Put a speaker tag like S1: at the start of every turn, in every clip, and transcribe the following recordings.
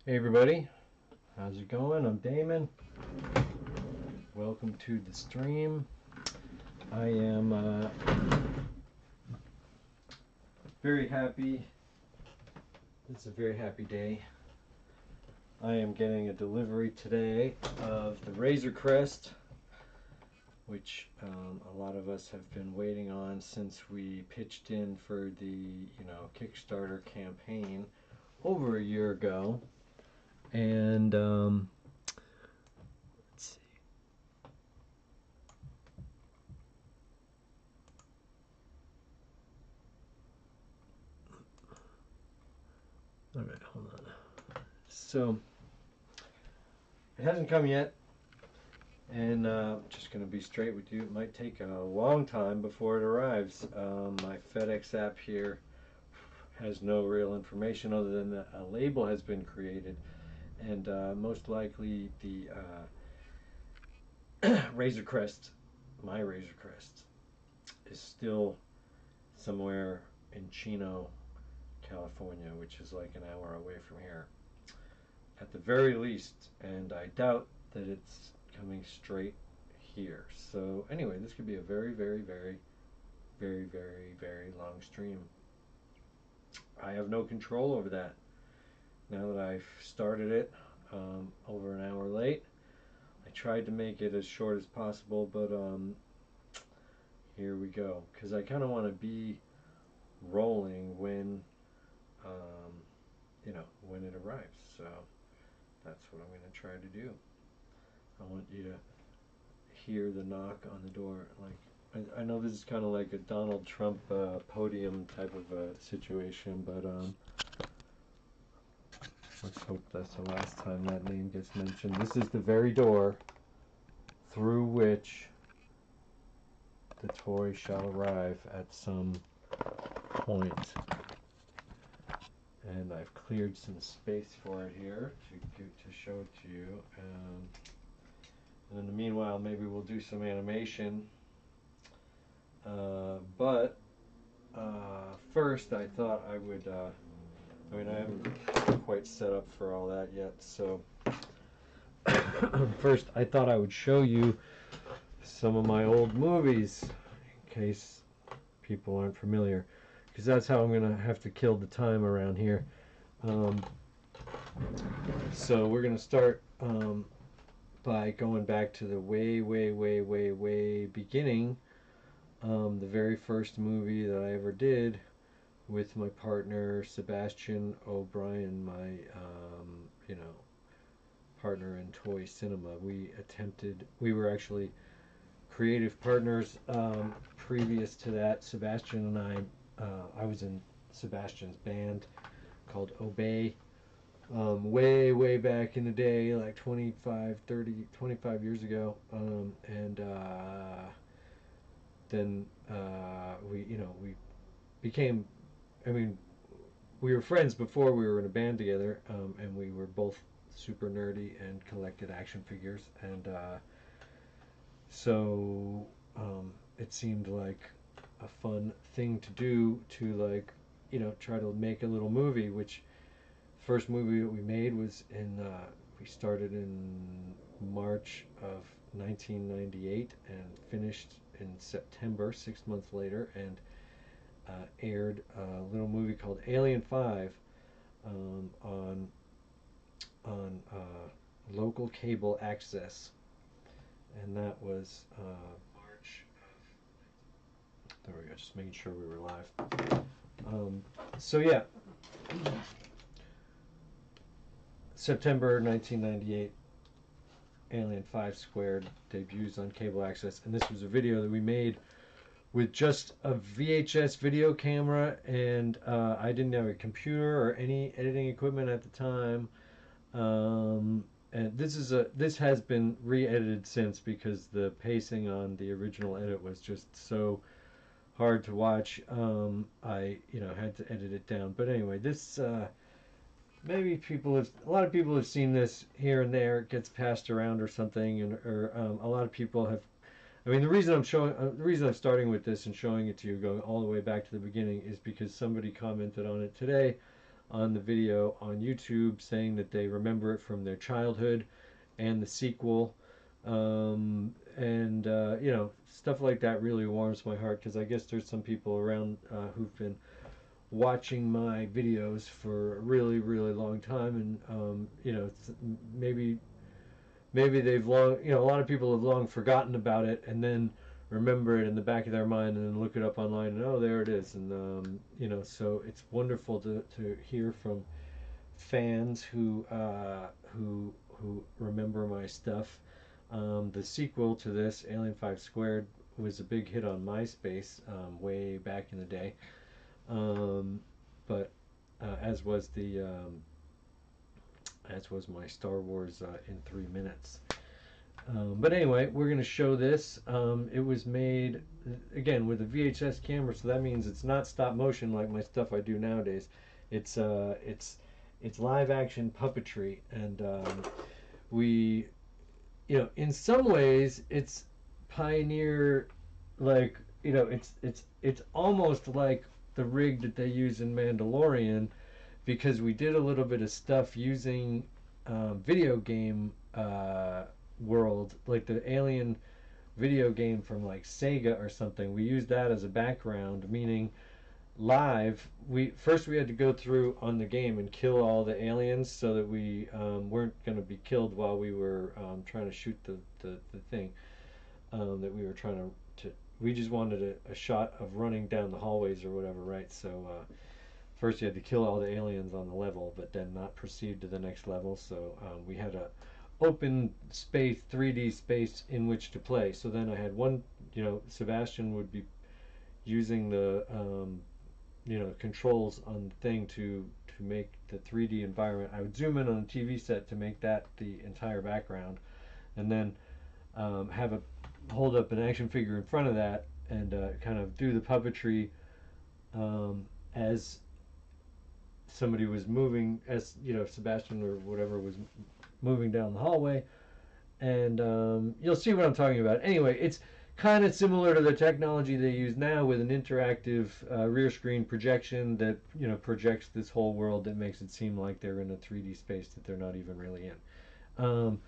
S1: Hey everybody, how's it going? I'm Damon. Welcome to the stream. I am very happy. It's a very happy day. I am getting a delivery today of the Razor Crest, which a lot of us have been waiting on since we pitched in for the Kickstarter campaign over a year ago. And let's see. All right, hold on. So it hasn't come yet, and just going to be straight with you. It might take a long time before it arrives. My FedEx app here has no real information other than that a label has been created, and most likely the Razor Crest, my Razor Crest, is still somewhere in Chino, California, which is like an hour away from here, at the very least, and I doubt that it's coming straight here. So anyway, this could be a very, very, very, very, very, very long stream. I have no control over that. Now that I've started it over an hour late, I tried to make it as short as possible, but here we go. Because I kind of want to be rolling when, when it arrives. So that's what I'm going to try to do. I want you to hear the knock on the door. Like, I know this is kind of like a Donald Trump podium type of situation, but let's hope that's the last time that name gets mentioned. This is the very door through which the toy shall arrive at some point. And I've cleared some space for it here to show it to you. And in the meanwhile, maybe we'll do some animation. But first, I thought I would. I haven't quite set up for all that yet. So first, I thought I would show you some of my old movies, in case people aren't familiar, because that's how I'm gonna have to kill the time around here. So we're gonna start by going back to the way beginning. The very first movie that I ever did with my partner Sebastian O'Brien, my partner in toy cinema. We were actually creative partners. Previous to that, Sebastian and I was in Sebastian's band called Obey. Way back in the day, like 25 years ago. And then we became, I mean, we were friends before we were in a band together, and we were both super nerdy and collected action figures, and so it seemed like a fun thing to do to, like, try to make a little movie. Which first movie that we made was we started in March of 1998 and finished in September, 6 months later, and aired a little movie called Alien 5 on local cable access, and that was March of. There we go. Just making sure we were live. So yeah, September 1998. Alien 5 Squared debuts on cable access, and this was a video that we made with just a VHS video camera, and I didn't have a computer or any editing equipment at the time. And this has been re-edited since, because the pacing on the original edit was just so hard to watch. I had to edit it down. But anyway, this maybe a lot of people have seen this here and there. It gets passed around or something, or a lot of people have. I mean, the reason I'm starting with this and showing it to you, going all the way back to the beginning, is because somebody commented on it today on the video on YouTube saying that they remember it from their childhood and the sequel. And you know, stuff like that really warms my heart, because I guess there's some people around who've been watching my videos for a really, really long time, and you know, maybe they've long, you know, a lot of people have long forgotten about it, and then remember it in the back of their mind, and then look it up online, and oh, there it is. And you know, so it's wonderful to hear from fans who remember my stuff. The sequel to this, Alien 5 Squared, was a big hit on MySpace way back in the day. But as was my Star Wars in 3 minutes. But anyway, we're going to show this. It was made again with a VHS camera, so that means it's not stop motion like my stuff I do nowadays. It's live action puppetry, and we, you know, in some ways it's pioneer, like, you know, it's almost like the rig that they use in Mandalorian, because we did a little bit of stuff using video game world, like the Alien video game from like Sega or something. We used that as a background, meaning live, we had to go through on the game and kill all the aliens so that we weren't going to be killed while we were trying to shoot the thing that we were trying to we just wanted a shot of running down the hallways or whatever, right? So first you had to kill all the aliens on the level, but then not proceed to the next level. So we had a open space, 3D space in which to play. So then I had one, you know, Sebastian would be using the you know, controls on the thing to make the 3D environment. I would zoom in on the TV set to make that the entire background, and then hold up an action figure in front of that, and kind of do the puppetry as somebody was moving, as you know, Sebastian or whatever was moving down the hallway. And you'll see what I'm talking about. Anyway, it's kind of similar to the technology they use now with an interactive rear screen projection that, you know, projects this whole world that makes it seem like they're in a 3D space that they're not even really in.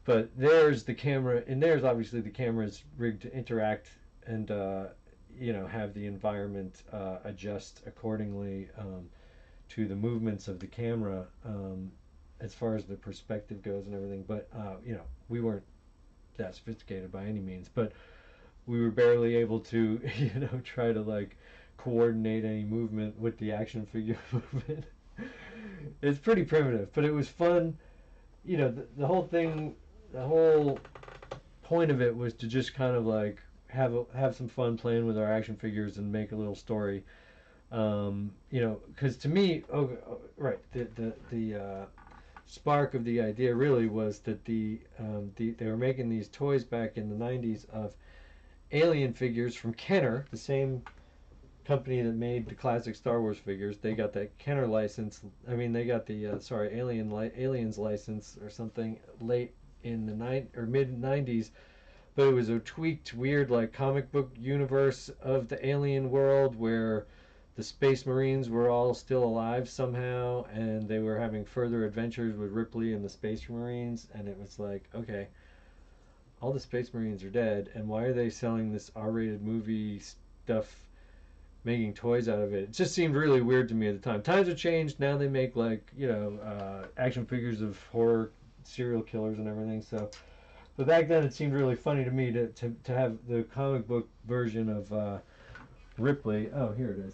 S1: But there's the camera, and there's obviously the camera is rigged to interact and you know, have the environment adjust accordingly to the movements of the camera as far as the perspective goes and everything. But you know, we weren't that sophisticated by any means, but we were barely able to, you know, try to like coordinate any movement with the action figure movement. It's pretty primitive, but it was fun. You know, the whole thing, the whole point of it was to just kind of like have some fun playing with our action figures and make a little story. You know, because to me, right, the spark of the idea really was that they were making these toys back in the 90s of alien figures from Kenner, the same company that made the classic Star Wars figures. They got that Kenner license. I mean, they got the Aliens license or something late in the mid 90s. But it was a tweaked, weird, like comic book universe of the alien world where the Space Marines were all still alive somehow, and they were having further adventures with Ripley and the Space Marines. And it was like, okay, all the Space Marines are dead, and why are they selling this R-rated movie stuff, making toys out of it? It just seemed really weird to me at the time. Times have changed. Now they make, like, you know, action figures of horror serial killers and everything. So, but back then it seemed really funny to me to have the comic book version of Ripley. Oh, here it is.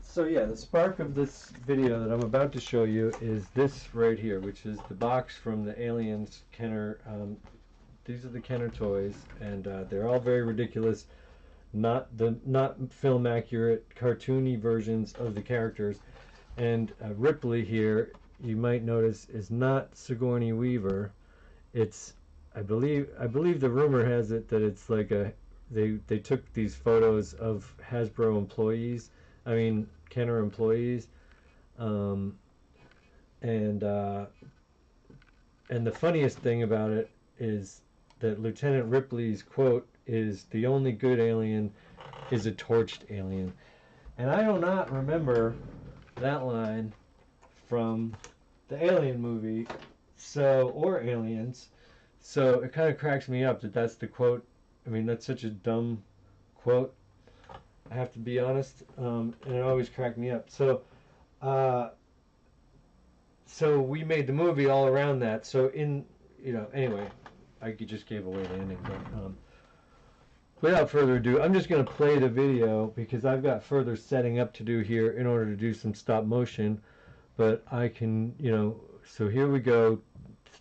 S1: So yeah, the spark of this video that I'm about to show you is this right here, which is the box from the Aliens Kenner. These are the Kenner toys, and they're all very ridiculous, not film accurate, cartoony versions of the characters. And Ripley here, you might notice, is not Sigourney Weaver. It's, I believe the rumor has it that it's like they took these photos of Hasbro employees, I mean Kenner employees, and the funniest thing about it is that Lieutenant Ripley's quote is, "The only good alien is a torched alien. And I do not remember that line from the Alien movie, or Aliens. So it kind of cracks me up that that's the quote. I mean, that's such a dumb quote. I have to be honest, and it always cracked me up. So we made the movie all around that. So anyway, I just gave away the ending. But without further ado, I'm just going to play the video because I've got further setting up to do here in order to do some stop motion. But I can, so here we go,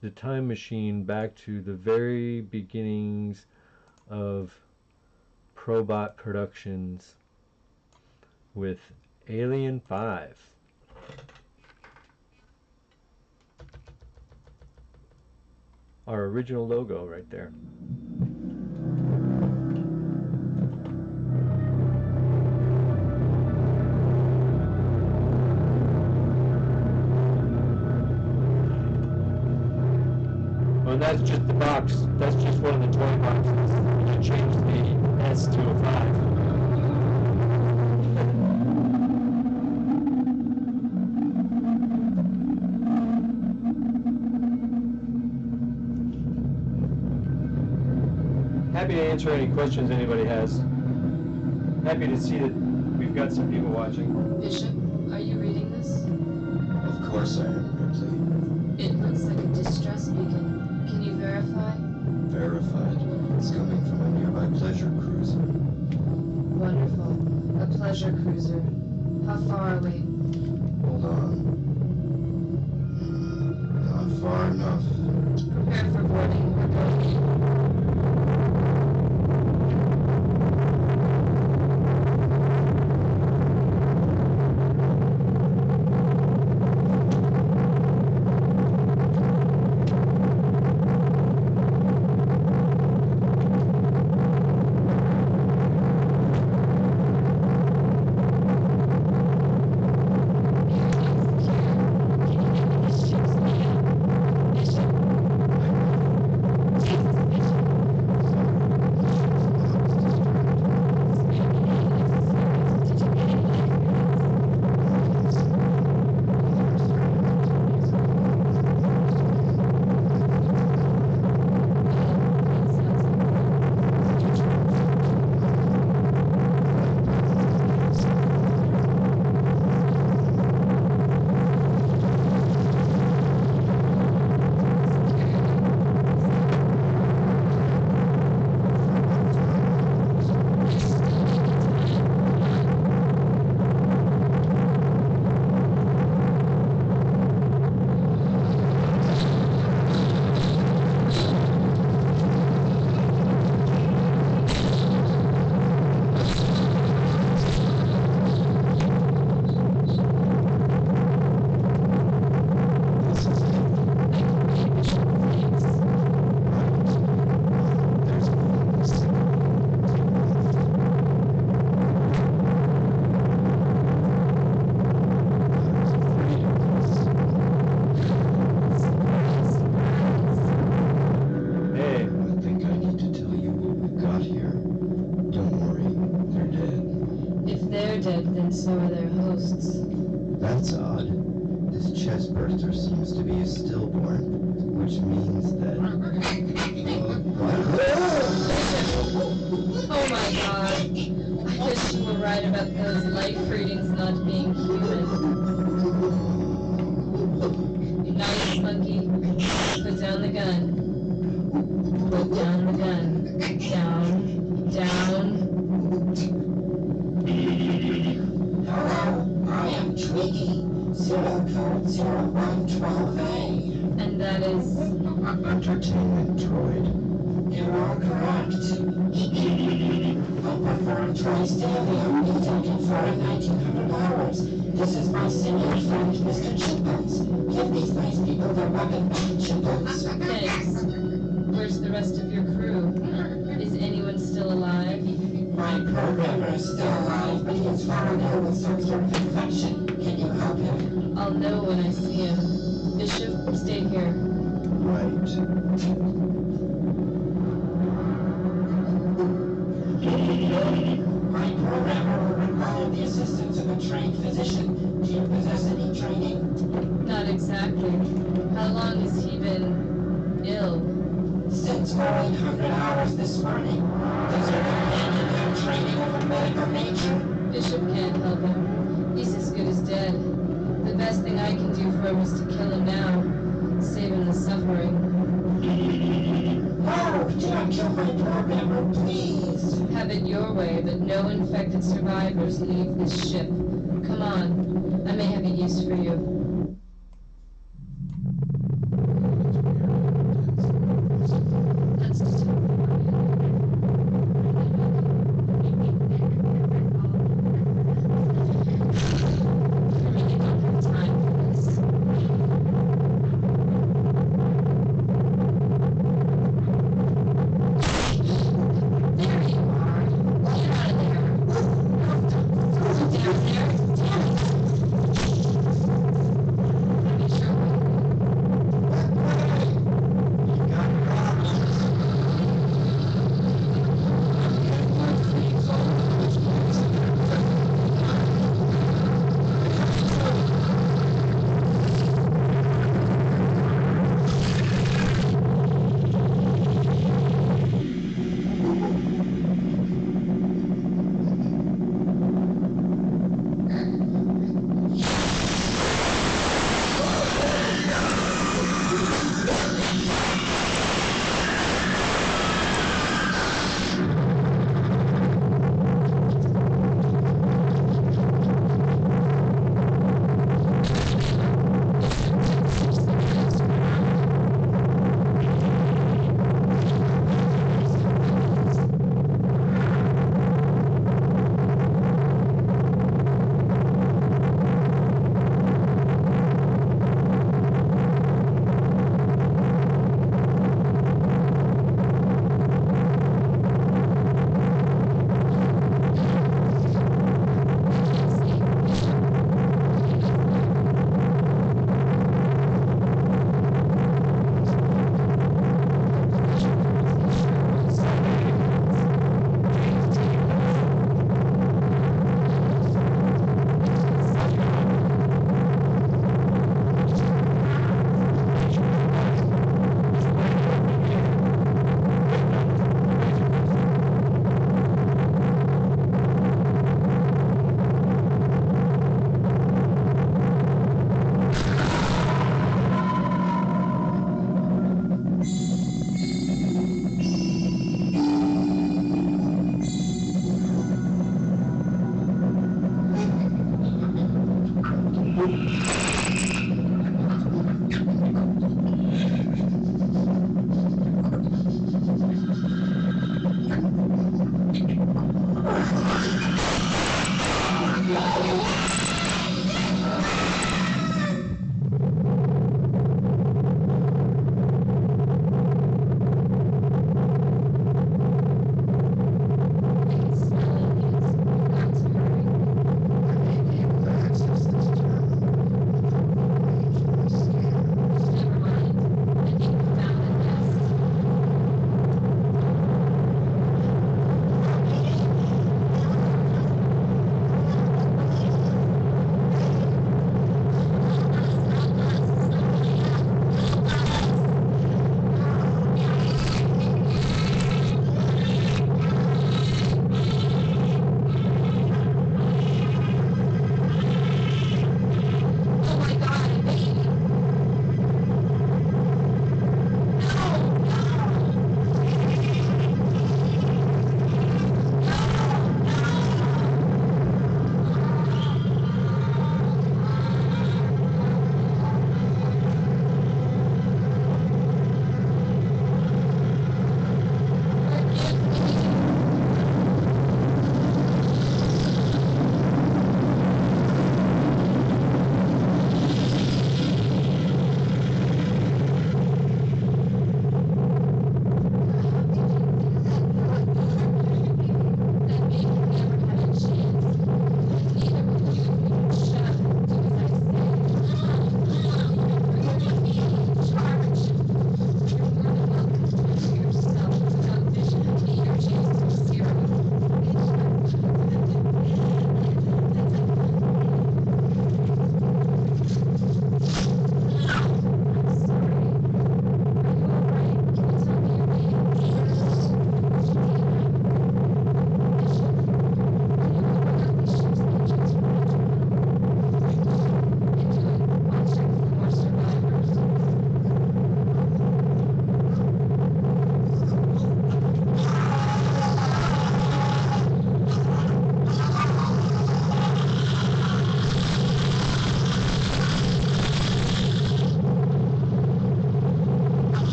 S1: the time machine back to the very beginnings of Probot Productions with Alien 5. Our original logo right there. And that's just the box. That's just one of the toy boxes. I changed the S to a 5. Happy to answer any questions anybody has. Happy to see that we've got some people watching.
S2: Bishop, are you reading this?
S3: Of course I am, Ripley.
S2: It looks like a distress beacon. Can you verify?
S3: Verified. It's coming from a nearby pleasure cruiser.
S2: Wonderful. A pleasure cruiser. How far are we?
S3: Hold on. Not far enough.
S2: Prepare for boarding. We're going in. So are their hosts.
S3: That's odd. This chest burster seems to be a stillborn, which means that...
S2: Oh my god. I wish you were right about those life readings not being human. Nice, monkey. Put down the gun. Put down the gun. Down. Down.
S4: Hello, I am Twiggy, serial code 0112A.
S2: And that is...
S3: Entertainment droid.
S4: You are correct. I perform twice daily on the Delta for 1900 hours. This is my senior friend, Mr. Chipbones. Give these nice people their weapon back, Chipbones.
S2: Thanks. Where's the rest of your crew? Is anyone still alive?
S4: My programmer is still alive, but he is fallen ill with some sort of infection. Can you help him?
S2: I'll know when I see him. Bishop, stay here.
S3: Right.
S4: My trained physician. Do you possess any training?
S2: Not exactly. How long has he been ill?
S4: Since 400 hours this morning. Does your companion have training of a medical nature?
S2: Bishop can't help him. He's as good as dead. The best thing I can do for him is to kill him now. Save him the suffering.
S4: No, do not kill my poor member, please.
S2: Have it your way, but no infected survivors leave this ship. Come on. I may have a use for you. Let's just hope I really don't have time for this. There you are. Get out of there. Down there. Damn it. I'll be sure
S3: You got problems.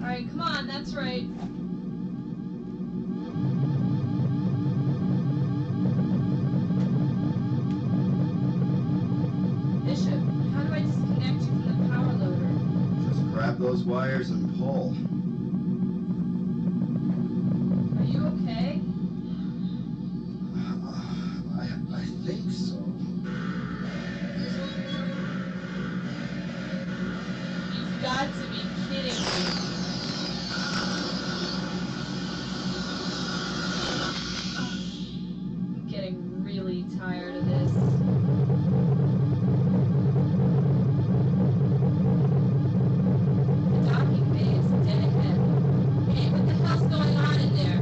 S2: Alright, come on, that's right. Bishop, how do I disconnect you from the power loader?
S3: Just grab those wires and pull.
S2: Are you okay?
S3: I think so.
S2: You've got to be kidding me. I'm getting really tired of this. The docking bay is dead ahead. Hey, what the hell's going on in there?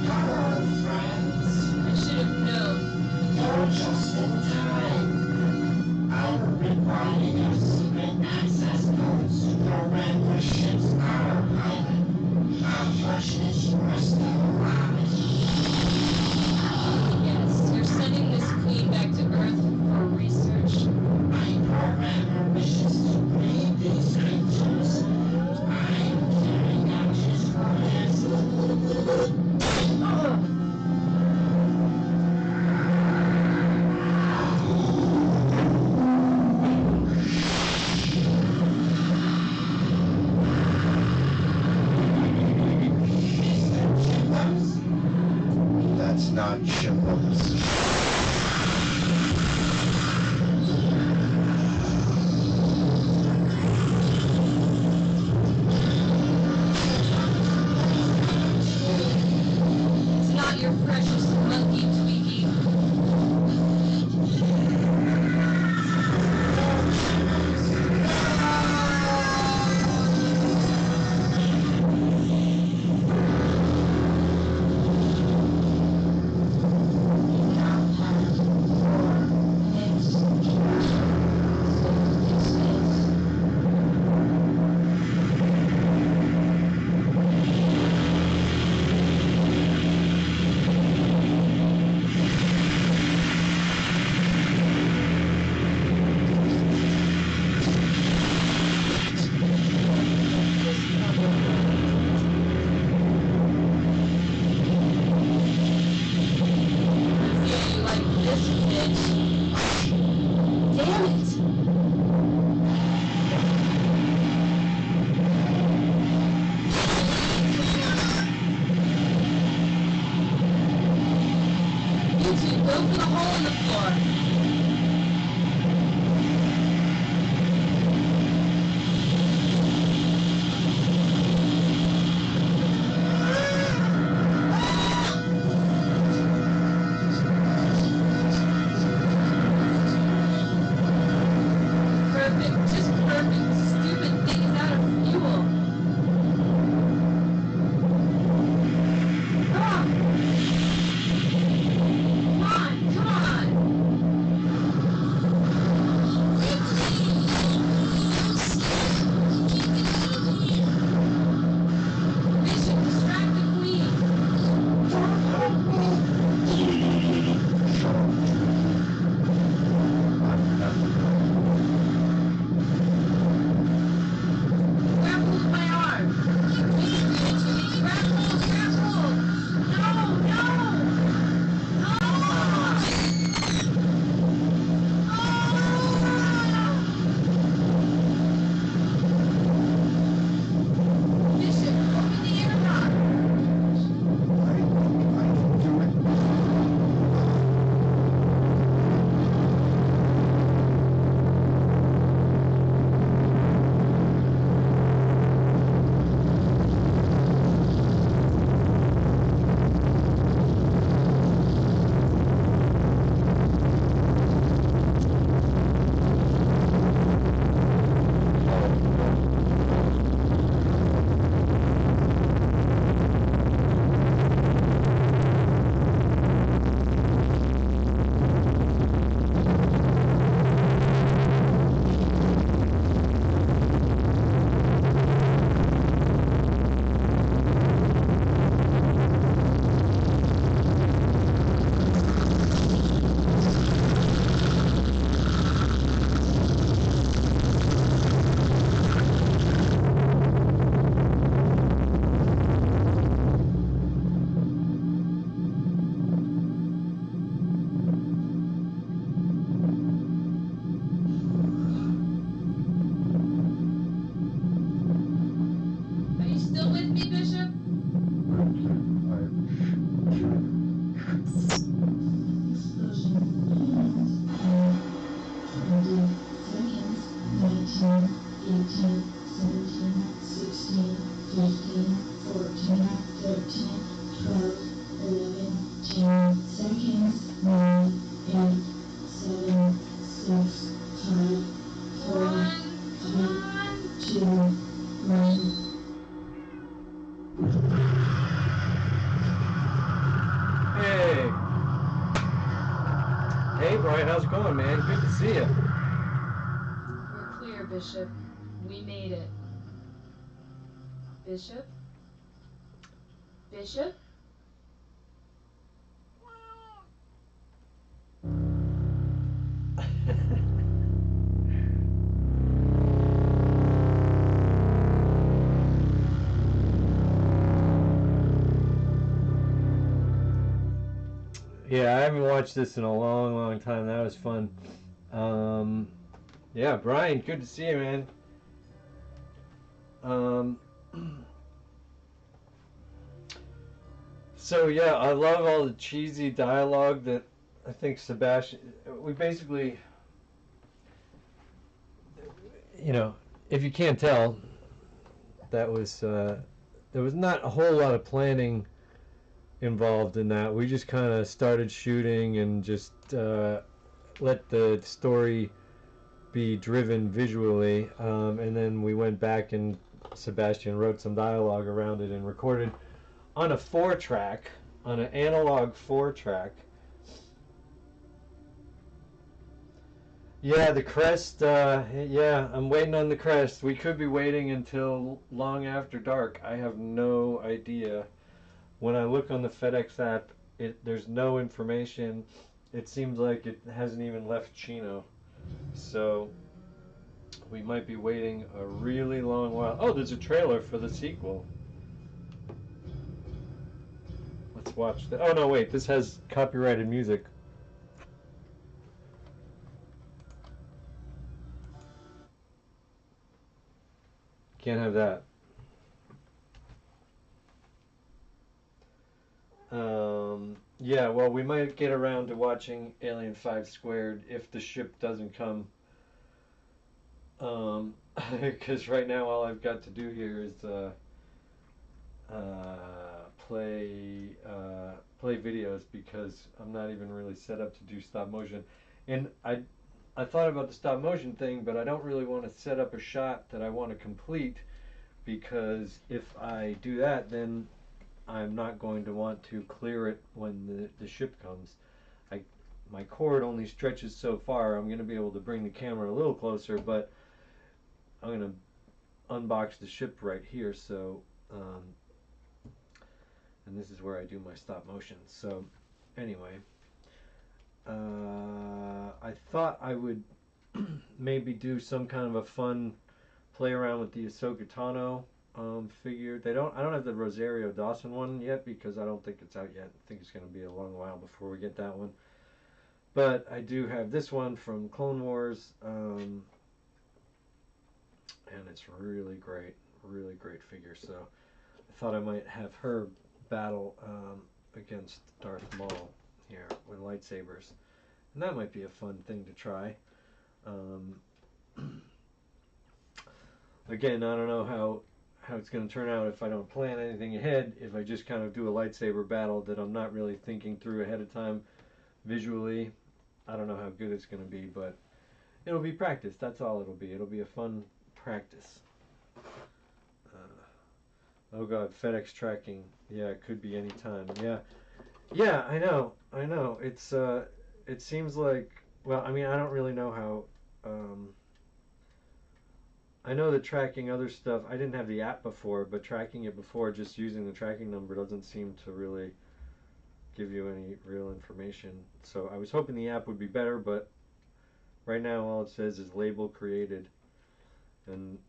S4: Hello, friends.
S2: I should have known.
S4: You're just in time. I'm providing you secret access codes to program your ship's autopilot. Unfortunately, you are still alive.
S2: Yes, you're sending this queen back to Earth for research.
S4: My programmer wishes to breed these creatures. I'm carrying out his orders.
S2: Ugh.
S3: That's not chimples.
S2: It's not your precious monkey, Tweaky. Yeah, you like this, bitch. Damn it! You two, go for the hole in the floor. Perfect, just perfect. Stupid thing is out of fuel. Ah! Come on! Bishop, distract the queen.
S3: I'm nothing.
S4: 18, 17, 16, 15, 14, 13, 12, 11, 10 seconds, 9, 8, 7, 6, 5, 4, 3, 2, 1.
S1: Hey. Hey, Brian, how's it going, man? Good to see you.
S2: We're clear, Bishop. We made it. Bishop? Bishop?
S1: Yeah, I haven't watched this in a long, long time. That was fun. Yeah, Brian, good to see you, man. So yeah, I love all the cheesy dialogue that I think Sebastian. We basically, you know, if you can't tell, that was there was not a whole lot of planning involved in that. We just kind of started shooting and just let the story be driven visually, and then we went back and Sebastian wrote some dialogue around it and recorded on a 4-track, on an analog 4-track. Yeah, the Crest, yeah, I'm waiting on the Crest. We could be waiting until long after dark. I have no idea. When I look on the FedEx app, there's no information. It seems like it hasn't even left Chino. So we might be waiting a really long while. Oh, there's a trailer for the sequel. Let's watch that. Oh, no, wait, this has copyrighted music. Can't have that. Yeah, well, we might get around to watching Alien 5 Squared if the ship doesn't come. Because right now all I've got to do here is play videos because I'm not even really set up to do stop motion. And I thought about the stop motion thing, but I don't really want to set up a shot that I want to complete, because if I do that, then I'm not going to want to clear it when the ship comes. My cord only stretches so far. I'm going to be able to bring the camera a little closer, but I'm going to unbox the ship right here. So, and this is where I do my stop motion. So, anyway, I thought I would maybe do some kind of a fun play around with the Ahsoka Tano figure. I don't have the Rosario Dawson one yet because I don't think it's out yet. I think it's going to be a long while before we get that one. But I do have this one from Clone Wars, and it's really great figure. So I thought I might have her battle against Darth Maul here with lightsabers, and that might be a fun thing to try. Again, I don't know how it's going to turn out if I don't plan anything ahead. If I just kind of do a lightsaber battle that I'm not really thinking through ahead of time visually, I don't know how good it's going to be, but it'll be practice. That's all it'll be. It'll be a fun practice. Oh God, FedEx tracking. Yeah, it could be any time. Yeah, I know. It's it seems like, well, I mean, I don't really know how. I know that tracking other stuff. I didn't have the app before, but tracking it before, just using the tracking number, doesn't seem to really give you any real information. So I was hoping the app would be better, but right now all it says is label created, and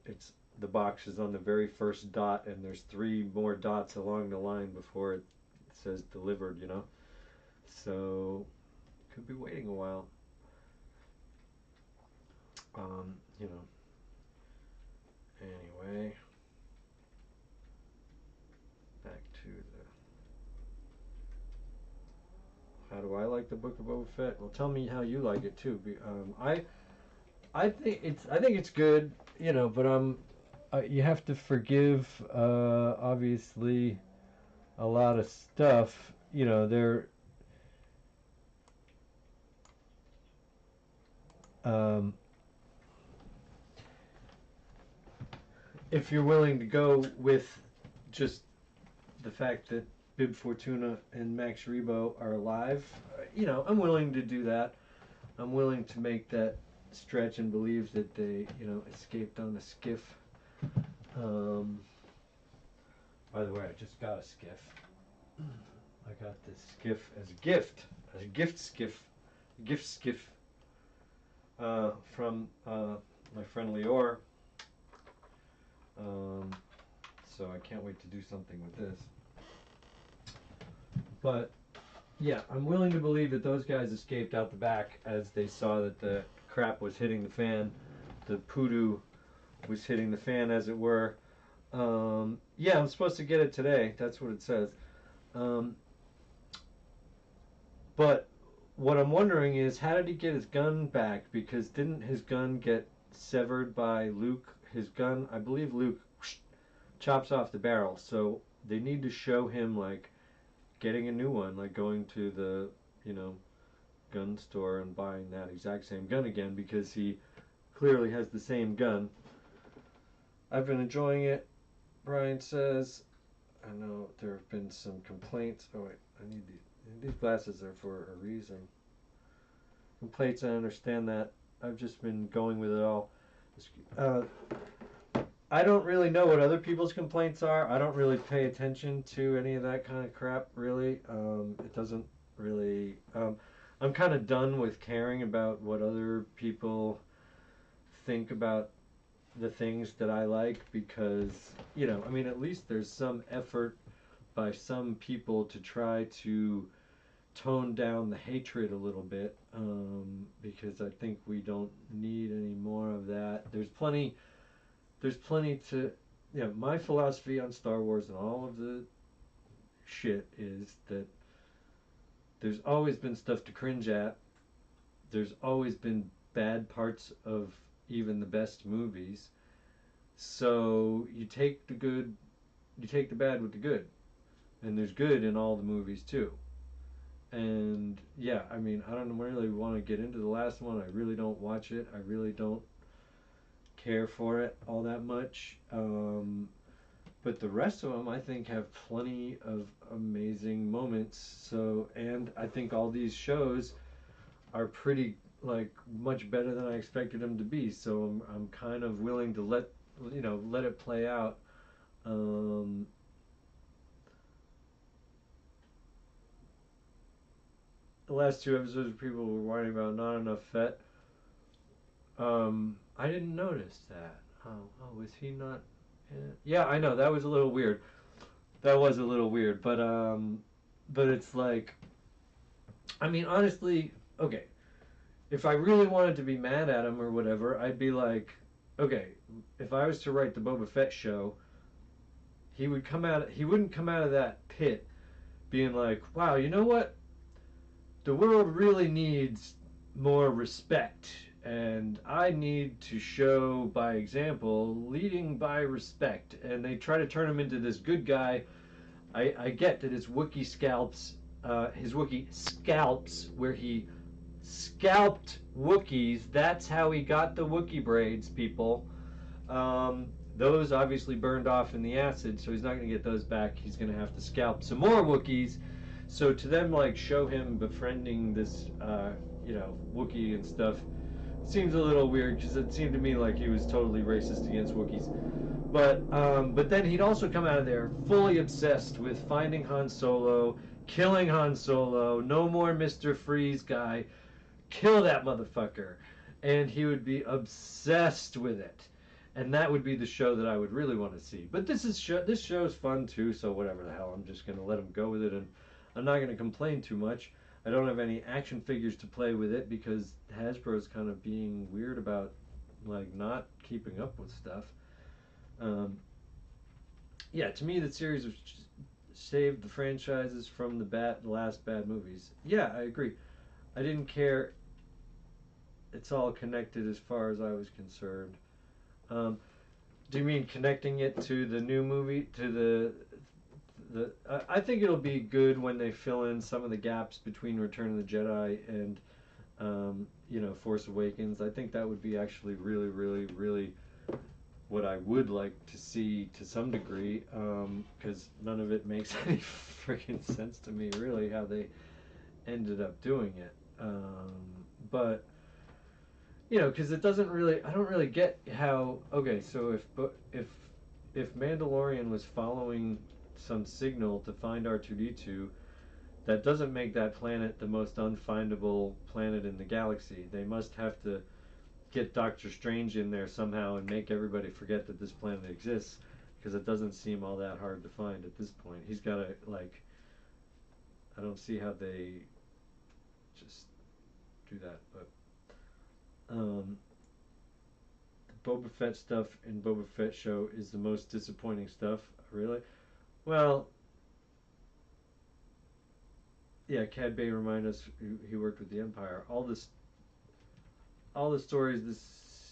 S1: the box is on the very first dot, and there's 3 more dots along the line before it says delivered. So could be waiting a while. You know. Anyway, back to how do I like the Book of Boba Fett? Well, tell me how you like it too. I think it's good, you know, but you have to forgive, obviously, a lot of stuff. You know, um, if you're willing to go with just the fact that Bib Fortuna and Max Rebo are alive, you know, I'm willing to do that. I'm willing to make that stretch and believe that they, you know, escaped on a skiff. Um, by the way, I just got a skiff. I got this skiff as a gift skiff, from my friend Lior. So I can't wait to do something with this. But yeah, I'm willing to believe that those guys escaped out the back as they saw that the crap was hitting the fan, the poodoo was hitting the fan, as it were. Yeah, I'm supposed to get it today. That's what it says. But what I'm wondering is, how did he get his gun back? Because didn't his gun get severed by Luke? His gun, I believe Luke chops off the barrel. So they need to show him, like, getting a new one, like going to the, you know, gun store and buying that exact same gun again, because he clearly has the same gun. I've been enjoying it, Brian says. I know there have been some complaints. Oh wait, I need these glasses are for a reason. Complaints, I understand that. I've just been going with it all. I don't really know what other people's complaints are. I don't really pay attention to any of that kind of crap, really. It doesn't really. I'm kind of done with caring about what other people think about the things that I like, because, you know, I mean, at least there's some effort by some people to try to tone down the hatred a little bit, because I think we don't need any more of that. There's plenty to, you know, my philosophy on Star Wars and all of the shit is that there's always been stuff to cringe at. There's always been bad parts of even the best movies. So you take the bad with the good. And there's good in all the movies too. And yeah, I mean, I don't really want to get into the last one. I really don't watch it. I really don't care for it all that much. But the rest of them, I think, have plenty of amazing moments. So, and I think all these shows are pretty, like, much better than I expected them to be. So I'm kind of willing to let it play out. The last two episodes, people were whining about not enough Fett. I didn't notice that. Was he not? Yeah, I know that was a little weird. That was a little weird, but it's like, I mean, honestly, okay. If I really wanted to be mad at him or whatever, I'd be like, okay, if I was to write the Boba Fett show, he wouldn't come out of that pit being like, wow, you know what? The world really needs more respect, and I need to show by example, leading by respect. And they try to turn him into this good guy. I get that his Wookiee scalps, where he scalped Wookiees. That's how he got the Wookiee braids, people. Those obviously burned off in the acid, so he's not going to get those back. He's going to have to scalp some more Wookiees. So to them, like, show him befriending this, Wookiee and stuff, seems a little weird, because it seemed to me like he was totally racist against Wookiees. But then he'd also come out of there fully obsessed with finding Han Solo, killing Han Solo, no more Mr. Freeze guy, kill that motherfucker. And he would be obsessed with it. And that would be the show that I would really want to see. But this show's fun too, so whatever the hell, I'm just going to let him go with it, and I'm not going to complain too much. I don't have any action figures to play with it because Hasbro's kind of being weird about, like, not keeping up with stuff. Yeah, to me the series has saved the franchises from the last bad movies. Yeah, I agree. I didn't care it's all connected as far as I was concerned. Um, do you mean connecting it to the new movie, to the? I think it'll be good when they fill in some of the gaps between Return of the Jedi and Force Awakens. I think that would be actually really, really, really what I would like to see to some degree, because none of it makes any freaking sense to me, really, how they ended up doing it. But because it doesn't really, I don't really get how. Okay, so if Mandalorian was following some signal to find R2D2, that doesn't make that planet the most unfindable planet in the galaxy. They must have to get Doctor Strange in there somehow and make everybody forget that this planet exists, because it doesn't seem all that hard to find at this point. He's got to, like, I don't see how they just do that, but the Boba Fett stuff in Boba Fett show is the most disappointing stuff, really. Well, yeah, Cad Bane reminded us he worked with the Empire. All the stories this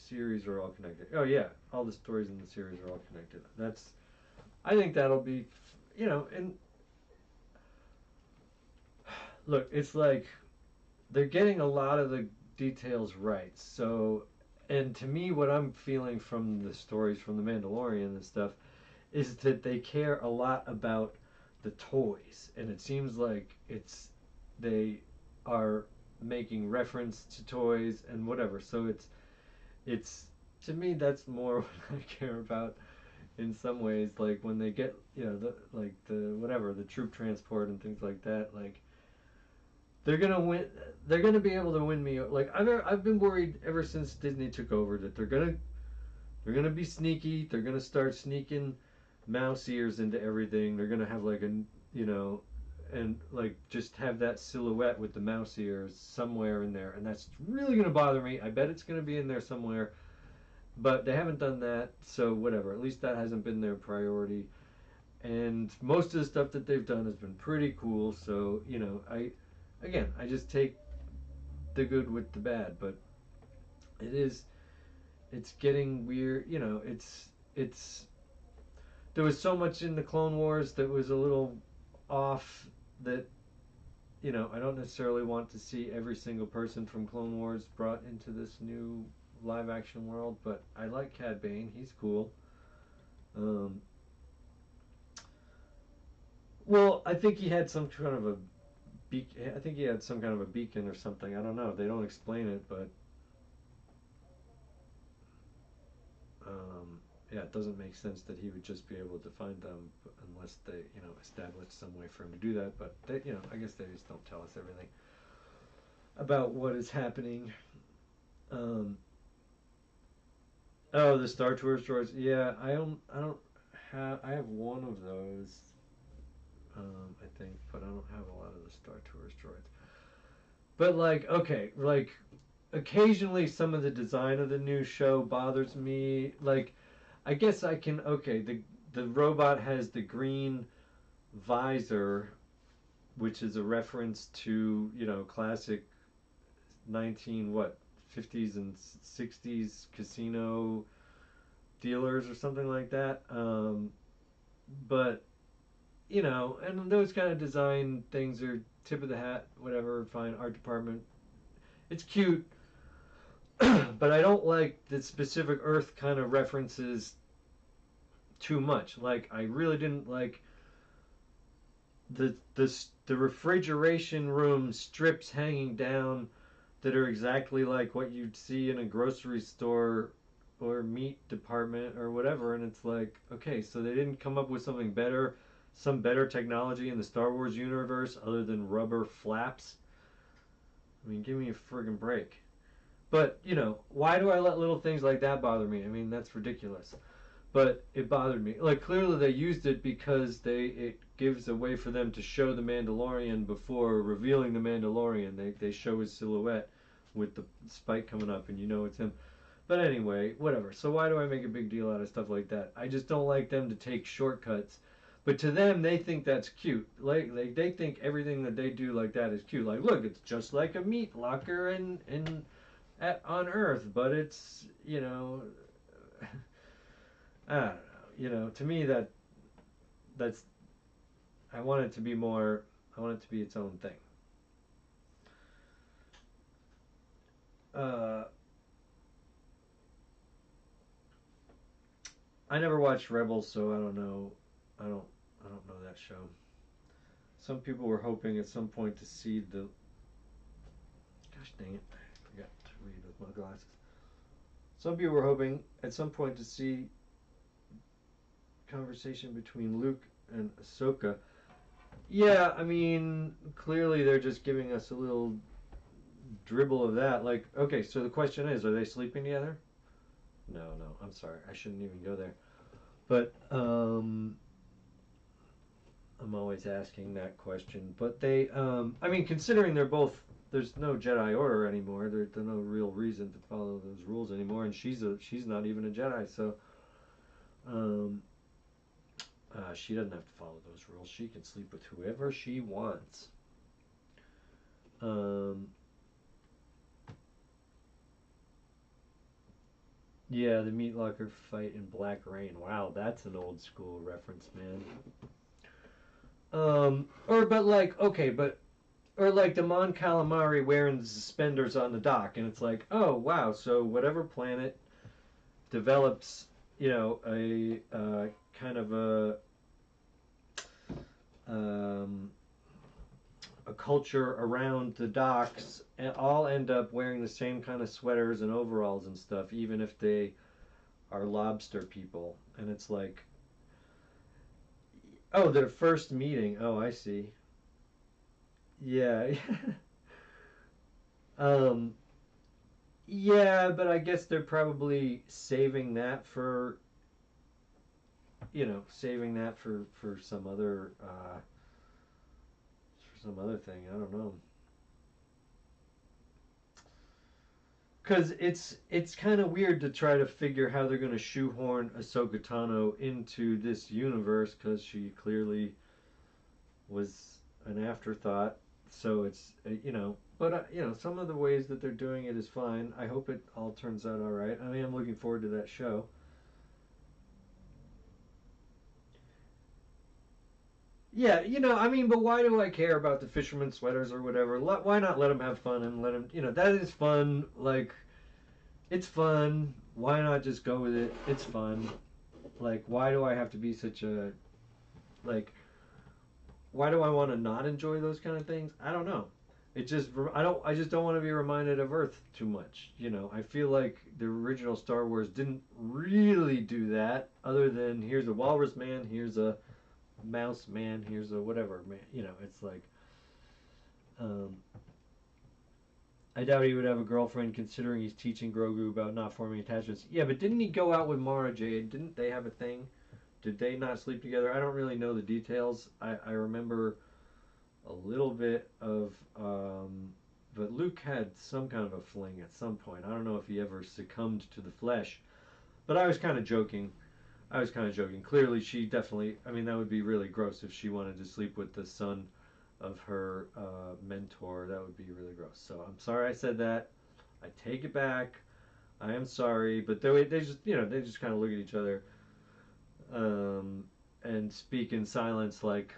S1: series are all connected. Oh yeah, all the stories in the series are all connected. I think that'll be, and look, it's like they're getting a lot of the details right. So, and to me, what I'm feeling from the stories from the Mandalorian and stuff is that they care a lot about the toys, and it seems like they are making reference to toys and whatever. So it's to me, that's more what I care about in some ways. Like when they get the troop transport and things like that. Like they're gonna win. They're gonna be able to win me. Like I've been worried ever since Disney took over that they're gonna be sneaky. They're gonna start sneaking mouse ears into everything. They're gonna have like and like just have that silhouette with the mouse ears somewhere in there, and that's really gonna bother me. I bet it's gonna be in there somewhere, but they haven't done that, so whatever. At least that hasn't been their priority. And most of the stuff that they've done has been pretty cool. So I just take the good with the bad, but it's getting weird. It's there was so much in the Clone Wars that was a little off, that I don't necessarily want to see every single person from Clone Wars brought into this new live action world, but I like Cad Bane. He's cool. Well, I think he had some kind of a I think he had some kind of a beacon or something. I don't know. They don't explain it, but yeah, it doesn't make sense that he would just be able to find them unless they, establish some way for him to do that. But they, I guess they just don't tell us everything about what is happening. Oh, the Star Tours droids. Yeah, I don't have. I have one of those. I think, but I don't have a lot of the Star Tours droids. But like occasionally some of the design of the new show bothers me. Like, I guess I can. Okay, the robot has the green visor, which is a reference to classic 50s and 60s casino dealers or something like that. But and those kind of design things are tip of the hat, whatever, fine, art department. It's cute, but I don't like the specific Earth kind of references too much. Like, I really didn't like the refrigeration room strips hanging down that are exactly like what you'd see in a grocery store or meat department or whatever, and it's like, okay, so they didn't come up with something better, some better technology in the Star Wars universe other than rubber flaps. I mean, give me a friggin' break. But, why do I let little things like that bother me? I mean, that's ridiculous. But it bothered me. Like, clearly they used it because it gives a way for them to show the Mandalorian before revealing the Mandalorian. They show his silhouette with the spike coming up, and it's him. But anyway, whatever. So why do I make a big deal out of stuff like that? I just don't like them to take shortcuts. But to them, they think that's cute. Like they think everything that they do like that is cute. Like, look, it's just like a meat locker in on Earth, but it's, I don't know. To me that's I want it to be more. I want it to be its own thing. Uh, I never watched Rebels, so I don't know. I don't. I don't know that show. Some people were hoping at some point to see the. Gosh dang it! I forgot to read with my glasses. Some people were hoping at some point to see conversation between Luke and Ahsoka. Yeah, I mean, clearly they're just giving us a little dribble of that. Like, okay, so the question is, are they sleeping together? No, no, I'm sorry, I shouldn't even go there. But I'm always asking that question. But they, I mean, considering they're both, there's no Jedi Order anymore. There's no real reason to follow those rules anymore, and she's not even a Jedi, so um, she doesn't have to follow those rules. She can sleep with whoever she wants. Um, yeah, the meat locker fight in Black Rain. Wow, that's an old school reference, man. Or but like okay, but or like the Mon Calamari wearing the suspenders on the dock, and it's like, oh wow, so whatever planet develops, a kind of um, a culture around the docks, and all end up wearing the same kind of sweaters and overalls and stuff, even if they are lobster people. And it's like, oh, their first meeting. Oh, I see. Yeah. um, yeah, but I guess they're probably saving that for, saving that for some other thing. I don't know. Because it's kind of weird to try to figure how they're going to shoehorn Ahsoka Tano into this universe because she clearly was an afterthought. So it's but some of the ways that they're doing it is fine. I hope it all turns out all right. I mean, I'm looking forward to that show. Yeah, I mean, but why do I care about the fisherman sweaters or whatever? Why not let them have fun and let them, that is fun. Like, it's fun. Why not just go with it? It's fun. Like, why do I have to be such a, like, why do I want to not enjoy those kind of things? I don't know. I just don't want to be reminded of Earth too much. I feel like the original Star Wars didn't really do that, other than here's a walrus man, here's a mouse man, here's a whatever man. It's like, um, I doubt he would have a girlfriend considering he's teaching Grogu about not forming attachments. Yeah, but didn't he go out with Mara Jade? Didn't they have a thing? Did they not sleep together? I don't really know the details. I remember a little bit of, but Luke had some kind of a fling at some point. I don't know if he ever succumbed to the flesh, but I was kind of joking. Clearly, she definitely, I mean, that would be really gross if she wanted to sleep with the son of her mentor. That would be really gross. So I'm sorry I said that. I take it back. I am sorry, but they just they just kind of look at each other and speak in silence like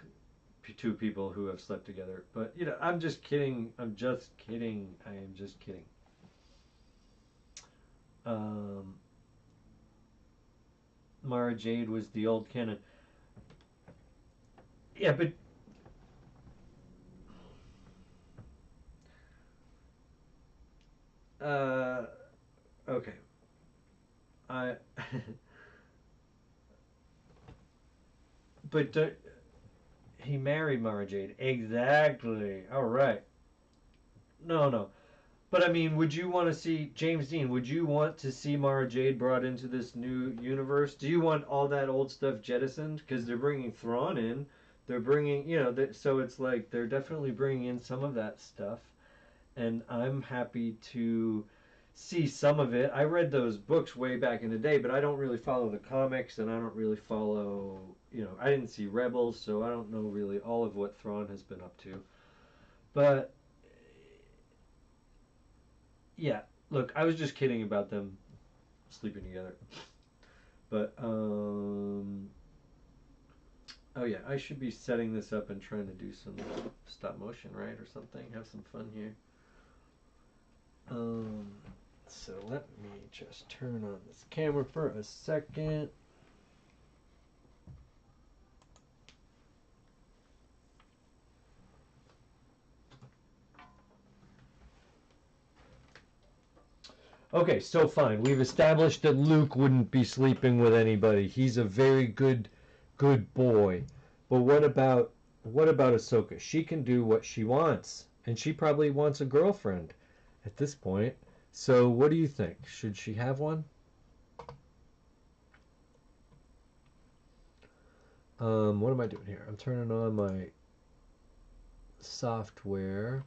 S1: two people who have slept together. But I'm just kidding. I'm just kidding. I am just kidding. Um, Mara Jade was the old canon. Yeah, but uh, okay. I but he married Mara Jade. Exactly. All right. No, no. But I mean, would you want to see James Dean? Would you want to see Mara Jade brought into this new universe? Do you want all that old stuff jettisoned? Because they're bringing Thrawn in. They're bringing, so it's like they're definitely bringing in some of that stuff, and I'm happy to see some of it. I read those books way back in the day, but I don't really follow the comics, and I don't really follow, I didn't see Rebels, so I don't know really all of what Thrawn has been up to. But yeah, look, I was just kidding about them sleeping together. But oh yeah, I should be setting this up and trying to do some stop motion, right, or something. Have some fun here. So let me just turn on this camera for a second. Okay, so fine. We've established that Luke wouldn't be sleeping with anybody. He's a very good boy. But what about Ahsoka? She can do what she wants, and she probably wants a girlfriend at this point. So what do you think? Should she have one? What am I doing here? I'm turning on my software.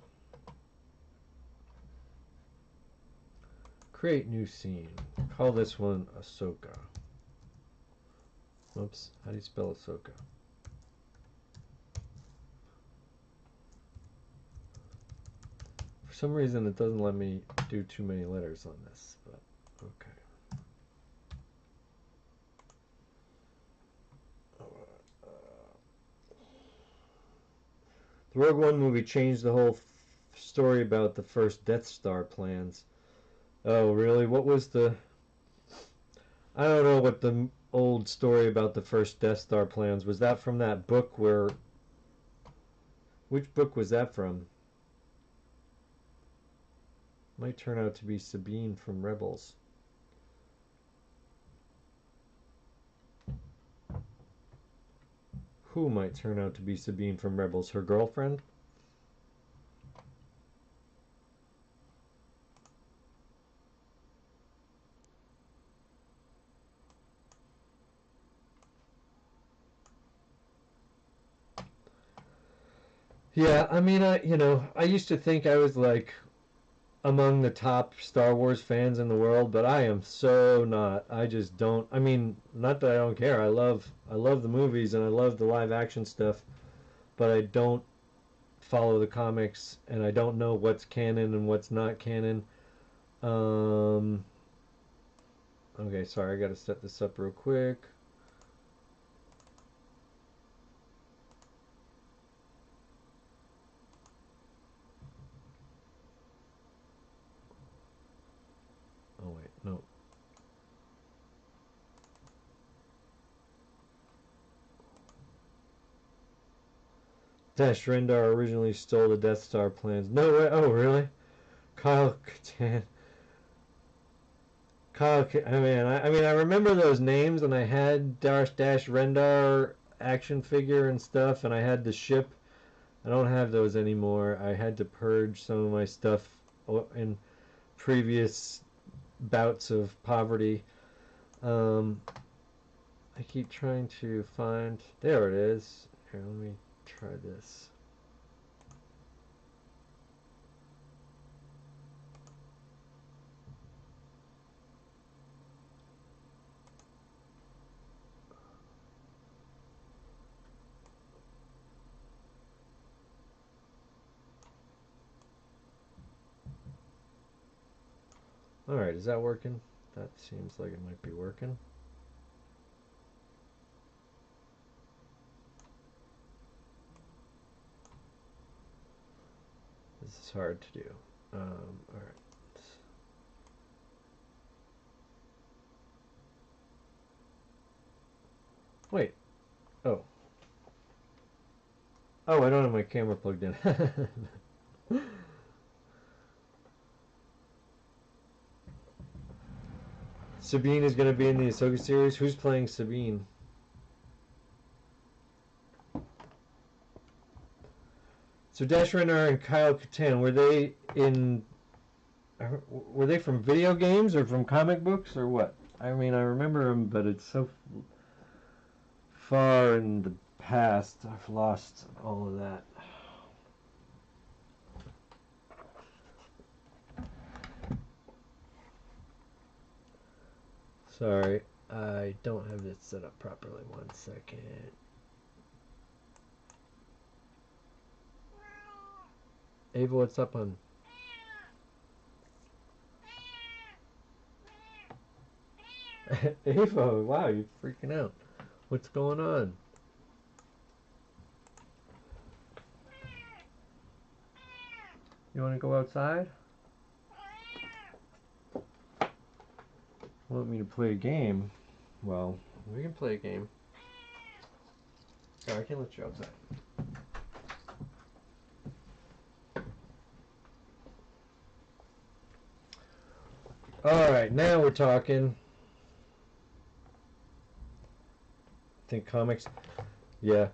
S1: Create new scene. Call this one Ahsoka. Oops, how do you spell Ahsoka? For some reason it doesn't let me do too many letters on this, but okay. The Rogue One movie changed the whole story about the first Death Star plans. Oh, really? What was the... I don't know what the old story about the first Death Star plans. Was that from that book where... Which book was that from? Might turn out to be Sabine from Rebels. Who might turn out to be Sabine from Rebels? Her girlfriend? Yeah, I mean, I used to think I was like among the top Star Wars fans in the world, but I am so not. I just don't. I mean, not that I don't care. I love the movies and I love the live action stuff, but I don't follow the comics and I don't know what's canon and what's not canon. Okay, sorry, I got to set this up real quick. Oh wait, no. Dash Rendar originally stole the Death Star plans. No way. Oh, really? Kyle Katarn. I mean, I remember those names, and I had Dash Rendar action figure and stuff, and I had the ship. I don't have those anymore. I had to purge some of my stuff in previous bouts of poverty. I keep trying to find. There it is. Here, let me try this. Alright, is that working? That seems like it might be working. This is hard to do. Alright. Wait. Oh. Oh, I don't have my camera plugged in. Sabine is going to be in the Ahsoka series. Who's playing Sabine? So Dash Rendar and Kyle Katarn, were they from video games or from comic books or what? I mean, I remember them, but it's so far in the past. I've lost all of that. Sorry, I don't have this set up properly. 1 second. Ava, what's up, hon? Ava, wow, you're freaking out. What's going on? You want to go outside? Want me to play a game? Well, we can play a game. Oh, I can let you outside. Alright, now we're talking. I think comics. Yeah.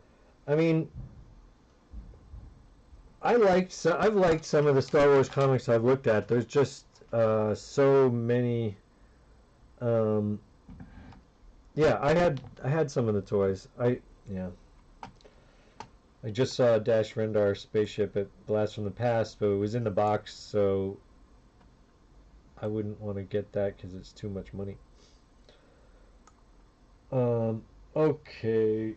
S1: I mean, I've liked some of the Star Wars comics I've looked at. There's just so many. Yeah, I had some of the toys. I just saw Dash Rendar spaceship at Blast from the Past, but it was in the box, so I wouldn't want to get that because it's too much money. Okay.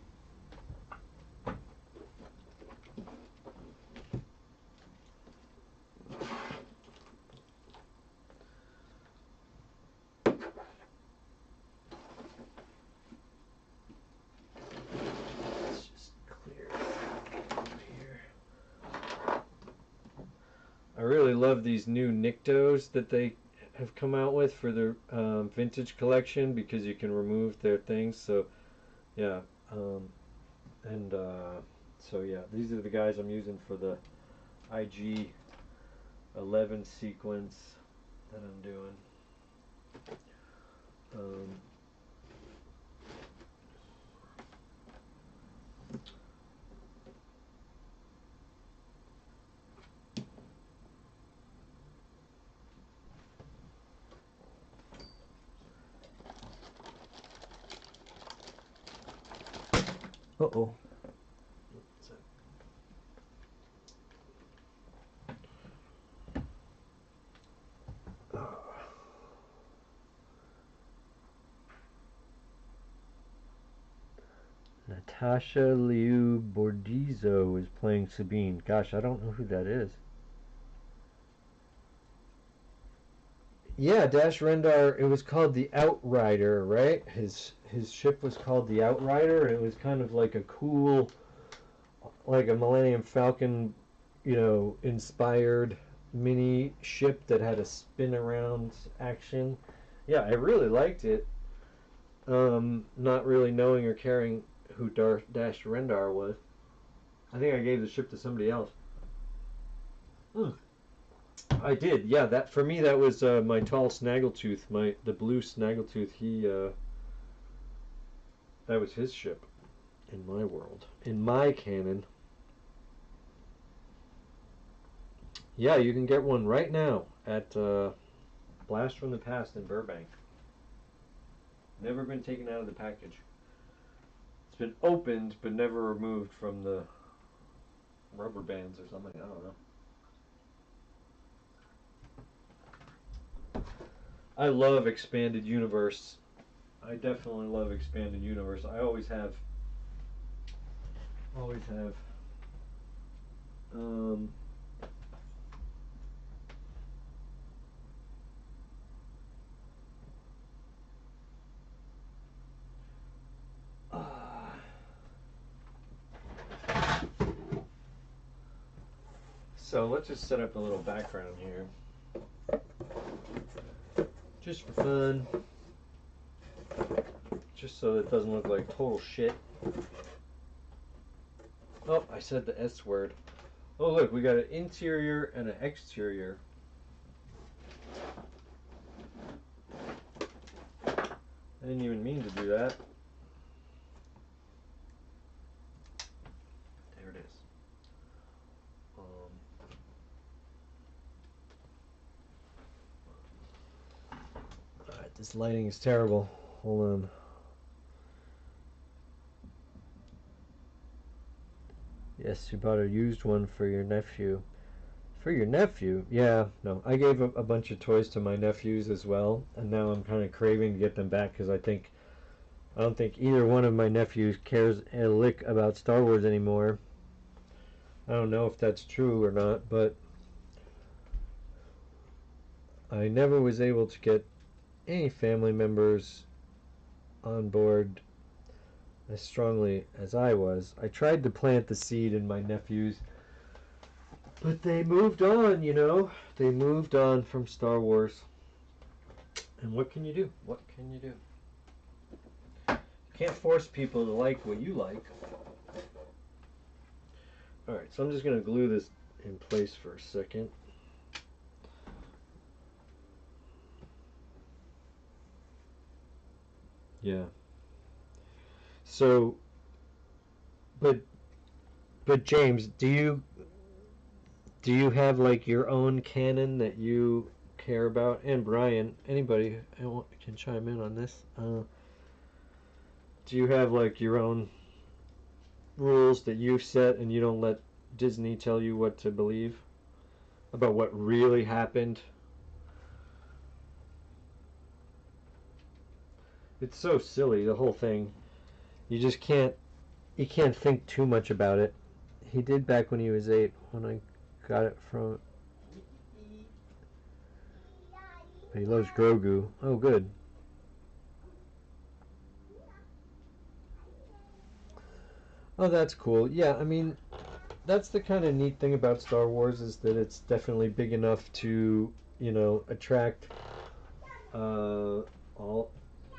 S1: Let's just clear up here. I really love these new Nyctos that they have come out with for their vintage collection because you can remove their things. So, yeah. So yeah, these are the guys I'm using for the IG 11 sequence that I'm doing. Uh-oh. Natasha Liu Bordizzo is playing Sabine. Gosh, I don't know who that is. Yeah, Dash Rendar, it was called the Outrider, right? His ship was called the Outrider, and it was kind of like a cool, like a Millennium Falcon, inspired mini ship that had a spin around action. Yeah, I really liked it. Not really knowing or caring who Dash Rendar was. I think I gave the ship to somebody else. I did, yeah. That for me, that was my tall snaggletooth, the blue snaggletooth. That was his ship in my world, in my canon. Yeah, you can get one right now at Blast from the Past in Burbank. Never been taken out of the package. It's been opened but never removed from the rubber bands or something. I don't know. I love Expanded Universe. I definitely love Expanded Universe. I always have. Always have. So let's just set up a little background here. Just for fun. Just so it doesn't look like total shit. Oh, I said the S word. Oh, look, we got an interior and an exterior. I didn't even mean to do that. There it is. Alright, this lighting is terrible. Hold on. Yes, you bought a used one for your nephew. For your nephew? Yeah, no. I gave a bunch of toys to my nephews as well, and now I'm kind of craving to get them back because I don't think either one of my nephews cares a lick about Star Wars anymore. I don't know if that's true or not, but I never was able to get any family members on board as strongly as I was. I tried to plant the seed in my nephews, but they moved on, you know. They moved on from Star Wars. And what can you do? What can you do? You can't force people to like what you like. Alright, so I'm just going to glue this in place for a second. Yeah. So, but James, do you have like your own canon that you care about? And Brian, anybody can chime in on this. Do you have like your own rules that you've set and you don't let Disney tell you what to believe about what really happened? It's so silly, the whole thing. You just can't think too much about it. He did back when he was 8 when I got it from. But he loves Grogu. Oh, good. Oh, that's cool. Yeah, I mean, that's the kind of neat thing about Star Wars is that it's definitely big enough to, you know, attract all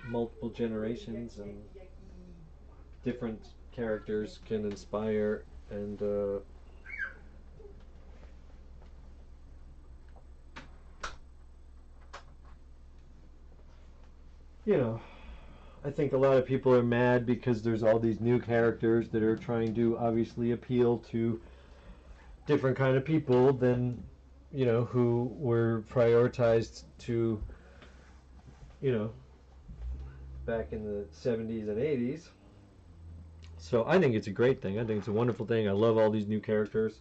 S1: multiple generations, and different characters can inspire and you know, I think a lot of people are mad because there's all these new characters that are trying to obviously appeal to different kind of people than, you know, who were prioritized to, you know, back in the 70s and 80s. So I think it's a great thing. I think it's a wonderful thing. I love all these new characters.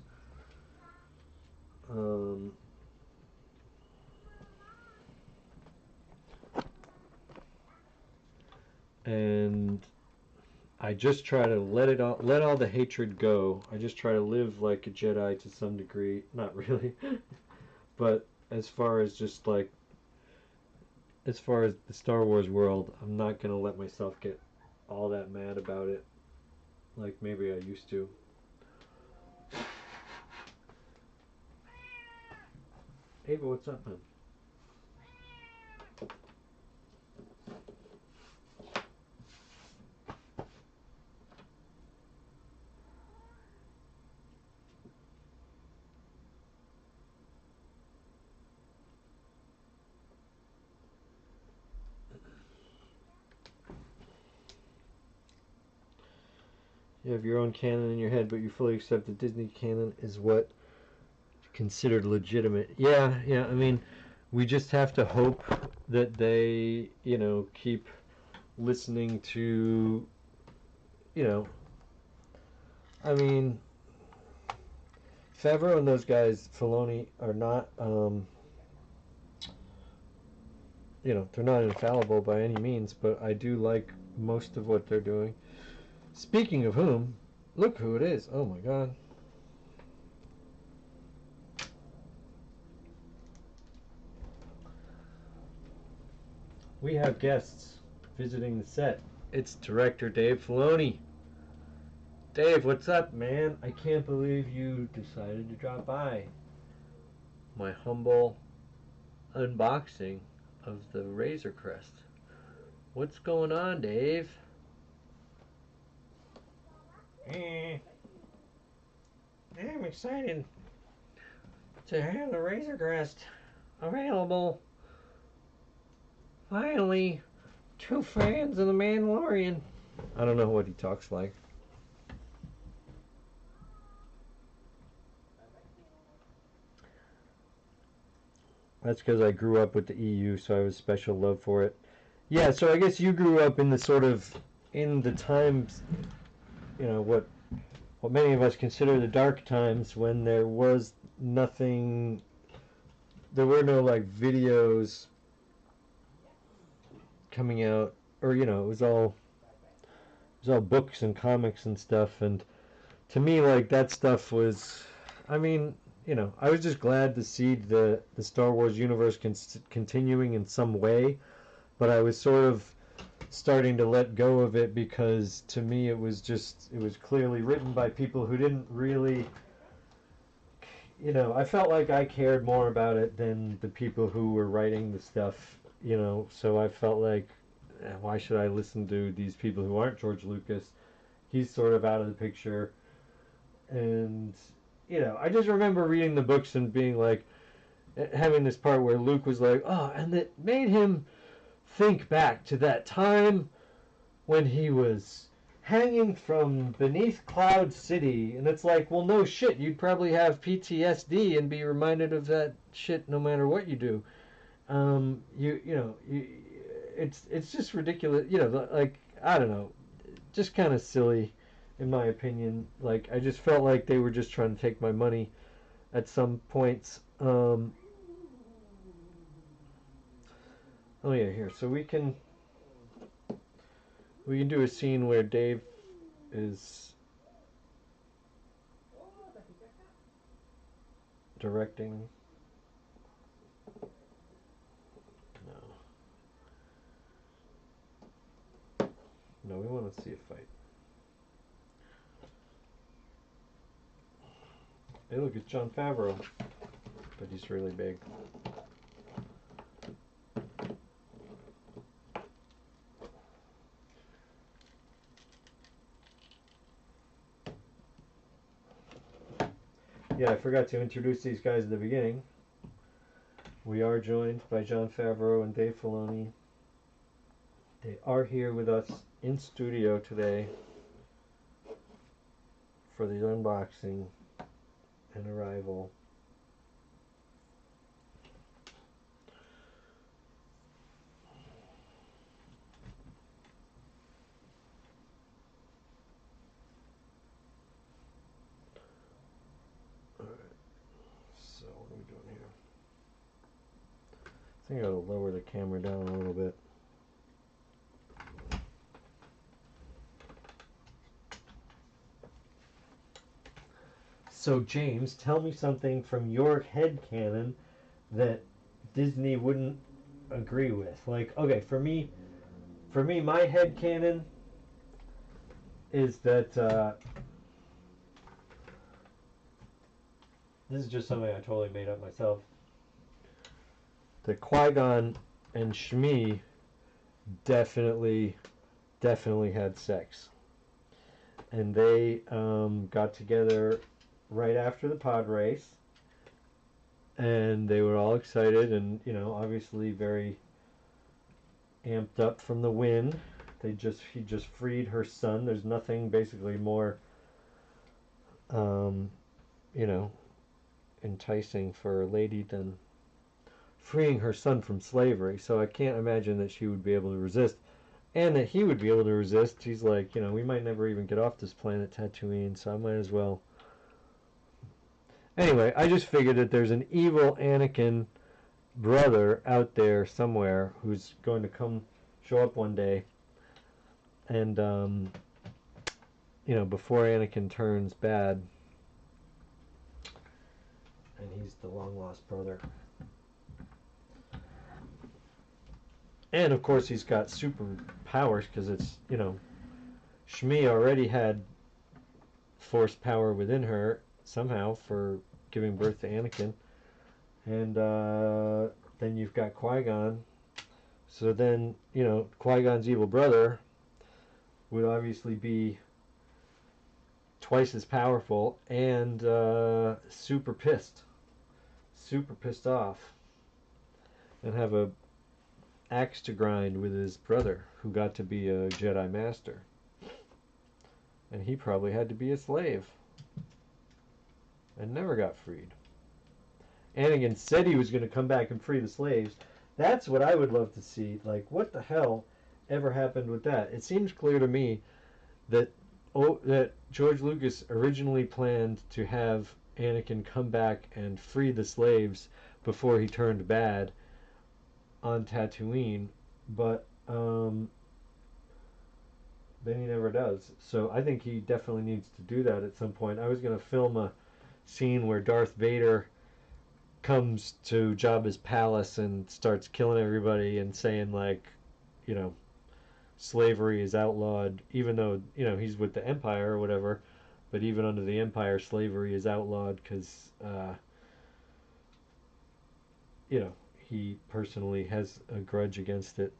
S1: And I just try to let all the hatred go. I just try to live like a Jedi to some degree. Not really, but as far as just like, as far as the Star Wars world, I'm not gonna let myself get all that mad about it, like maybe I used to. Ava, what's up, man? You have your own canon in your head, but you fully accept that Disney canon is what considered legitimate. Yeah, yeah. I mean, we just have to hope that they, you know, keep listening to, you know, I mean, Favreau and those guys, Filoni, are not, you know, they're not infallible by any means, but I do like most of what they're doing. Speaking of whom, look who it is. Oh my god. We have guests visiting the set. It's director Dave Filoni. Dave, what's up, man? I can't believe you decided to drop by my humble unboxing of the Razor Crest. What's going on, Dave? I'm excited to have the Razor Crest available. Finally, two fans of The Mandalorian. I don't know what he talks like. That's because I grew up with the EU, so I have a special love for it. Yeah, so I guess you grew up in the sort of, in the times, you know, what many of us consider the dark times, when there was nothing, there were no like videos coming out, or you know, it was all books and comics and stuff. And to me, like, that stuff was, I mean, you know, I was just glad to see the Star Wars universe continuing in some way, but I was sort of starting to let go of it, because to me it was clearly written by people who didn't really, I felt like I cared more about it than the people who were writing the stuff, so I felt like, why should I listen to these people who aren't George Lucas? He's sort of out of the picture. And I just remember reading the books and being like, having this part where Luke was like, oh, and it made him think back to that time when he was hanging from beneath Cloud City. And it's like, well, no shit, you'd probably have PTSD and be reminded of that shit no matter what you do. It's just ridiculous, like, I don't know, just kind of silly in my opinion. Like, I just felt like they were just trying to take my money at some points. Oh yeah, here. So we can do a scene where Dave is directing. No, we want to see a fight. Hey, look, it's Jon Favreau, but he's really big. Yeah, I forgot to introduce these guys at the beginning. We are joined by Jon Favreau and Dave Filoni. They are here with us in studio today for the unboxing and arrival. Alright, so what are we doing here? I think I gotta lower the camera down a little bit. So James, tell me something from your headcanon that Disney wouldn't agree with. Like, okay, for me, my headcanon is that this is just something I totally made up myself. That Qui-Gon and Shmi definitely had sex, and they got together right after the pod race, and they were all excited and obviously very amped up from the win. He just freed her son. There's nothing basically more enticing for a lady than freeing her son from slavery. So I can't imagine that she would be able to resist, and that he would be able to resist. He's like, we might never even get off this planet Tatooine, so I might as well. Anyway, I just figured that there's an evil Anakin brother out there somewhere who's going to come show up one day, and before Anakin turns bad, and he's the long lost brother. And of course he's got super powers, because it's, Shmi already had force power within her somehow for giving birth to Anakin. And then you've got Qui-Gon. So then, Qui-Gon's evil brother would obviously be twice as powerful and super pissed off, and have a axe to grind with his brother, who got to be a Jedi Master. And he probably had to be a slave and never got freed. Anakin said he was going to come back and free the slaves. That's what I would love to see. Like, what the hell ever happened with that? It seems clear to me that George Lucas originally planned to have Anakin come back and free the slaves before he turned bad on Tatooine, but then he never does. So I think he definitely needs to do that at some point. I was going to film a scene where Darth Vader comes to Jabba's palace and starts killing everybody and saying, like, slavery is outlawed, even though, you know, he's with the empire or whatever. But even under the empire, slavery is outlawed because, you know, he personally has a grudge against it.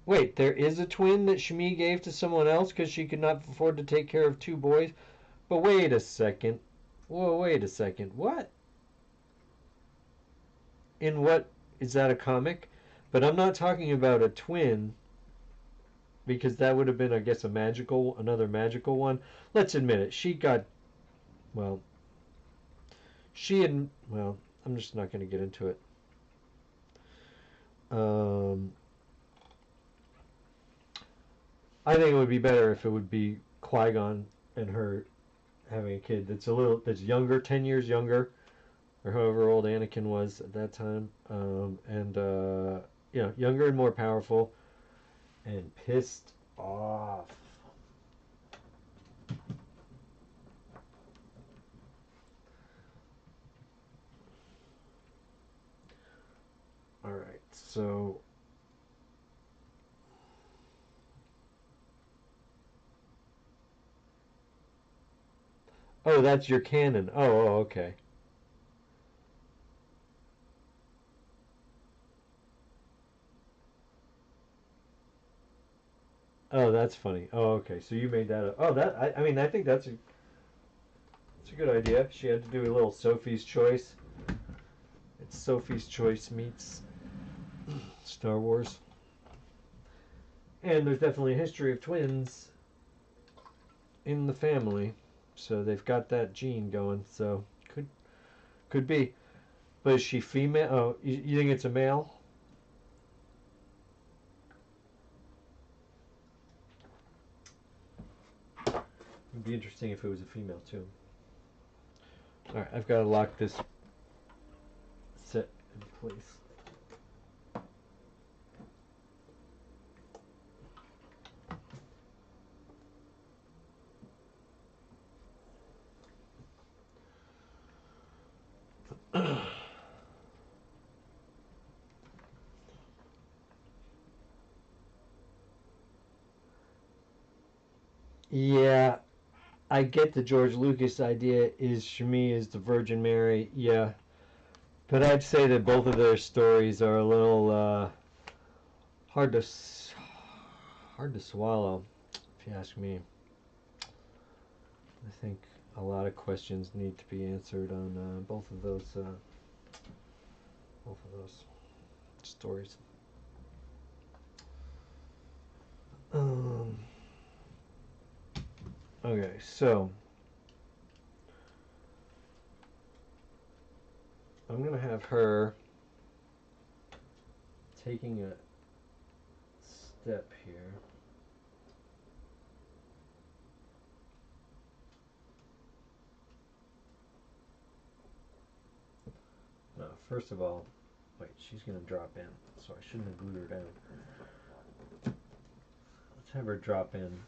S1: Wait, there is a twin that Shmi gave to someone else because she could not afford to take care of two boys? But wait a second. Whoa, wait a second. What? In what? Is that a comic? But I'm not talking about a twin because that would have been, I guess, another magical one. Let's admit it. Well, well, I'm just not going to get into it. I think it would be better if it would be Qui-Gon and her having a kid that's younger, 10 years younger, or however old Anakin was at that time, and you know, younger and more powerful, and pissed off. All right, so oh, that's your canon. Oh, okay. Oh, that's funny. Oh, okay. So you made that up. Oh, I mean, I think that's a good idea. She had to do a little Sophie's Choice. It's Sophie's Choice meets Star Wars. And there's definitely a history of twins in the family, so they've got that gene going. So could be. But is she female? Oh, you think it's a male? It'd be interesting if it was a female too. All right, I've got to lock this set in place. Yeah, I get the George Lucas idea is Shmi is the Virgin Mary. Yeah, but I'd say that both of their stories are a little hard to hard to swallow, if you ask me. I think a lot of questions need to be answered on both of those stories. Okay, so I'm gonna have her taking a step here. No, first of all, wait, she's gonna drop in, so I shouldn't have glued her down. Let's have her drop in.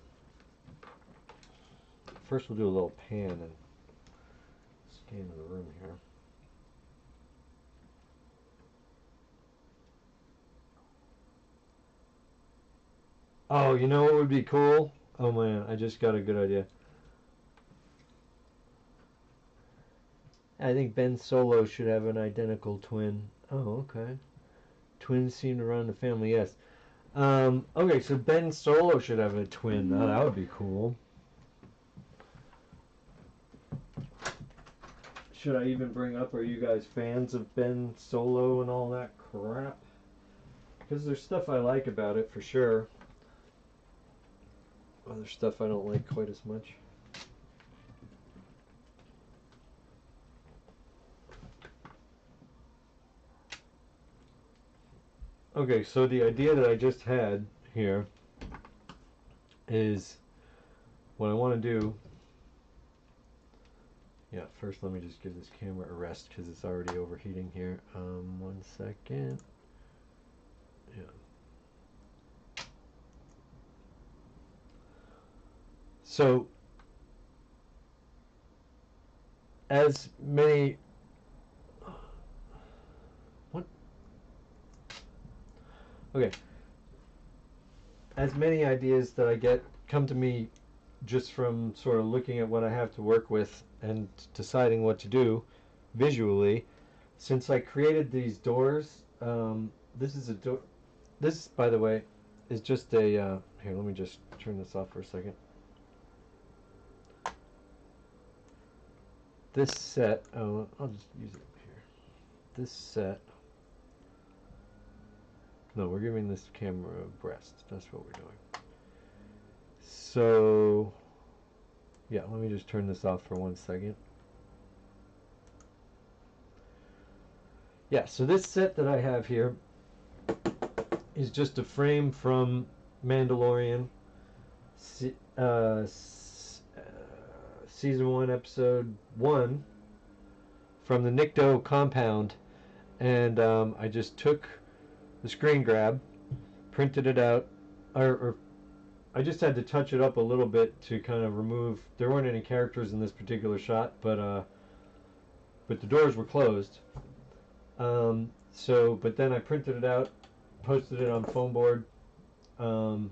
S1: First we'll do a little pan and scan the room here. Oh, you know what would be cool? Oh man, I just got a good idea. I think Ben Solo should have an identical twin. Oh, okay. Twins seem to run the family, yes. Okay, so Ben Solo should have a twin. Oh, that would be cool. Should I even bring up, are you guys fans of Ben Solo and all that crap? Because there's stuff I like about it, for sure. Other stuff I don't like quite as much. Okay, so the idea that I just had here is what I want to do. Yeah, first let me just give this camera a rest because it's already overheating here. 1 second. Yeah. So, as many... What? Okay. As many ideas that I get come to me just from sort of looking at what I have to work with and deciding what to do visually. Since I created these doors, this is a door. This, by the way, is just a. Here, let me just turn this off for a second. This set. Oh, I'll just use it here. This set. No, we're giving this camera a breast. That's what we're doing. So, yeah, let me just turn this off for 1 second. Yeah, so this set that I have here is just a frame from Mandalorian, season 1, episode 1, from the Nikto compound, and I just took the screen grab, printed it out, or I just had to touch it up a little bit to kind of remove. There weren't any characters in this particular shot, but the doors were closed. But then I printed it out, posted it on foam board, and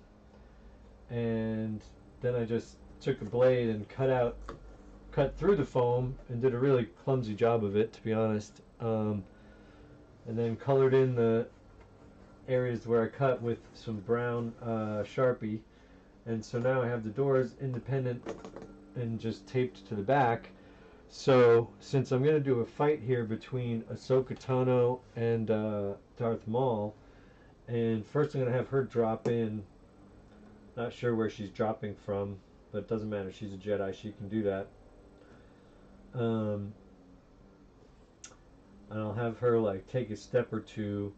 S1: then I just took a blade and cut through the foam and did a really clumsy job of it, to be honest. And then colored in the areas where I cut with some brown Sharpie. And so now I have the doors independent and just taped to the back. So since I'm going to do a fight here between Ahsoka Tano and Darth Maul, and first I'm going to have her drop in. Not sure where she's dropping from, but it doesn't matter. She's a Jedi. She can do that. And I'll have her like take a step or two,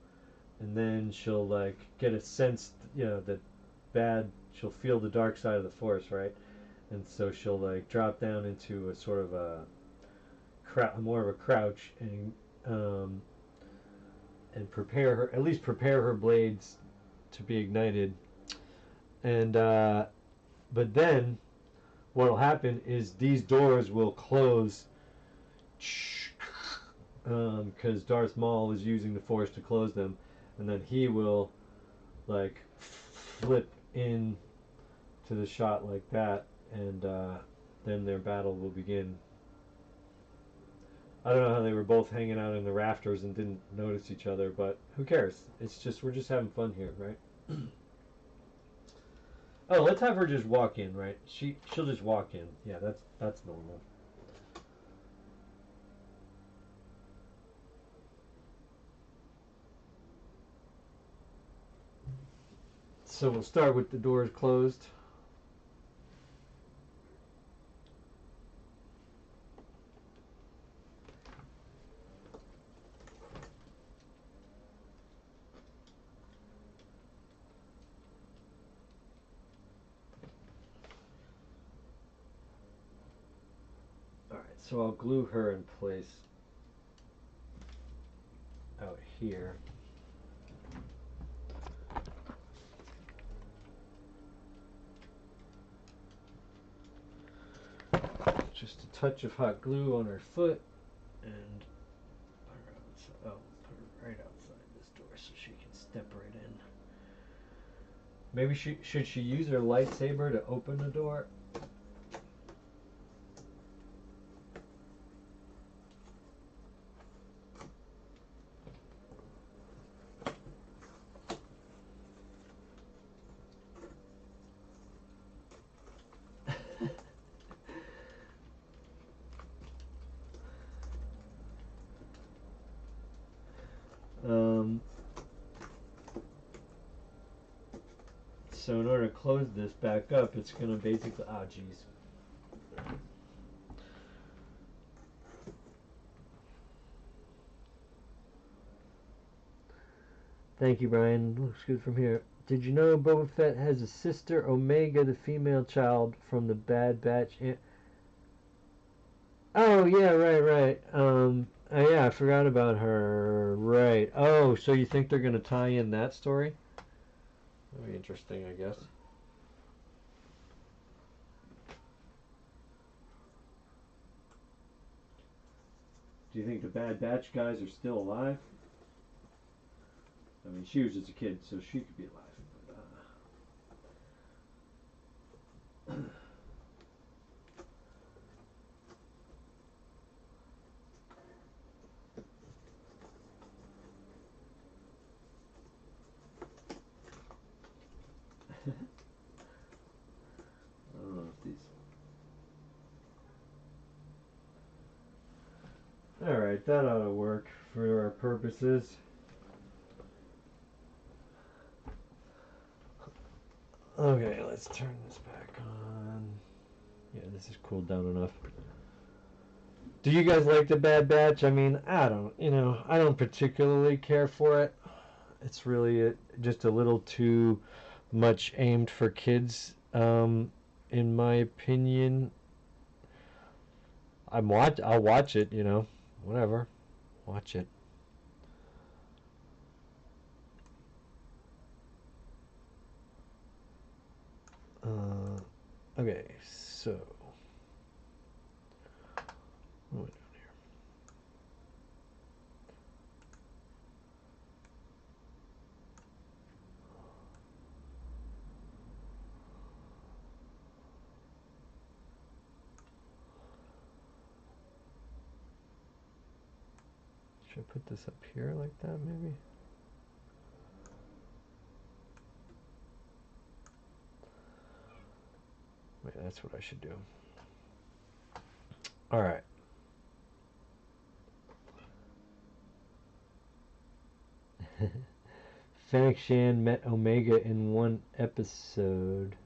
S1: and then she'll like get a sense, that she'll feel the dark side of the Force, right? And so she'll like drop down into a sort of a more of a crouch, and at least prepare her blades to be ignited. And but then what'll happen is these doors will close, because Darth Maul is using the Force to close them, and then he will like flip in to the shot like that, and then their battle will begin. I don't know how they were both hanging out in the rafters and didn't notice each other, but who cares? We're just having fun here, right? Oh, let's have her just walk in, right? She'll just walk in. Yeah, that's normal. So we'll start with the doors closed. Alright, so I'll glue her in place out here. Just a touch of hot glue on her foot, and put her right outside this door so she can step right in. Maybe should she use her lightsaber to open the door? So in order to close this back up, it's going to basically, geez. Thank you, Brian. Looks good from here. Did you know Boba Fett has a sister, Omega, the female child from the Bad Batch? Oh, yeah, right. Yeah, I forgot about her. Right. Oh, so you think they're going to tie in that story? That'd be interesting, I guess. Do you think the Bad Batch guys are still alive? I mean, she was just a kid, so she could be alive. But, I don't know if these. Alright, that ought to work for our purposes. Okay, let's turn this back on. Yeah, this is cooled down enough. Do you guys like the Bad Batch? I mean, I don't particularly care for it. It's really just a little too much aimed for kids, in my opinion. I'll watch it, whatever. Watch it. Okay, so what am I doing here? Should I put this up here like that, maybe? Wait, that's what I should do. All right. Fennec Shan met Omega in one episode.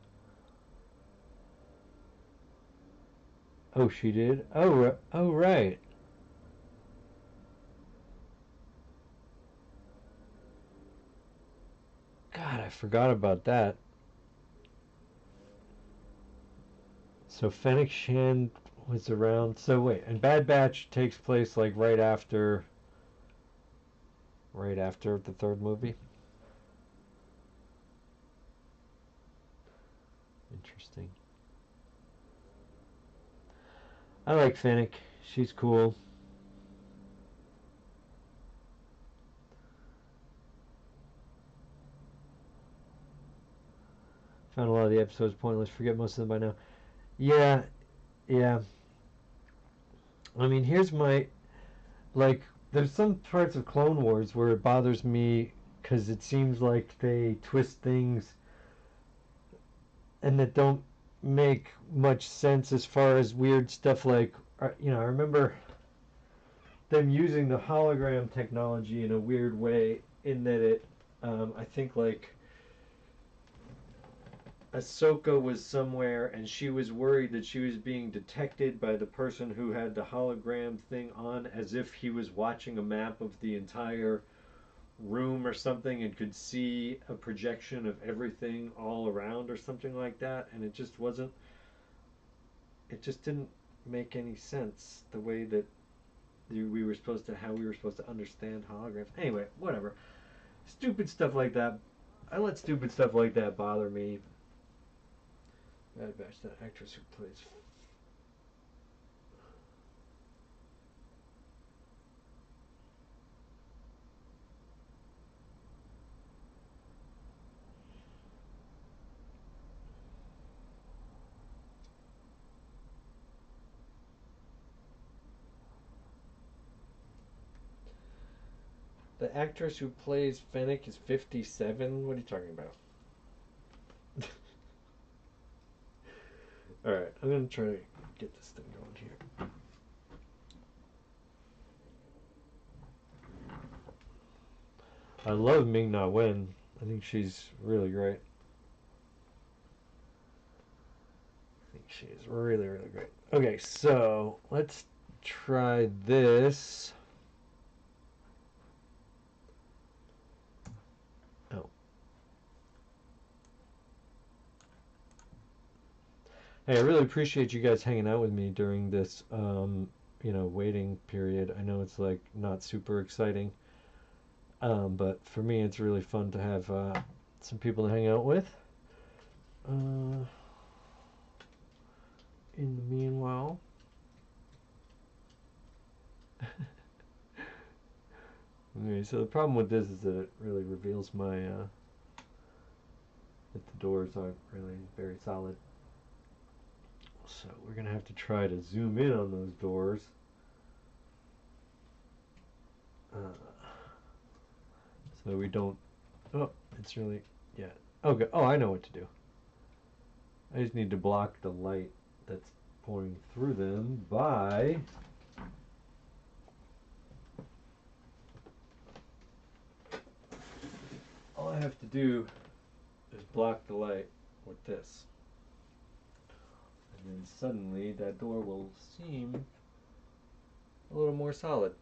S1: Oh, she did? Oh, right. God, I forgot about that. So Fennec Shan was around. So wait, and Bad Batch takes place like right after the third movie. Interesting. I like Fennec. She's cool. Found a lot of the episodes pointless. Forget most of them by now. Yeah. I mean, here's my there's some parts of Clone Wars where it bothers me because it seems like they twist things and that don't make much sense as far as weird stuff like, I remember them using the hologram technology in a weird way in that I think like Ahsoka was somewhere and she was worried that she was being detected by the person who had the hologram thing on, as if he was watching a map of the entire room or something and could see a projection of everything all around or something like that, and it just didn't make any sense the way that how we were supposed to understand holograms. Anyway, whatever. Stupid stuff like that. I let stupid stuff like that bother me. Bad Batch, that actress who plays. The actress who plays Fennec is 57? What are you talking about? Alright, I'm going to try to get this thing going here. I love Ming-Na Wen. I think she's really great. I think she is really, really great. Okay, so let's try this. Oh. Hey, I really appreciate you guys hanging out with me during this, waiting period. I know it's like not super exciting. But for me, it's really fun to have some people to hang out with. In the meanwhile, Okay, so the problem with this is that it really reveals my that the doors aren't really very solid. So we're gonna have to try to zoom in on those doors. So we don't. Oh, it's really, yeah. Okay. Oh, I know what to do. I just need to block the light that's pouring through them by all I have to do is block the light with this. And then suddenly that door will seem a little more solid.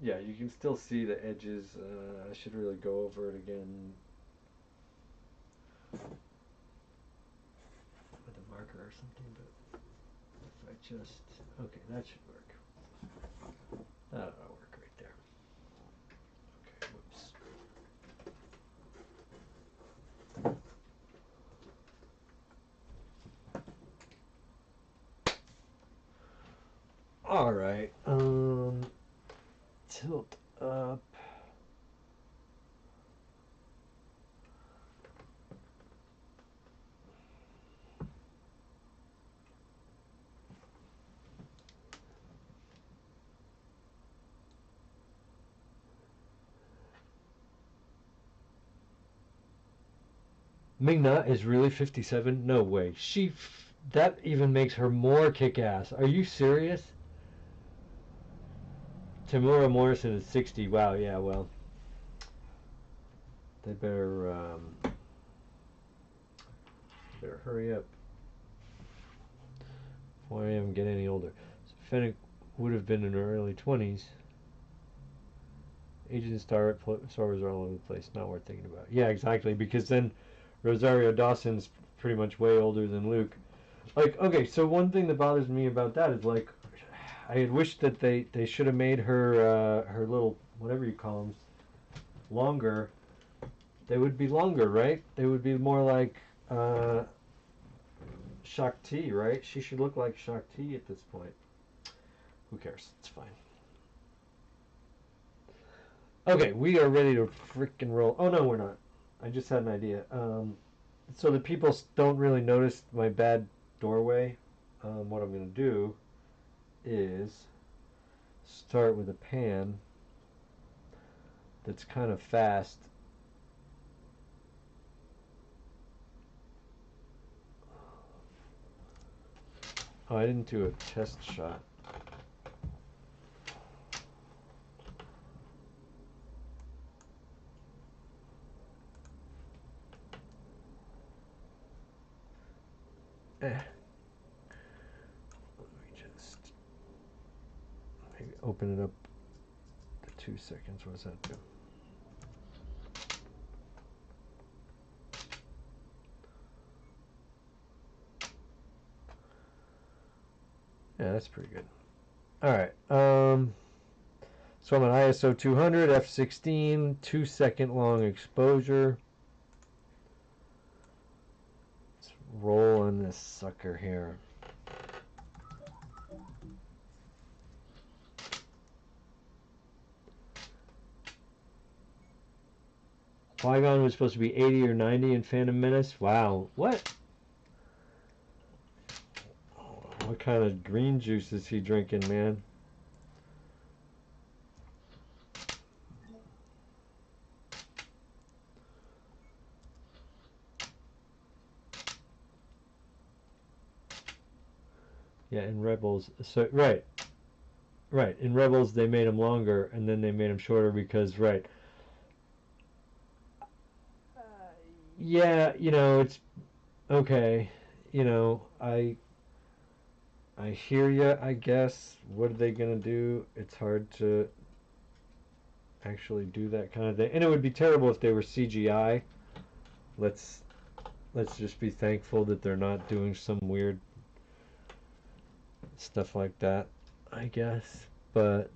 S1: Yeah, you can still see the edges. I should really go over it again with a marker or something, but if I just, okay, that should work. That'll work right there. Okay, whoops. All right, tilt up. Ming-Na is really 57? No way. That even makes her more kick-ass. Are you serious? Tamura Morrison is 60. Wow, yeah, well. They better hurry up. Before I even get any older. So Fennec would have been in her early 20s. Agent Star Wars are all over the place. Not worth thinking about. Yeah, exactly. Because then Rosario Dawson's pretty much way older than Luke. Like, okay, so one thing that bothers me about that is, like, I had wished that they should have made her her little, whatever you call them, longer. They would be longer, right? They would be more like Shakti, right? She should look like Shakti at this point. Who cares? It's fine. Okay, we are ready to freaking roll. Oh no, we're not. I just had an idea. So the people don't really notice my bad doorway. What I'm going to do is start with a pan that's kind of fast. Oh, I didn't do a test shot. Let me just maybe open it up to 2 seconds. What does that do? Yeah, that's pretty good. All right. So I'm on ISO 200, f16, 2 second long exposure. Let's roll on this sucker here. Qui-Gon was supposed to be 80 or 90 in Phantom Menace. Wow. What? What kind of green juice is he drinking, man? Yeah, in Rebels. So right. In Rebels they made him longer and then they made him shorter because yeah, it's okay. I hear you, I guess. What are they going to do? It's hard to actually do that kind of thing. And it would be terrible if they were CGI. Let's just be thankful that they're not doing some weird stuff like that, I guess. But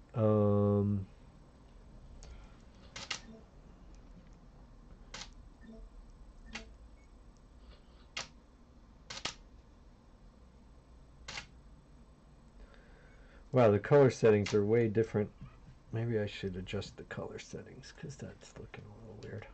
S1: Wow, the color settings are way different. Maybe I should adjust the color settings because that's looking a little weird.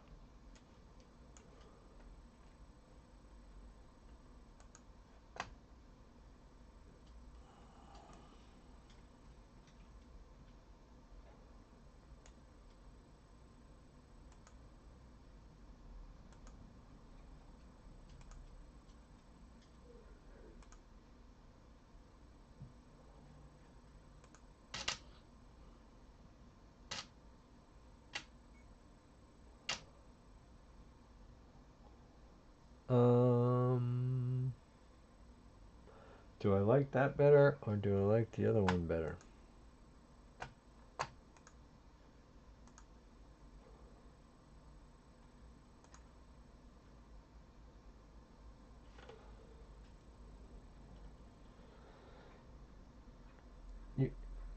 S1: Do I like that better or do I like the other one better?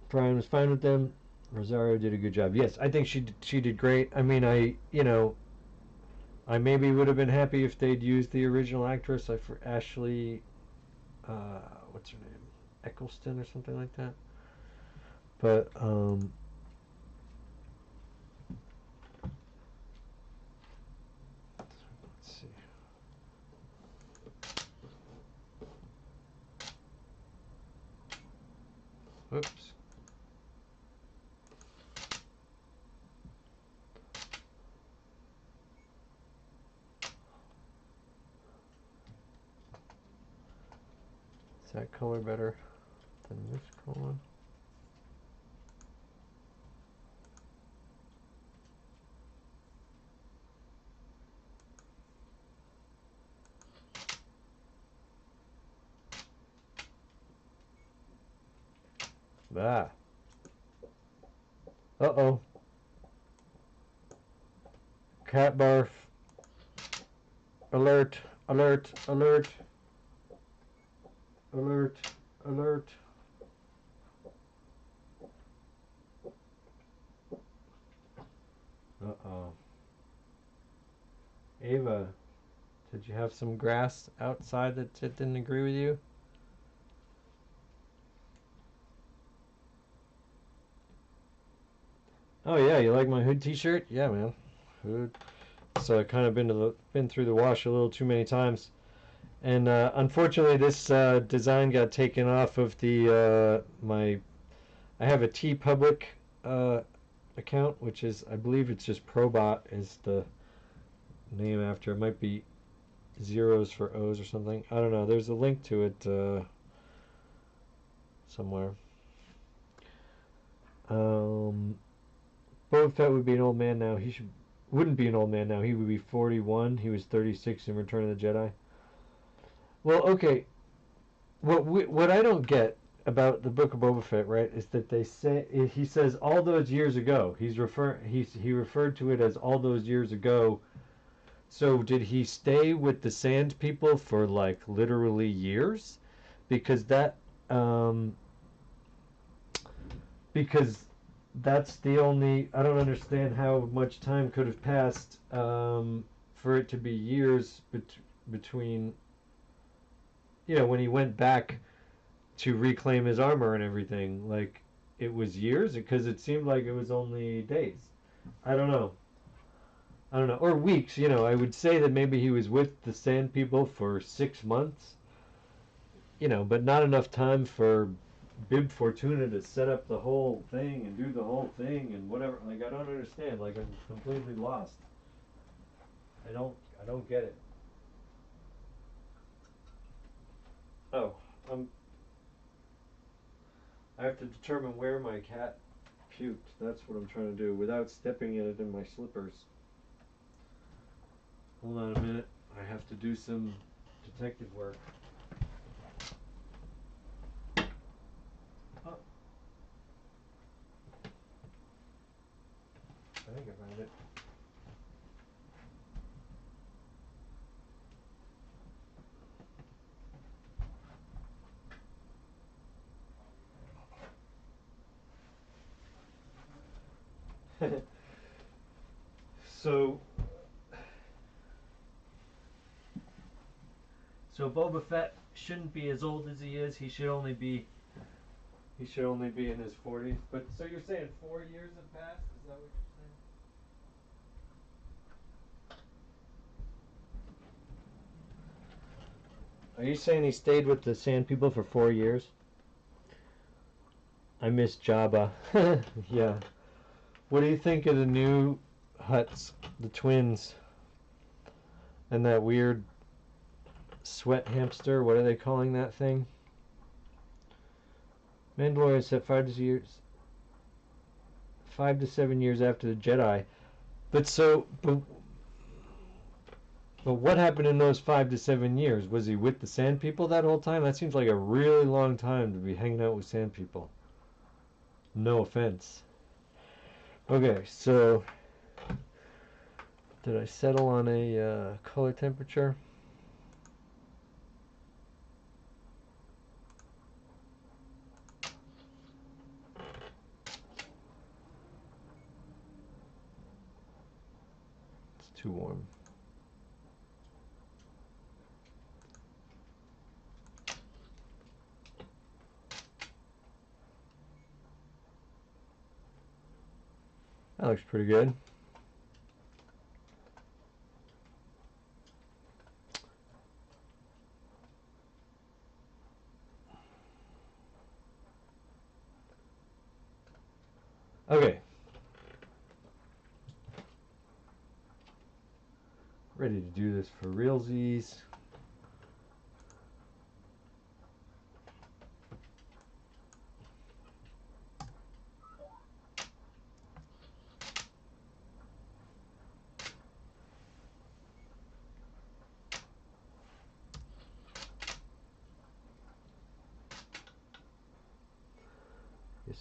S1: Brian was fine with them. Rosario did a good job. Yes, I think she did great. I mean, I maybe would have been happy if they'd used the original actress. For Ashley, what's her name, Eccleston or something like that. But let's see. Oops. Is that color better than this color? Ah. Uh-oh. Cat barf. Alert. Alert. Alert. Alert. Alert. Uh-oh. Ava, did you have some grass outside that didn't agree with you? Oh yeah, you like my hood t-shirt? Yeah, man. Hood. So I kind of been through the wash a little too many times. And unfortunately this design got taken off of the I have a TeePublic account, which is, I believe it's just Probot is the name after. It might be zeros for O's or something. I don't know. There's a link to it somewhere. Boba Fett would be an old man now. Wouldn't be an old man now. He would be 41. He was 36 in Return of the Jedi. Well, okay. What I don't get about the Book of Boba Fett, right, is that he says all those years ago. He referred to it as all those years ago. So did he stay with the Sand People for like literally years? Because because that's the only. I don't understand how much time could have passed for it to be years between. When he went back to reclaim his armor and everything, like it was years, because it seemed like it was only days. I don't know. Or weeks. I would say that maybe he was with the Sand People for 6 months. But not enough time for Bib Fortuna to set up the whole thing and do the whole thing and whatever. Like I don't understand. Like I'm completely lost. I don't get it. Oh, I have to determine where my cat puked. That's what I'm trying to do without stepping in it in my slippers. Hold on a minute. I have to do some detective work. Oh. I think I found it. So Boba Fett shouldn't be as old as he is. He should only be He should only be in his 40s. But so you're saying 4 years have passed? Is that what you're saying? Are you saying he stayed with the Sand People for 4 years? I miss Jabba. Yeah. What do you think of the new Hutts, the twins, and that weird sweat hamster? What are they calling that thing? Mandalorian said 5 to 7 years after the Jedi. But what happened in those 5 to 7 years? Was he with the Sand People that whole time? That seems like a really long time to be hanging out with Sand People. No offense. Okay, so did I settle on a color temperature? It's too warm. That looks pretty good. Okay. Ready to do this for realsies.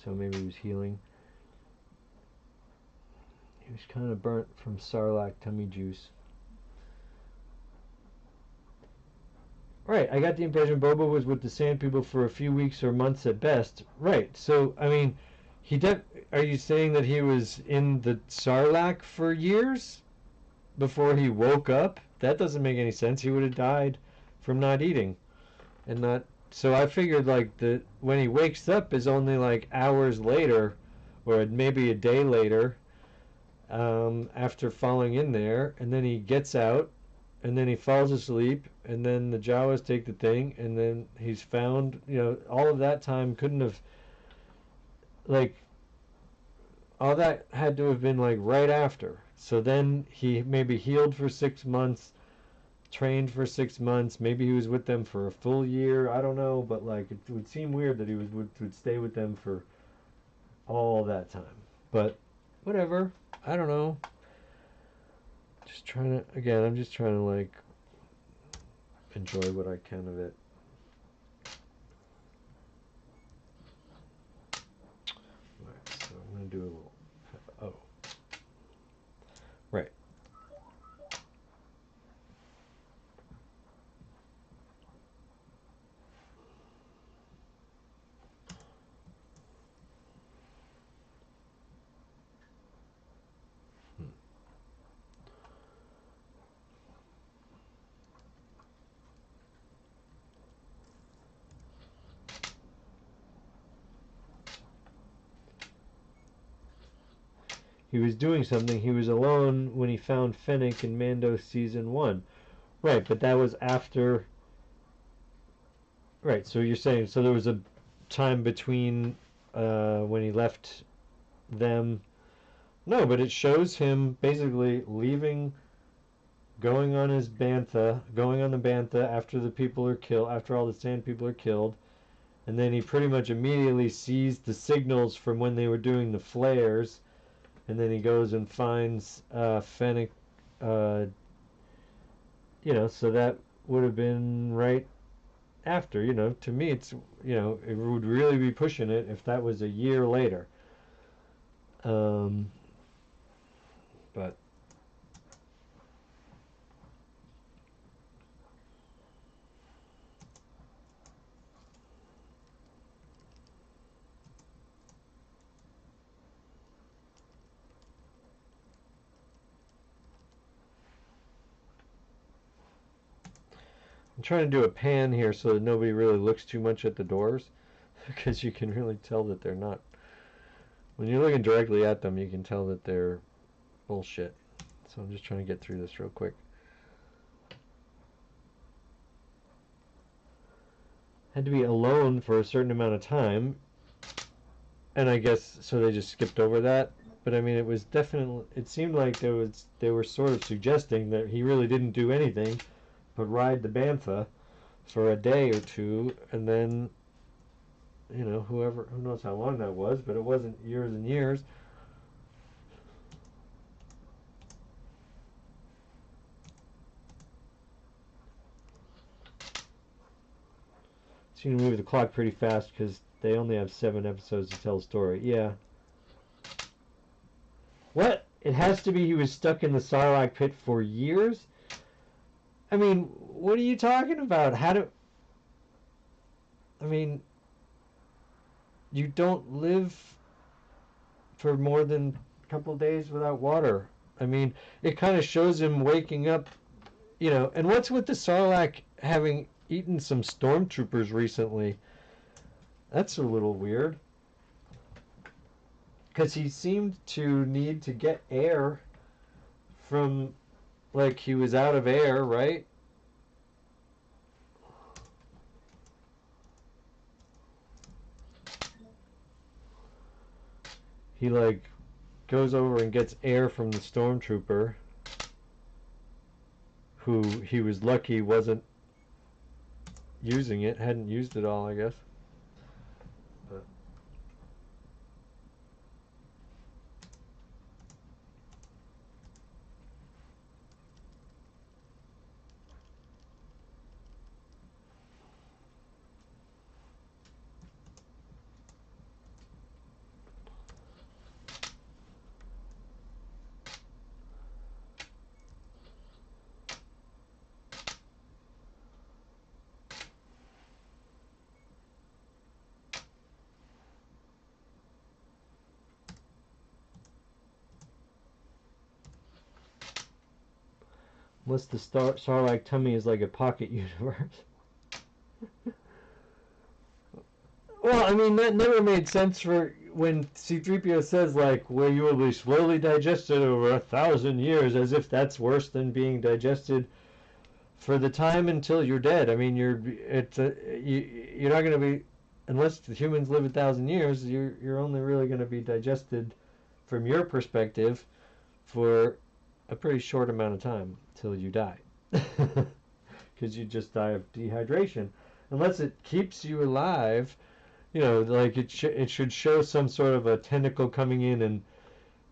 S1: So maybe he was healing. He was kind of burnt from Sarlacc tummy juice. Right, I got the impression Boba was with the Sand People for a few weeks or months at best. Right, so, I mean, are you saying that he was in the Sarlacc for years before he woke up? That doesn't make any sense. He would have died from not eating and not. So I figured like when he wakes up is only like hours later, or maybe a day later, after falling in there, and then he gets out, and then he falls asleep, and then the Jawas take the thing, and then he's found. All of that time couldn't have, like, all that had to have been like right after. So then he maybe healed for 6 months, trained for 6 months. Maybe he was with them for a full year. I don't know, but like it would seem weird that he would stay with them for all that time. But whatever. I don't know. Just trying to, again, I'm just trying to like enjoy what I can of it. Alright, so I'm going to do a little, oh. Right. He was doing something. He was alone when he found Fennec in Mando season 1. Right, but that was after. Right, so you're saying so there was a time between when he left them. No, but it shows him basically leaving, going on the bantha after the people are killed, after all the Sand People are killed, and then he pretty much immediately sees the signals from when they were doing the flares. And then he goes and finds Fennec, so that would have been right after, to me it's, it would really be pushing it if that was a year later. But I'm trying to do a pan here so that nobody really looks too much at the doors. because you can really tell that they're not. When you're looking directly at them, you can tell that they're bullshit. So I'm just trying to get through this real quick. Had to be alone for a certain amount of time, and I guess so they just skipped over that. But I mean, it was definitely. It seemed like they were sort of suggesting that he really didn't do anything but ride the bantha for a day or two, and then, you know, who knows how long that was, but it wasn't years and years. So you can move the clock pretty fast because they only have 7 episodes to tell a story. Yeah. What? It has to be he was stuck in the Sarlacc pit for years? I mean, what are you talking about? I mean, you don't live for more than a couple days without water. I mean, it kind of shows him waking up, you know. And what's with the Sarlacc having eaten some stormtroopers recently? That's a little weird. Because he seemed to need to get air from, like, he was out of air, right? He, like, goes over and gets air from the stormtrooper, who he was lucky wasn't using it, hadn't used it all, I guess. But unless the Sarlacc tummy is like a pocket universe. Well, I mean, that never made sense for when C-3PO says, like, well, you will be slowly digested over 1,000 years, as if that's worse than being digested for the time until you're dead. I mean, you're not going to be, unless the humans live 1,000 years, you're only really going to be digested, from your perspective, for a pretty short amount of time till you die, because you just die of dehydration, unless it keeps you alive. You know, like it should show some sort of a tentacle coming in and,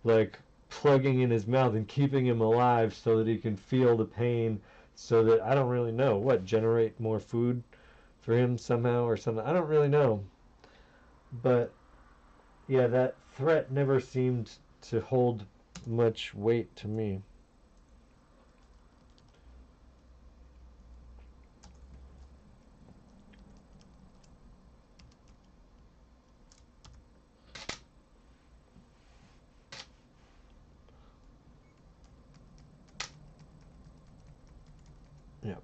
S1: like, plugging in his mouth and keeping him alive so that he can feel the pain, so that, I don't really know, what, generate more food for him somehow or something. I don't really know. But yeah, that threat never seemed to hold much weight to me. Yeah.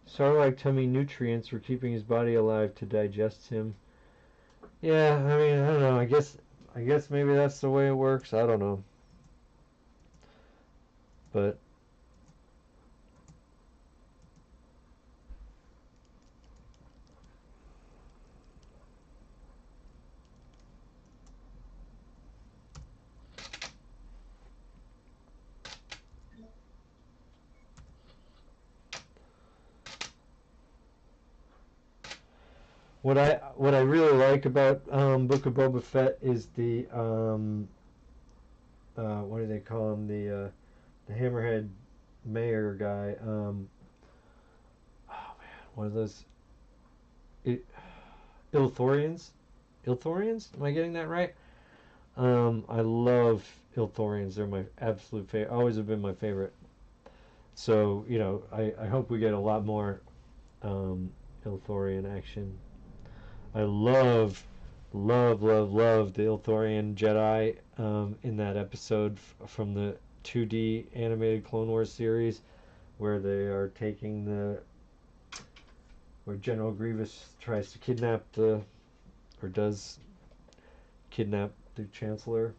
S1: Sarlacc tummy nutrients were keeping his body alive to digest him. Yeah, I mean, I don't know. I guess maybe that's the way it works. I don't know. But what I really like about Book of Boba Fett is the what do they call him, the Hammerhead mayor guy, oh man, what are those, it, Ilthorians? Ilthorians? Am I getting that right? I love Ilthorians. They're my absolute favorite. Always have been my favorite. So, you know, I hope we get a lot more Ilthorian action. I love love the Ilthorian Jedi in that episode from the 2D animated Clone Wars series, where they are taking where General Grievous tries to kidnap or does kidnap the Chancellor,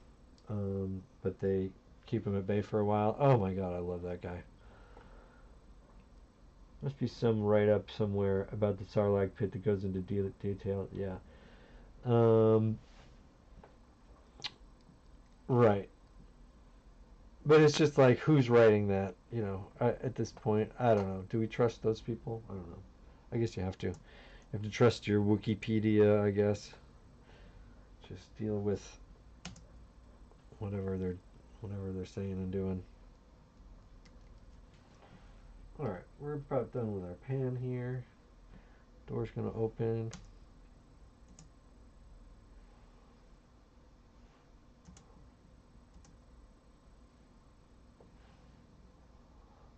S1: but they keep him at bay for a while. Oh my god, I love that guy. Must be some write-up somewhere about the Sarlacc pit that goes into detail. Yeah. Right. But it's just like, who's writing that? At this point, I don't know. Do we trust those people? I don't know. I guess you have to. You have to trust your Wikipedia, I guess. Just deal with whatever they're saying and doing. All right, we're about done with our pan here. Door's gonna open.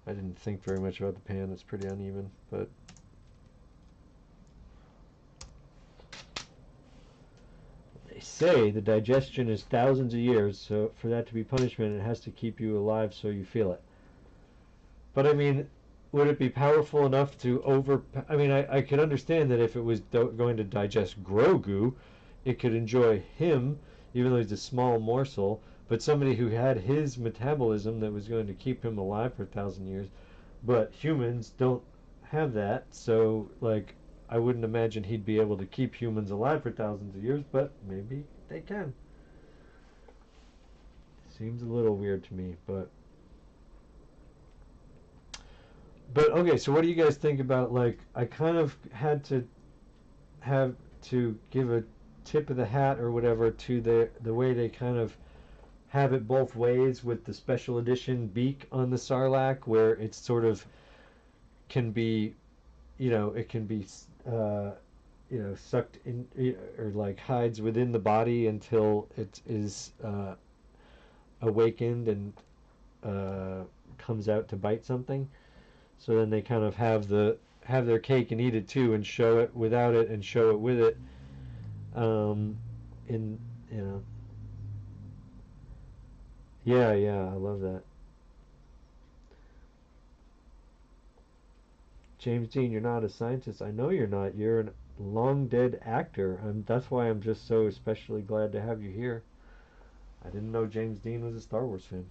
S1: I didn't think very much about the pan. It's pretty uneven, but they say the digestion is thousands of years, so for that to be punishment, it has to keep you alive so you feel it. But I mean, would it be powerful enough to I mean, I could understand that if it was going to digest Grogu, it could enjoy him, even though he's a small morsel. But somebody who had his metabolism that was going to keep him alive for 1,000 years, but humans don't have that, so like I wouldn't imagine he'd be able to keep humans alive for thousands of years, but maybe they can. Seems a little weird to me, but okay, so what do you guys think about, like, I kind of had to give a tip of the hat or whatever to the way they kind of have it both ways with the special edition beak on the Sarlacc, where it's sort of can be, it can be sucked in, or like hides within the body until it is awakened and comes out to bite something. So then they kind of have their cake and eat it too, and show it without it and show it with it. In Yeah, I love that. James Dean, you're not a scientist. I know you're not. You're a long dead actor. That's why I'm just so especially glad to have you here. I didn't know James Dean was a Star Wars fan.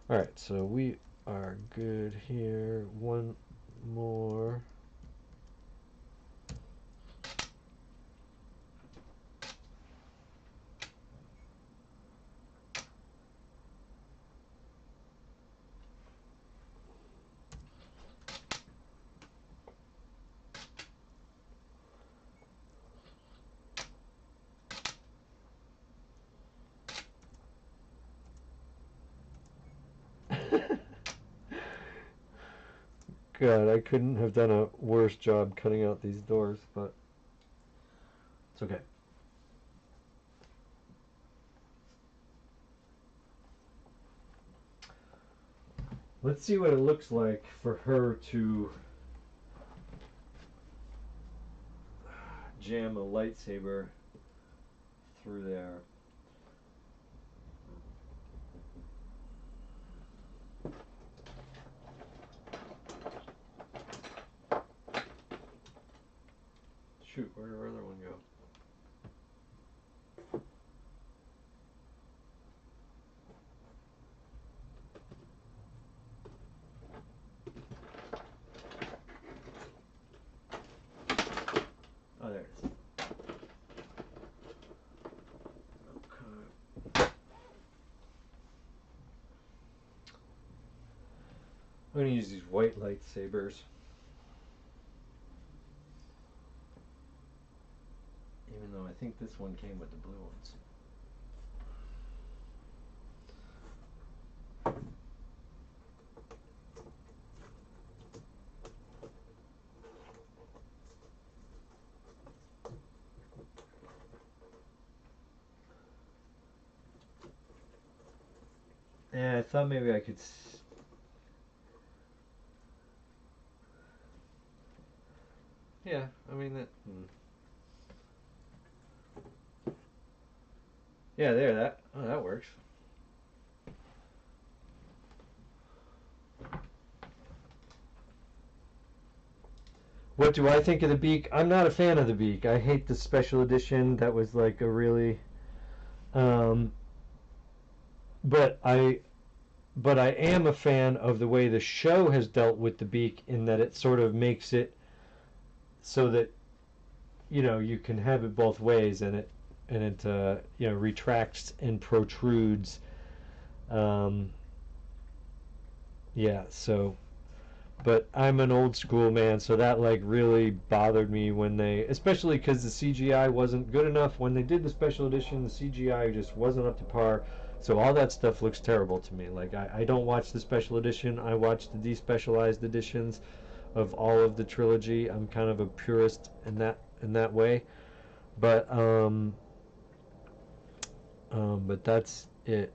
S1: Alright, so we are good here. One more. God, I couldn't have done a worse job cutting out these doors, but it's okay. Let's see what it looks like for her to jam a lightsaber through there. Shoot, where did our other one go? Oh, there it is. Okay. I'm going to use these white lightsabers. Even though I think this one came with the blue ones. Yeah, I thought maybe I could. Yeah, I mean that. Yeah, there. That works. What do I think of the beak? I'm not a fan of the beak. I hate the special edition. That was like a really. Um, but I am a fan of the way the show has dealt with the beak, in that it sort of makes it so that you can have it both ways, and it retracts and protrudes. Um, yeah, so. But I'm an old school man, so that like really bothered me when they, especially because the CGI wasn't good enough. When they did the special edition, the CGI just wasn't up to par. So all that stuff looks terrible to me. Like I don't watch the special edition. I watch the despecialized editions of all of the trilogy. I'm kind of a purist in that way. But but that's it.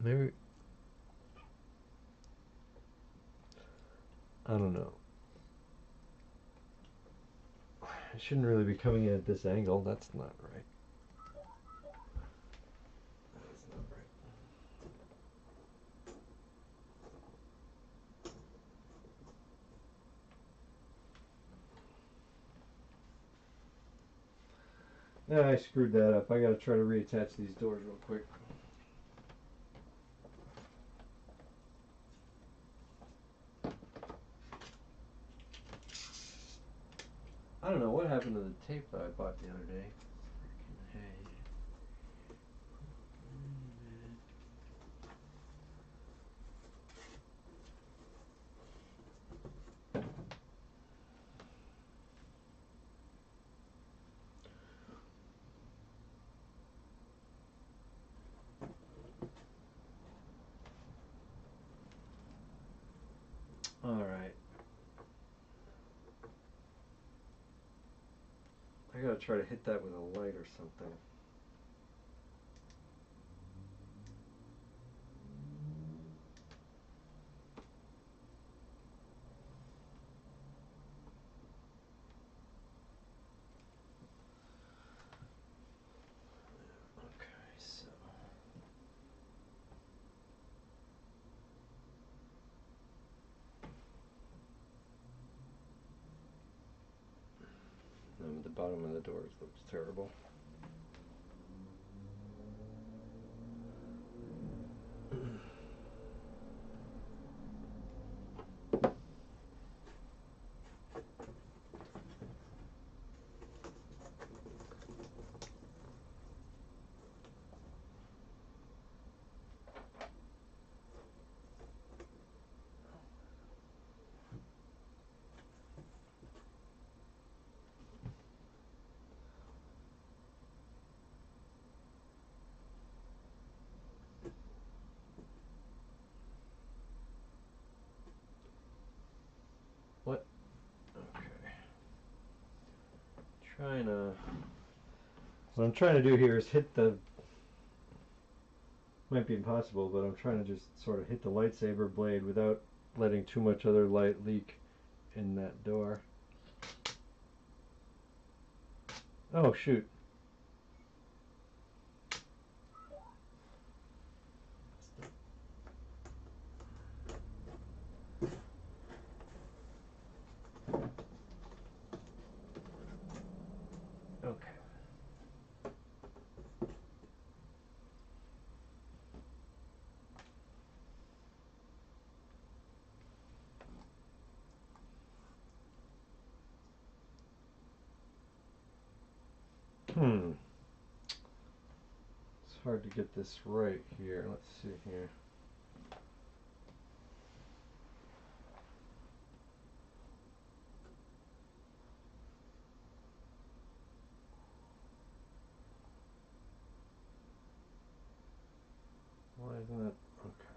S1: Maybe I don't know. I shouldn't really be coming in at this angle. That's not right. That's not right. Yeah, I screwed that up. I gotta try to reattach these doors real quick. I don't know what happened to the tape that I bought the other day. Freaking hey. Alright. I gotta try to hit that with a light or something. Okay, so. The bottom of the doors looks terrible. What? Okay. What I'm trying to do here is hit the. Might be impossible, but I'm trying to just sort of hit the lightsaber blade without letting too much other light leak in that door. Oh, shoot. Okay. It's hard to get this right here. Let's see here. Why isn't it? Okay.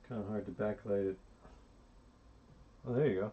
S1: Kind of hard to backlight it. Oh, there you go.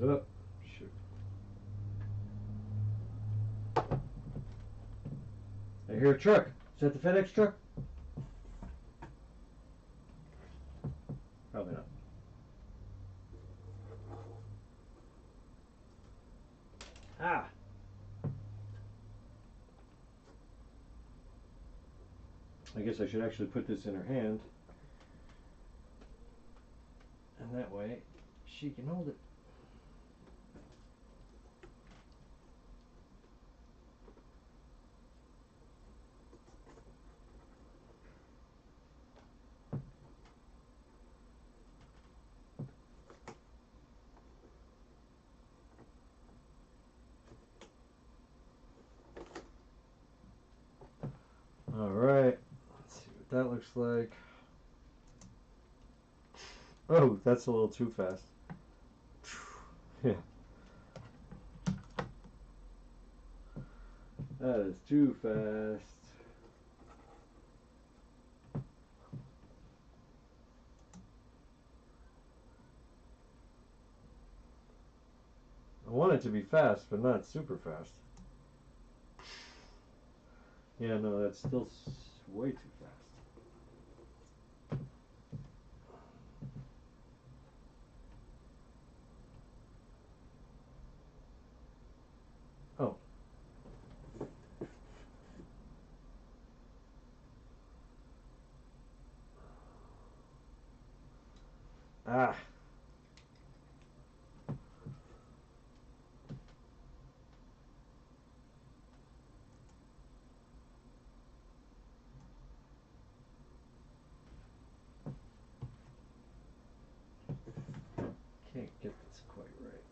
S1: Oh, shoot. I hear a truck. Is that the FedEx truck? Probably not. Ah! I guess I should actually put this in her hand. And that way she can hold it. Alright, let's see what that looks like. Oh, that's a little too fast. Yeah. That is too fast. I want it to be fast, but not super fast. Yeah, no, that's still way too fast. Oh. Ah. Can't get this quite right.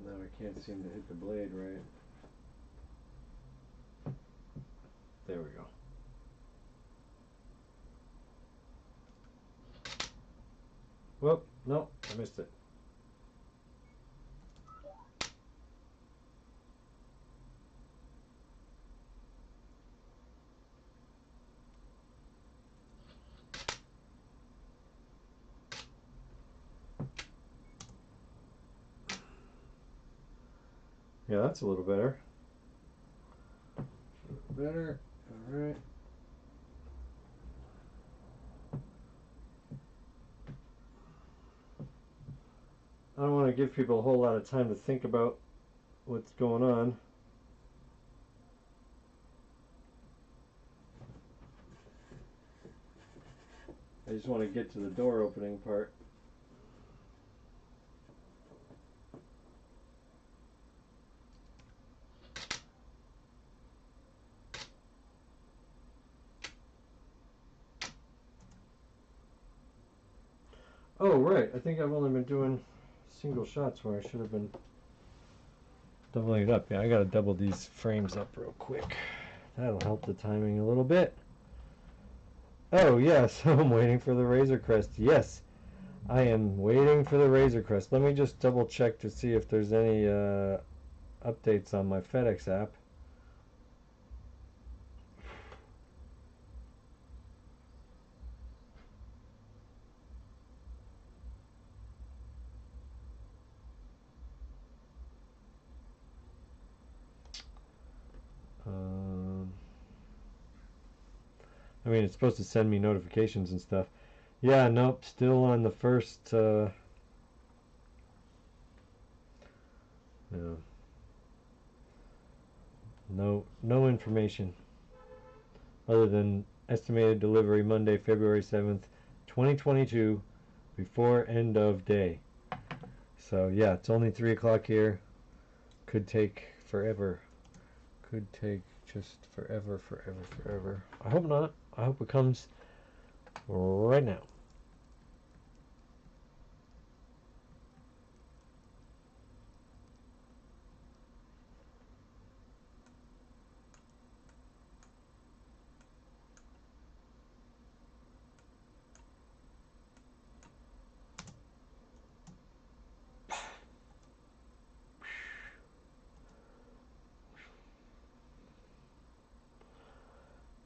S1: Now I can't seem to hit the blade right. There we go. Whoop, no, I missed it. Yeah, that's a little better. Better, alright. I don't want to give people a whole lot of time to think about what's going on. I just want to get to the door opening part. Oh, right. I think I've only been doing single shots where I should have been doubling it up. Yeah, I gotta double these frames up real quick. That'll help the timing a little bit. Oh, yes, I'm waiting for the Razor Crest. Yes, I am waiting for the Razor Crest. Let me just double check to see if there's any updates on my FedEx app. I mean, it's supposed to send me notifications and stuff. Yeah, nope, still on the first. No. No information other than estimated delivery Monday, February 7th, 2022, before end of day. So yeah, it's only 3 o'clock here. Could take forever. Could take just forever. I hope not. I hope it comes right now.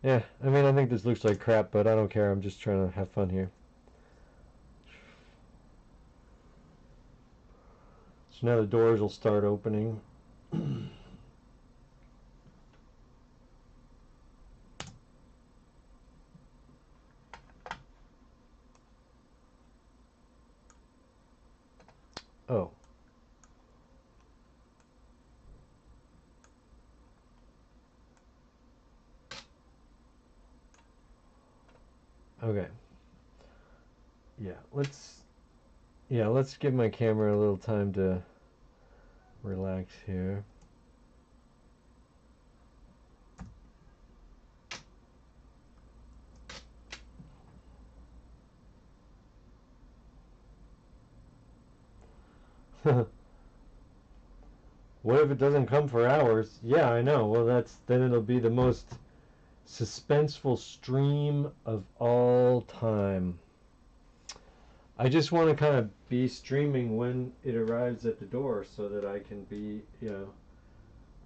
S1: Yeah, I mean, I think this looks like crap, but I don't care. I'm just trying to have fun here. So now the doors will start opening. Oh. Okay. Let's give my camera a little time to relax here. What if it doesn't come for hours? Yeah, I know. Well, then it'll be the most suspenseful stream of all time. I just want to kind of be streaming when it arrives at the door so that I can be,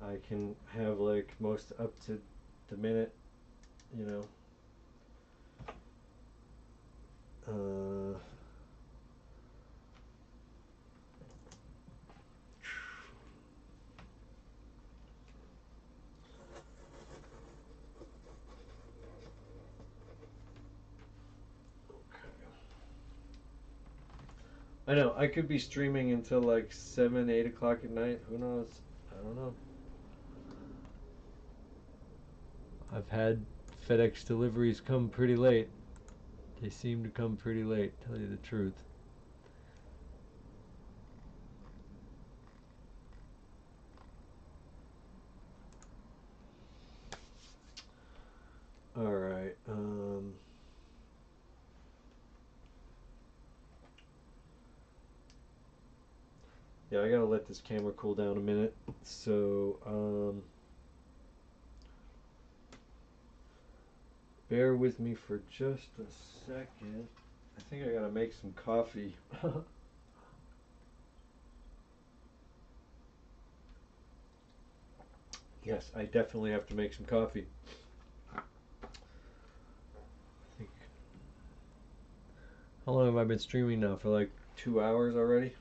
S1: I can have like most up to the minute, I know, I could be streaming until like 7, 8 o'clock at night. Who knows? I don't know. I've had FedEx deliveries come pretty late. They seem to come pretty late, tell you the truth. Alright, yeah, I gotta let this camera cool down a minute. So, bear with me for just a second. I think I gotta make some coffee. Yes, I definitely have to make some coffee. How long have I been streaming now? For like 2 hours already?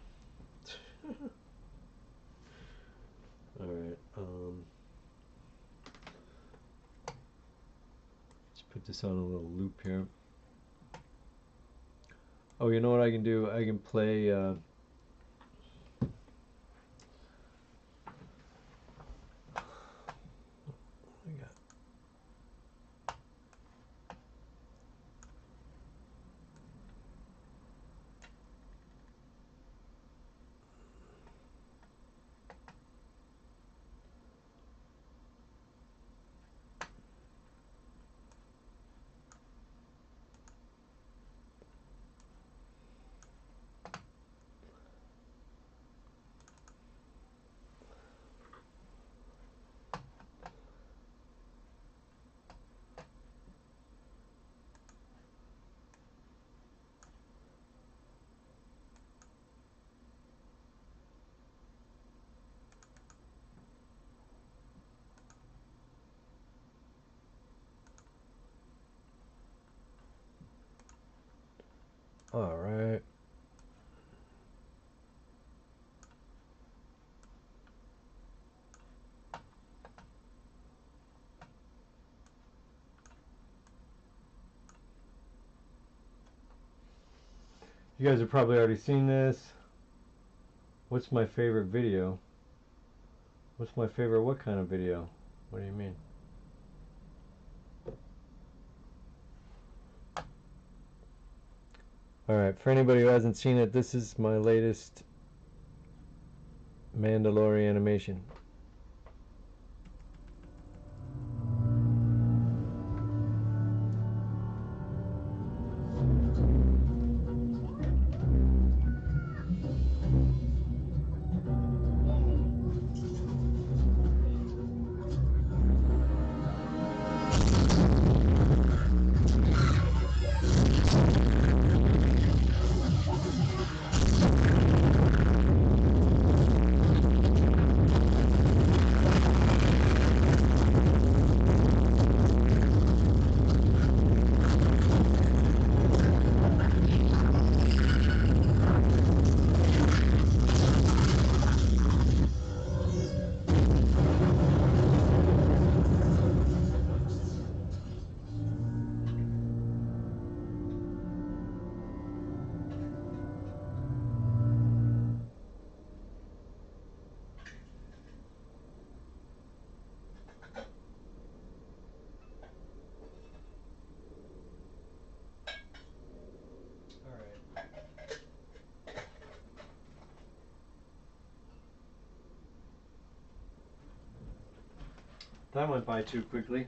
S1: Alright, let's put this on a little loop here. Oh, you know what I can do? I can play, All right. You guys have probably already seen this. What's my favorite video? What's my favorite what kind of video? What do you mean? Alright, for anybody who hasn't seen it, this is my latest Mandalorian animation. That went by too quickly.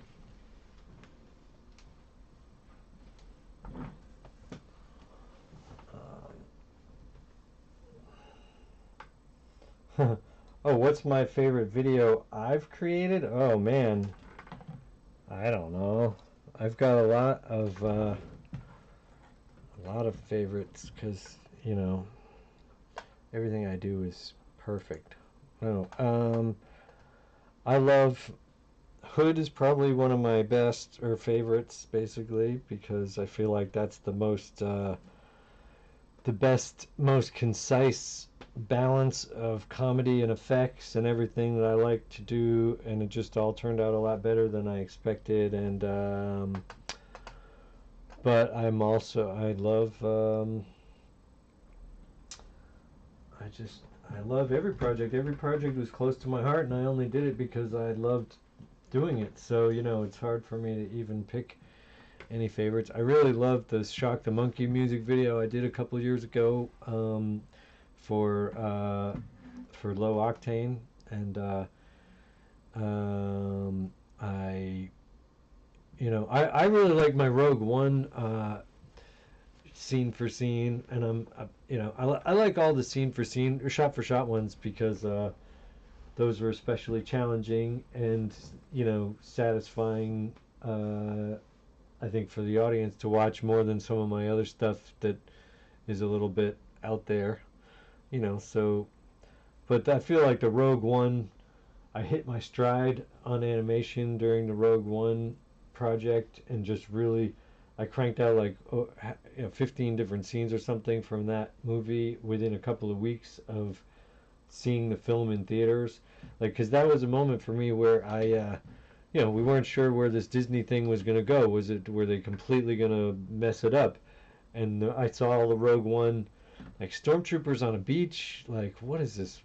S1: Oh, what's my favorite video I've created? Oh man, I don't know. I've got a lot of favorites because you know everything I do is perfect. No, I love Hood is probably one of my best or favorites, basically, because I feel like that's the best, most concise balance of comedy and effects and everything that I like to do, and it just all turned out a lot better than I expected. And but I love I love every project. Every project was close to my heart, and I only did it because I loved doing it. So you know, it's hard for me to even pick any favorites. I really love the Shock the Monkey music video I did a couple years ago for Low Octane, and I really like my Rogue One scene for scene, and I like all the scene for scene or shot for shot ones because those were especially challenging and satisfying. I think for the audience to watch more than some of my other stuff that is a little bit out there, so but I feel like the Rogue One, I hit my stride on animation during the Rogue One project and just really I cranked out like 15 different scenes or something from that movie within a couple of weeks of seeing the film in theaters, like because that was a moment for me where we weren't sure where this Disney thing was going to go. Were they completely going to mess it up? And I saw all the Rogue One, like stormtroopers on a beach. Like, what is this?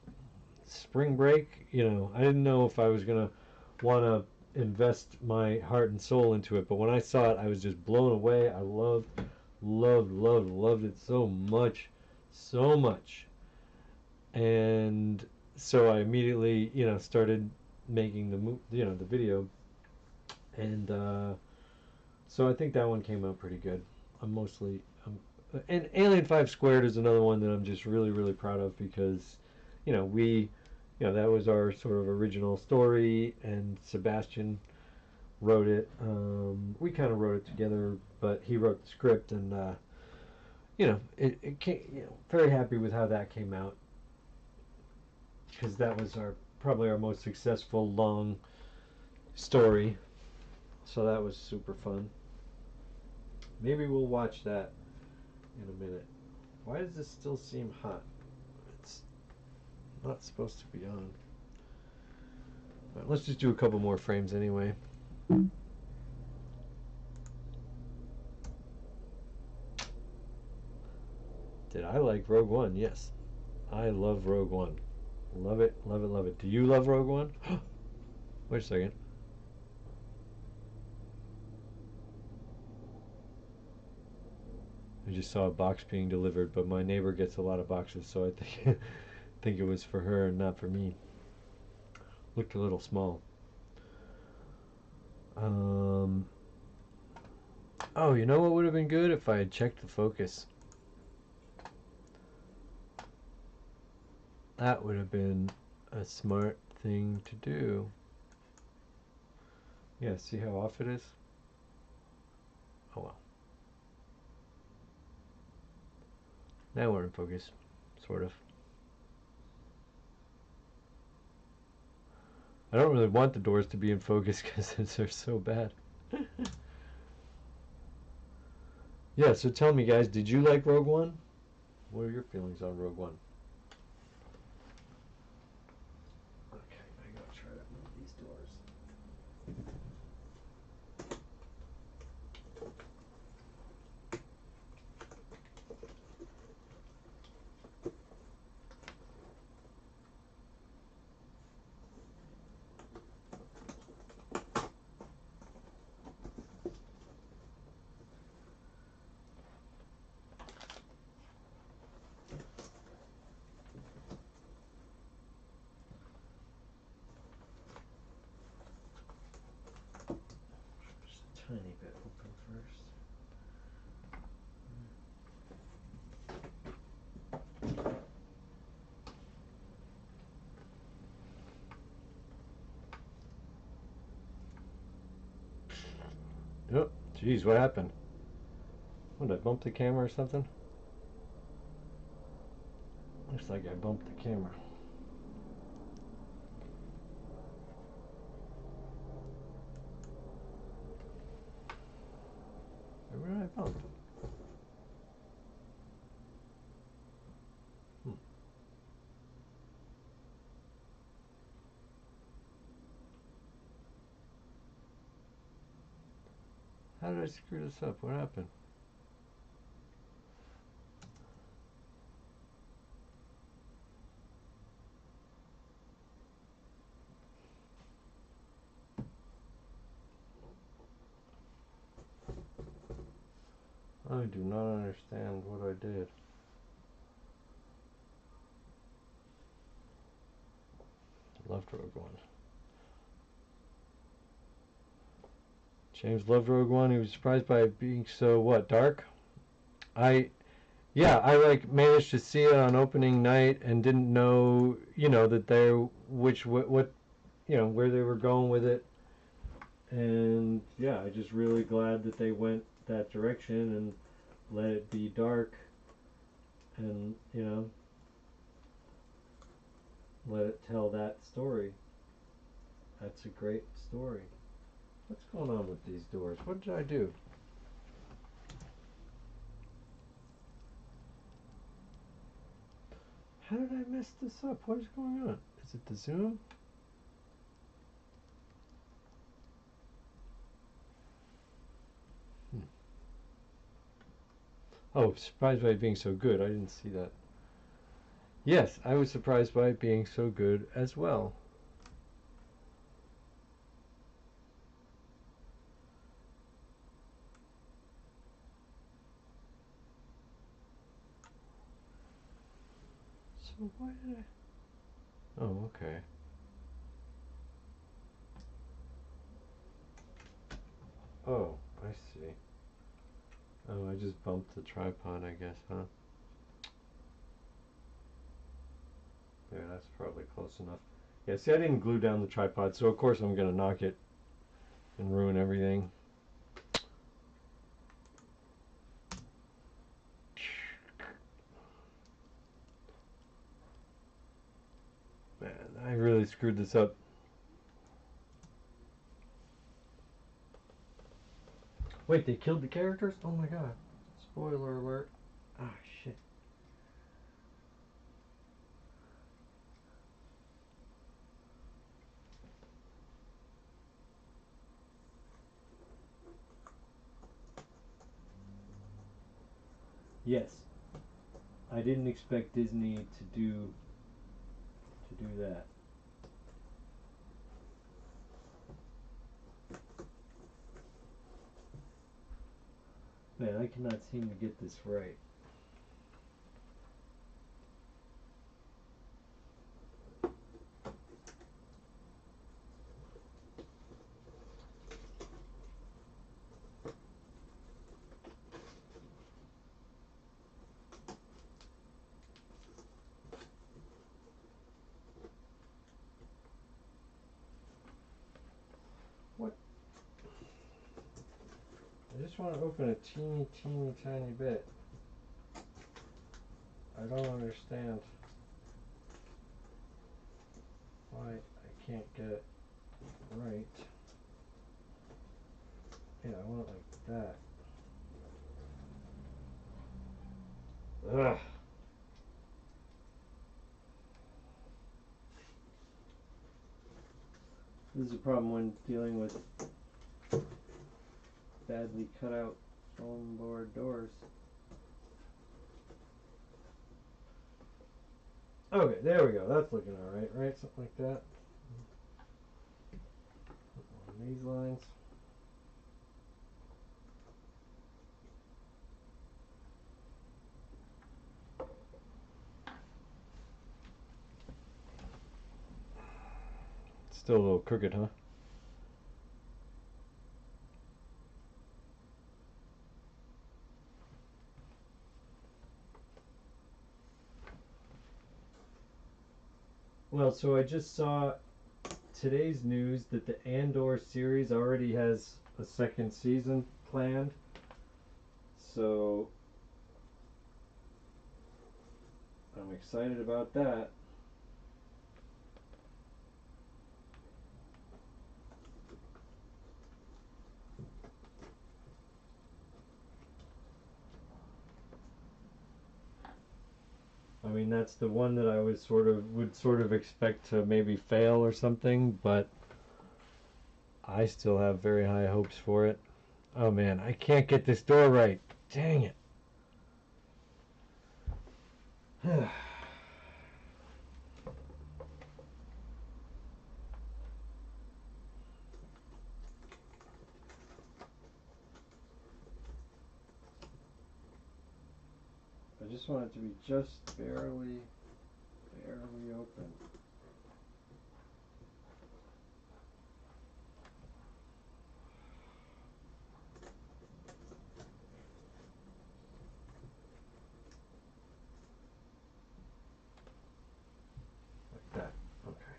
S1: Spring break? I didn't know if I was going to want to invest my heart and soul into it. But when I saw it, I was just blown away. I loved it so much, so much. And so I immediately, started making the video, and so I think that one came out pretty good. And Alien 5 Squared is another one that I'm just really, really proud of because, that was our sort of original story, and Sebastian wrote it. We kind of wrote it together, but he wrote the script, and it came, very happy with how that came out because that was probably our most successful long story. So that was super fun. Maybe we'll watch that in a minute. Why does this still seem hot? It's not supposed to be on. Right, let's just do a couple more frames anyway. Did I like Rogue One? Yes. I love Rogue One. Love it, love it, love it. Do you love Rogue One? Wait a second. I just saw a box being delivered, but my neighbor gets a lot of boxes, so I think think it was for her and not for me. Looked a little small. Oh, you know what would have been good if I had checked the focus? That would have been a smart thing to do. Yeah, see how off it is? Oh well. Now we're in focus, sort of. I don't really want the doors to be in focus because they're so bad. Yeah, so tell me guys, did you like Rogue One? What are your feelings on Rogue One? Okay, I gotta try to move these doors. Just a tiny bit open first. Oh, geez, what happened? What, did I bump the camera or something? Looks like I bumped the camera. Where did I bump? How did I screw this up? What happened? I do not understand what I did. Loved Rogue One. James loved Rogue One. He was surprised by it being so, what, dark? Yeah, I like managed to see it on opening night and didn't know, that what, where they were going with it. And yeah, I just really glad that they went that direction and let it be dark and, let it tell that story. That's a great story. What's going on with these doors? What did I do? How did I mess this up? What is going on? Is it the zoom? Oh, surprised by it being so good. I didn't see that. Yes, I was surprised by it being so good as well. So why did I... Oh, okay. Oh, I see. Oh, I just bumped the tripod, I guess, huh? Yeah, that's probably close enough. Yeah, see, I didn't glue down the tripod, so of course I'm gonna knock it and ruin everything. Man, I really screwed this up. Wait, they killed the characters? Oh my god. Spoiler alert. Ah, shit. Yes, I didn't expect Disney to do that. Man, I cannot seem to get this right. What? I just want to open a teeny tiny bit. I don't understand why I can't get it right. Yeah, I want it like that. Ugh. This is a problem when dealing with badly cut out foam board doors. Okay, there we go. That's looking alright, right? Something like that. On these lines. Still a little crooked, huh? Well, so I just saw today's news that the Andor series already has a second season planned. So I'm excited about that. I mean, that's the one that I would sort of expect to maybe fail or something, but I still have very high hopes for it. Oh man, I can't get this door right. Dang it. I just want it to be just barely open. Like that. Okay.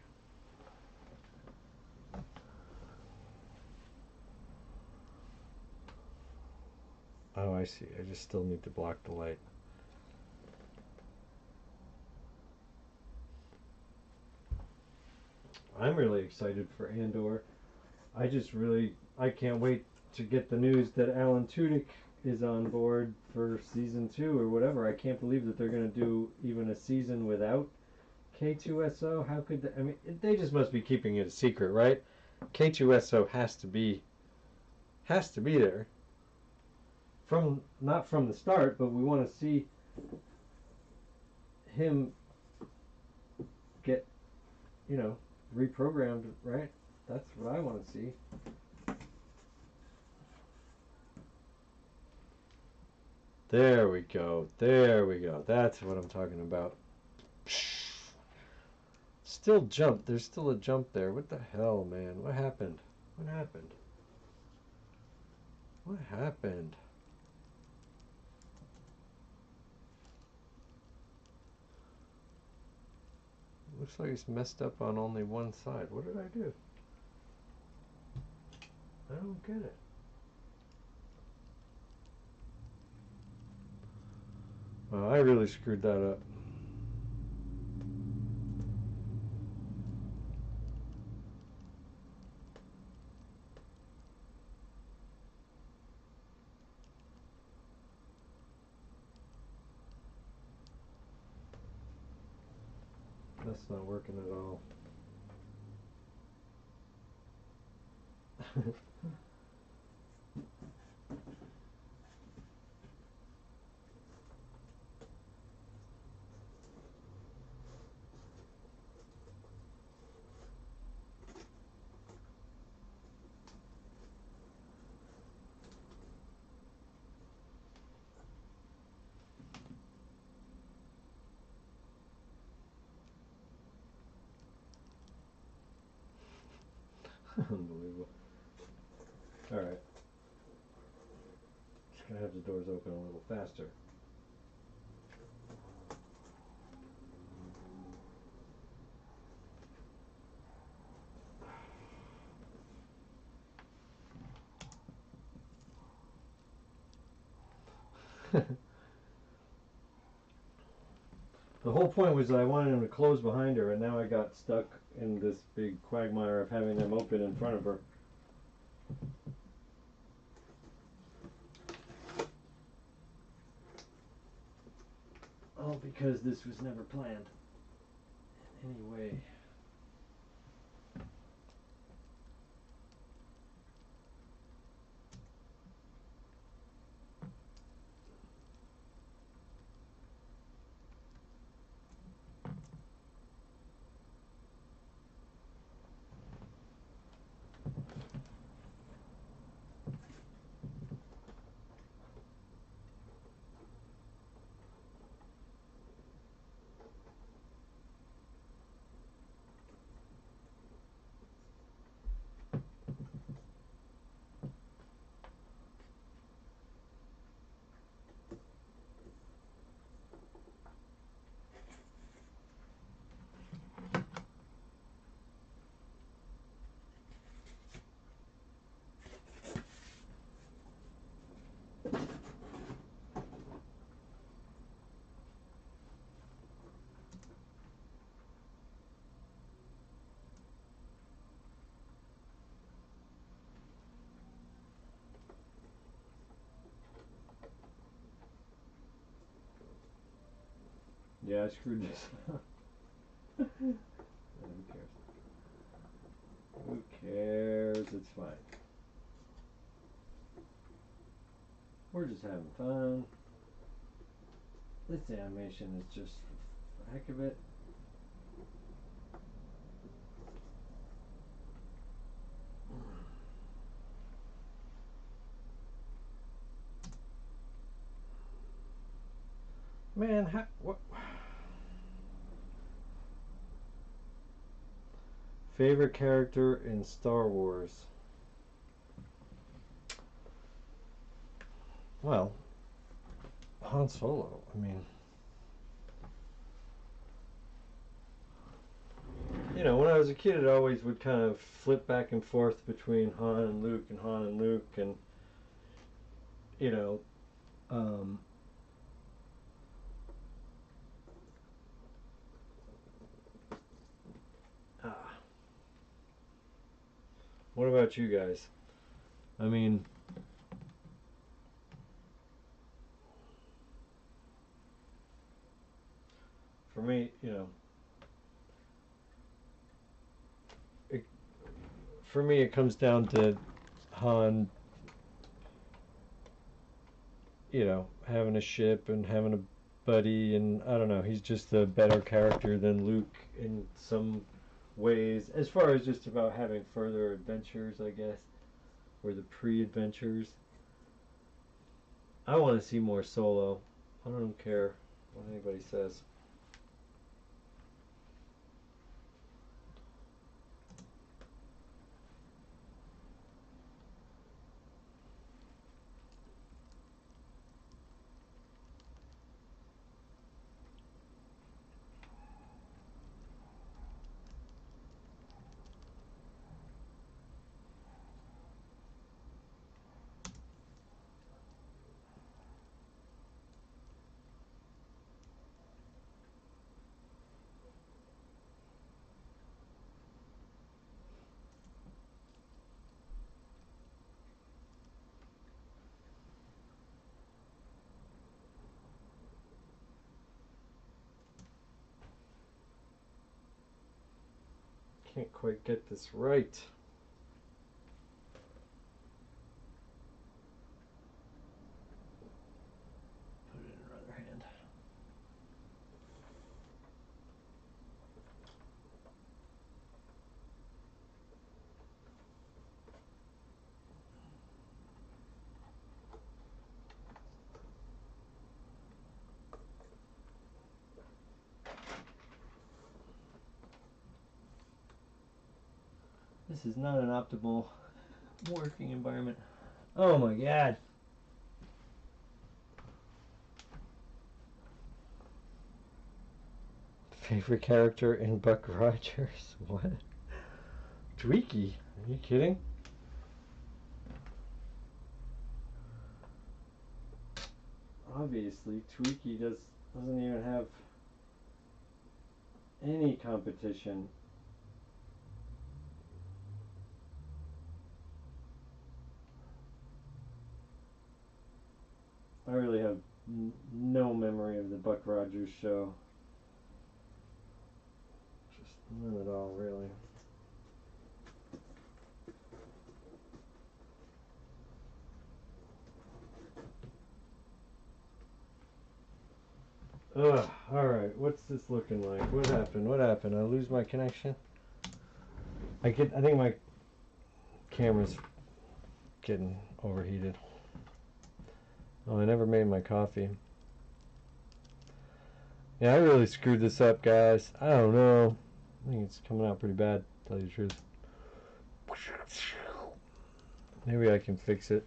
S1: Oh, I see. I just still need to block the light. I'm really excited for Andor. I can't wait to get the news that Alan Tudyk is on board for season 2 or whatever. I can't believe that they're going to do even a season without K2SO. How could they? I mean, they just must be keeping it a secret, right? K2SO has to be there from not from the start, but we want to see him get, reprogrammed, right? That's what I want to see. There we go. There we go. That's what I'm talking about. Still jump. There's still a jump there. What the hell, man? What happened? What happened? What happened? Looks like it's messed up on only one side. What did I do? I don't get it. Well, I really screwed that up. That's not working at all. Unbelievable. Alright. Just gonna have the doors open a little faster. The whole point was that I wanted them to close behind her, and now I got stuck in this big quagmire of having them open in front of her. All because this was never planned in any way. Yeah, I screwed this up. Who cares? Who cares? It's fine. We're just having fun. This animation is just for the heck of it. Man, what? Favorite character in Star Wars? Well, Han Solo. I mean, you know, when I was a kid, it always would kind of flip back and forth between Han and Luke and Han and Luke, and you know, what about you guys? I mean, for me, you know, for me, it comes down to Han, you know, having a ship and having a buddy, and I don't know, he's just a better character than Luke in some ways, as far as just about having further adventures, I guess, or the pre-adventures. I want to see more Solo. I don't care what anybody says. Can't quite get this right. Put it in another hand. This is not an optimal working environment. Oh my god. Favorite character in Buck Rogers? What? Tweaky? Are you kidding? Obviously, Tweaky doesn't even have any competition. I really have no memory of the Buck Rogers show. Just none at all, really. Ugh, alright, what's this looking like? What happened? What happened? I lose my connection? I think my camera's getting overheated. Oh, I never made my coffee. Yeah, I really screwed this up, guys. I don't know. I think it's coming out pretty bad, to tell you the truth. Maybe I can fix it.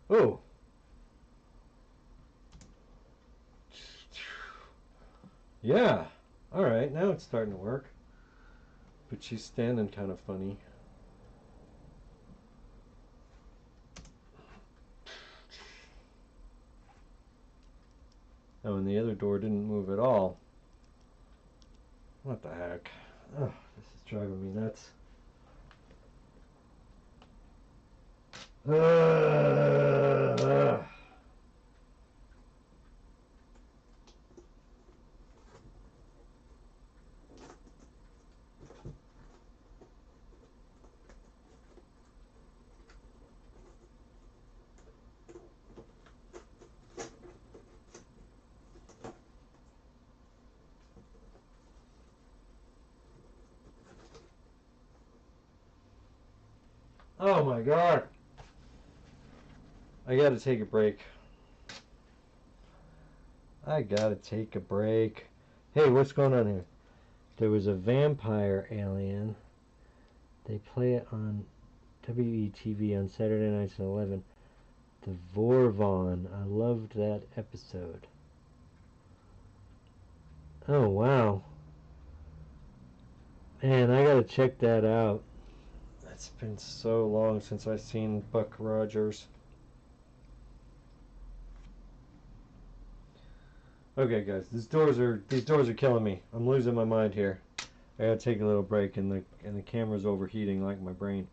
S1: Oh! Yeah! Alright, now it's starting to work. But she's standing kind of funny. Oh, and the other door didn't move at all. What the heck? Oh, this is driving me nuts. Oh my god! I gotta take a break. I gotta take a break. Hey, what's going on here? There was a vampire alien. They play it on WETV on Saturday nights at 11. The Vorvon. I loved that episode. Oh, wow. Man, I gotta check that out. It's been so long since I've seen Buck Rogers. Okay, guys, these doors are killing me. I'm losing my mind here. I gotta take a little break, and the camera's overheating like my brain.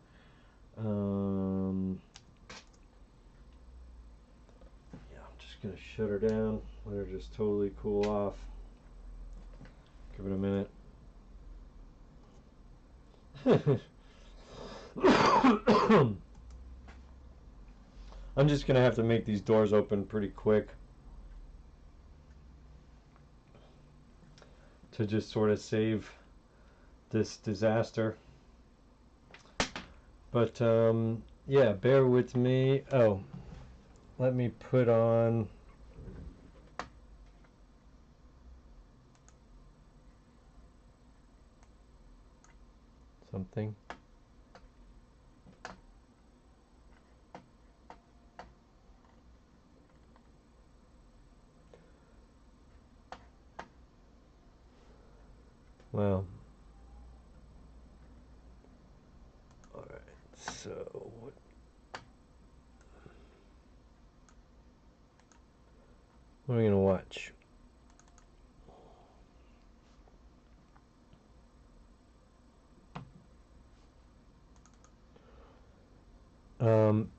S1: Yeah, I'm just gonna shut her down. Let her just totally cool off. Give it a minute. I'm just gonna have to make these doors open pretty quick to just sort of save this disaster. But yeah, bear with me. Oh, let me put on something. Well, alright, so what are we gonna watch? Um,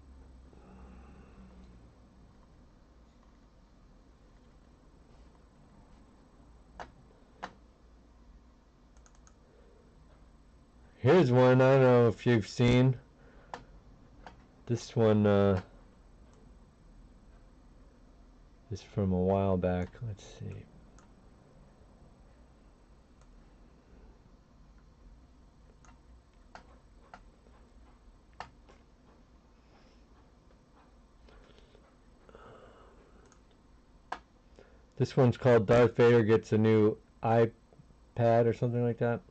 S1: Here's one I don't know if you've seen. This one is from a while back. Let's see. This one's called Darth Vader Gets a New iPad or something like that.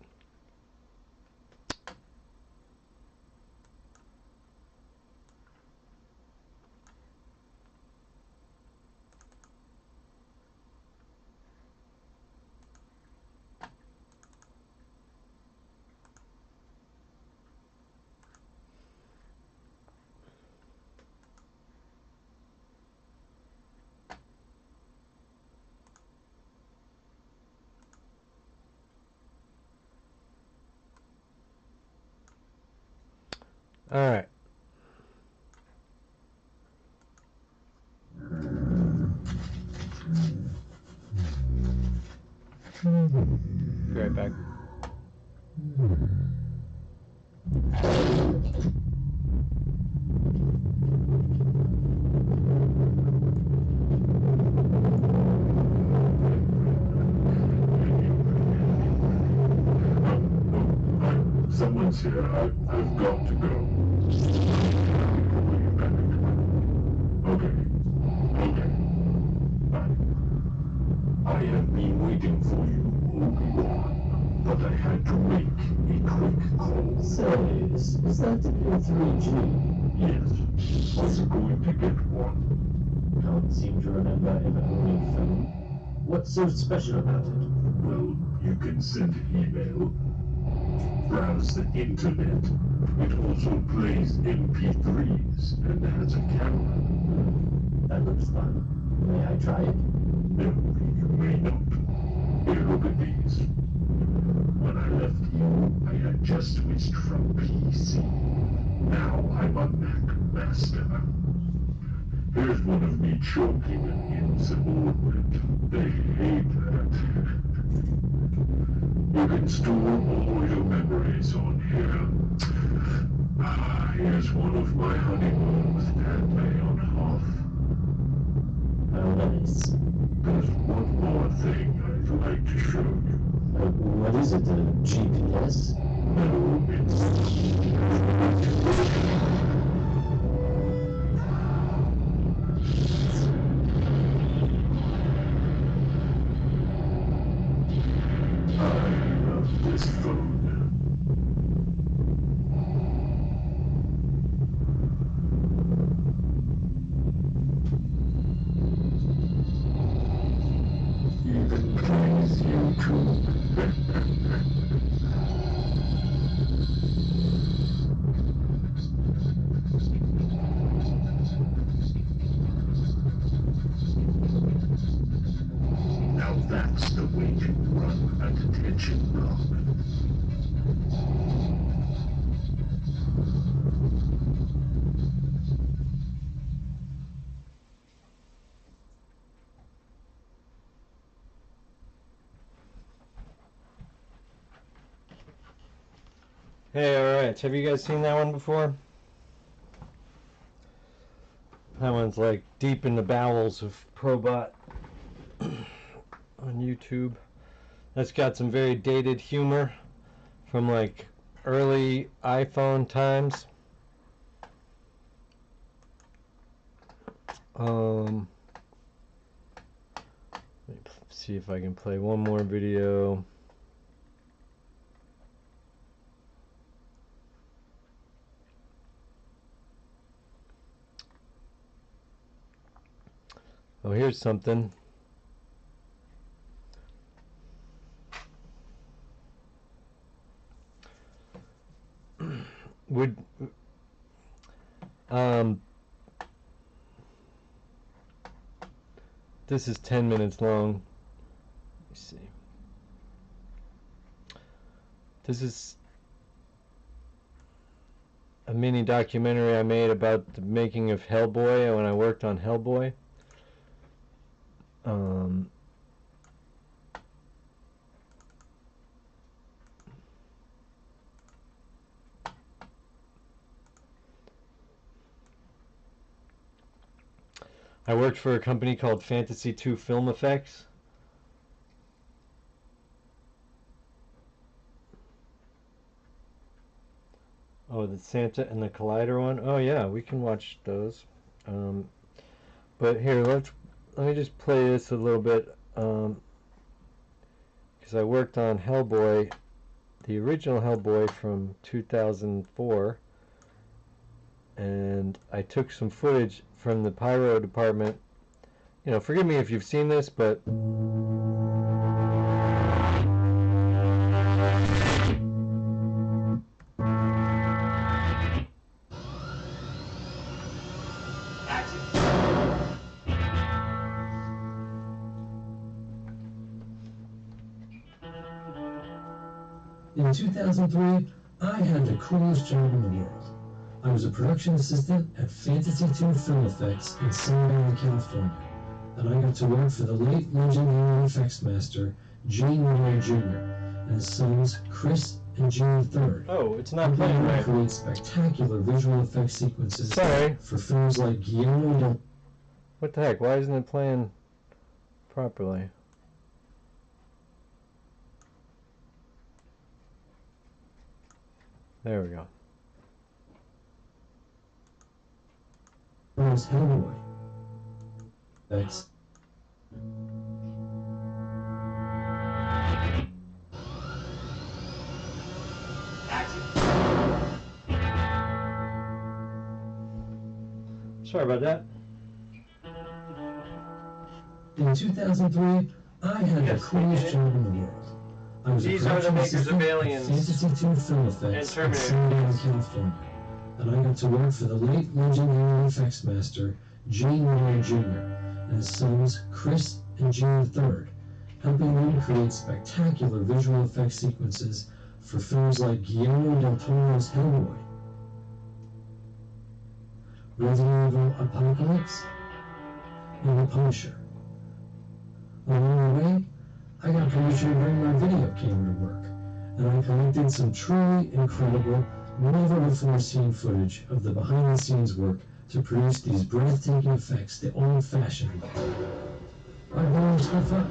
S1: All right. Be right back.
S5: Someone's here. I've got to go. Call you back. Okay. I have been waiting for you, Obi-Wan, but I had to make a quick call.
S6: Say, is that your 3G?
S5: Yes. Was going to get one.
S6: Can't seem to remember ever owning a phone. What's so special about it?
S5: Well, you can send email, browse the internet. It also plays MP3s and has a camera.
S6: That looks fun. May I try it?
S5: No, you may not. Here, look at these. When I left you, I had just switched from PC. Now I'm a Mac master. Here's one of me choking an insubordinate. They hate that. You can store all your memories on here. Here's one of my honeymoon with Padme on Hoth.
S6: How nice.
S5: There's one more thing I'd like to show you.
S6: What is it, a GPS?
S5: No, I love this phone. Even plays YouTube. Now that's the way to run a detention block.
S1: Hey, alright. Have you guys seen that one before? That one's like deep in the bowels of Probot on YouTube. That's got some very dated humor from like early iPhone times. Let me see if I can play one more video. Oh, here's something. This is 10 minutes long. Let's see. This is a mini documentary I made about the making of Hellboy when I worked on Hellboy. I worked for a company called Fantasy 2 Film Effects. Oh, the Santa and the Collider one? Oh yeah, we can watch those. But here, let me just play this a little bit, because I worked on Hellboy, the original Hellboy from 2004, and I took some footage from the pyro department. You know, forgive me if you've seen this, but
S6: In 2003, I had the coolest job in the world. I was a production assistant at Fantasy 2 Film Effects in San Diego, California, and I got to work for the late legendary effects master Gene Miller Jr. and his sons Chris and Gene III.
S1: oh, it's not playing right.
S6: Create spectacular visual effects sequences
S1: Sorry.
S6: for films like Guillermo del.
S1: What the heck? Why isn't it playing properly? There we go.
S6: Toro's Hellboy. Thanks.
S1: Sorry about that.
S6: In 2003, I had
S1: Yes,
S6: the coolest
S1: we did.
S6: job in the world. I was
S1: These
S6: a
S1: are the
S6: production
S1: makers of
S6: assistant at
S1: Aliens
S6: Fantasy 2 Film Effects in
S1: and
S6: San Diego,
S1: Terminator.
S6: California, and I got to work for the late legendary effects master Gene Miller Jr. and his sons Chris and Gene III, helping them create spectacular visual effects sequences for films like Guillermo del Toro's Hellboy, Resident Evil Apocalypse, and The Punisher. Along the way, I got permission to bring my video camera to work, and I collected some truly incredible, never-before-seen footage of the behind-the-scenes work to produce these breathtaking effects the old-fashioned way. By blowing stuff up.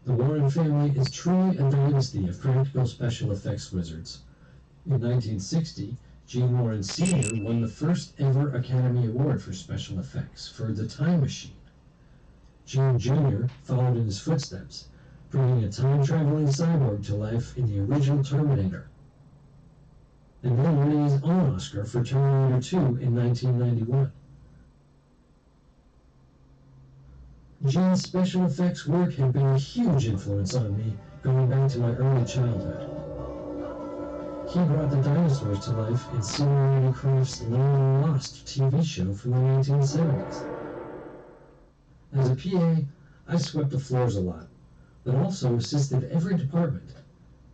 S6: The Warren family is truly a dynasty of practical special effects wizards. In 1960, Gene Warren Sr. won the first ever Academy Award for special effects for The Time Machine. Gene Jr. followed in his footsteps, bringing a time-traveling cyborg to life in the original Terminator, and then winning his own Oscar for Terminator 2 in 1991. Gene's special effects work had been a huge influence on me going back to my early childhood. He brought the dinosaurs to life in Razor Crest's Land and Lost TV show from the 1970s. As a PA, I swept the floors a lot, but also assisted every department,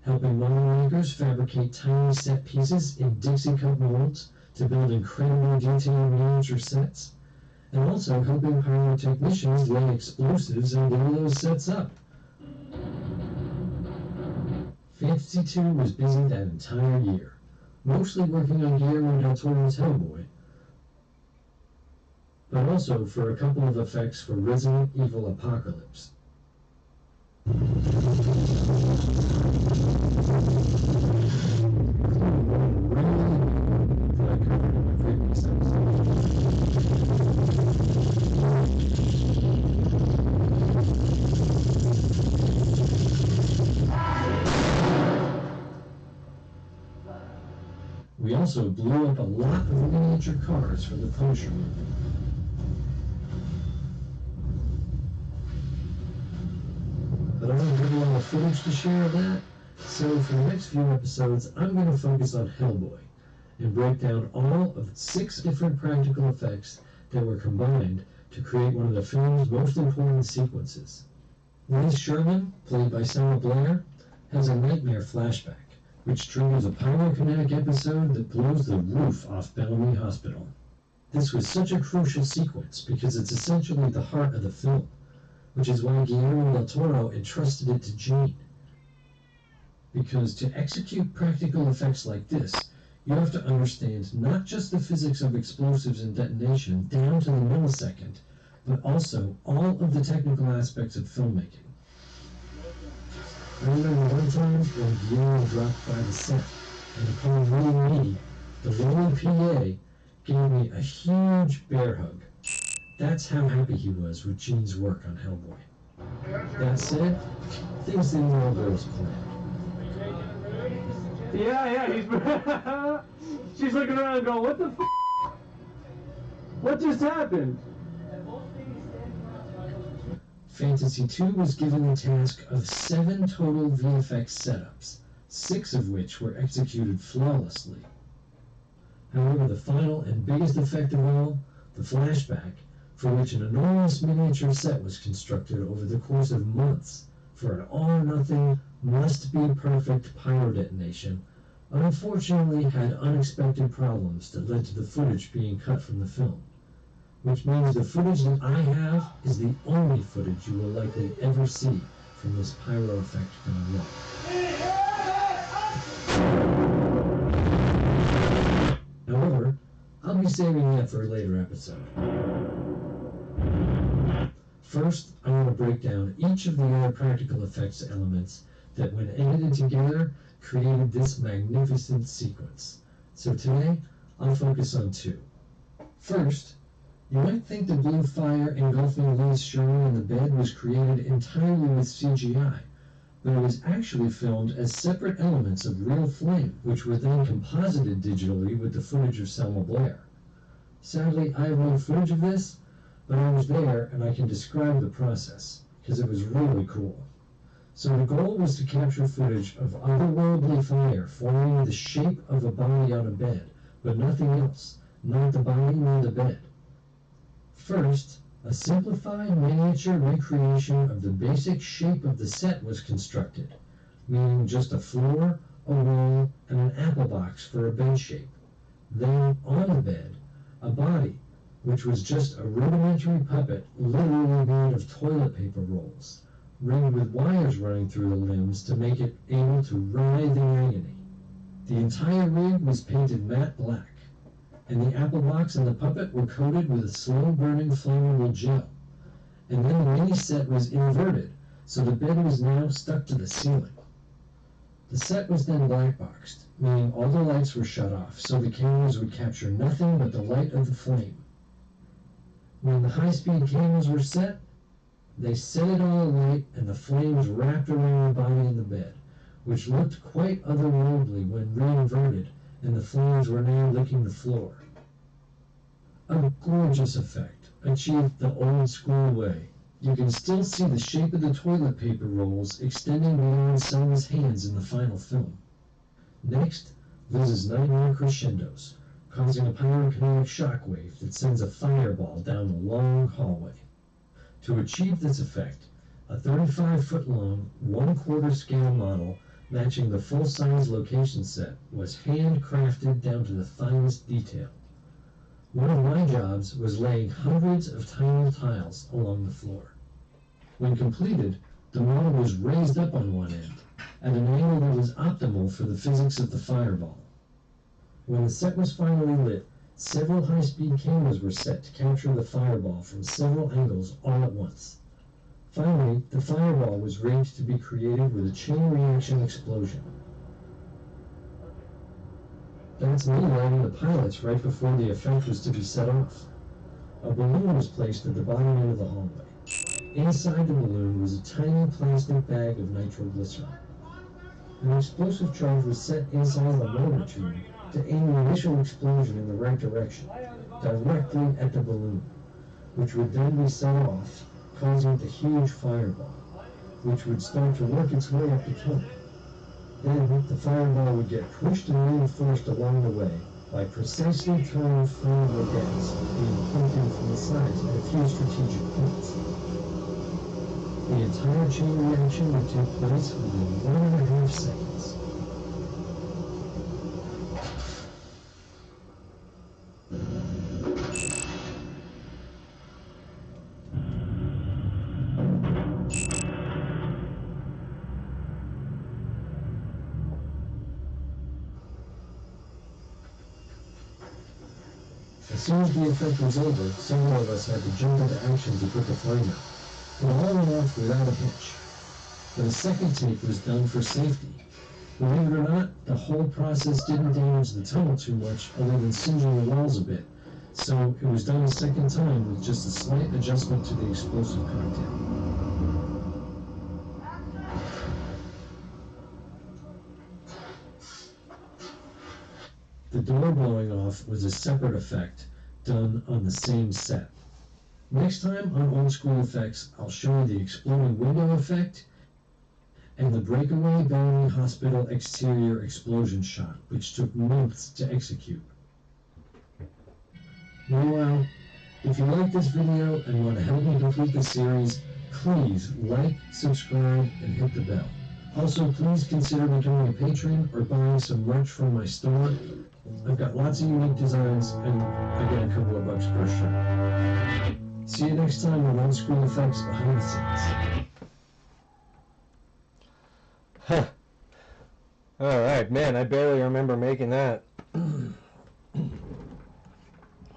S6: helping model makers fabricate tiny set pieces in Dixie Cup molds to build incredibly detailed miniature sets, and also helping pyrotechnicians lay explosives and blow those sets up. Fantasy 2 was busy that entire year, mostly working on Guillermo del Toro's Hellboy, but also for a couple of effects for Resident Evil Apocalypse. We also blew up a lot of miniature cars for the Punisher movie. But I don't have a lot of footage to share of that, so for the next few episodes, I'm going to focus on Hellboy and break down all of 6 different practical effects that were combined to create one of the film's most important sequences. Liz Sherman, played by Selma Blair, has a nightmare flashback which triggers a pyrokinetic episode that blows the roof off Bellamy Hospital. This was such a crucial sequence because it's essentially the heart of the film, which is why Guillermo del Toro entrusted it to Gene. Because to execute practical effects like this, you have to understand not just the physics of explosives and detonation down to the millisecond, but also all of the technical aspects of filmmaking. I remember one time when Guillermo dropped by the set, and upon meeting me, the lonely PA gave me a huge bear hug. That's how happy he was with Gene's work on Hellboy. That said, things didn't all go as planned.
S7: Yeah, he's... She's looking around going, what the f***? What just happened?
S6: Fantasy II was given the task of 7 total VFX setups, 6 of which were executed flawlessly. However, the final and biggest effect of all, the flashback, for which an enormous miniature set was constructed over the course of months for an all-or-nothing, must-be-perfect pyro detonation, unfortunately had unexpected problems that led to the footage being cut from the film. Which means the footage that I have is the only footage you will likely ever see from this pyro effect gone wrong. However, I'll be saving that for a later episode. First, I want to break down each of the other practical effects elements that, when edited together, created this magnificent sequence. So today, I'll focus on 2. First, you might think the blue fire engulfing Liz Sherman in the bed was created entirely with CGI, but it was actually filmed as separate elements of real flame, which were then composited digitally with the footage of Selma Blair. Sadly, I have no footage of this, but I was there and I can describe the process, because it was really cool. So the goal was to capture footage of otherworldly fire forming the shape of a body on a bed, but nothing else, not the body nor the bed. First, a simplified miniature recreation of the basic shape of the set was constructed, meaning just a floor, a wall, and an apple box for a bed shape. Then, on the bed, a body, which was just a rudimentary puppet literally made of toilet paper rolls, rigged with wires running through the limbs to make it able to writhe in agony. The entire rig was painted matte black, and the apple box and the puppet were coated with a slow-burning flammable gel. And then the mini set was inverted, so the bed was now stuck to the ceiling. The set was then black-boxed, meaning all the lights were shut off, so the cameras would capture nothing but the light of the flame. When the high-speed cameras were set, they set it all alight and the flames wrapped around the body in the bed, which looked quite otherworldly when re-inverted, and the flames were now licking the floor. A gorgeous effect, achieved the old-school way. You can still see the shape of the toilet paper rolls extending beyond Selma's hands in the final film. Next, Liz's nightmare crescendos, causing a pyrokinetic shockwave that sends a fireball down a long hallway. To achieve this effect, a 35-foot-long, 1/4 scale model matching the full-size location set was handcrafted down to the finest detail. One of my jobs was laying hundreds of tiny tiles along the floor. When completed, the model was raised up on one end, at an angle that was optimal for the physics of the fireball. When the set was finally lit, several high-speed cameras were set to capture the fireball from several angles all at once. Finally, the fireball was rigged to be created with a chain reaction explosion. That's me lighting the pilots right before the effect was to be set off. A balloon was placed at the bottom end of the hallway. Inside the balloon was a tiny plastic bag of nitroglycerin. An explosive charge was set inside the motor tube to aim the initial explosion in the right direction, directly at the balloon, which would then be set off, causing the huge fireball, which would start to work its way up the tunnel. Then the fireball would get pushed and reinforced along the way by precisely timed flammable gas being pumped in from the sides at a few strategic points. The entire chain reaction would take place within 1.5 seconds. As soon as the effect was over, several of us had to jump into action to put the flame out. It all went off without a hitch. But a second take was done for safety. Believe it or not, the whole process didn't damage the tunnel too much other than singeing the walls a bit. So it was done a second time with just a slight adjustment to the explosive content. The door blowing off was a separate effect done on the same set. Next time on Old School Effects, I'll show you the exploding window effect and the breakaway Bellamy Hospital exterior explosion shot, which took months to execute. Meanwhile, if you like this video and want to help me complete the series, please like, subscribe, and hit the bell. Also, please consider becoming a patron or buying some merch from my store. I've got lots of unique designs, and I get a couple of bucks per shirt. See you next time on Old School Effects Behind the Scenes.
S1: Huh. All right, man, I barely remember making that. Who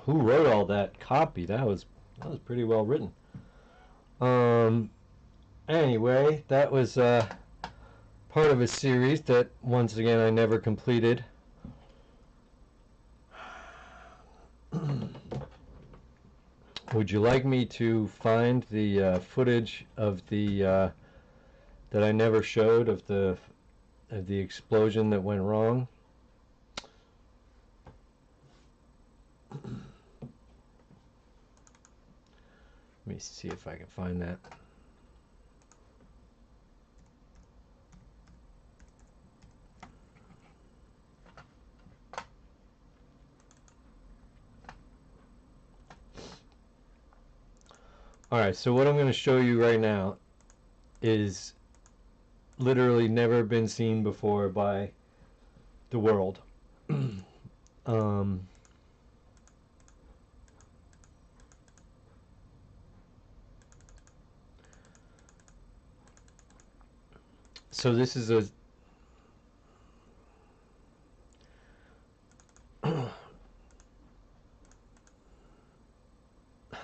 S1: wrote all that copy? That was pretty well written. Anyway, that was part of a series that once again I never completed. Would you like me to find the footage of the that I never showed of the explosion that went wrong? Let me see if I can find that. Alright, so what I'm going to show you right now is literally never been seen before by the world. So this is a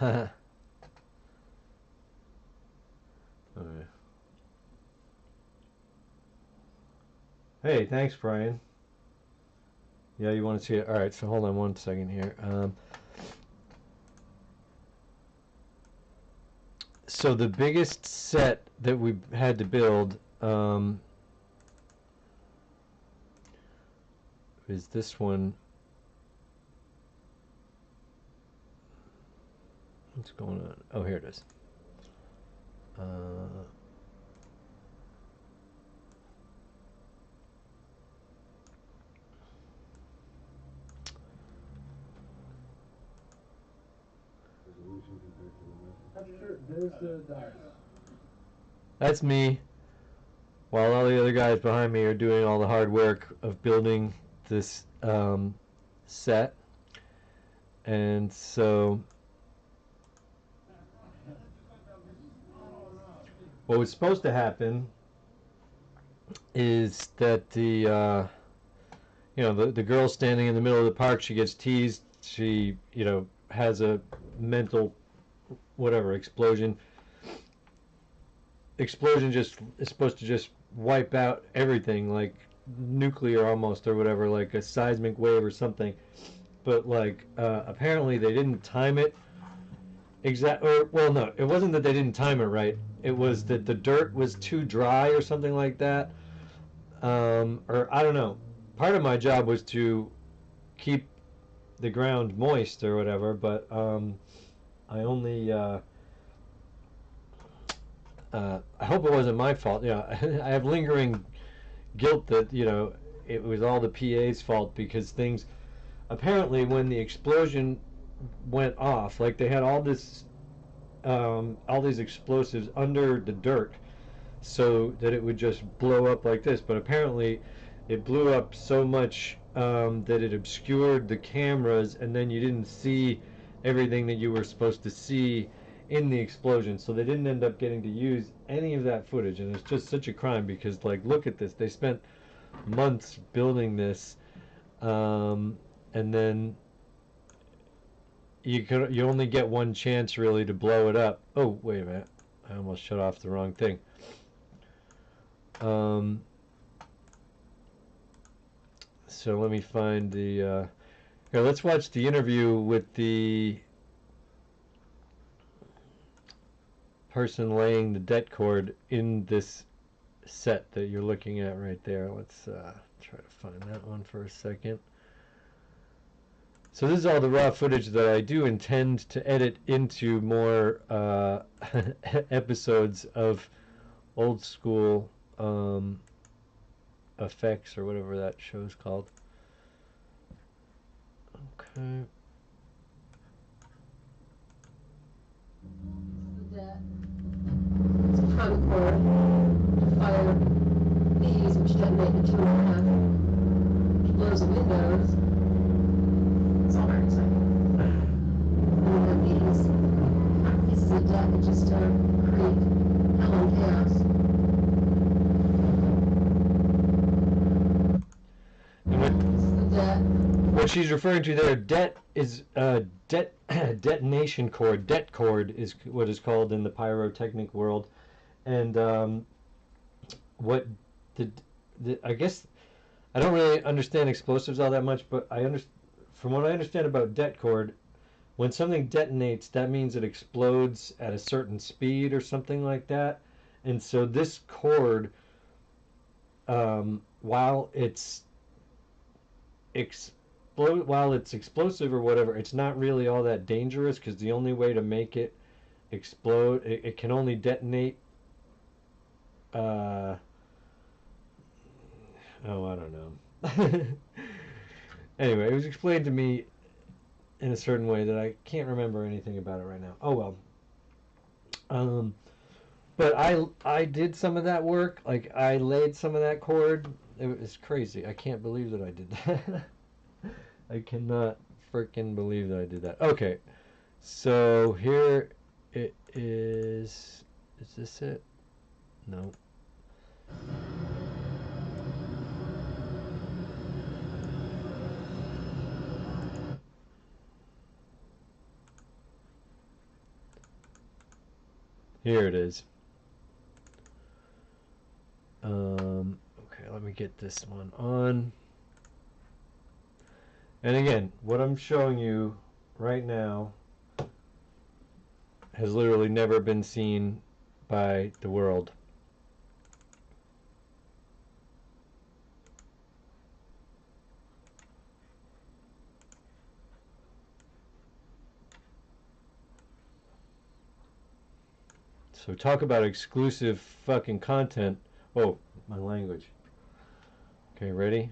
S1: okay. Hey, thanks, Brian. Yeah, you want to see it? All right, so hold on one second here. So the biggest set that we had to build is this one. What's going on? Oh, here it is.
S7: There's the dice.
S1: That's me, while all the other guys behind me are doing all the hard work of building this set. And so what was supposed to happen is that the the girl standing in the middle of the park, she gets teased, she has a mental whatever explosion just is supposed to just wipe out everything, like nuclear almost, or whatever, like a seismic wave or something. But like apparently they didn't time it well, no, it wasn't that they didn't time it right, it was that the dirt was too dry or something like that, or I don't know. Part of my job was to keep the ground moist or whatever, but I only I hope it wasn't my fault. I have lingering guilt that it was all the PA's fault, because things apparently, when the explosion went off, like they had all these explosives under the dirt so that it would just blow up like this, but apparently it blew up so much that it obscured the cameras, and then you didn't see everything that you were supposed to see in the explosion, so they didn't end up getting to use any of that footage. And it's just such a crime, because like, look at this, they spent months building this, and then you only get one chance really to blow it up. Oh, wait a minute. I almost shut off the wrong thing. So let me find the here, let's watch the interview with the person laying the det cord in this set that you're looking at right there. Let's try to find that one for a second. So this is all the raw footage that I do intend to edit into more episodes of old school effects, or whatever that show's called. Okay.
S2: It's a prime cord to fire these, which detonate in 2.5, which blows the windows. It's all very exciting. And we have these pieces of deck that just create hell and chaos.
S1: What she's referring to there, det is detonation cord. Det cord is what is called in the pyrotechnic world, and what I guess I don't really understand explosives all that much, but from what I understand about det cord, when something detonates, that means it explodes at a certain speed or something like that, and so this cord, while it's explosive or whatever, it's not really all that dangerous, because the only way to make it explode, it can only detonate oh, I don't know. Anyway, it was explained to me in a certain way that I can't remember anything about it right now. Oh well. But I did some of that work. Like, I laid some of that cord. It was crazy. I can't believe that I did that. I cannot freaking believe that I did that. Okay, so here it is. Is this it? No. Here it is. Okay, let me get this one on. And again, what I'm showing you right now has literally never been seen by the world. So talk about exclusive fucking content. Oh, my language. Okay, ready?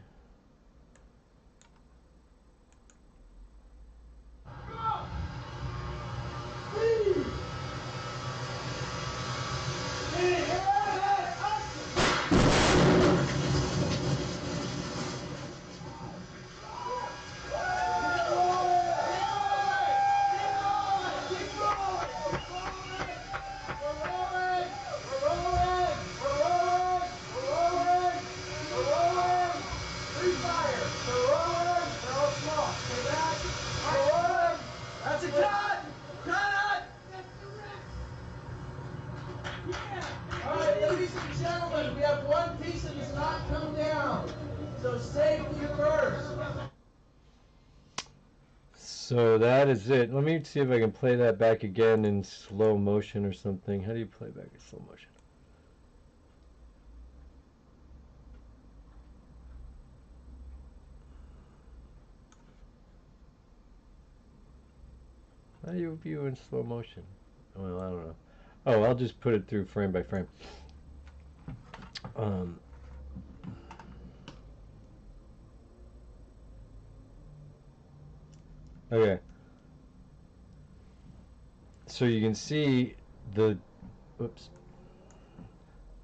S1: So that is it. Let me see if I can play that back again in slow motion or something. How do you play back in slow motion? How do you view in slow motion? Well, I don't know. Oh, I'll just put it through frame by frame. Okay. So you can see the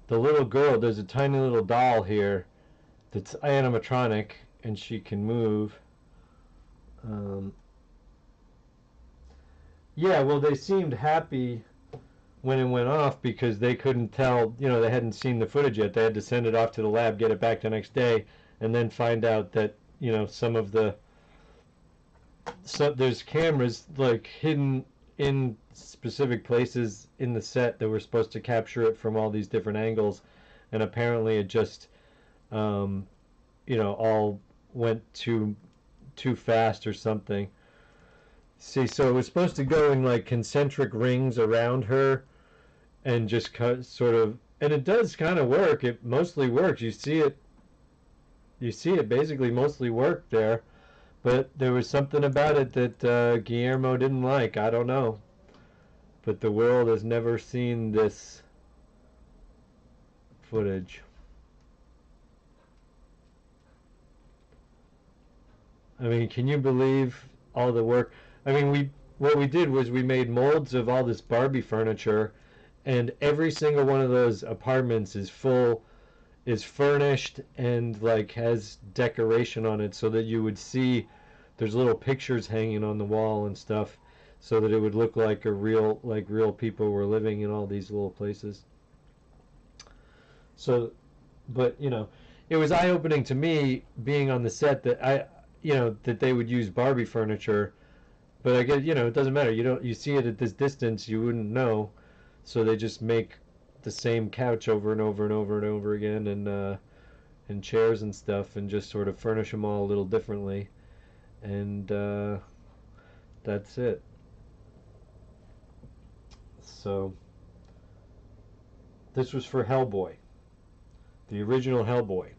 S1: little girl. There's a tiny little doll here that's animatronic, and she can move. Yeah, well, they seemed happy when it went off because they couldn't tell, you know, they hadn't seen the footage yet. They had to send it off to the lab, get it back the next day, and then find out that, you know, some of the so there's cameras like hidden in specific places in the set that were supposed to capture it from all these different angles, and apparently it just all went too fast or something. See, so it was supposed to go in like concentric rings around her and just sort of, and it does kind of work. It mostly works. You see it basically mostly work there, but there was something about it that Guillermo didn't like. I don't know, but the world has never seen this footage. I mean, can you believe all the work? I mean, what we did was we made molds of all this Barbie furniture, and every single one of those apartments is furnished and like has decoration on it, so that you would see there's little pictures hanging on the wall and stuff, so that it would look like real people were living in all these little places. So, but it was eye-opening to me being on the set that that they would use Barbie furniture, but I guess it doesn't matter. You see it at this distance, you wouldn't know, so they just make the same couch over and over and over and over again, and chairs and stuff, and just sort of furnish them all a little differently, and that's it. So this was for Hellboy, the original Hellboy.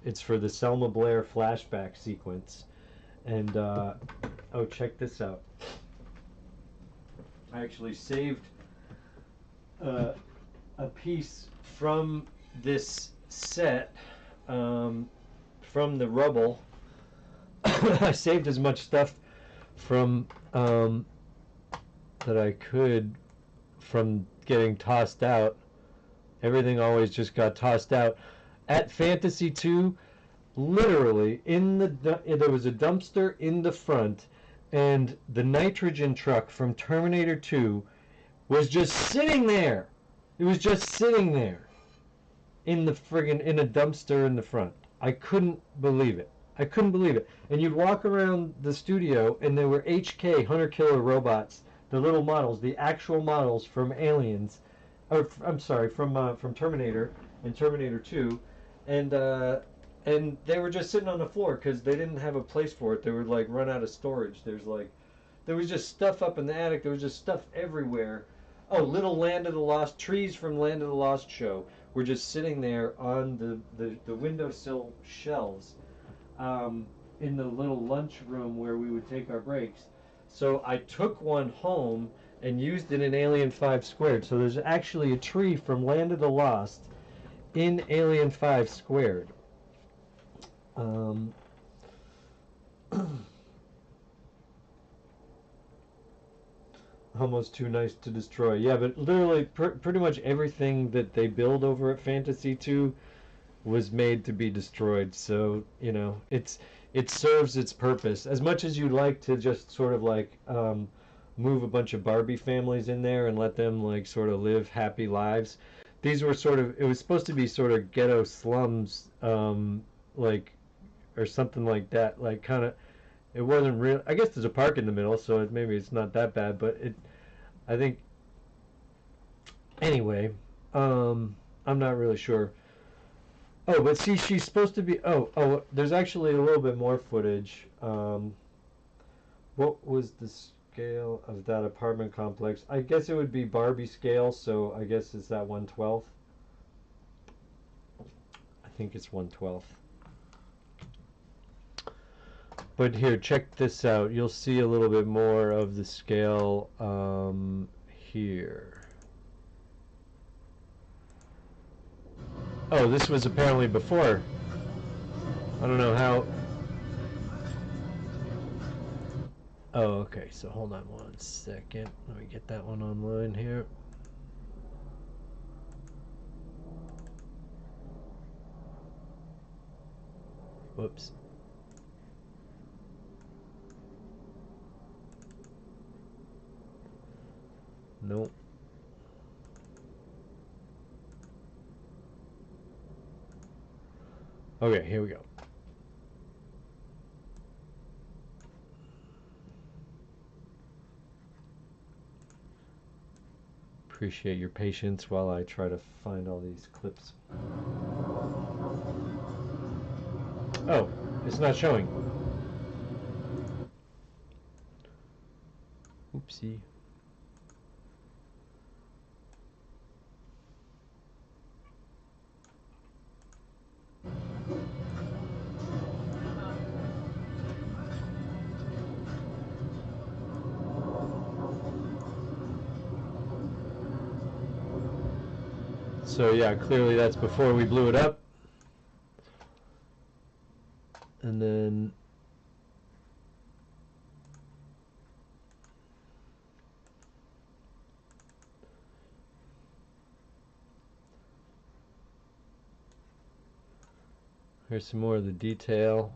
S1: It's for the Selma Blair flashback sequence. And, oh, check this out. I actually saved a piece from this set, from the rubble. I saved as much stuff from, that I could from getting tossed out. Everything always just got tossed out. At Fantasy 2, literally there was a dumpster in the front, and the nitrogen truck from Terminator 2 was just sitting there. It was just sitting there in a dumpster in the front. I couldn't believe it. And you'd walk around the studio, and there were HK Hunter Killer robots, the little models, the actual models from Aliens, or I'm sorry, from Terminator and Terminator 2, and they were just sitting on the floor because they didn't have a place for it. They would like run out of storage. There was just stuff up in the attic. There was just stuff everywhere. Oh, little Land of the Lost trees from Land of the Lost show were just sitting there on the windowsill shelves, in the little lunch room where we would take our breaks. So I took one home and used it in Alien 5 Squared. So there's actually a tree from Land of the Lost in Alien 5 Squared. Almost too nice to destroy. Yeah, but literally pretty much everything that they build over at Fantasy 2 was made to be destroyed. So, it serves its purpose. As much as you'd like to just sort of like move a bunch of Barbie families in there and let them like sort of live happy lives, these were it was supposed to be sort of ghetto slums, like, or something like that, like kind of. It wasn't real. I guess there's a park in the middle, so maybe it's not that bad, but I think, anyway, I'm not really sure. Oh, but see, she's supposed to be, there's actually a little bit more footage. What was the scale of that apartment complex? I guess it would be Barbie scale, so I guess it's that 1/12. I think it's 1/12. But here, check this out. You'll see a little bit more of the scale here. Oh, this was apparently before. I don't know how. Oh, okay. So hold on one second. Let me get that one online here. Whoops. Nope. Okay, here we go. appreciate your patience while I try to find all these clips. Oh, it's not showing. Oopsie. So yeah, clearly that's before we blew it up. And then here's some more of the detail.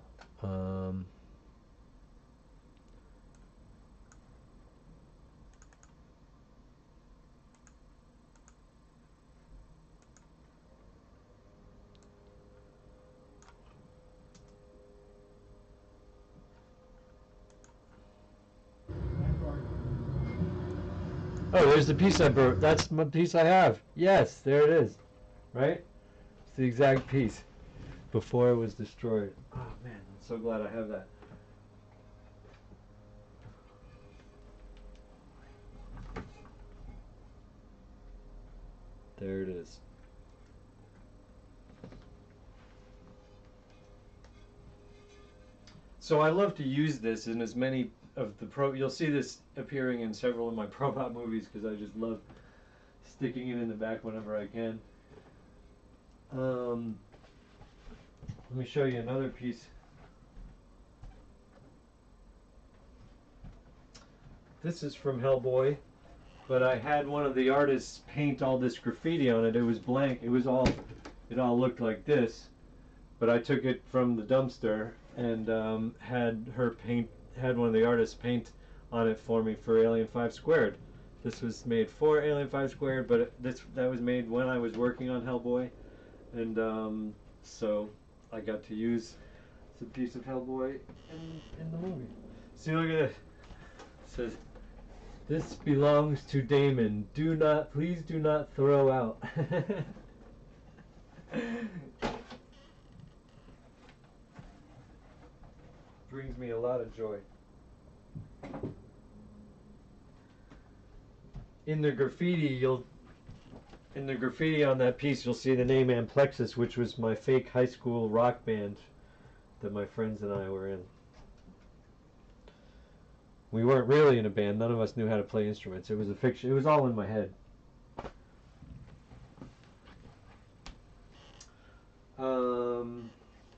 S1: Oh, there's the piece I broke. That's the piece I have. Yes, there it is. Right? It's the exact piece before it was destroyed. Oh man, I'm so glad I have that. There it is. So I love to use this in as many of the you'll see this appearing in several of my Probot movies because I just love sticking it in the back whenever I can. Let me show you another piece. This is from Hellboy, but I had one of the artists paint all this graffiti on it. It was blank. It all looked like this, but I took it from the dumpster and had one of the artists paint on it for me for Alien 5 Squared. This was made for Alien 5 Squared, but that was made when I was working on Hellboy, and so I got to use some piece of Hellboy in the movie. See, look at it. It says, "This belongs to Damon. Please do not throw out." Brings me a lot of joy. In the graffiti on that piece, you'll see the name Amplexus, which was my fake high school rock band that my friends and I were in. We weren't really in a band. None of us knew how to play instruments. It was a fiction. It was all in my head.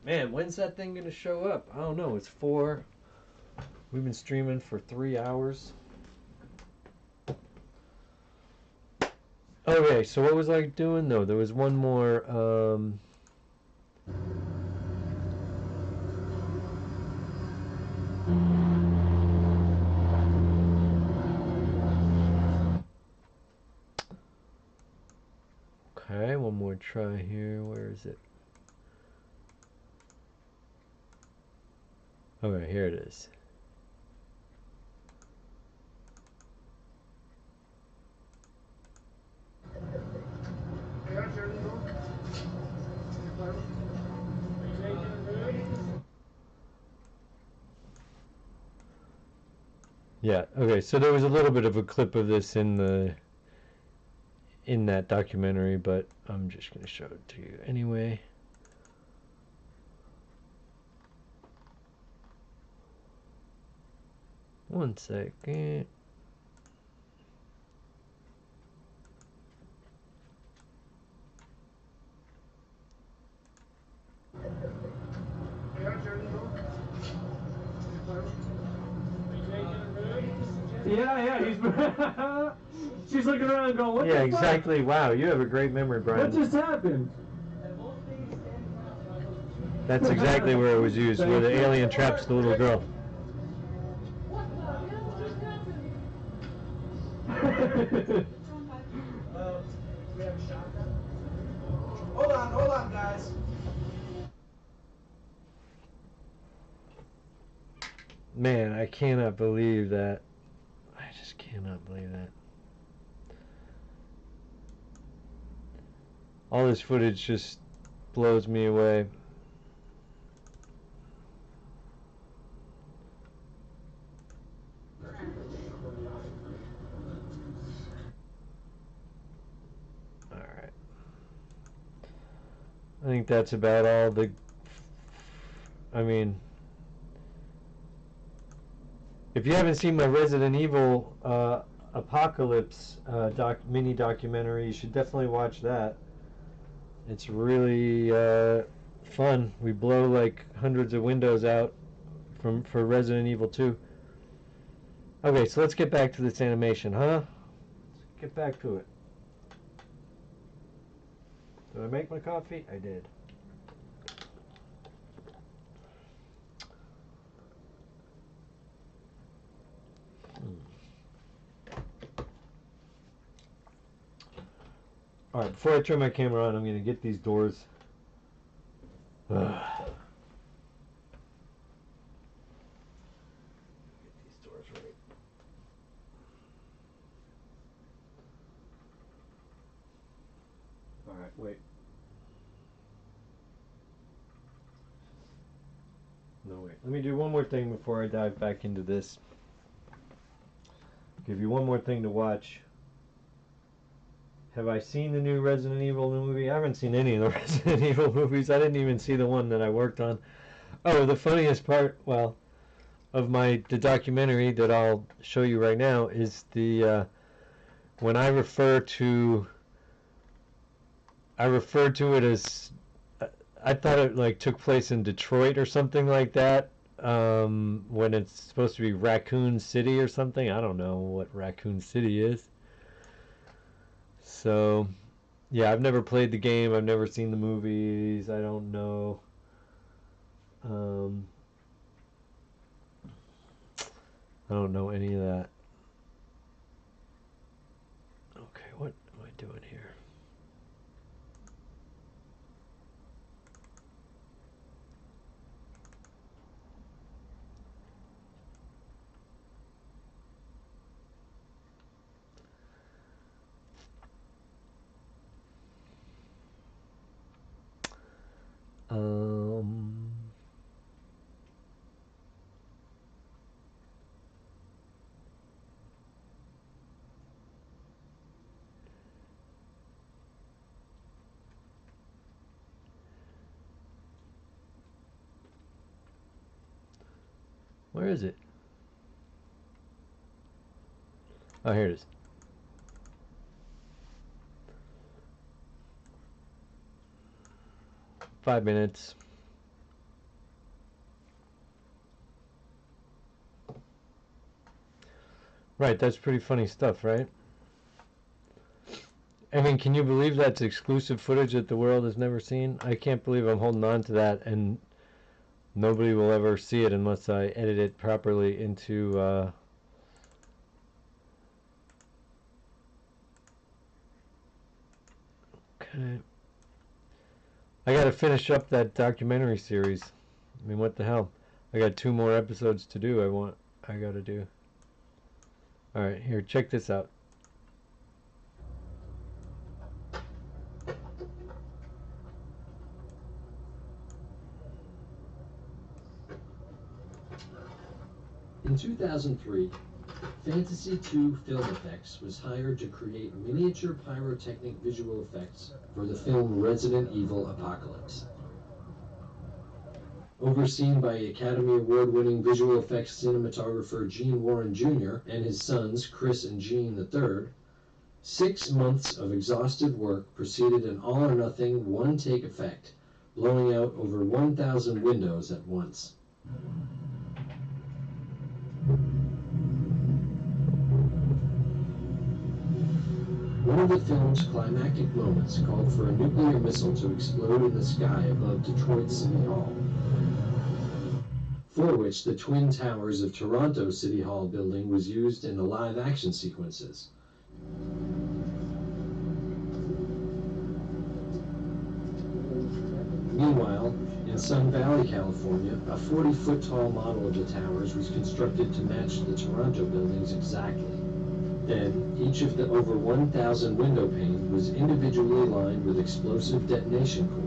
S1: Man, when's that thing gonna show up? I don't know. It's 4. We've been streaming for 3 hours. Okay, so what was I doing? No, there was one more. Okay, one more try here. Where is it? Okay, here it is. Yeah, okay, so there was a little bit of a clip of this in that documentary, but I'm just going to show it to you anyway. One second.
S7: Yeah, he's. She's looking around going, what the fuck?
S1: Exactly. Wow, you have a great memory, Brian.
S7: What just happened?
S1: That's exactly where it was used, where the alien traps the little girl.
S8: Hold on, guys.
S1: Man, I cannot believe that. I just cannot believe that. All this footage just blows me away. Alright. I think that's about all the... I mean... If you haven't seen my Resident Evil Apocalypse mini documentary, you should definitely watch that. It's really fun. We blow like hundreds of windows out for Resident Evil 2. Okay, so let's get back to this animation, huh? Let's get back to it. Did I make my coffee? I did. Alright, before I turn my camera on, I'm going to get these doors. Get these doors right. Alright, wait. No, wait. Let me do one more thing before I dive back into this. Give you one more thing to watch. Have I seen the new Resident Evil movie? I haven't seen any of the Resident Evil movies. I didn't even see the one that I worked on. Oh, the funniest part, well, of the documentary that I'll show you right now is the when I refer to it as I thought it like took place in Detroit or something like that, when it's supposed to be Raccoon City or something. I don't know what Raccoon City is. So, yeah, I've never played the game. I've never seen the movies. I don't know. I don't know any of that. Okay, what am I doing here? Where is it? Oh, here it is. Five minutes. Right, that's pretty funny stuff, right? I mean, can you believe that's exclusive footage that the world has never seen? I can't believe I'm holding on to that and nobody will ever see it unless I edit it properly into okay. I gotta finish up that documentary series. I mean, what the hell? I got 2 more episodes to do. I gotta do. Alright, here, check this out.
S6: In 2003, Fantasy II Film Effects was hired to create miniature pyrotechnic visual effects for the film Resident Evil Apocalypse. Overseen by Academy Award-winning visual effects cinematographer Gene Warren Jr. and his sons Chris and Gene III, 6 months of exhaustive work preceded an all-or-nothing one-take effect, blowing out over 1,000 windows at once. One of the film's climactic moments called for a nuclear missile to explode in the sky above Detroit City Hall, for which the Twin Towers of Toronto City Hall building was used in the live-action sequences. Meanwhile, in Sun Valley, California, a 40-foot tall model of the towers was constructed to match the Toronto buildings exactly. Then, each of the over 1,000 window panes was individually lined with explosive detonation cord.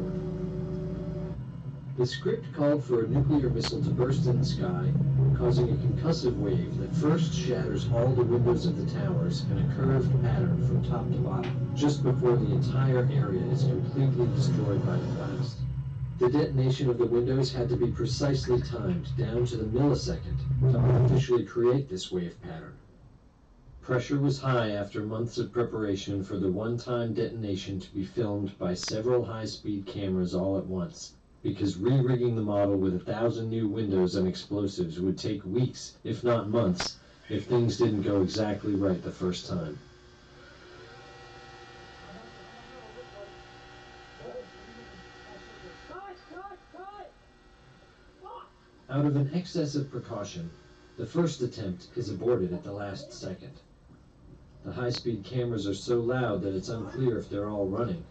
S6: The script called for a nuclear missile to burst in the sky, causing a concussive wave that first shatters all the windows of the towers in a curved pattern from top to bottom, just before the entire area is completely destroyed by the blast. The detonation of the windows had to be precisely timed down to the millisecond to artificially create this wave pattern. Pressure was high after months of preparation for the one-time detonation to be filmed by several high-speed cameras all at once, because re-rigging the model with 1,000 new windows and explosives would take weeks, if not months, if things didn't go exactly right the first time. Out of an excess of precaution, the first attempt is aborted at the last second. The high-speed cameras are so loud that it's unclear if they're all running.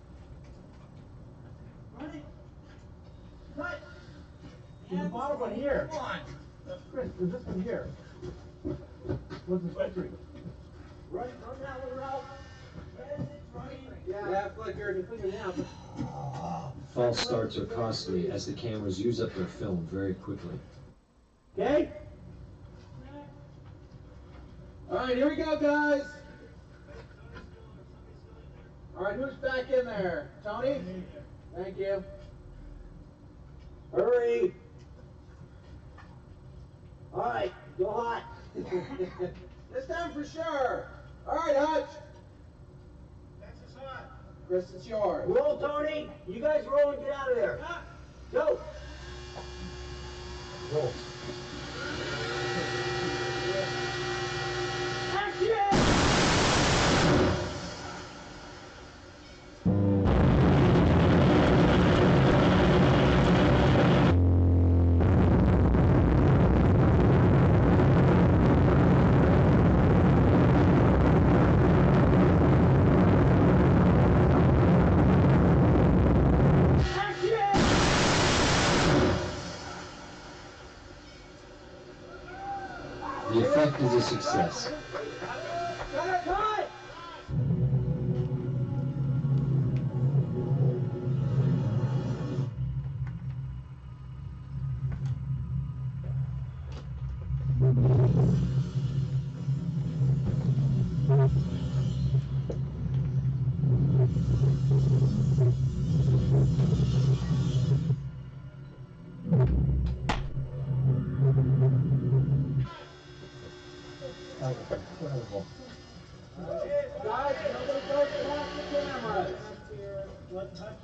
S7: There's a bottle one here. Come on. Chris, there's this one here. What's the flickering? Run that one, Ralph. Yeah, flicker. Flicker now.
S6: False starts are costly as the cameras use up their film very quickly.
S7: Okay? Alright, here we go, guys. Alright, who's back in there? Tony? Thank you. Hurry! Alright, go hot. This time for sure. Alright, Hutch. Texas hot. Chris, it's yours.
S9: Roll, Tony. You guys roll and get out of there. Go.
S7: Roll.
S9: Action!
S6: The effect is a success.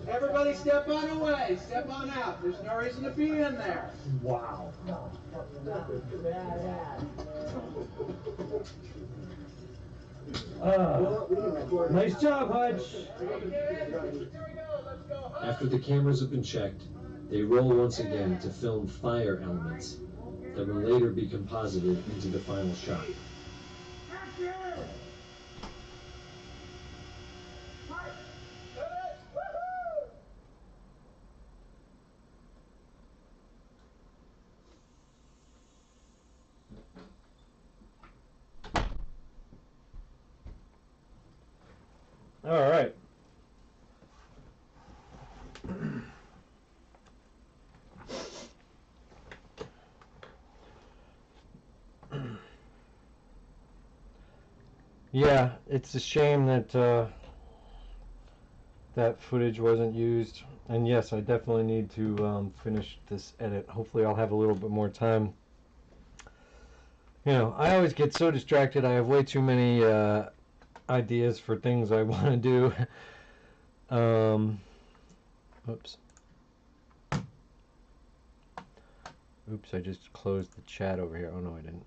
S8: Everybody step on away. Step on out. There's no reason to be in there.
S7: Wow. Nice job, Hutch.
S6: After the cameras have been checked, they roll once again to film fire elements that will later be composited into the final shot.
S1: All right. Yeah, it's a shame that that footage wasn't used. And yes, I definitely need to finish this edit. Hopefully I'll have a little bit more time. You know, I always get so distracted. I have way too many ideas for things I want to do. Oops. Oops, I just closed the chat over here. Oh no, I didn't.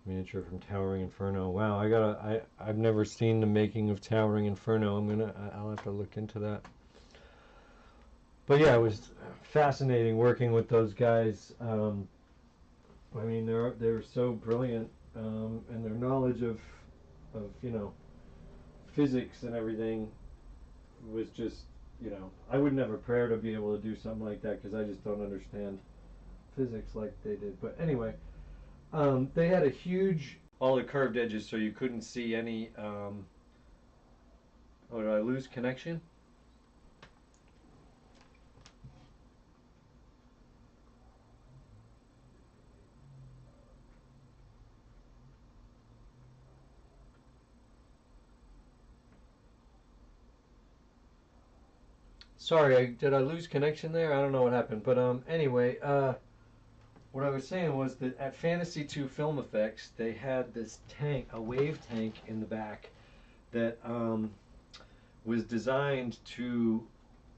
S1: Miniature from Towering Inferno. Wow, I've never seen the making of Towering Inferno. I'll have to look into that. But yeah, it was fascinating working with those guys. I mean, they're so brilliant, and their knowledge of you know, physics and everything was just, you know, I would never prayer to be able to do something like that because I just don't understand physics like they did. But anyway, they had a huge, all the curved edges, so you couldn't see any. Oh, did I lose connection? Sorry, did I lose connection there? I don't know what happened. But anyway, what I was saying was that at Fantasy 2 Film Effects, they had this tank, a wave tank in the back that was designed to,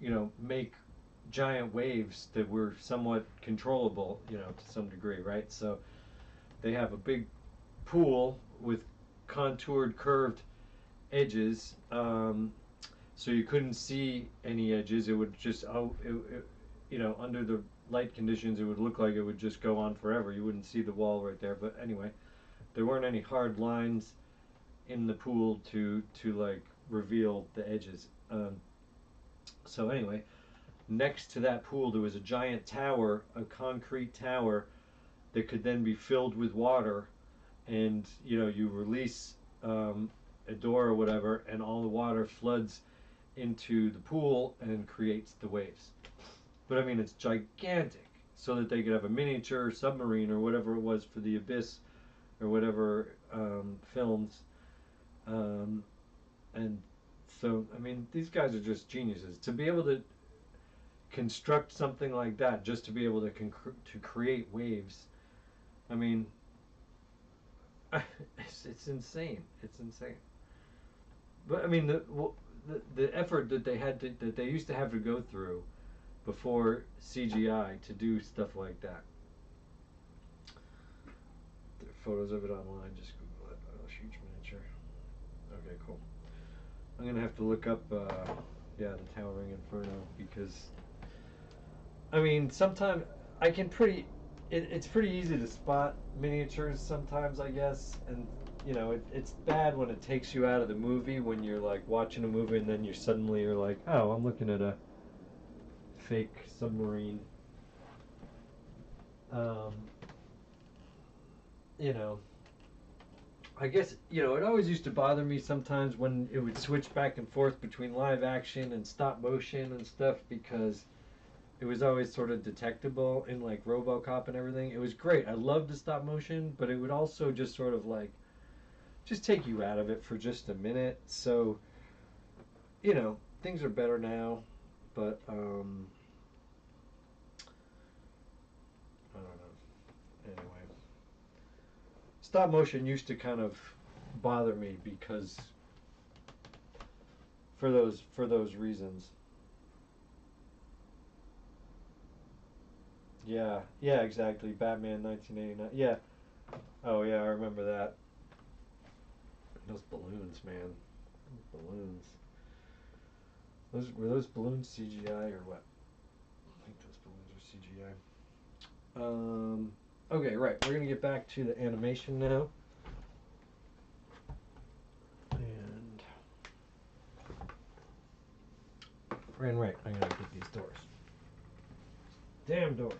S1: you know, make giant waves that were somewhat controllable, you know, to some degree, right? So they have a big pool with contoured, curved edges. So you couldn't see any edges. It would just, you know, under the light conditions, it would look like it would just go on forever. You wouldn't see the wall right there. But anyway, there weren't any hard lines in the pool to like reveal the edges. So anyway, next to that pool, there was a giant tower, a concrete tower that could then be filled with water, and you know, you release a door or whatever, and all the water floods into the pool and creates the waves. But I mean, it's gigantic, so that they could have a miniature submarine or whatever it was for the Abyss or whatever films. And so, I mean, these guys are just geniuses. To be able to construct something like that, just to be able to create waves, I mean, it's insane. It's insane. But I mean, the effort that that they used to have to go through before CGI to do stuff like that. There are photos of it online. Just Google it. Oh, huge miniature. Okay, cool. I'm gonna have to look up, yeah, the Towering Inferno, because I mean, sometimes I can it's pretty easy to spot miniatures sometimes, I guess, and you know, it's bad when it takes you out of the movie, when you're like watching a movie and then you're like, oh, I'm looking at a fake submarine. You know, I guess, you know, it always used to bother me sometimes when it would switch back and forth between live action and stop motion and stuff, because it was always sort of detectable in like RoboCop and everything. It was great. I loved the stop motion, but it would also just sort of like just take you out of it for just a minute. So, you know, things are better now, but I don't know. Anyway, stop motion used to kind of bother me because for those reasons. Yeah, yeah, exactly. Batman 1989. Yeah. Oh yeah, I remember that. Those balloons, man. Those balloons. Were those balloons CGI or what? I think those balloons are CGI. Okay, right. We're gonna get back to the animation now. And right, I'm gonna get these doors. Damn doors.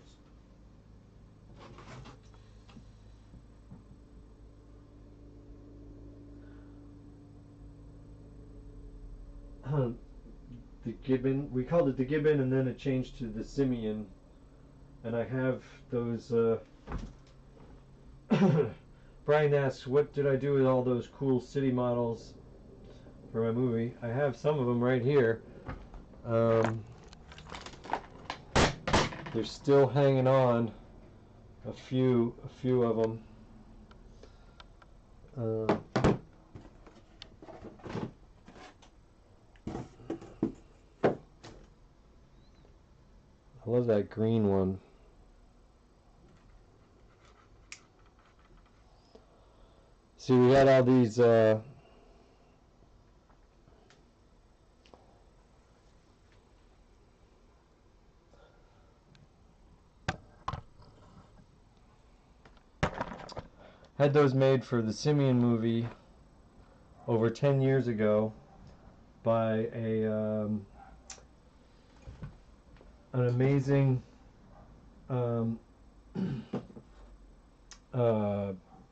S1: The Gibbon, we called it the Gibbon, and then it changed to the Simeon. And I have those. Brian asks, what did I do with all those cool city models for my movie? I have some of them right here. They're still hanging on. A few of them. I love that green one. See, we had all these had those made for the Simeon movie over 10 years ago by a an amazing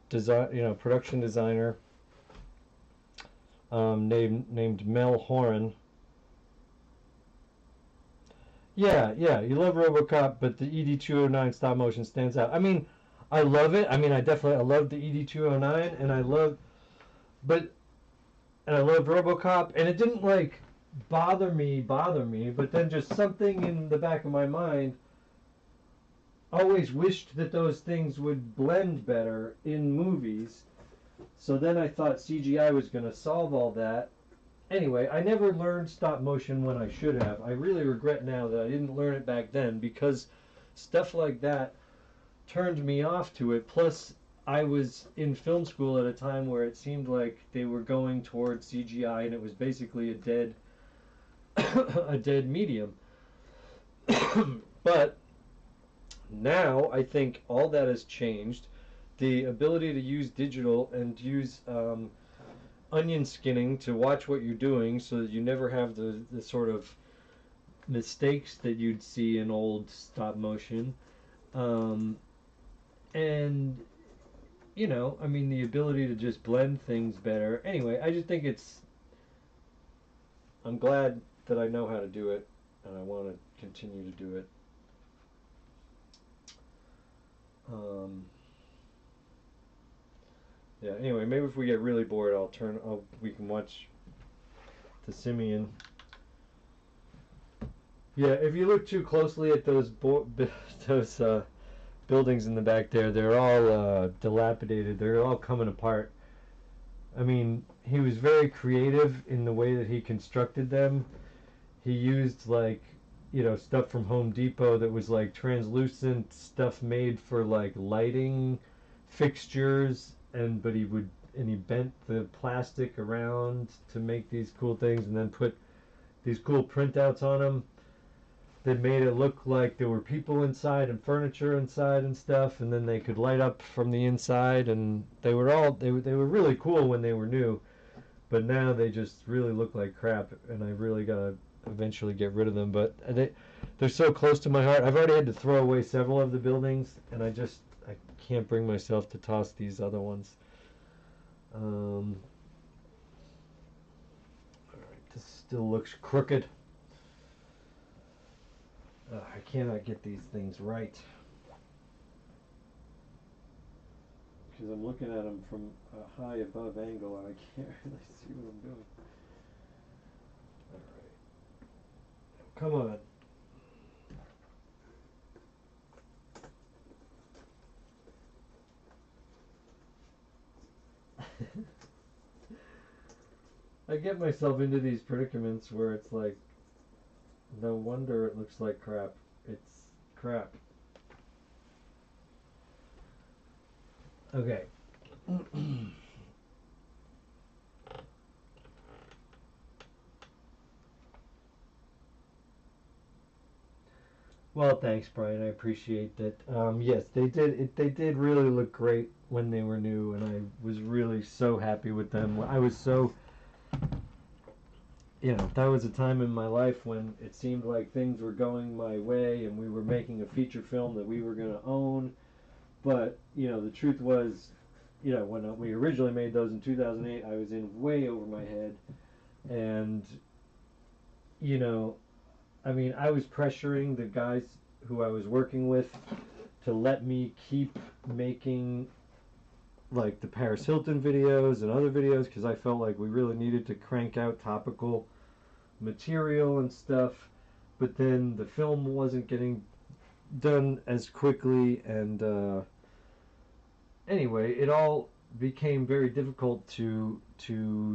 S1: design, production designer named Mel Horan. Yeah, you love RoboCop, but the ED209 stop motion stands out. I mean, I love it. I mean, I love the ED209, and I love RoboCop, and it didn't like bother me, but then just something in the back of my mind always wished that those things would blend better in movies. So then I thought CGI was going to solve all that. Anyway, I never learned stop motion when I should have. I really regret now that I didn't learn it back then, because stuff like that turned me off to it. Plus, I was in film school at a time where it seemed like they were going towards CGI, and it was basically a dead a dead medium. But now I think all that has changed. The ability to use digital and use onion skinning to watch what you're doing, so that you never have the sort of mistakes that you'd see in old stop motion. And I mean, the ability to just blend things better. Anyway, I just think I'm glad that I know how to do it, and I want to continue to do it. Yeah, anyway, maybe if we get really bored, we can watch the Simian. Yeah, if you look too closely at those buildings in the back there, they're all dilapidated. They're all coming apart. I mean, he was very creative in the way that he constructed them. He used stuff from Home Depot that was like translucent stuff made for like lighting fixtures, but he bent the plastic around to make these cool things, and then put these cool printouts on them that made it look like there were people inside and furniture inside and stuff, and then they could light up from the inside, and they were really cool when they were new, but now they just really look like crap, and I really gotta eventually get rid of them. But they're so close to my heart. I've already had to throw away several of the buildings, and I can't bring myself to toss these other ones. All right, this still looks crooked. I cannot get these things right, because I'm looking at them from a high above angle, and I can't really see what I'm doing. All right, come on. I get myself into these predicaments where it's like, no wonder it looks like crap. It's crap. Okay. Well, thanks, Brian. I appreciate that. Yes, they did. They did really look great when they were new, and I was really so happy with them. I was so, that was a time in my life when it seemed like things were going my way, and we were making a feature film that we were going to own. But the truth was, when we originally made those in 2008, I was in way over my head, and I mean, I was pressuring the guys who I was working with to let me keep making like the Paris Hilton videos and other videos, because I felt like we really needed to crank out topical material and stuff. But then the film wasn't getting done as quickly, and anyway, it all became very difficult to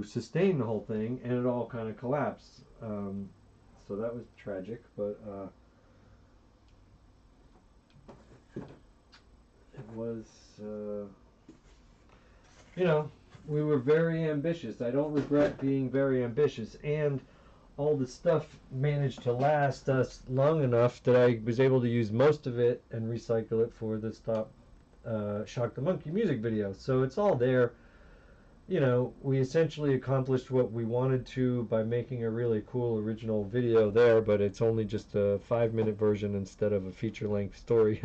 S1: sustain the whole thing, and it all kind of collapsed. So that was tragic, but it was, we were very ambitious. I don't regret being very ambitious, and all the stuff managed to last us long enough that I was able to use most of it and recycle it for the Shock the Monkey music video. So it's all there. you know, we essentially accomplished what we wanted to by making a really cool original video there, but it's only just a 5-minute version instead of a feature-length story.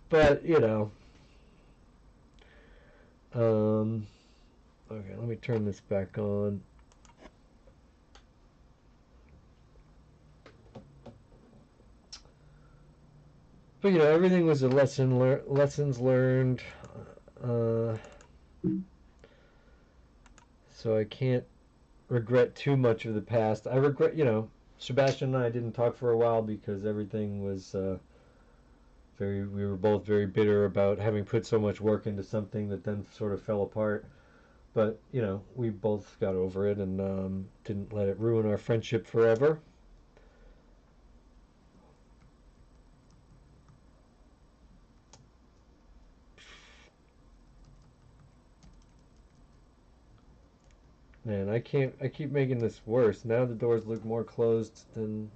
S1: But, you know, okay, let me turn this back on. But, you know, everything was a lessons learned. So I can't regret too much of the past. I regret, you know, Sebastian and I didn't talk for a while because everything was we were both very bitter about having put so much work into something that then sort of fell apart. But, you know, we both got over it and didn't let it ruin our friendship forever. Man, I keep making this worse. Now the doors look more closed than...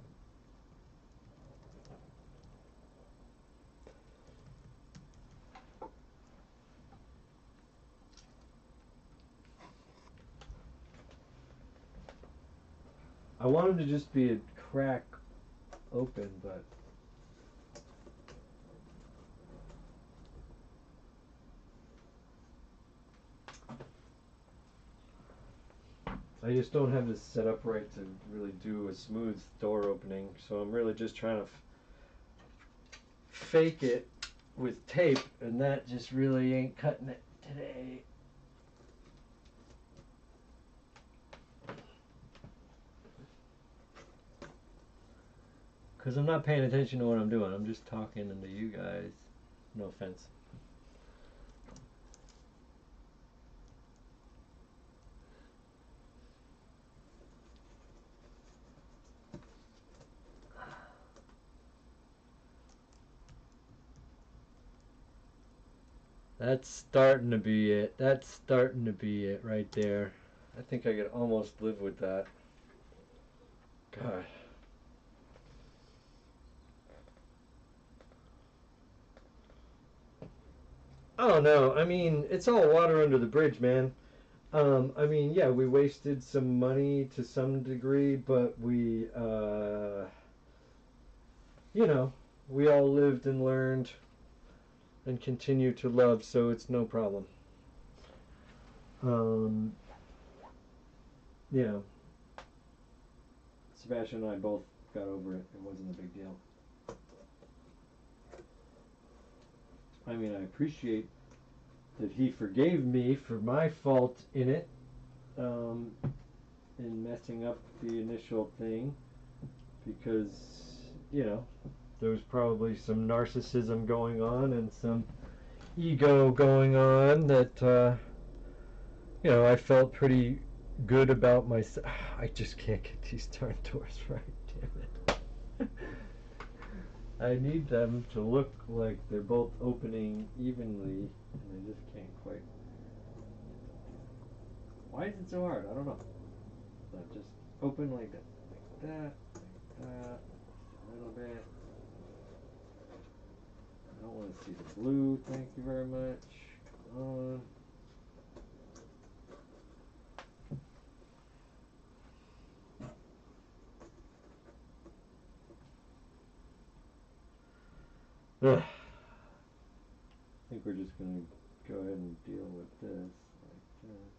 S1: I wanted to just be a crack open, but... I just don't have this set up right to really do a smooth door opening, so I'm really just trying to fake it with tape, and that just really ain't cutting it today. Because I'm not paying attention to what I'm doing. I'm just talking to you guys. No offense. That's starting to be it. That's starting to be it right there. I think I could almost live with that. God. I don't know. I mean, it's all water under the bridge, man. I mean, yeah, we wasted some money to some degree, but we, you know, we all lived and learned and continue to love, so it's no problem. You know, Sebastian and I both got over it. It wasn't a big deal. I mean, I appreciate that he forgave me for my fault in it, in messing up the initial thing, because, you know, there was probably some narcissism going on and some ego going on that, you know, I felt pretty good about myself. I just can't get these darn doors right, damn it. I need them to look like they're both opening evenly, and I just can't quite. Why is it so hard? I don't know. But just open like that, just a little bit. I don't want to see the blue, thank you very much. Come on. Ugh. I think we're just going to go ahead and deal with this like this.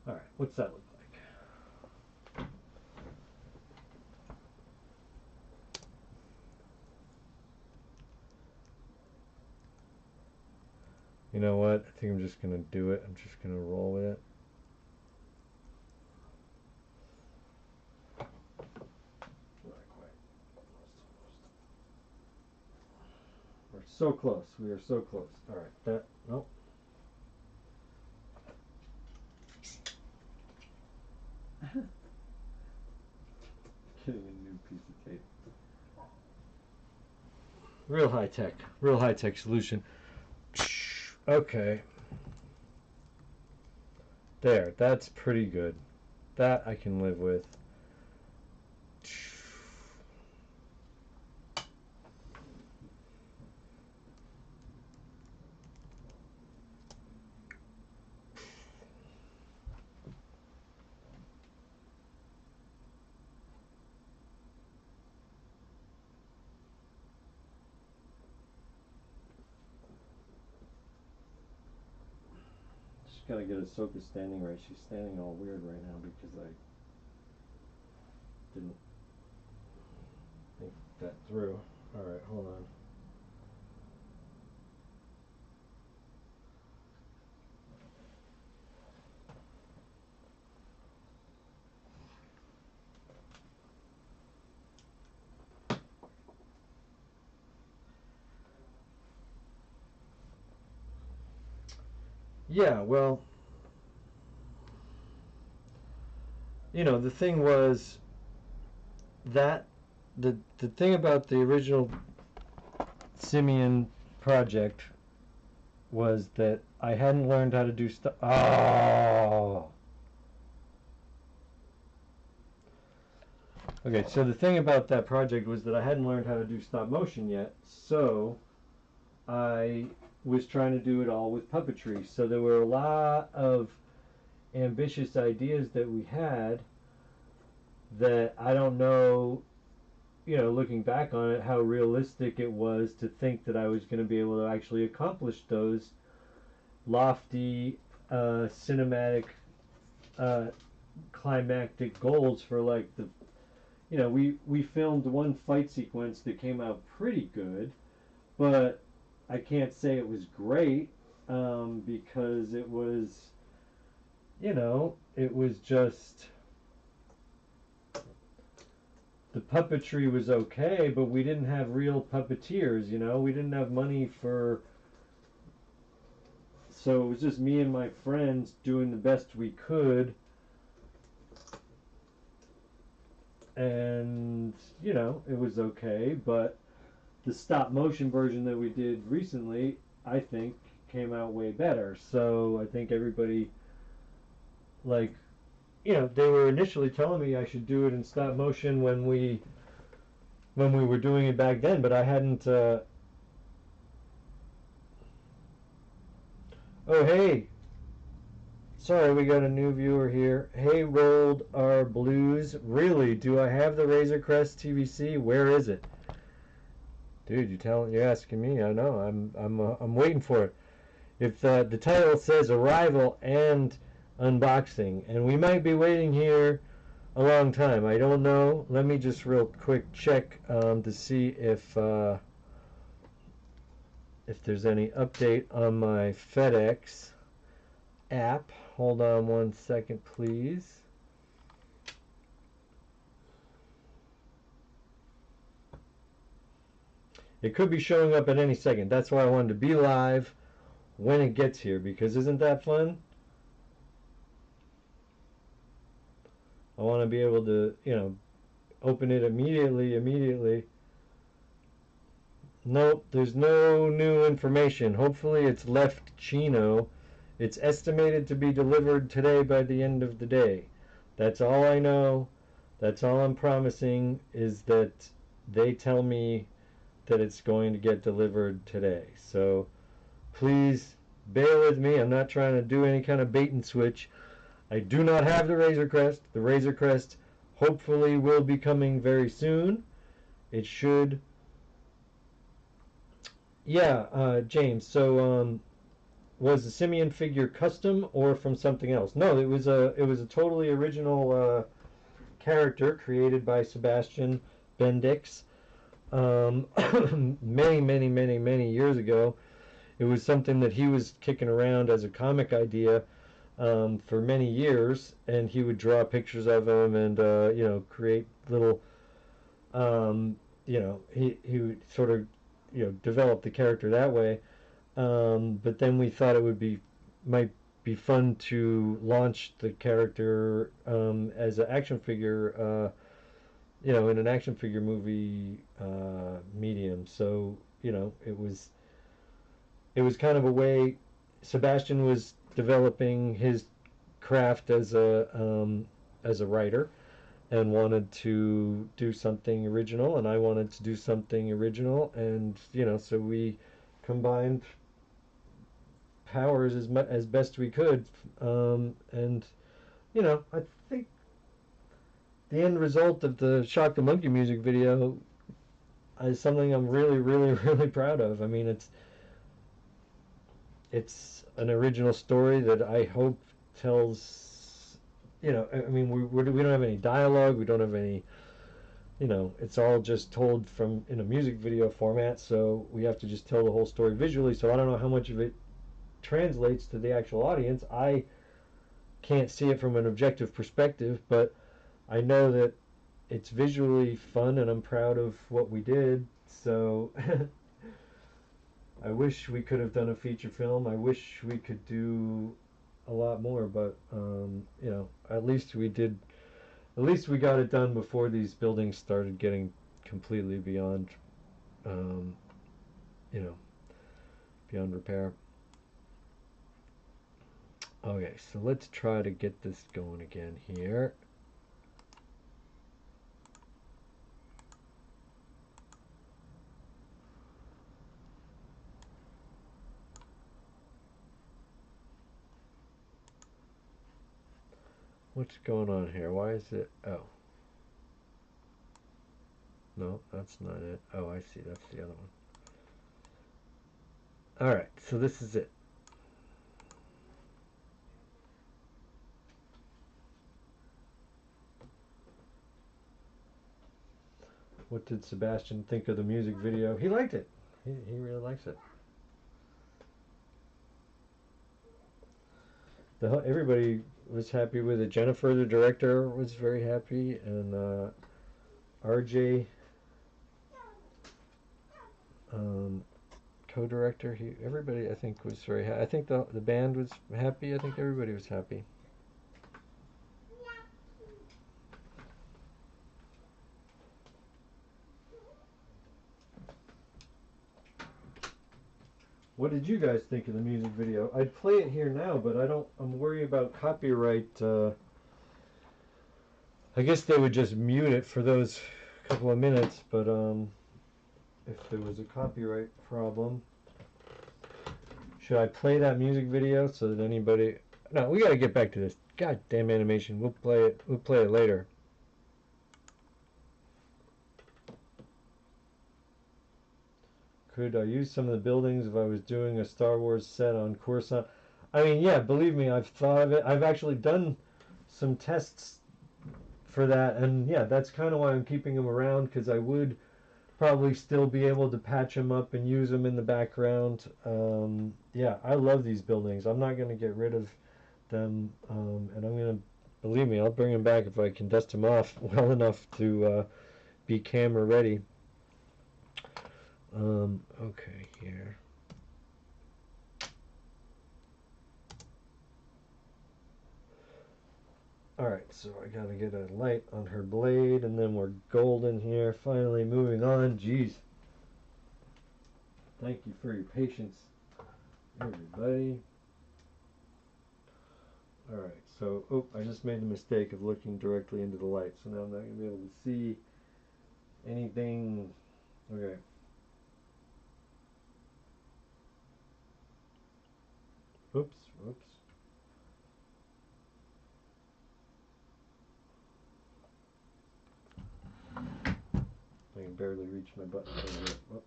S1: All right, what's that look like? You know what? I think I'm just going to do it. I'm just going to roll with it. We're so close. We are so close. All right, that, nope. Getting a new piece of tape. Real high tech solution. Okay. There, that's pretty good. That I can live with. Just gotta get Ahsoka standing right. She's standing all weird right now because I didn't think that through. Alright, hold on. Yeah, well, the thing was that the thing about the original Simeon project was that I hadn't learned how to do stuff. Oh. Okay, so the thing about that project was that I hadn't learned how to do stop motion yet, so I was trying to do it all with puppetry. So there were a lot of ambitious ideas that we had that I don't know, looking back on it, how realistic it was to think that I was going to be able to actually accomplish those lofty, cinematic, climactic goals for like the, we filmed one fight sequence that came out pretty good, but I can't say it was great, because it was, it was just, the puppetry was okay, but we didn't have real puppeteers, we didn't have money for, so it was just me and my friends doing the best we could, and it was okay. But the stop motion version that we did recently, I think, came out way better. So I think everybody, like, they were initially telling me I should do it in stop motion when we were doing it back then, but I hadn't. Oh, hey. Sorry, we got a new viewer here. Hey, rolled our blues. Really? Do I have the Razor Crest TVC? Where is it? Dude, you're asking me. I know. I'm waiting for it. If the title says arrival and unboxing, and we might be waiting here a long time. I don't know. Let me just real quick check to see if there's any update on my FedEx app. Hold on one second, please. It could be showing up at any second. That's why I wanted to be live when it gets here, because isn't that fun? I want to be able to, open it immediately. Nope, there's no new information. Hopefully it's left Chino. It's estimated to be delivered today by the end of the day. That's all I know. That's all I'm promising, is that they tell me that it's going to get delivered today. So please bear with me. I'm not trying to do any kind of bait and switch. I do not have the Razor Crest. The Razor Crest hopefully will be coming very soon. It should. Yeah, James. So was the Simeon figure custom or from something else? No, it was a totally original character created by Sebastian Bendix many years ago. It was something that he was kicking around as a comic idea for many years, and he would draw pictures of him and create little he would sort of develop the character that way. But then we thought it might be fun to launch the character as an action figure, in an action figure movie medium. So it was kind of a way Sebastian was developing his craft as a writer and wanted to do something original, and I wanted to do something original, and so we combined powers as best we could, and I think the end result of the Shock the Monkey music video is something I'm really, really, really proud of. I mean, it's an original story that I hope tells, I mean, we don't have any dialogue, we don't have any, it's all just told in a music video format, so we have to just tell the whole story visually, so I don't know how much of it translates to the actual audience. I can't see it from an objective perspective, but I know that it's visually fun and I'm proud of what we did, so I wish we could have done a feature film. I wish we could do a lot more, but at least we did. At least we got it done before these buildings started getting completely beyond, beyond repair. Okay, so let's try to get this going again here. What's going on here? Why is it? Oh. No, that's not it. Oh, I see. That's the other one. Alright, so this is it. What did Sebastian think of the music video? He liked it. He really likes it. Everybody was happy with it. Jennifer, the director, was very happy, and RJ, co-director, everybody I think was very happy. I think the band was happy. I think everybody was happy. What did you guys think of the music video? I'd play it here now, but I'm worried about copyright. I guess they would just mute it for those couple of minutes, but if there was a copyright problem, should I play that music video so that anybody... No, we gotta get back to this goddamn animation. We'll play it later. Could I use some of the buildings if I was doing a Star Wars set on Coruscant? I mean, yeah, believe me, I've thought of it. I've actually done some tests for that, and yeah, that's kind of why I'm keeping them around, because I would probably still be able to patch them up and use them in the background. Yeah, I love these buildings. I'm not going to get rid of them, and I'm going to, believe me, I'll bring them back if I can dust them off well enough to be camera ready. Okay, here. Alright, so I gotta get a light on her blade, and then we're golden here. Finally moving on. Jeez. Thank you for your patience, everybody. Alright, so, I just made the mistake of looking directly into the light, so now I'm not gonna be able to see anything. Okay. Oops. I can barely reach my button. Oh.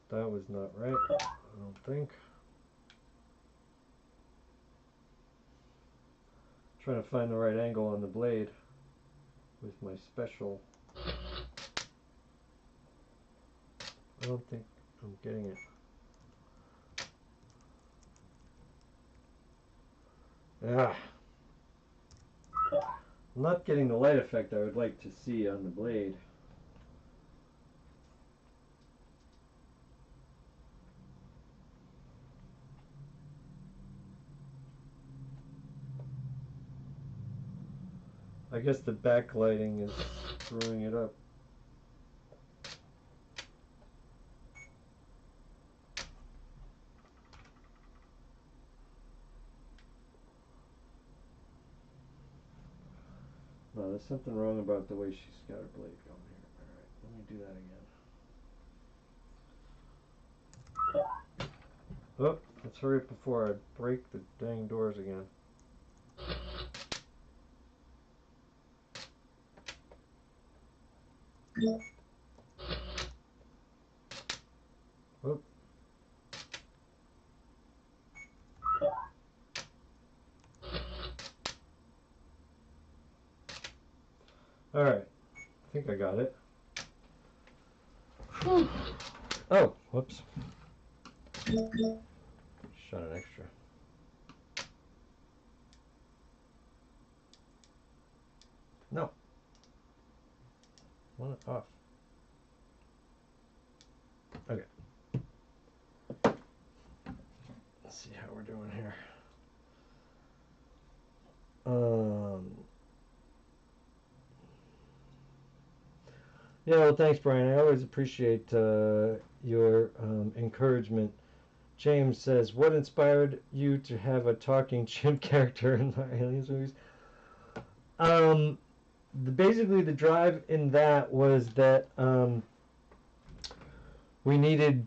S1: That was not right, I don't think. Trying to find the right angle on the blade with my special. I don't think I'm getting it. Ah. I'm not getting the light effect I would like to see on the blade. I guess the backlighting is screwing it up. Oh, there's something wrong about the way she's got her blade going here. Alright, let me do that again. Oh, let's hurry up before I break the dang doors again. Whoop. Alright, I think I got it. Whew. Oh, whoops. Shot an extra. No. Want it off. Okay. Let's see how we're doing here. Yeah, well, thanks, Brian. I always appreciate your encouragement. James says, what inspired you to have a talking chimp character in the Aliens movies? Basically, the drive in that was that we needed...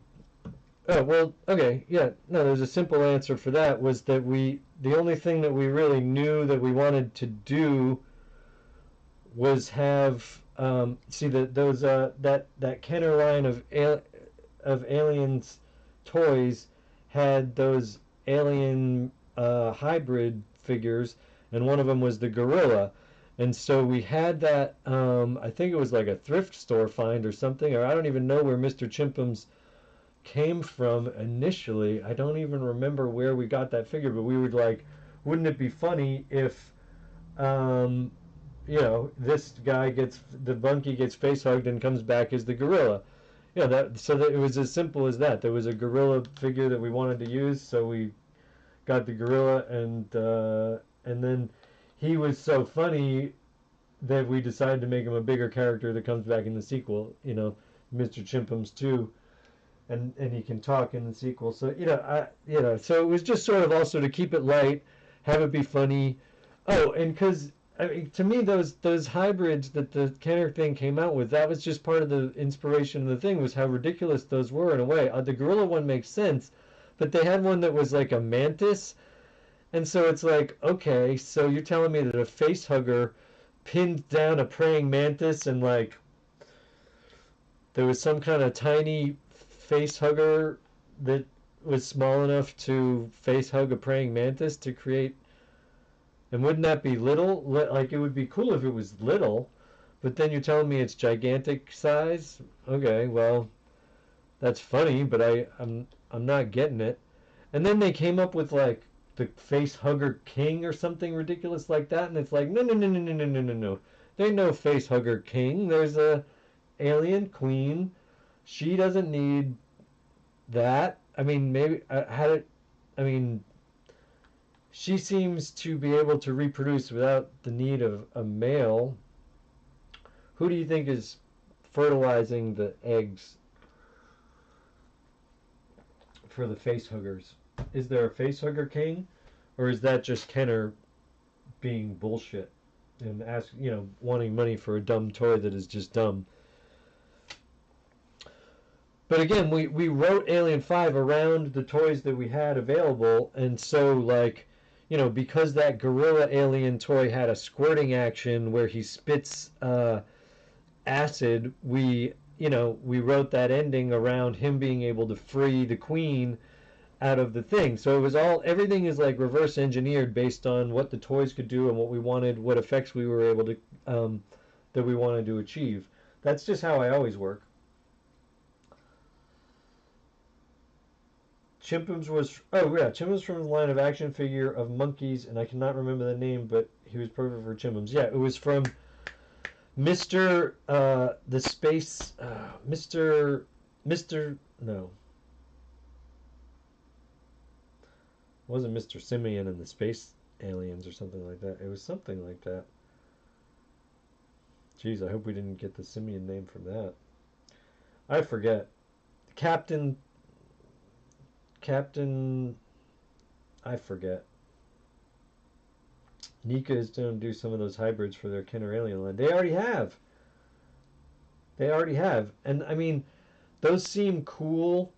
S1: Oh, well, okay, yeah. No, there's a simple answer for that, was that the only thing that we really knew that we wanted to do was have... see, that Kenner line of Aliens toys had those alien hybrid figures, and one of them was the gorilla. And so we had that, I think it was like a thrift store find or something, or I don't even know where Mr. Chimpham's came from initially. I don't even remember where we got that figure, but we were like, wouldn't it be funny if, this guy the monkey gets face hugged and comes back as the gorilla. Yeah, that it was as simple as that. There was a gorilla figure that we wanted to use, so we got the gorilla, and then he was so funny that we decided to make him a bigger character that comes back in the sequel. Mr. Chimpham's too, and he can talk in the sequel. So so it was just sort of also to keep it light, have it be funny. Oh, and because to me, those hybrids that the Kenner thing came out with, that was just part of the inspiration of the thing, was how ridiculous those were in a way. The gorilla one makes sense, but they had one that was like a mantis, and so it's like, okay, so you're telling me that a face hugger pinned down a praying mantis, and like there was some kind of tiny face hugger that was small enough to face hug a praying mantis to create. And wouldn't that be little? Like, it would be cool if it was little, but then you're telling me it's gigantic size? Okay, well, that's funny, but I'm not getting it. And then they came up with like the face hugger king or something ridiculous like that, and it's like, no. There ain't no face hugger king. There's a alien queen. She doesn't need that. I mean, maybe she seems to be able to reproduce without the need of a male. Who do you think is fertilizing the eggs for the face huggers? Is there a face hugger king, or is that just Kenner being bullshit and wanting money for a dumb toy that is just dumb? But again, we wrote Alien 5 around the toys that we had available, and so like, because that gorilla alien toy had a squirting action where he spits acid, we wrote that ending around him being able to free the queen out of the thing. So it was everything is like reverse engineered based on what the toys could do and what we wanted, what effects we were able to, that we wanted to achieve. That's just how I always work. Chimpham's was Chimpham's from the line of action figure of monkeys, and I cannot remember the name, but he was perfect for Chimpham's. Yeah, it was from Mr. The Space Mr. No. It wasn't Mr. Simeon and the Space Aliens or something like that. It was something like that. Jeez, I hope we didn't get the Simeon name from that. I forget. Captain, I forget. Nika is going to do some of those hybrids for their Kenner Alien line. They already have. They already have. And, I mean, those seem cool.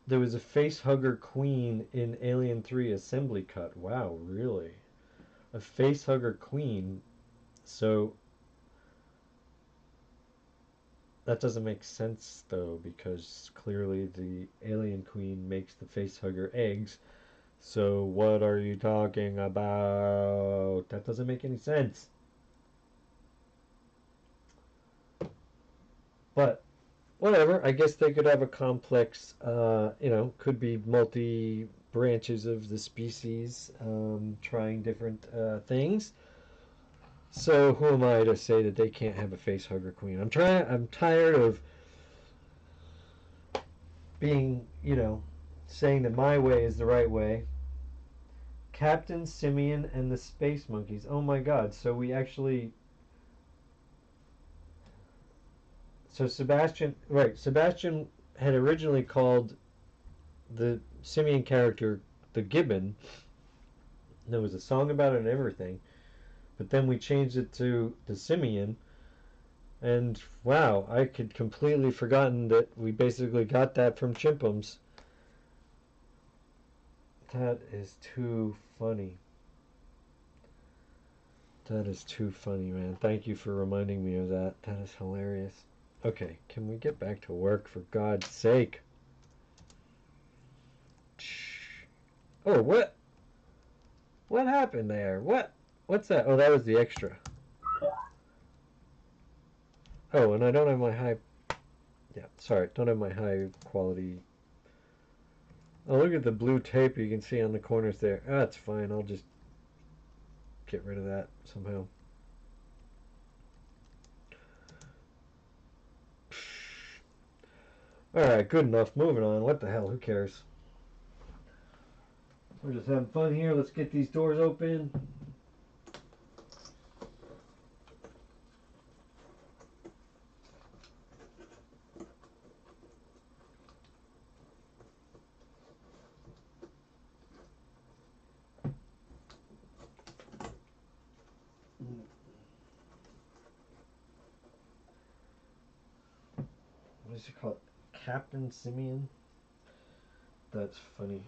S1: There was a Facehugger Queen in Alien 3 Assembly Cut. Wow, really? A Facehugger Queen. So that doesn't make sense, though, because clearly the Alien Queen makes the Facehugger eggs. So what are you talking about? That doesn't make any sense. But whatever. I guess they could have a complex, could be multi branches of the species trying different things. So who am I to say that they can't have a Facehugger Queen? I'm tired of being, saying that my way is the right way. Captain Simeon and the Space Monkeys. Oh my God. So we actually... So Sebastian had originally called the Simeon character the Gibbon. There was a song about it and everything. But then we changed it to the Simeon. And wow, I had completely forgotten that we basically got that from Chimpums. That is too funny. That is too funny, man. Thank you for reminding me of that. That is hilarious. Okay, can we get back to work, for God's sake? Oh, what? What happened there? What's that? Oh, that was the extra. Oh, and I don't have my high... Yeah, sorry, don't have my high quality... Oh, look at the blue tape you can see on the corners there. Oh, that's fine. I'll just get rid of that somehow. Alright, good enough. Moving on. What the hell? Who cares? We're just having fun here. Let's get these doors open. What is it called? Captain Simeon? That's funny.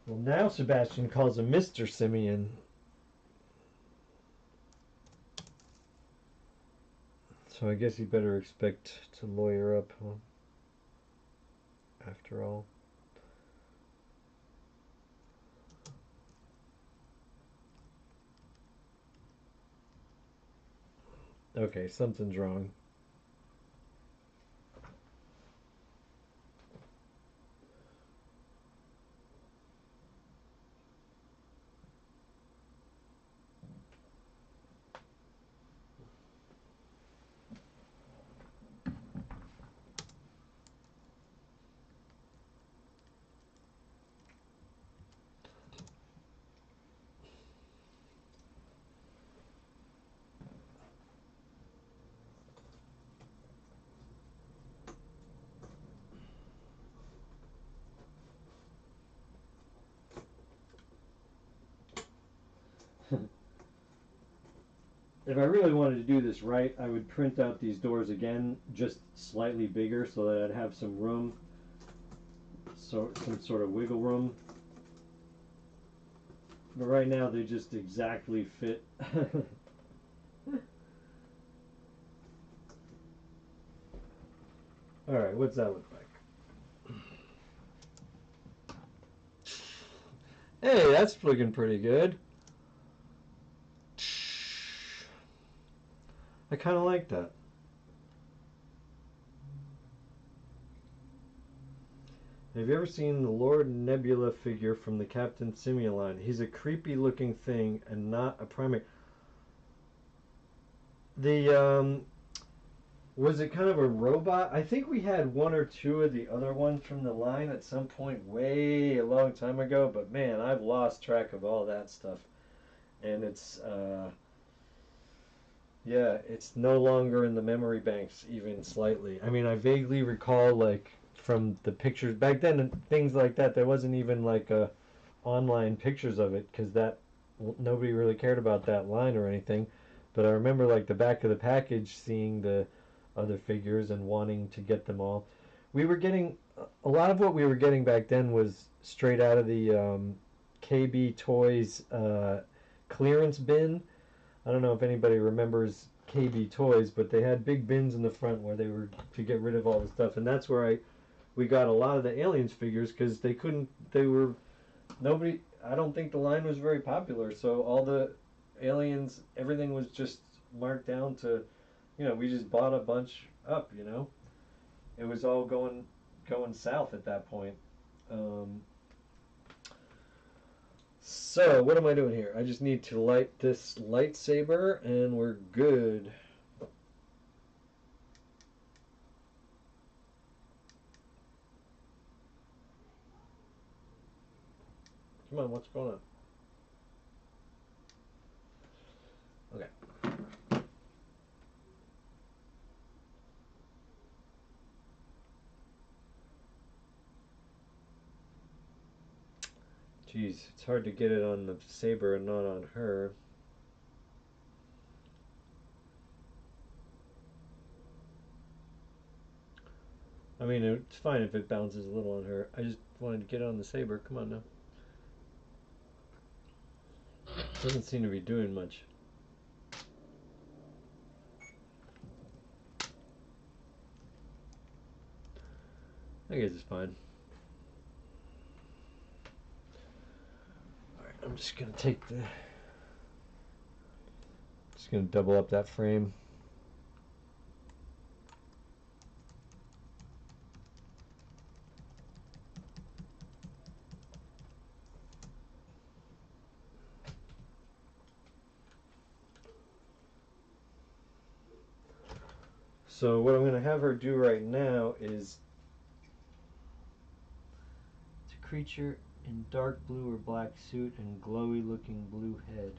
S1: Well, now Sebastian calls him Mr. Simeon. So I guess you better expect to lawyer up, huh? After all. Okay, something's wrong. If I really wanted to do this right, I would print out these doors again, just slightly bigger, so that I'd have some room, so some sort of wiggle room. But right now they just exactly fit. Alright, what's that look like? Hey, that's looking pretty good. I kind of like that. Have you ever seen the Lord Nebula figure from the Captain Simeon line? He's a creepy looking thing and not a primate. Was it kind of a robot? I think we had one or two of the other ones from the line at some point way a long time ago, but man, I've lost track of all that stuff. And it's, yeah, it's no longer in the memory banks even slightly. I mean, I vaguely recall, like, from the pictures back then and things like that, there wasn't even like a online pictures of it because nobody really cared about that line or anything. But I remember like the back of the package, seeing the other figures and wanting to get them all. We were getting a lot of what we were getting back then was straight out of the KB Toys clearance bin. I don't know if anybody remembers KB Toys, but they had big bins in the front where they were to get rid of all the stuff, and that's where we got a lot of the Aliens figures because nobody. I don't think the line was very popular, so all the Aliens, everything was just marked down to, we just bought a bunch up. It was all going south at that point. So what am I doing here? I just need to light this lightsaber and we're good. Come on, what's going on? Okay. Jeez, it's hard to get it on the saber and not on her. I mean, it's fine if it bounces a little on her. I just wanted to get it on the saber. Come on now. Doesn't seem to be doing much. I guess it's fine. Alright, I'm just gonna double up that frame. So what I'm going to have her do right now is, it's a creature in dark blue or black suit and glowy looking blue head.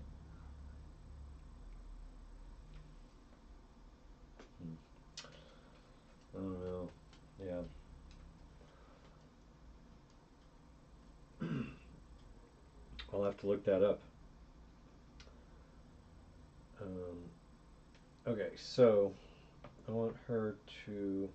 S1: I don't know. Yeah. I'll have to look that up. Okay, so I want her to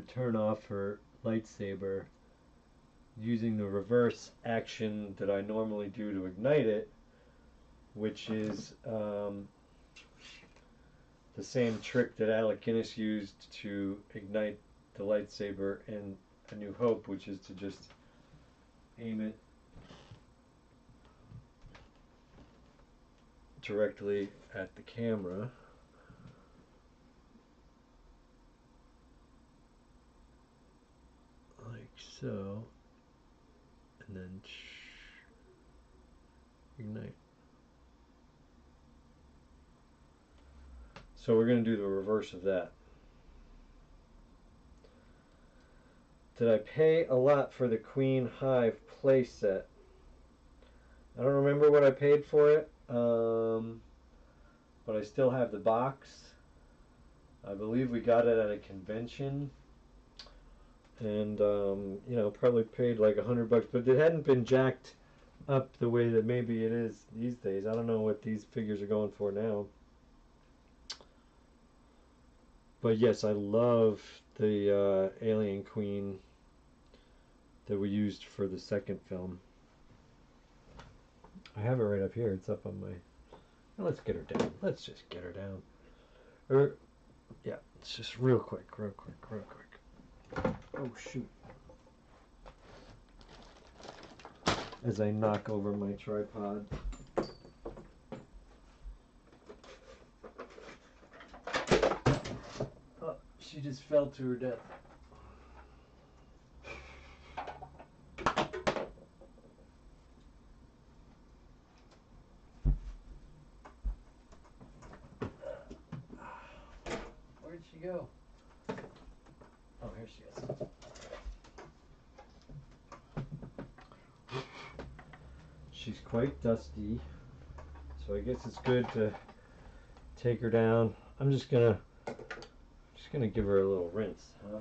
S1: turn off her lightsaber using the reverse action that I normally do to ignite it, which is the same trick that Alec Guinness used to ignite the lightsaber in A New Hope, which is to just aim it directly at the camera. Like so, and then ignite. So we're going to do the reverse of that. Did I pay a lot for the Queen Hive playset? I don't remember what I paid for it, but I still have the box. I believe we got it at a convention, and probably paid like $100, but it hadn't been jacked up the way that maybe it is these days. I don't know what these figures are going for now. But yes, I love the Alien Queen that we used for the second film. I have it right up here. It's up on my... Well, let's get her down. Let's just get her down. Yeah, it's just real quick. Oh, shoot. As I knock over my tripod. Oh, she just fell to her death. she go? Oh, here she is. She's quite dusty, so I guess it's good to take her down. I'm just gonna give her a little rinse, huh?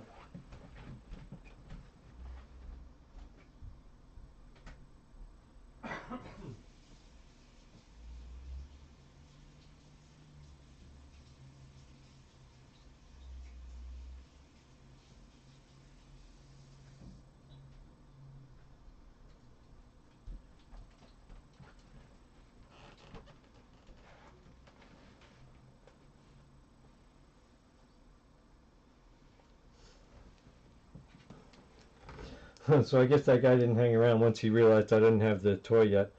S1: So I guess that guy didn't hang around once he realized I didn't have the toy yet.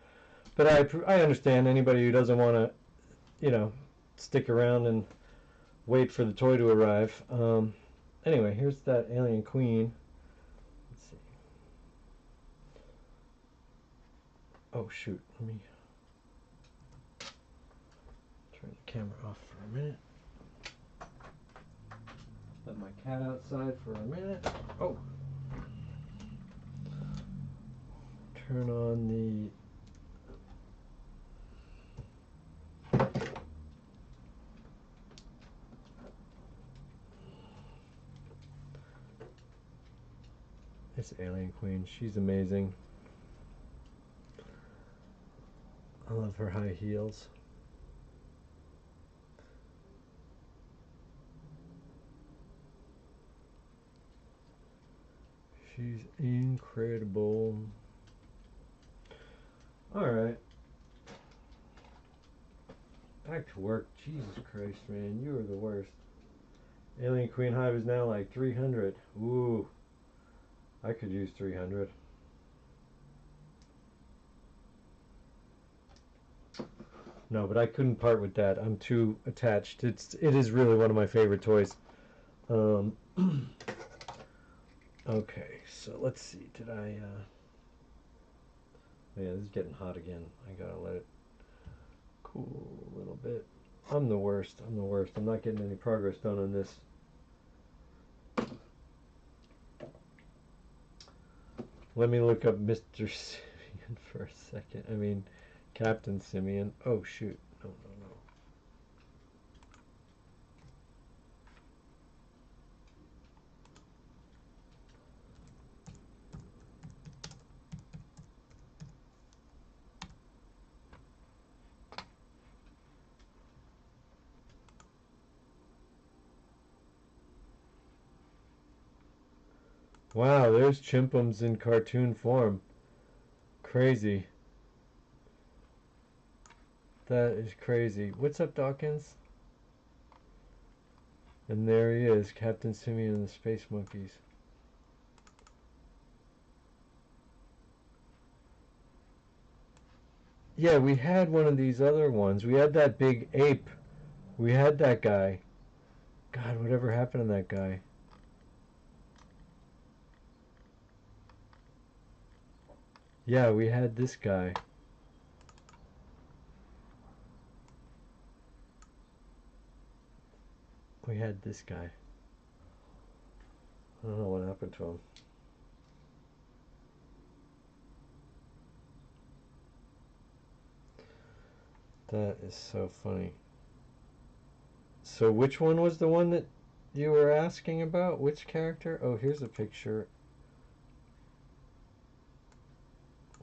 S1: But I understand anybody who doesn't want to, you know, stick around and wait for the toy to arrive. Anyway, here's that alien queen. Let's see. Oh shoot, let me turn the camera off for a minute. Let my cat outside for a minute. Oh. Turn on the this alien queen. She's amazing. I love her high heels. She's incredible. Alright. Back to work. Jesus Christ, man. You are the worst. Alien Queen Hive is now like 300. Ooh. I could use 300. No, but I couldn't part with that. I'm too attached. It is really one of my favorite toys. Okay, so let's see. Did I yeah, this is getting hot again. I gotta let it cool a little bit. I'm the worst. I'm the worst. I'm not getting any progress done on this. Let me look up Mr. Simeon for a second. I mean, Captain Simeon. Oh, shoot. No, no, no. Wow, there's Chimpums in cartoon form. Crazy. That is crazy. What's up, Dawkins? And there he is, Captain Simeon and the Space Monkeys. Yeah, we had one of these other ones. We had that big ape. We had that guy. God, whatever happened to that guy? Yeah, we had this guy. We had this guy. I don't know what happened to him. That is so funny. So which one was the one that you were asking about? Which character? Oh, here's a picture.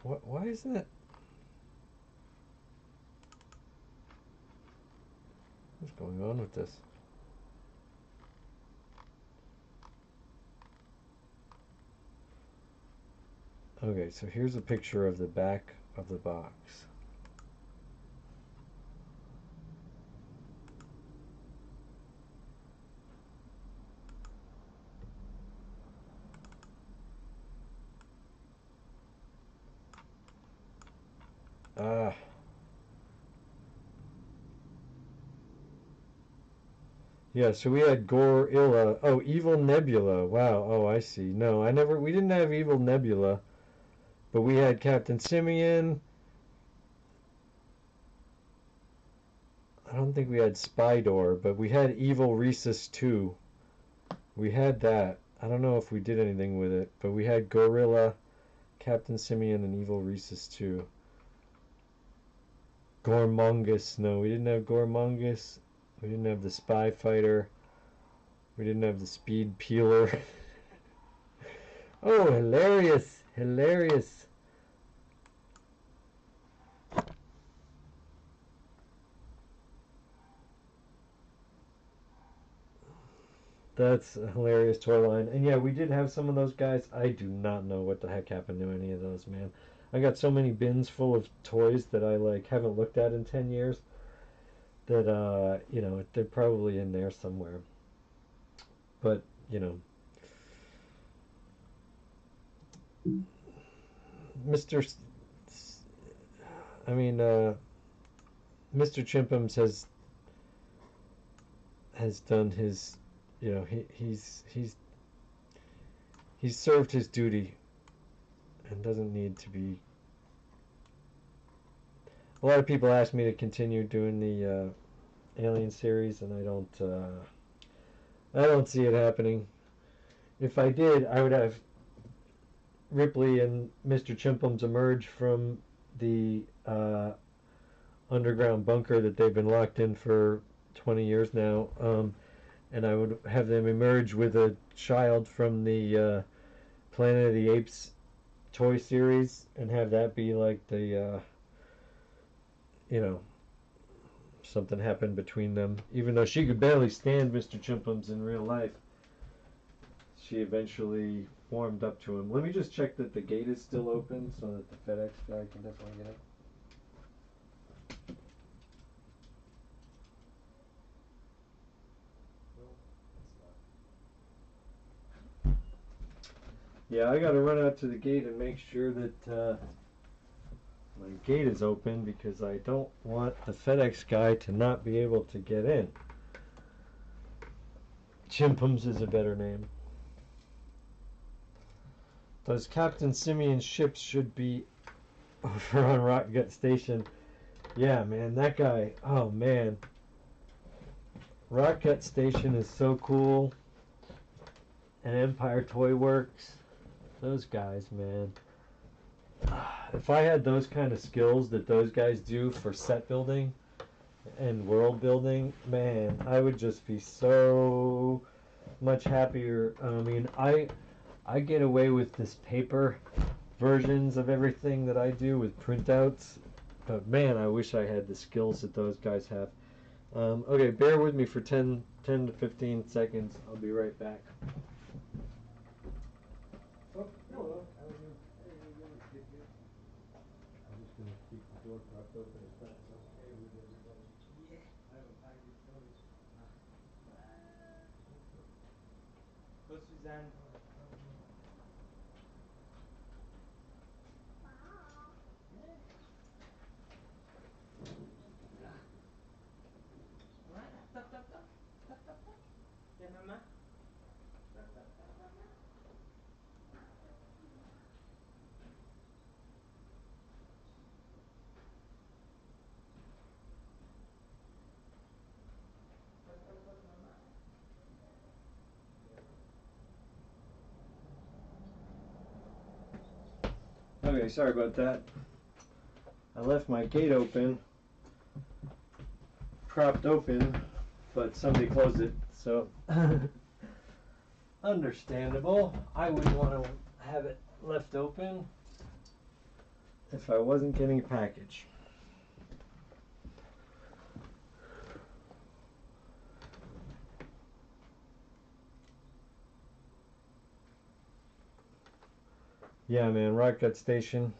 S1: What? Why is that? What's going on with this? Okay, so here's a picture of the back of the box. Ah. Yeah, so we had Gorilla. Oh, Evil Nebula. Wow. Oh, I see. No, we didn't have Evil Nebula. But we had Captain Simeon. I don't think we had Spydor, but we had Evil Rhesus too. We had that. I don't know if we did anything with it, but we had Gorilla, Captain Simeon, and Evil Rhesus too. Gormongus. No, we didn't have Gormongus. We didn't have the Spy Fighter. We didn't have the Speed Peeler. Oh, hilarious! Hilarious! That's a hilarious toy line. And yeah, we did have some of those guys. I do not know what the heck happened to any of those, man. I got so many bins full of toys that I like haven't looked at in 10 years that you know, they're probably in there somewhere. But, you know, Mr. I mean, Mr. Chimpums has done his, you know, he's served his duty and doesn't need to be. A lot of people ask me to continue doing the Alien series, and I don't see it happening. If I did, I would have Ripley and Mr. Chimpums emerge from the underground bunker that they've been locked in for 20 years now, and I would have them emerge with a child from the Planet of the Apes toy series, and have that be like the you know, something happened between them. Even though she could barely stand Mr. Chimpums in real life, she eventually warmed up to him. Let me just check that the gate is still open so that the FedEx guy can definitely get out. Yeah, I gotta run out to the gate and make sure that my gate is open, because I don't want the FedEx guy to not be able to get in. Chimpums is a better name. Those Captain Simeon ships should be over on Rock Gut Station. Yeah, man, that guy, oh man. Rock Gut Station is so cool. And Empire Toy Works. Those guys, man. If I had those kind of skills that those guys do for set building and world building, man, I would just be so much happier. I mean, I get away with this paper versions of everything that I do with printouts, but man, I wish I had the skills that those guys have. Okay, bear with me for 10 to 15 seconds. I'll be right back. Oh, hello. How are you? Hey, how you doing? Good. I'm just going to keep the door propped open if that's okay with everybody. Yeah. I have a package coming. Go, Suzanne. Okay, sorry about that. I left my gate open, propped open, but somebody closed it, so understandable. I wouldn't want to have it left open if I wasn't getting a package. Yeah, man, Rock Gut Station.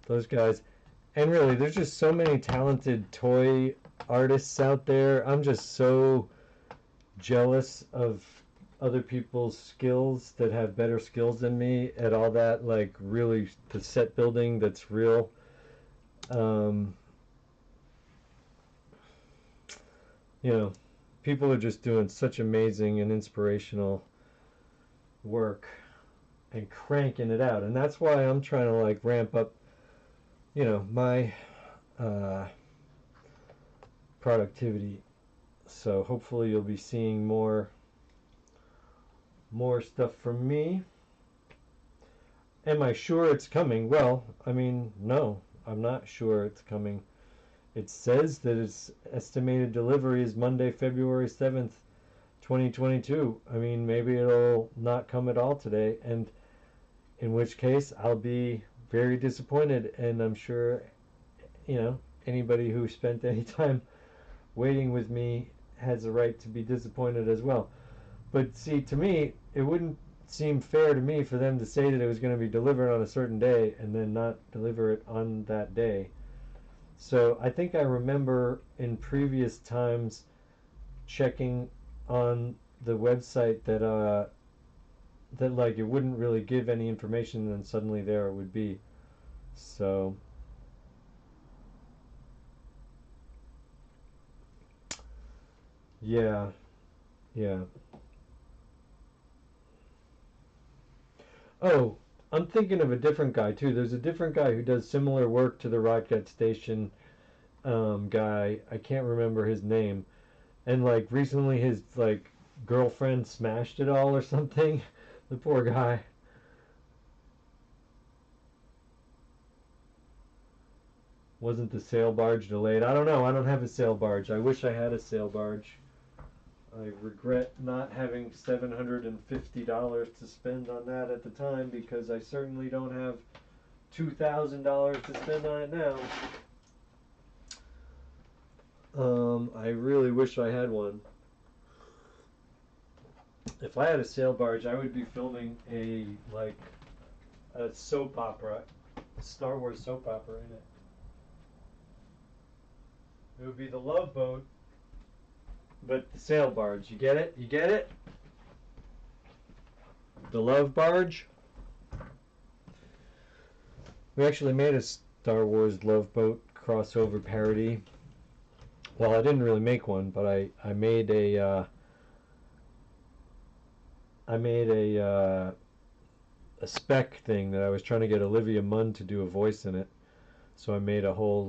S1: Those guys. And really, there's just so many talented toy artists out there. I'm just so jealous of other people's skills that have better skills than me at all that, like really the set building that's real. You know, people are just doing such amazing and inspirational work and cranking it out, and that's why I'm trying to like ramp up, you know, my productivity So hopefully you'll be seeing more stuff from me. Am I sure it's coming? Well, I mean, no, I'm not sure it's coming. It says that its estimated delivery is Monday, February 7th, 2022. I mean, maybe it'll not come at all today, and in which case I'll be very disappointed, and I'm sure, anybody who spent any time waiting with me has a right to be disappointed as well. But see, to me, it wouldn't seem fair to me for them to say that it was going to be delivered on a certain day and then not deliver it on that day. So I think I remember in previous times checking on the website that like it wouldn't really give any information, and then suddenly there it would be. So yeah. Oh, I'm thinking of a different guy too. There's a different guy who does similar work to the Rocket Station guy. I can't remember his name. And like recently his like girlfriend smashed it all or something. The poor guy. Wasn't the sail barge delayed? I don't know. I don't have a sail barge. I wish I had a sail barge. I regret not having $750 to spend on that at the time, because I certainly don't have $2,000 to spend on it now. I really wish I had one. If I had a sail barge, I would be filming a soap opera, a Star Wars soap opera in it. It would be the Love Boat, but the sail barge. You get it? You get it? The Love Barge. We actually made a Star Wars Love Boat crossover parody. Well, I didn't really make one, but I made a spec thing that I was trying to get Olivia Munn to do a voice in it. So I made a whole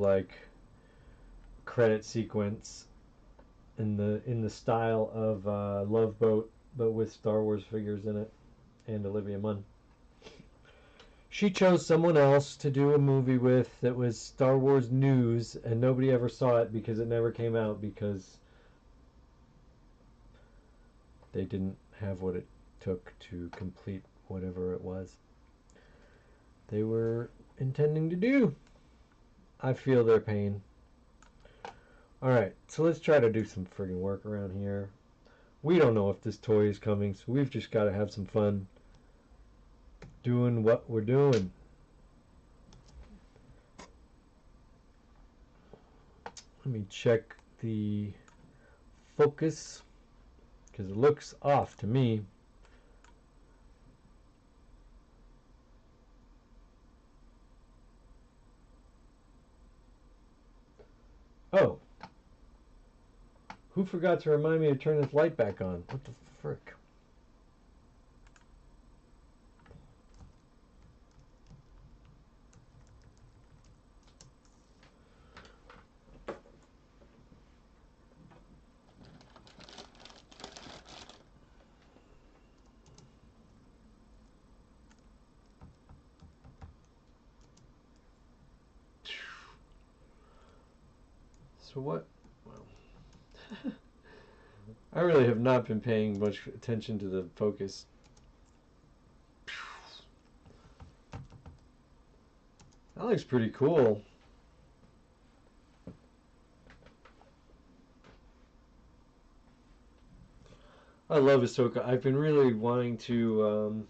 S1: credit sequence in the style of Love Boat, but with Star Wars figures in it and Olivia Munn. She chose someone else to do a movie with that was Star Wars news, and nobody ever saw it because it never came out, because they didn't have what it took to complete whatever it was they were intending to do. I feel their pain. Alright, so let's try to do some friggin' work around here. We don't know if this toy is coming, so we've just got to have some fun doing what we're doing. Let me check the focus, because it looks off to me. Oh. Who forgot to remind me to turn this light back on? What the frick? So what? Well, I really have not been paying much attention to the focus. That looks pretty cool. I love Ahsoka. I've been really wanting to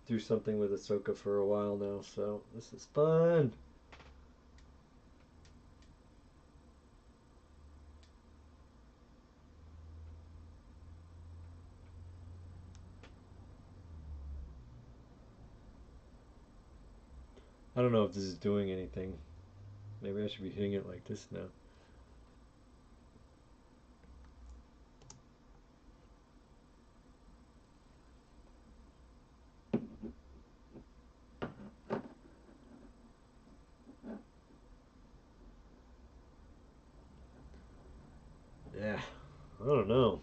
S1: do something with Ahsoka for a while now, so this is fun. I don't know if this is doing anything. Maybe I should be hitting it like this now. Yeah. I don't know.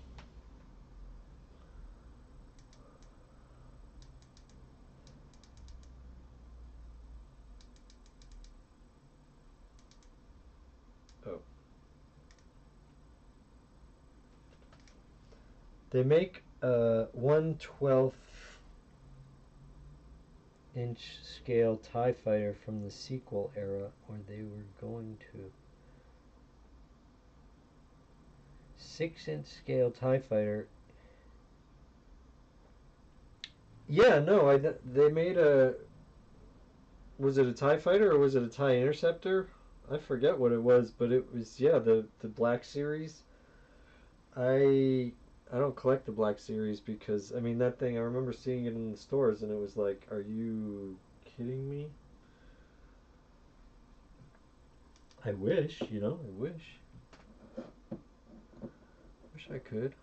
S1: Oh. They make a 1/12 inch scale TIE fighter from the sequel era, or they were going to. 6-inch scale TIE fighter. Yeah, no, they made a. Was it a TIE fighter or was it a TIE interceptor? I forget what it was, but it was, yeah, the Black Series. I don't collect the Black Series because, I mean, that thing, I remember seeing it in the stores and it was like, are you kidding me? I wish, I wish. Wish I could.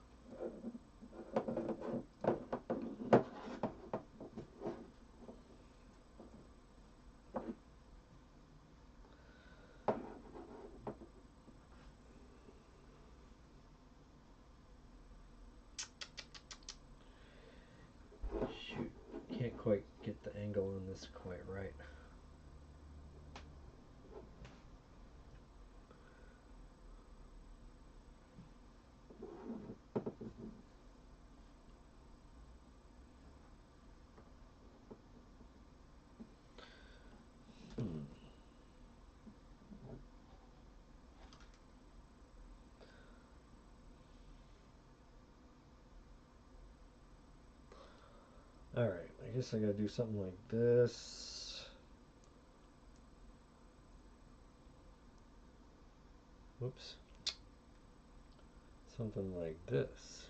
S1: Shoot, can't quite get the angle on this quite right. Alright, I guess I gotta do something like this. Whoops. Something like this.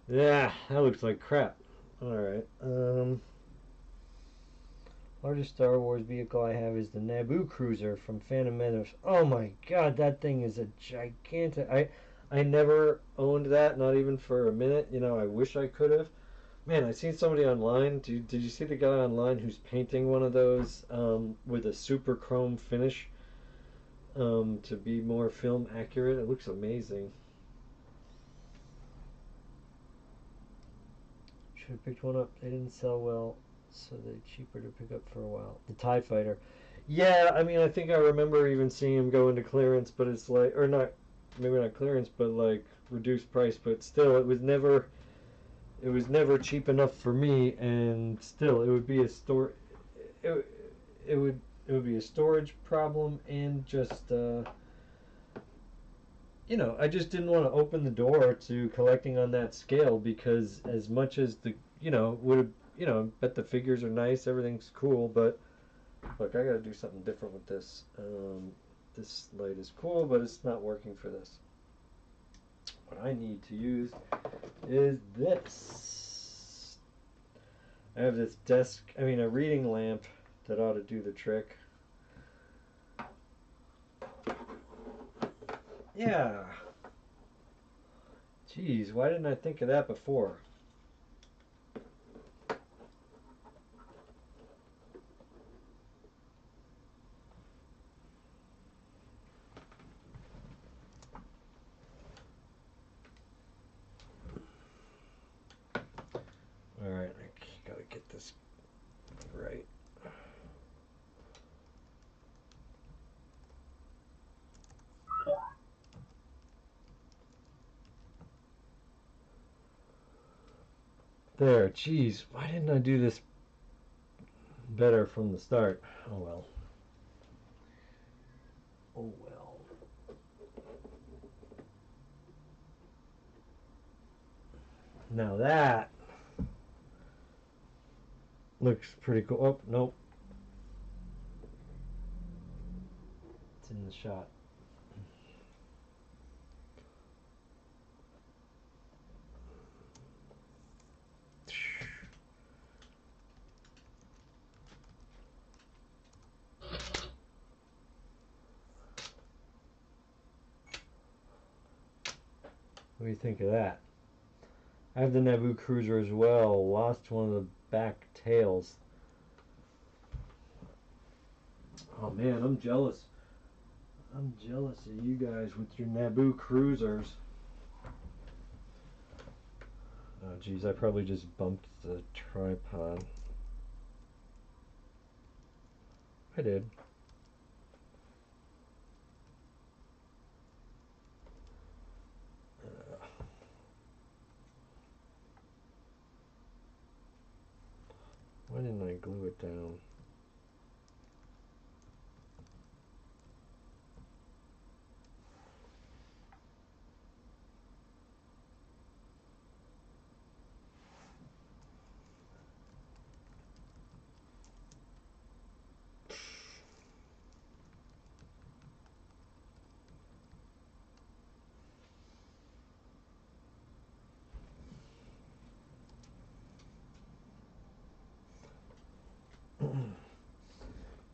S1: Yeah, that looks like crap. Alright, largest Star Wars vehicle I have is the Naboo Cruiser from Phantom Menace. Oh my god, that thing is a gigantic. I never owned that, not even for a minute. I wish I could have. Man, I seen somebody online. Did you see the guy online who's painting one of those with a super chrome finish to be more film accurate? It looks amazing. Should have picked one up. They didn't sell well, so they're cheaper to pick up for a while. The TIE Fighter. Yeah, I mean, I think I remember even seeing him go into clearance, but it's like, or not, maybe not clearance, but like reduced price. But still, it was never cheap enough for me, and still, it would be a it would be a storage problem, and just I just didn't want to open the door to collecting on that scale, because as much as the would have bet the figures are nice, everything's cool, but look, I gotta do something different with this. This light is cool, but it's not working for this. What I need to use is this. I have this a reading lamp that ought to do the trick. Yeah. Jeez, why didn't I think of that before? Alright, I gotta get this right. There, jeez, why didn't I do this better from the start? Oh well. Oh well. Now that looks pretty cool. Oh, nope. It's in the shot. What do you think of that? I have the Naboo Cruiser as well. Lost one of the back tails. Oh man, I'm jealous. I'm jealous of you guys with your Naboo Cruisers. Oh geez, I probably just bumped the tripod. I did. Why didn't I glue it down?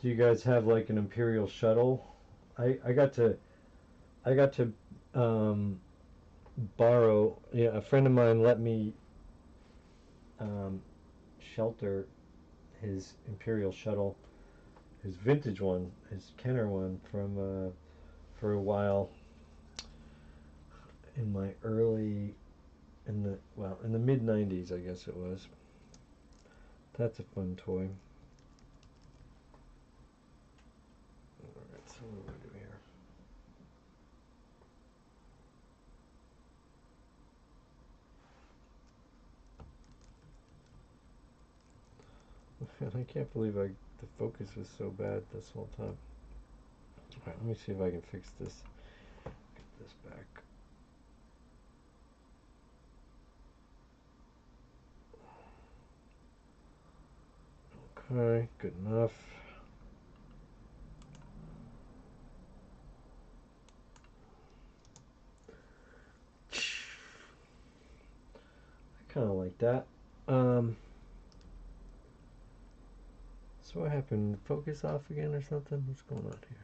S1: Do you guys have like an Imperial shuttle? I got to borrow. Yeah, a friend of mine let me shelter his Imperial shuttle, his vintage one, his Kenner one from for a while in my early in the mid 90s, I guess it was. That's a fun toy. Alright, so what do we do here? I can't believe the focus was so bad this whole time. Alright, let me see if I can fix this. Get this back. Okay, good enough. I kind of like that. So what happened? Focus off again or something? What's going on here?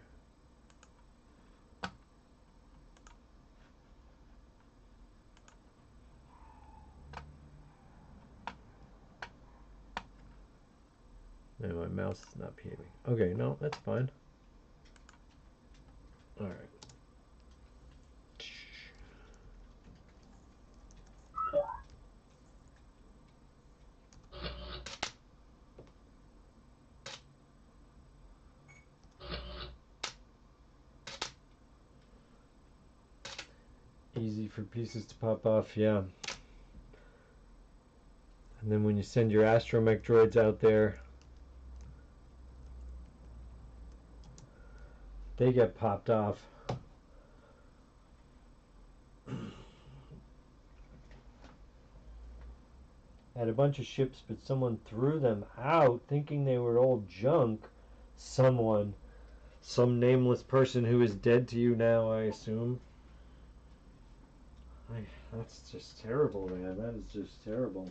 S1: No, my mouse is not behaving. Okay, no, that's fine. Alright. Easy for pieces to pop off, yeah. And then when you send your astromech droids out there, they get popped off. Had a bunch of ships, but someone threw them out thinking they were old junk. Some nameless person who is dead to you now, I assume. That's just terrible, man. That is just terrible.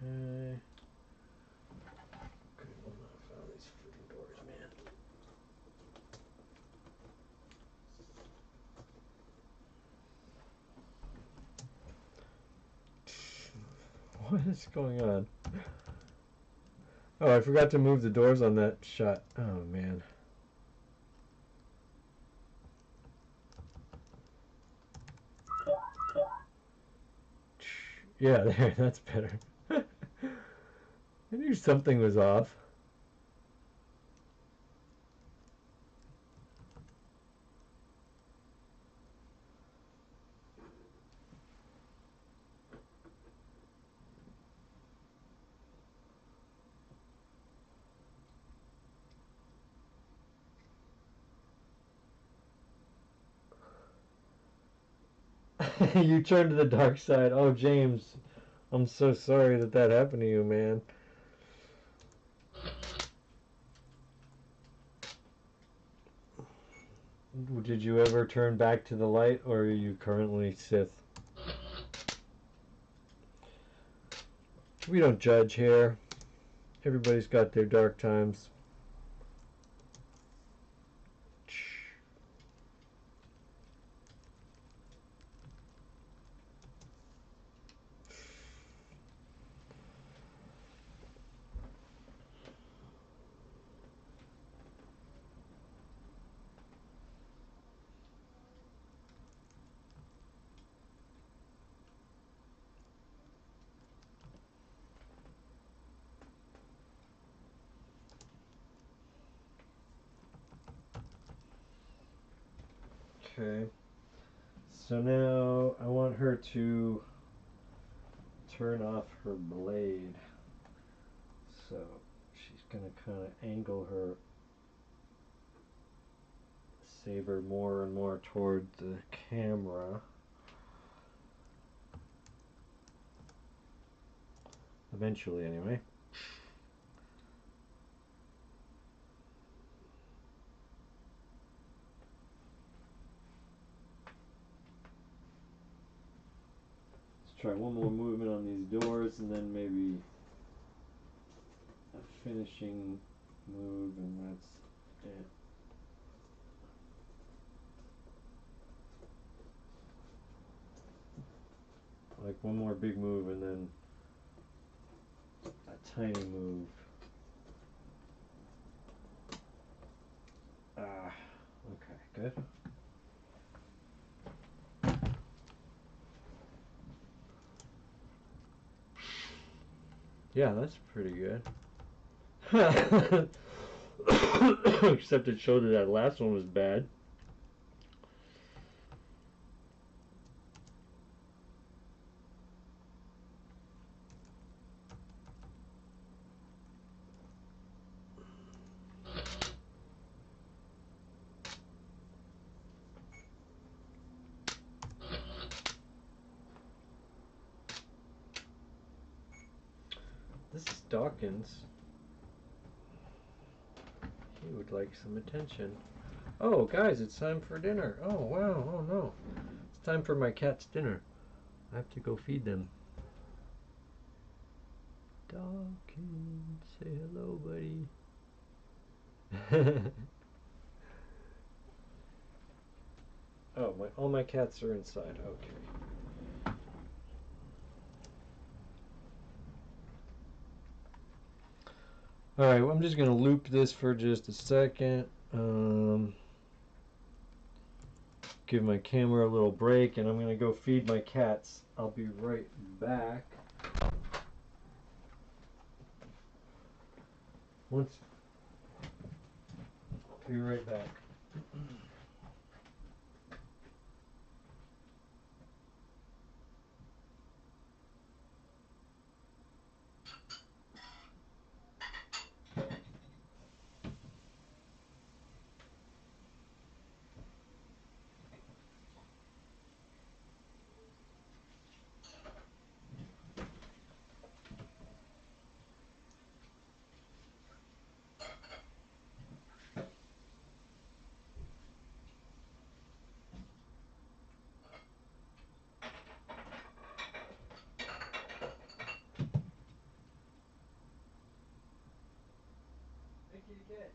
S1: Okay. Good one. I found these freaking doors, man. What is going on? Oh, I forgot to move the doors on that shot. Oh, man. Yeah, there, that's better. I knew something was off. You turned to the dark side. Oh, James, I'm so sorry that that happened to you, man. Did you ever turn back to the light, or are you currently Sith? We don't judge here. Everybody's got their dark times. Okay. So now I want her to turn off her blade. So she's going to kind of angle her saber more and more toward the camera. Eventually, anyway. Let's try one more movement on these doors and then maybe a finishing move, and that's it. Like one more big move and then a tiny move. Okay, good. Yeah, that's pretty good. Except it showed that that last one was bad. This is Dawkins. He would like some attention. Oh, guys, it's time for dinner. Oh, wow. Oh, no. It's time for my cat's dinner. I have to go feed them. Dawkins, say hello, buddy. Oh, all my cats are inside. Okay. Alright, well, I'm just going to loop this for just a second. Give my camera a little break, and I'm going to go feed my cats. I'll be right back. I'll be right back. Hey, kitty cat.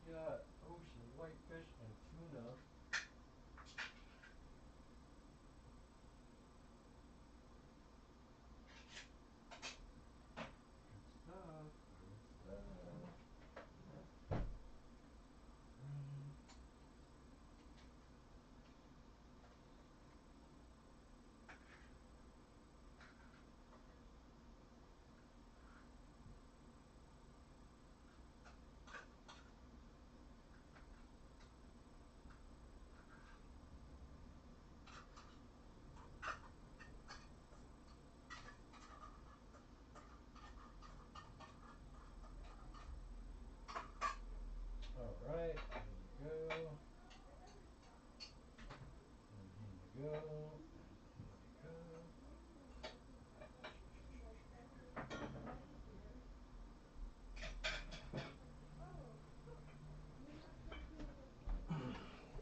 S1: We got ocean whitefish and tuna. Good stuff. Good stuff.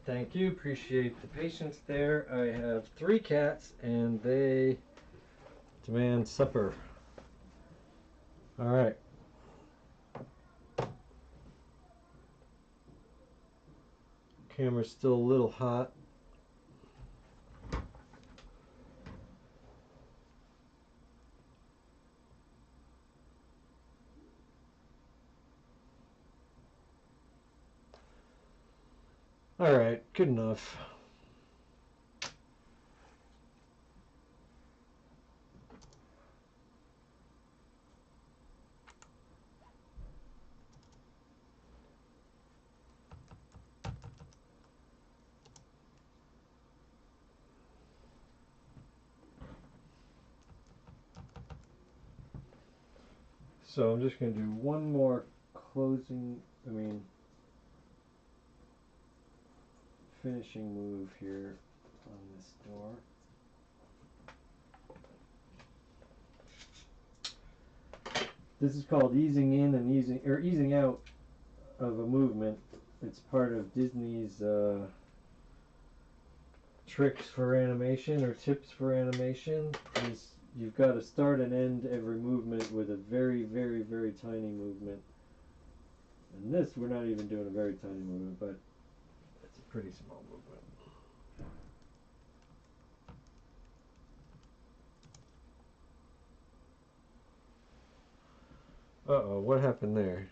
S1: Thank you. Appreciate the patience there. I have 3 cats and they demand supper. All right. Camera's still a little hot. All right, good enough. So I'm just going to do one more finishing move here on this door. This is called easing in and easing out of a movement. It's part of Disney's tricks for animation or tips for animation. You've got to start and end every movement with a very, very, very tiny movement. And this, we're not even doing a very tiny movement, but it's a pretty small movement. Uh-oh, what happened there?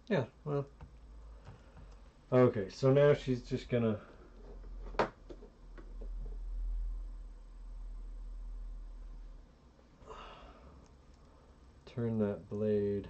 S1: Yeah, well. Okay, so now she's just gonna turn that blade.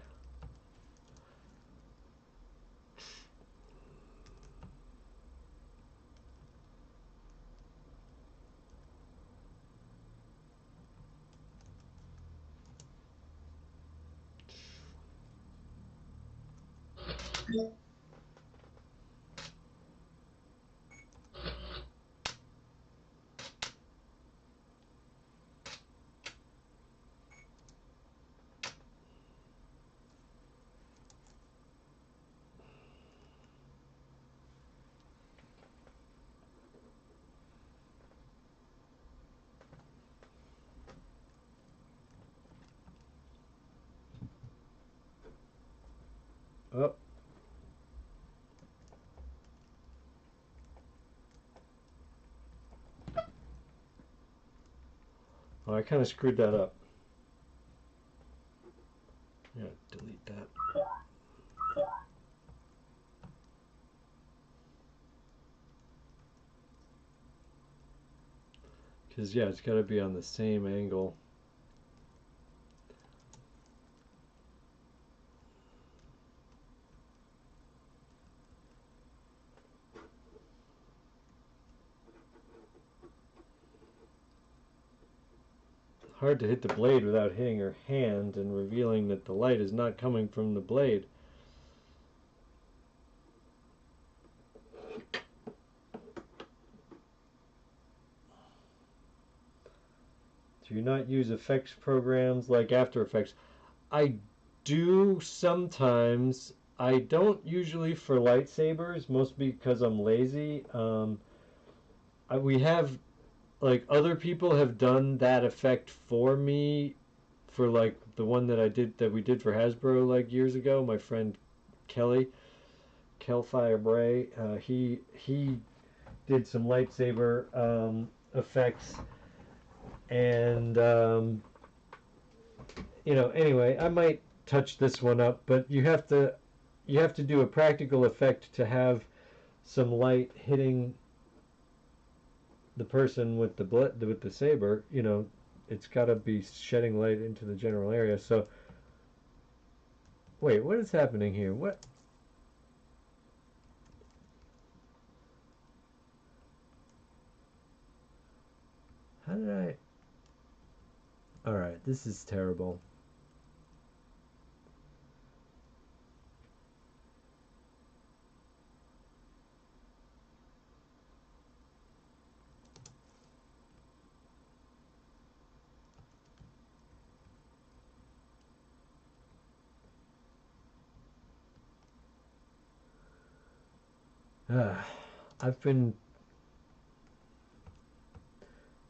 S1: Oh. Oh, I kind of screwed that up. Yeah, delete that. Because, yeah, it's got to be on the same angle. Hard to hit the blade without hitting her hand and revealing that the light is not coming from the blade. Do you not use effects programs like After Effects? I do sometimes. I don't usually for lightsabers, mostly because I'm lazy. We have, like, other people have done that effect for me for, like, the one that we did for Hasbro, like, years ago. My friend Kelfire Bray, he did some lightsaber effects, and anyway, I might touch this one up, but you have to do a practical effect to have some light hitting the person with the saber. It's got to be shedding light into the general area. So wait, what is happening here? What? How did I? All right, this is terrible. I've been,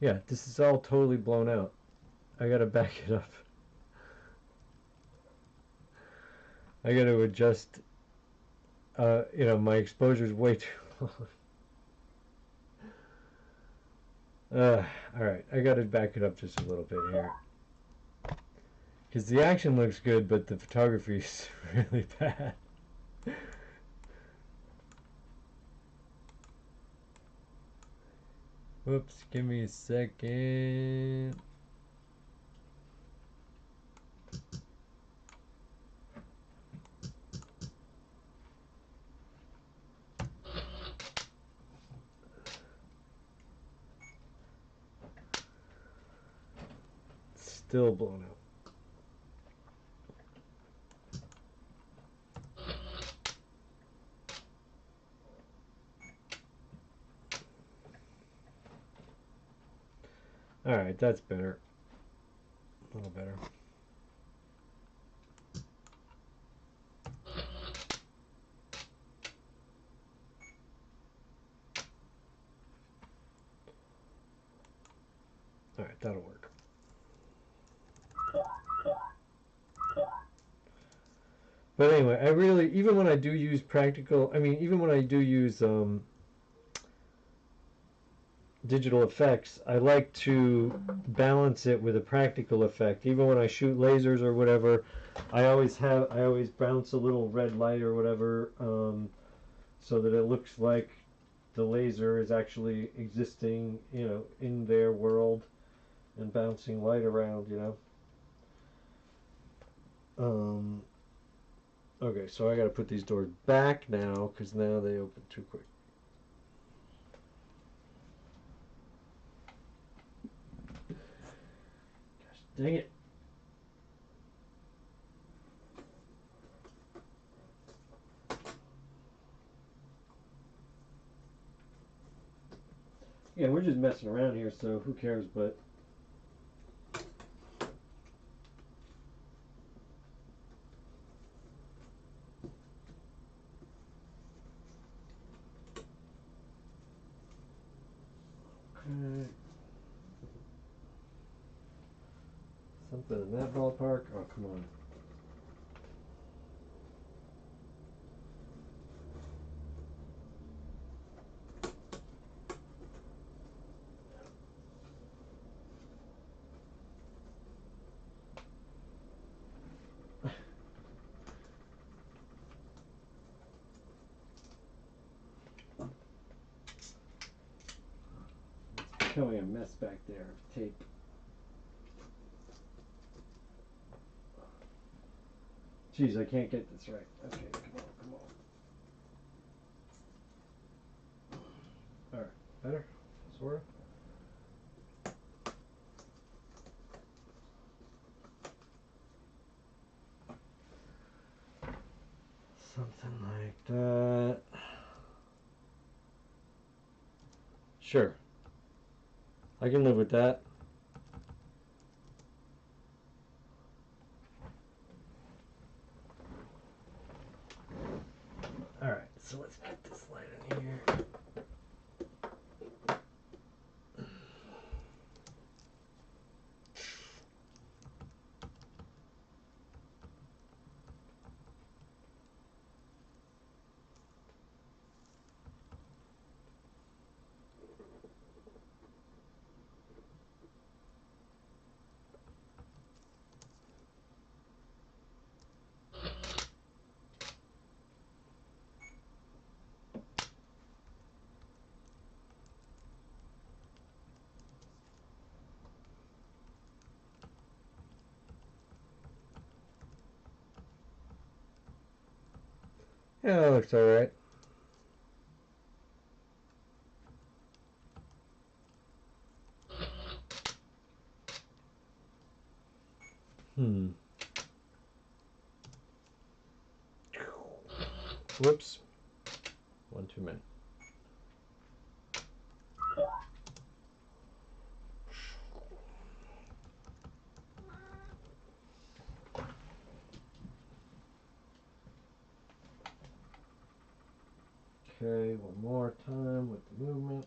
S1: yeah, this is all totally blown out. I gotta back it up. I gotta adjust, my exposure is way too long. Alright, I gotta back it up just a little bit here. Because the action looks good, but the photography is really bad. Whoops, give me a second. Still blown out. Alright, that's better. A little better. Alright, that'll work. But anyway, I really, even when I do use even when I do use digital effects, I like to balance it with a practical effect. Even when I shoot lasers or whatever, I always bounce a little red light or whatever, so that it looks like the laser is actually existing, in their world and bouncing light around, Okay, so I gotta put these doors back now because now they open too quick. Gosh dang it. Yeah, we're just messing around here, so who cares, but okay. Something in that ballpark? Oh, come on. It's becoming a mess back there of tape. Jeez, I can't get this right. Okay, come on. Alright, better? Sort of? Something like that. Sure. I can live with that. Alright, so let's get this light in here. Yeah, that looks alright. Whoops. One too many. Okay, one more time with the movement.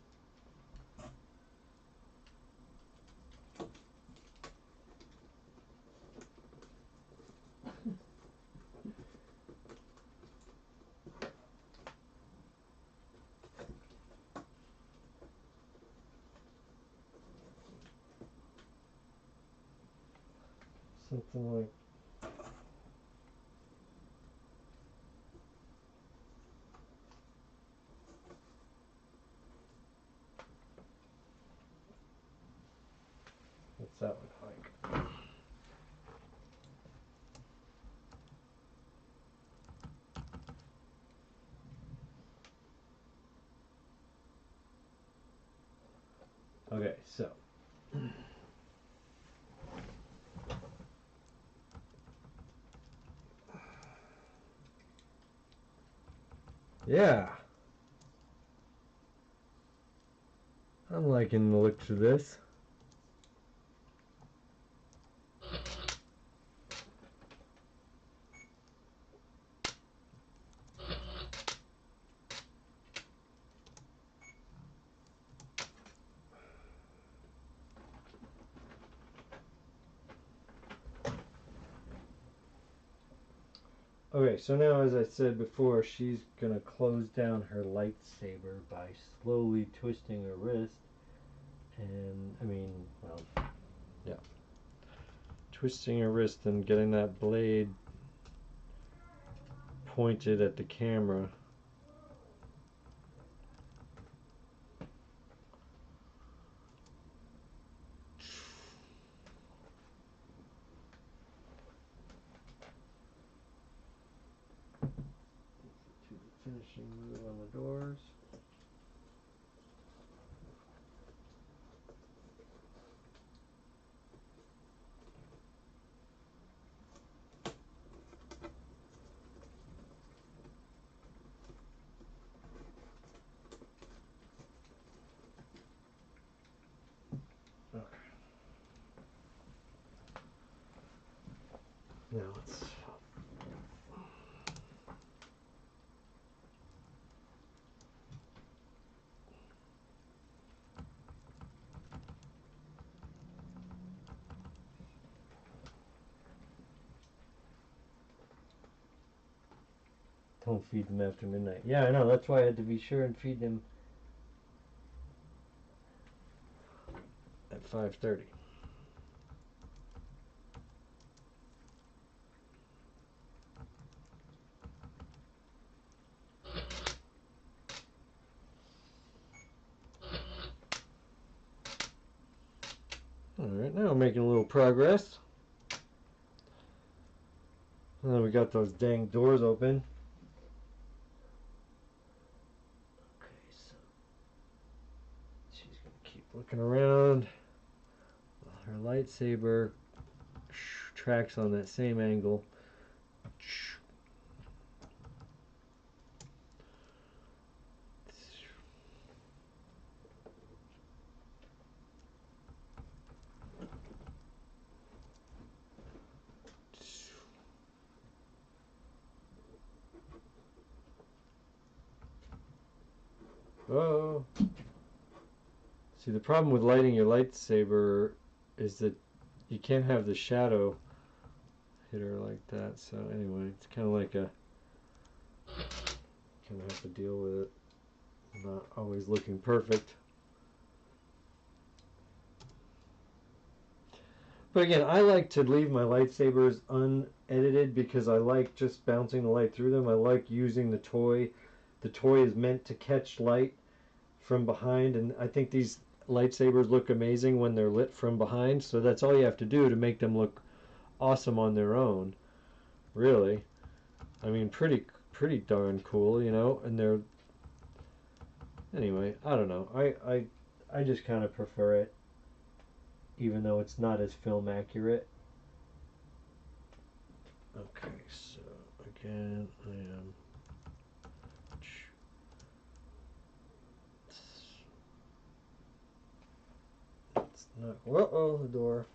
S1: Something like what's that one like? Okay, so yeah, I'm liking the look to this. Okay, so now, as I said before, she's gonna close down her lightsaber by slowly twisting her wrist, and yeah, twisting her wrist and getting that blade pointed at the camera. To the finishing move on the doors. Okay. Now let's. Don't feed them after midnight. Yeah, I know. That's why I had to be sure and feed them at 5:30. All right, now we're making a little progress. And then we got those dang doors open. Okay, so she's gonna keep looking around. Her lightsaber tracks on that same angle. Oh. See, the problem with lighting your lightsaber is that you can't have the shadow hit her like that. So anyway, it's kind of like a, kind of have to deal with it. Not always looking perfect. But again, I like to leave my lightsabers unedited because I like just bouncing the light through them. I like using the toy. The toy is meant to catch light from behind, and I think these lightsabers look amazing when they're lit from behind, so that's all you have to do to make them look awesome on their own, really. I mean, pretty darn cool, you know. And they're, anyway, I don't know, I just kind of prefer it, even though it's not as film accurate. Okay, so again, I am it's not, uh-oh, the door.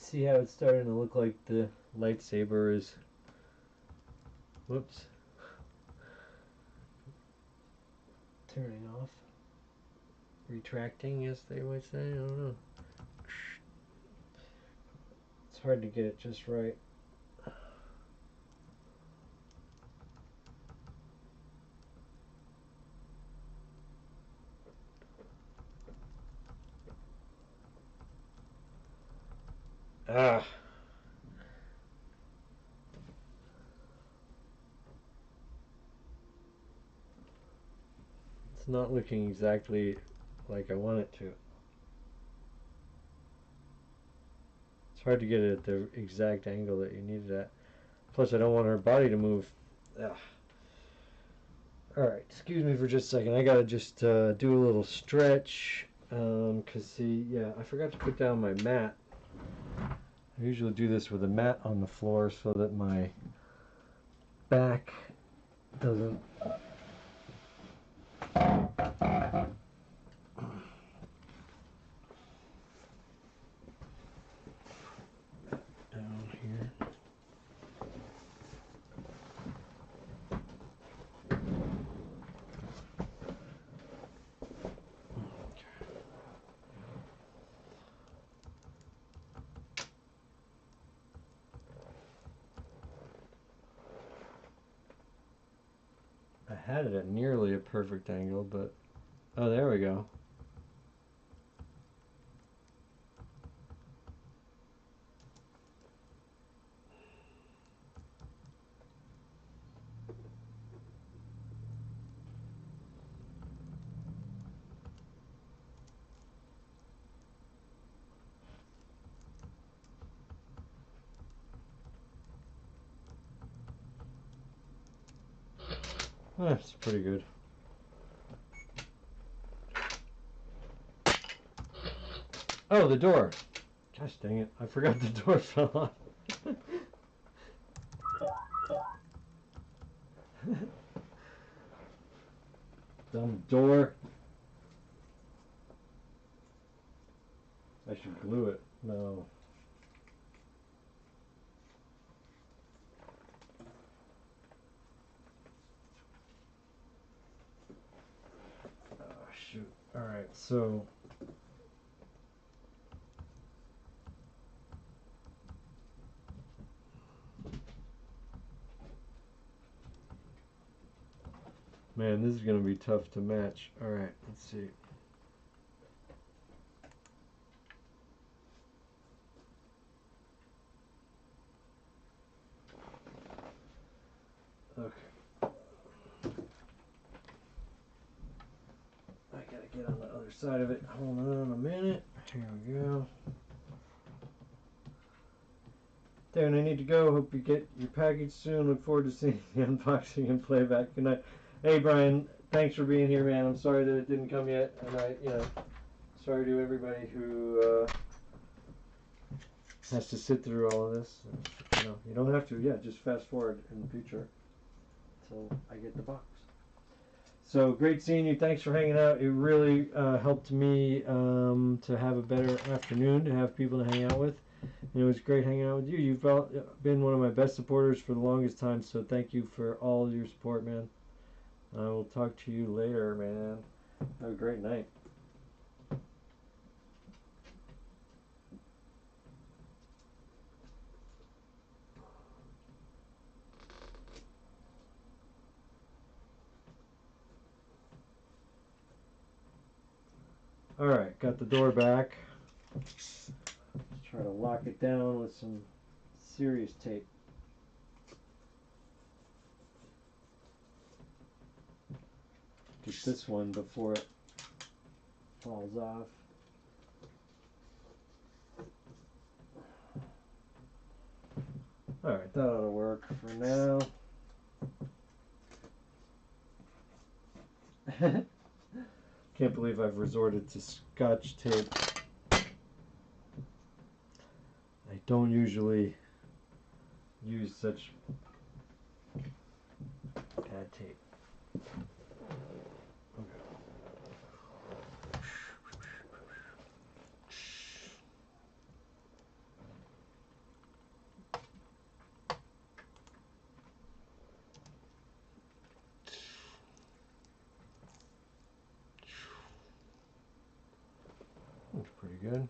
S1: See how it's starting to look like the lightsaber is, whoops, turning off, retracting, as they would say. I don't know. It's hard to get it just right. Ah. It's not looking exactly like I want it to. It's hard to get it at the exact angle that you need it at. Plus, I don't want her body to move. Ugh. Alright, excuse me for just a second. I gotta just do a little stretch. Cause see, yeah, I forgot to put down my mat. I usually do this with a mat on the floor so that my back doesn't down here. I had it at nearly a perfect angle, but oh, there we go. That's pretty good. Oh, the door. Gosh dang it. I forgot the door fell off. Dumb door. I should glue it. No. Oh, shoot. Alright, so man, this is going to be tough to match. Alright, let's see. Okay. I gotta get on the other side of it. Hold on a minute. Here we go. Darren, I need to go. Hope you get your package soon. Look forward to seeing the unboxing and playback. Good night. Hey, Brian. Thanks for being here, man. I'm sorry that it didn't come yet, and sorry to everybody who has to sit through all of this. You don't have to. Yeah, just fast forward in the future until I get the box. So great seeing you. Thanks for hanging out. It really helped me to have a better afternoon, to have people to hang out with. And it was great hanging out with you. You've been one of my best supporters for the longest time, so thank you for all your support, man. I will talk to you later, man. Have a great night. Alright, got the door back. Let's try to lock it down with some serious tape. Get this one before it falls off. Alright, that ought to work for now. Can't believe I've resorted to Scotch tape. I don't usually use such bad tape. Looks pretty good.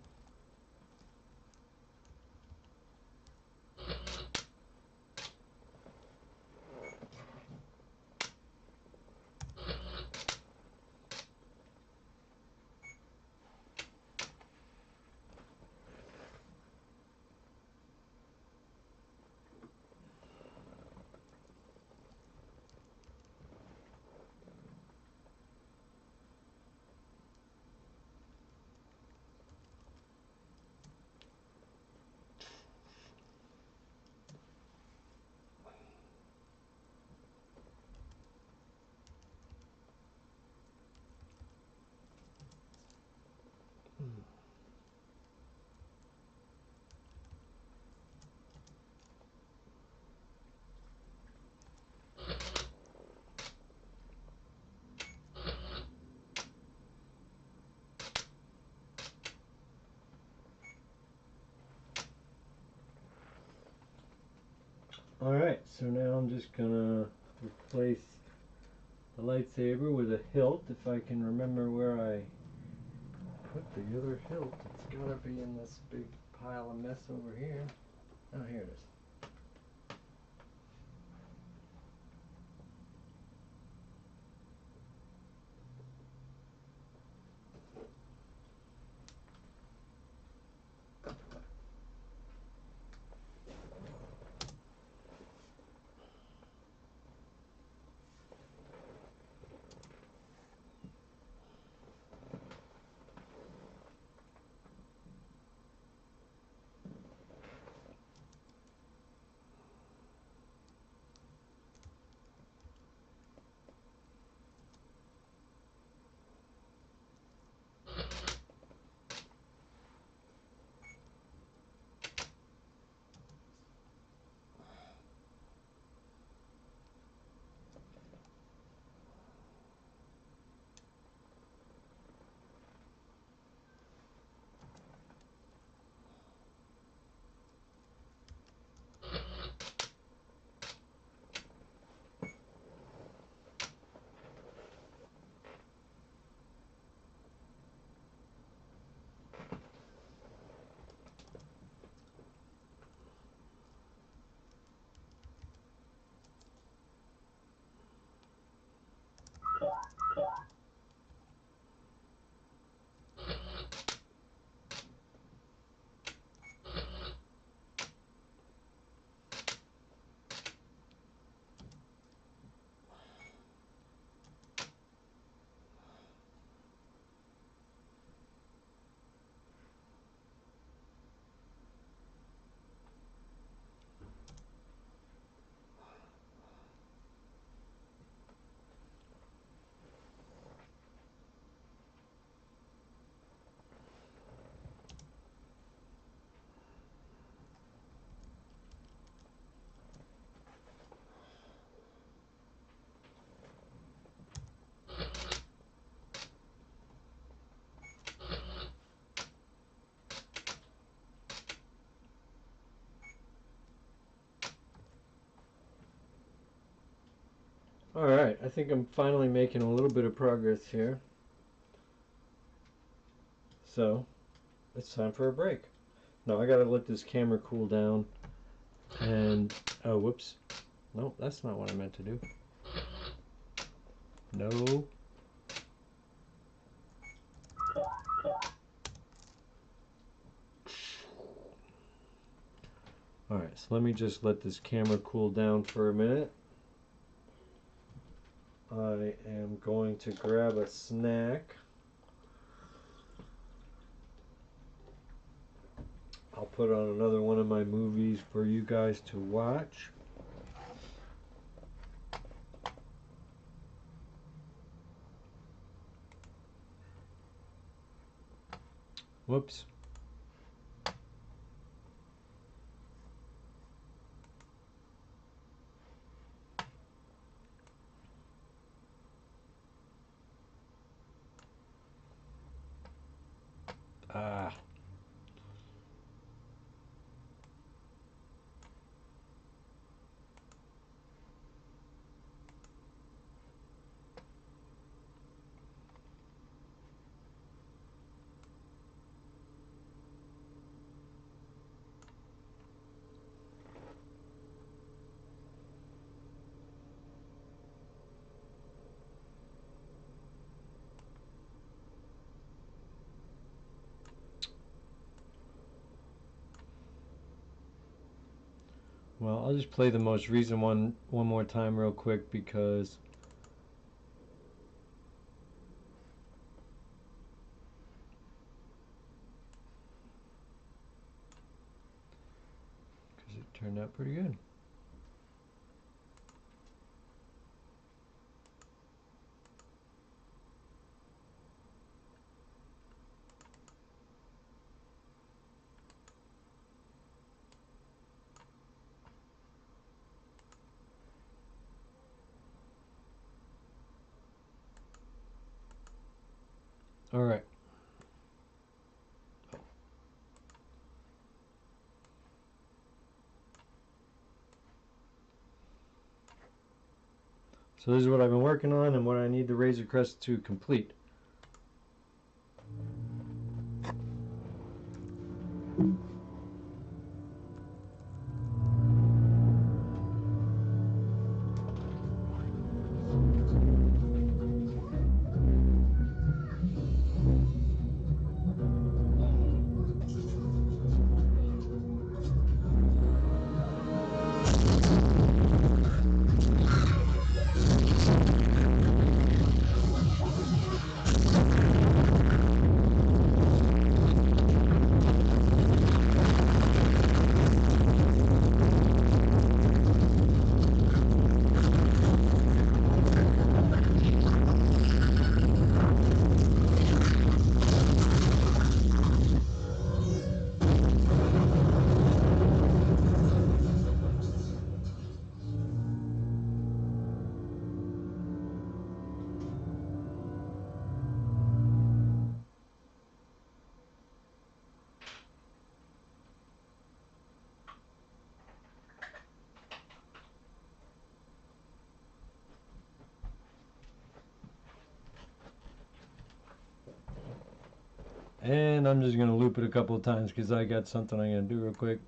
S1: Alright, so now I'm just gonna replace the lightsaber with a hilt, if I can remember where I put the other hilt. It's gotta be in this big pile of mess over here. Oh, here it is. Alright, I think I'm finally making a little bit of progress here. So, it's time for a break. No, I gotta let this camera cool down. And, oh, whoops. No, that's not what I meant to do. No. Alright, so let me just let this camera cool down for a minute. I am going to grab a snack. I'll put on another one of my movies for you guys to watch. Whoops. Ah. Well, I'll just play the most recent one more time real quick because it turned out pretty good. All right. So this is what I've been working on and what I need the Razor Crest to complete. And I'm just going to loop it a couple of times because I got something I'm going to do real quick.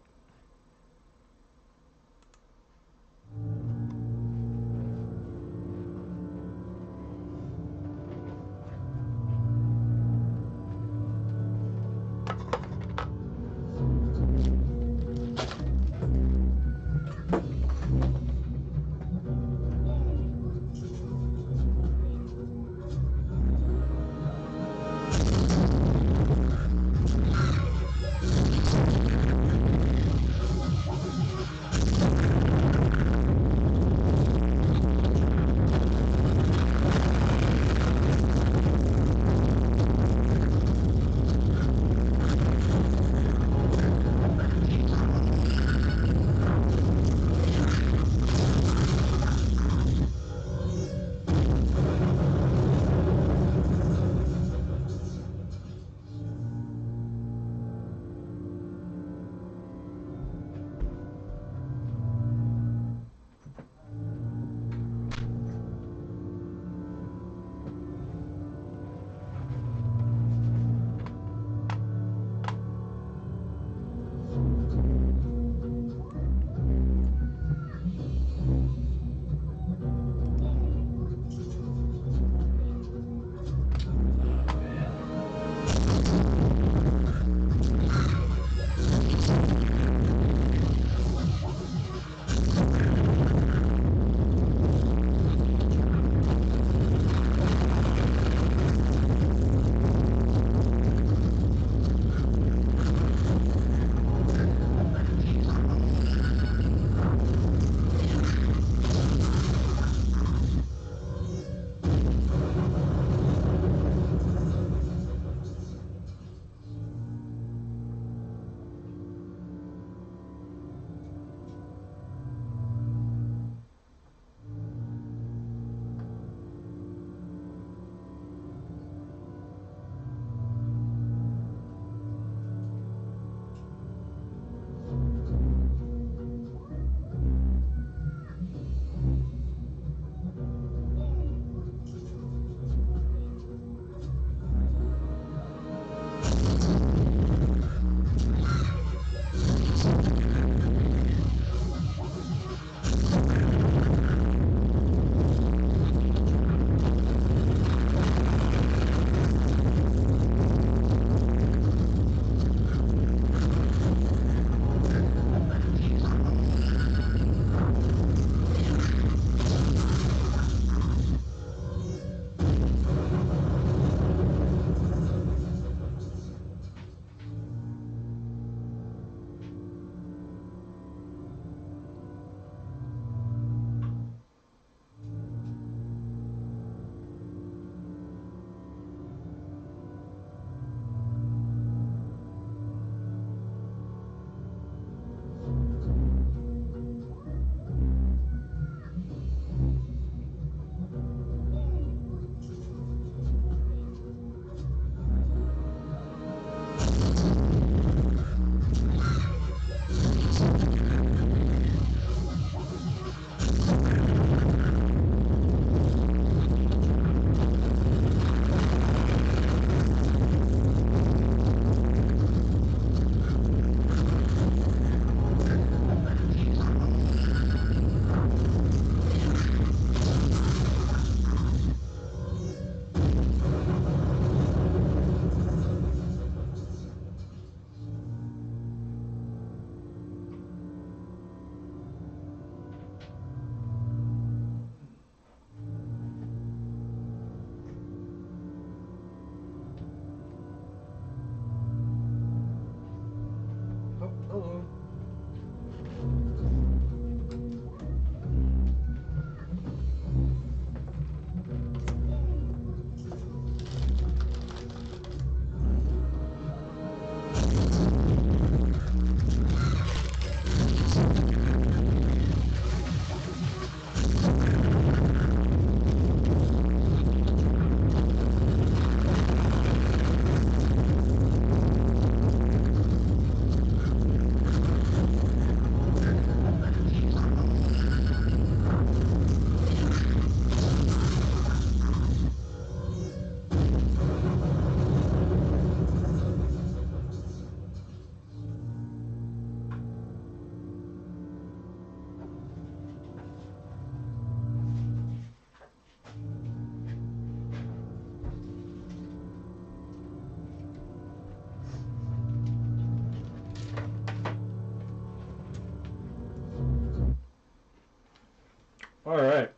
S1: All right.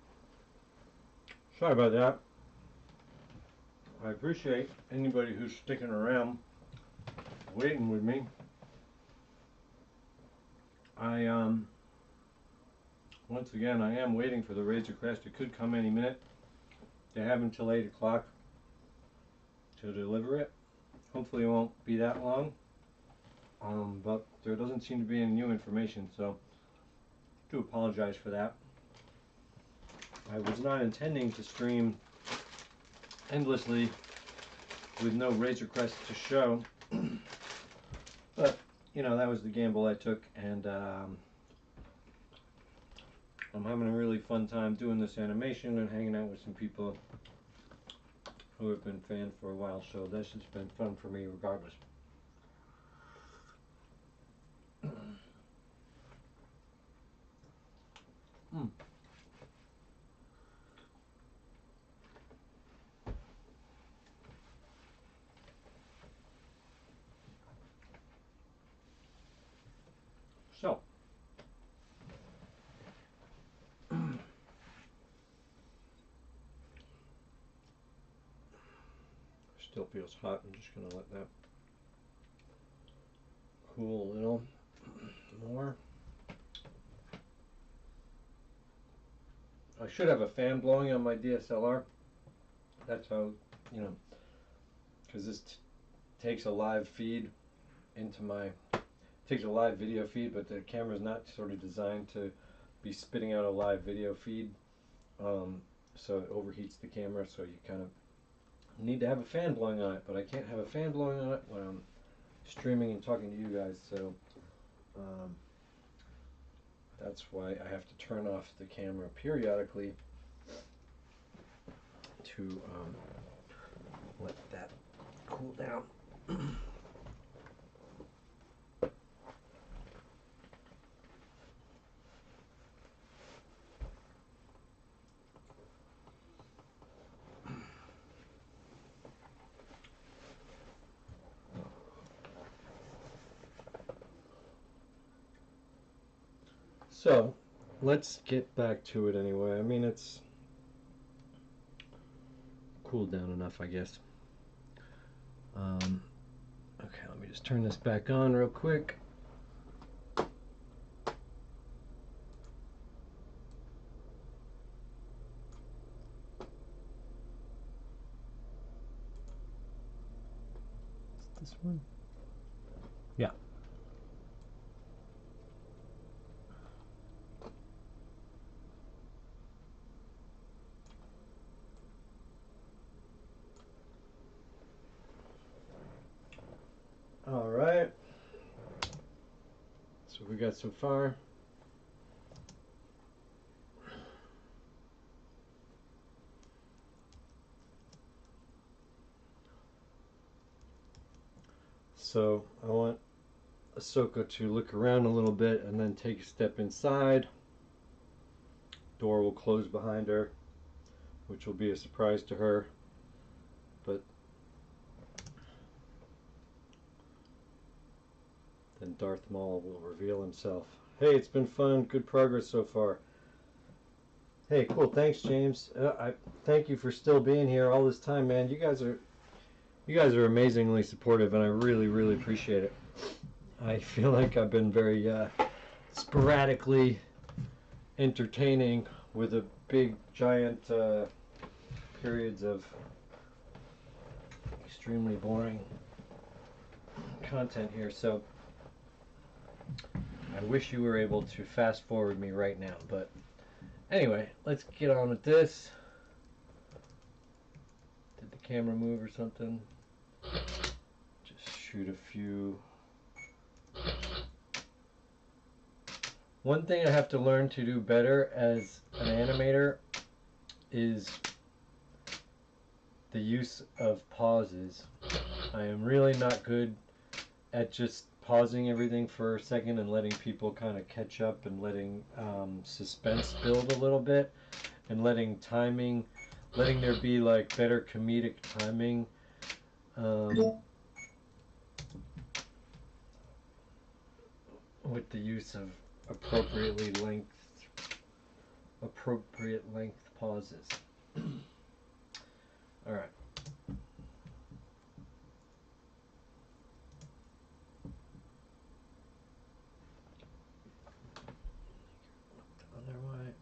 S1: Sorry about that. I appreciate anybody who's sticking around, waiting with me. Once again, I am waiting for the Razor Crest. It could come any minute. They have until 8 o'clock to deliver it. Hopefully it won't be that long. But there doesn't seem to be any new information, so I do apologize for that. I was not intending to stream endlessly with no Razor Crest to show, but you know, that was the gamble I took, and I'm having a really fun time doing this animation and hanging out with some people who have been fans for a while, so this has been fun for me regardless. So, still feels hot. I'm just going to let that cool a little more. I should have a fan blowing on my DSLR. That's how, you know, because this takes a live feed into my, takes a live video feed, but the camera's not sort of designed to be spitting out a live video feed. So it overheats the camera, so you kind of need to have a fan blowing on it, but I can't have a fan blowing on it when I'm streaming and talking to you guys, so that's why I have to turn off the camera periodically to let that cool down. So, let's get back to it anyway. I mean, it's cooled down enough, I guess. Okay, let me just turn this back on real quick. Is this one? Yeah. All right. So we got so far. So I want Ahsoka to look around a little bit and then take a step inside. Door will close behind her, which will be a surprise to her. But then Darth Maul will reveal himself. Hey, it's been fun. Good progress so far. Hey, cool. Thanks, James. I thank you for still being here all this time, man. You guys are amazingly supportive, and I really, really appreciate it. I feel like I've been very sporadically entertaining with a big, giant periods of extremely boring content here. So I wish you were able to fast forward me right now, but anyway, let's get on with this. Did the camera move or something? Just shoot a few. One thing I have to learn to do better as an animator is the use of pauses. I am really not good at just pausing everything for a second and letting people kind of catch up and letting suspense build a little bit and letting there be like better comedic timing. With the use of appropriately length appropriate length pauses. All right. Other way.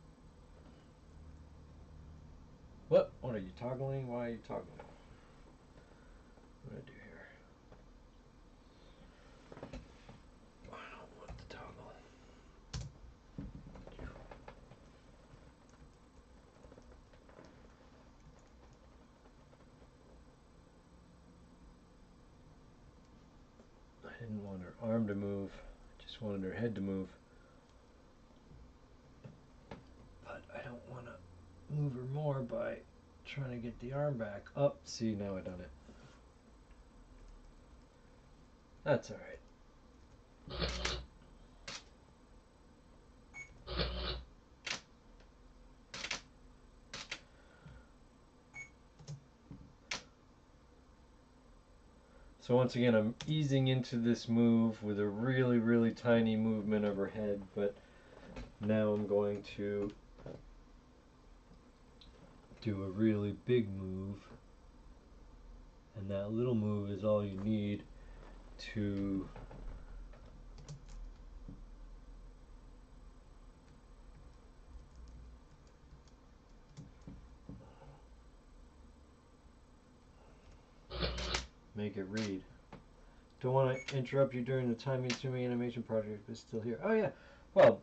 S1: What? What are you toggling? Why are you toggling? What do I do here? I don't want the toggle. I didn't want her arm to move. I just wanted her head to move. But I don't want to move her more by trying to get the arm back up. See, now I've done it. That's all right. So once again, I'm easing into this move with a really, really tiny movement of her head, but now I'm going to do a really big move, and that little move is all you need to make it read. Don't want to interrupt you during the time consuming animation project, but still here. Oh yeah, well,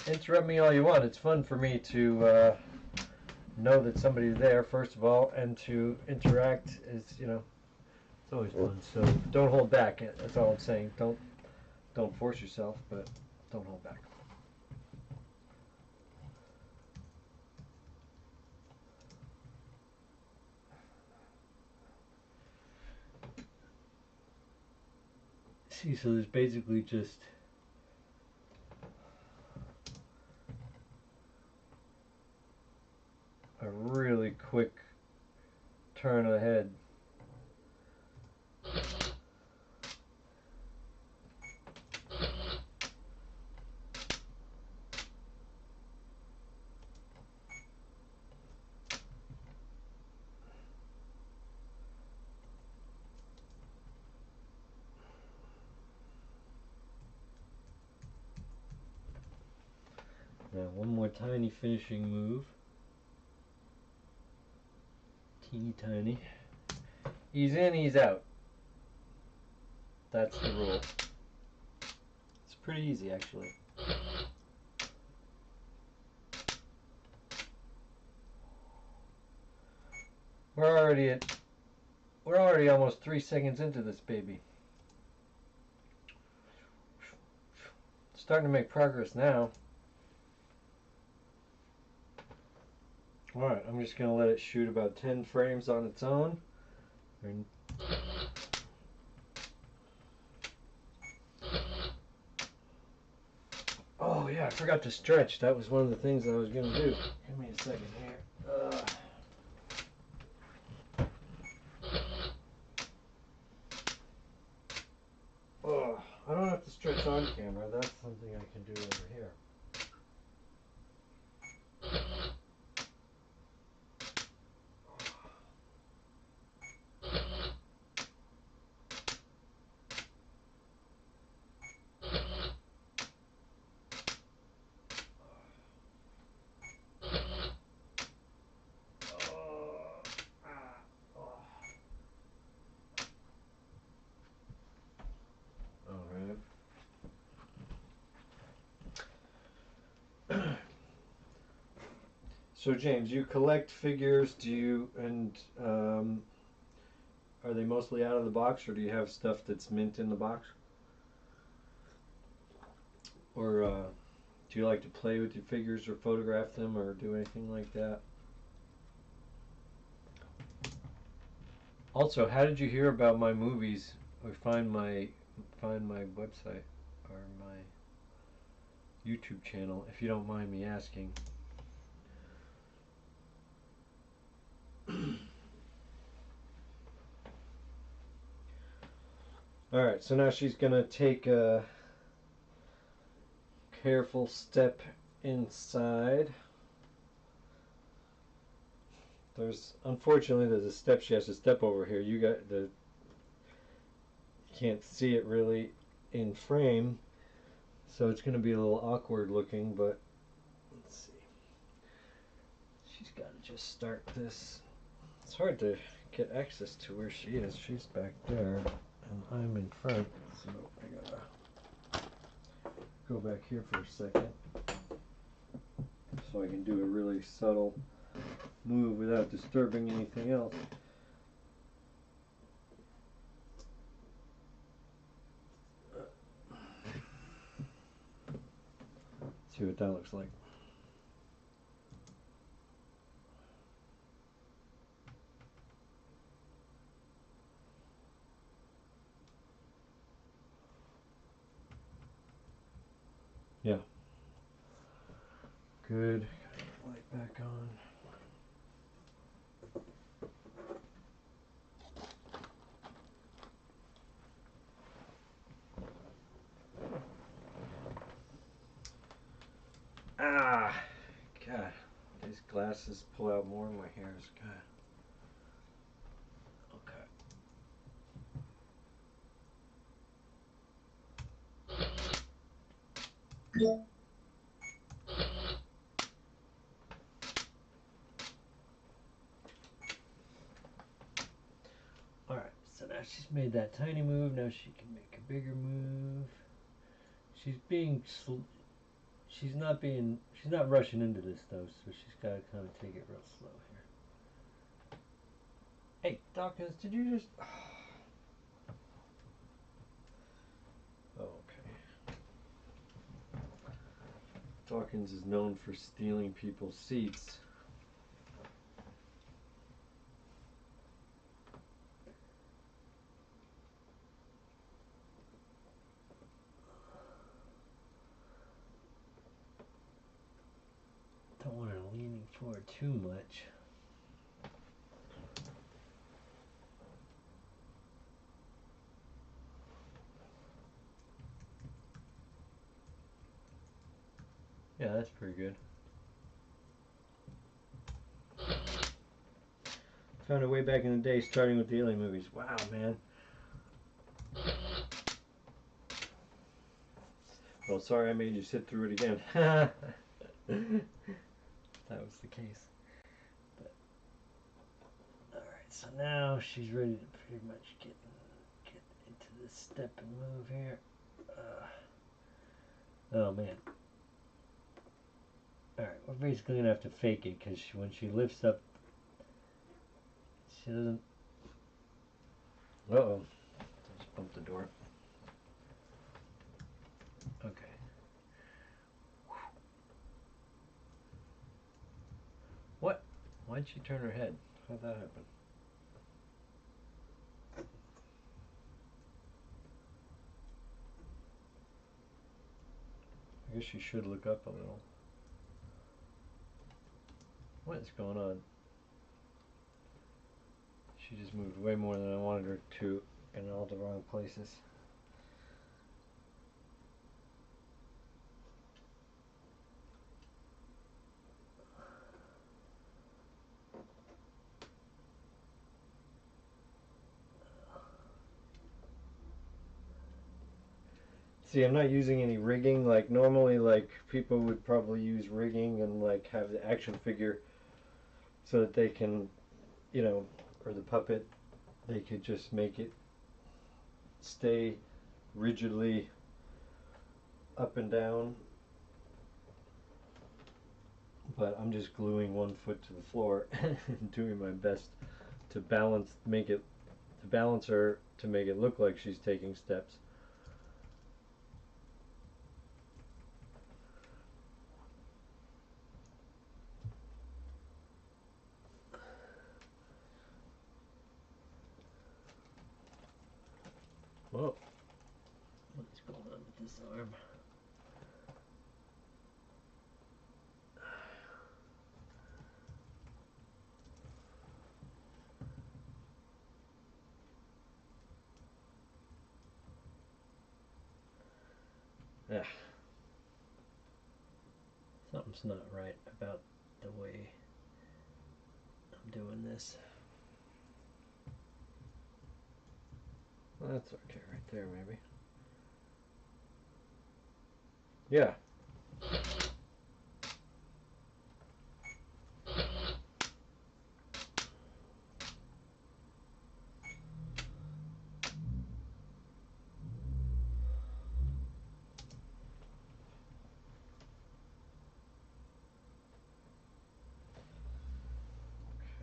S1: interrupt me all you want. It's fun for me to know that somebody's there, first of all, and to interact is, you know, it's always fun. So don't hold back. That's all I'm saying. Don't force yourself, but don't hold back. See, so there's basically just a really quick turn of the head. Now one more tiny finishing move. Teeny tiny. Ease in, ease out. That's the rule. It's pretty easy, actually. We're already almost 3 seconds into this baby. Starting to make progress now. Alright, I'm just going to let it shoot about 10 frames on its own. Oh yeah, I forgot to stretch. That was one of the things I was going to do. Give me a second here. Oh, I don't have to stretch on camera. That's something I can do over here. So James, you collect figures, do you, and are they mostly out of the box, or do you have stuff that's mint in the box? Or do you like to play with your figures or photograph them or do anything like that? Also, how did you hear about my movies or find my website or my YouTube channel, if you don't mind me asking? Alright, so now she's going to take a careful step inside. Unfortunately there's a step she has to step over here. You can't see it really in frame, so it's going to be a little awkward looking, but let's see. She's got to just start this. It's hard to get access to where she is. She's back there and I'm in front, so I gotta go back here for a second so I can do a really subtle move without disturbing anything else. See what that looks like. Yeah. Good. Light back on. Ah, God, these glasses pull out more of my hairs. God. Okay. All right, so now she's made that tiny move. Now she can make a bigger move. She's she's not rushing into this though, so she's got to kind of take it real slow here. Hey, Dawkins, did you just... Oh, okay. Dawkins is known for stealing people's seats. Don't want her leaning forward too much. Yeah, that's pretty good. Found a way back in the day starting with the Alien movies. Wow, man. Well, sorry I made you sit through it again. That was the case. Alright, so now she's ready to pretty much get into this step and move here. Oh, man. Alright, we're basically going to have to fake it because when she lifts up, she doesn't... Uh-oh. Just bumped the door. Okay. What? Why'd she turn her head? How'd that happen? I guess she should look up a little. What is going on? She just moved way more than I wanted her to in all the wrong places. See, I'm not using any rigging. Like normally, like people would probably use rigging and like have the action figure so that they can, you know, or the puppet, they could just make it stay rigidly up and down. But I'm just gluing one foot to the floor and doing my best to balance her to make it look like she's taking steps. Whoa. What is going on with this arm? So something's not right about the way I'm doing this. Well, that's okay right there, maybe. Yeah.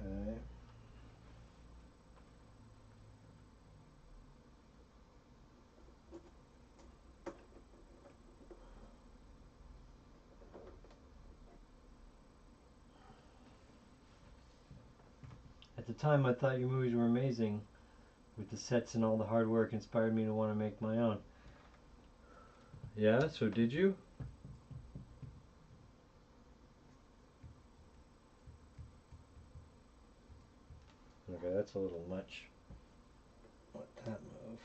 S1: Okay. At the time, I thought your movies were amazing. With the sets and all the hard work inspired me to want to make my own. Yeah, so did you? Okay, that's a little much. Let that move.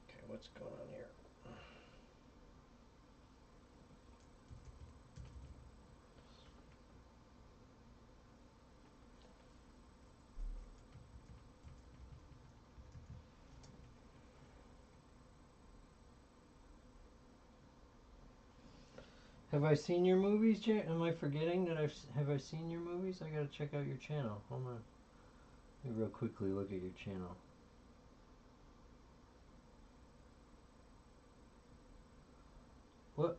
S1: Okay, what's going on here? Have I seen your movies, Jay? Am I forgetting that have I seen your movies? I gotta check out your channel. Hold on. Let me real quickly look at your channel. What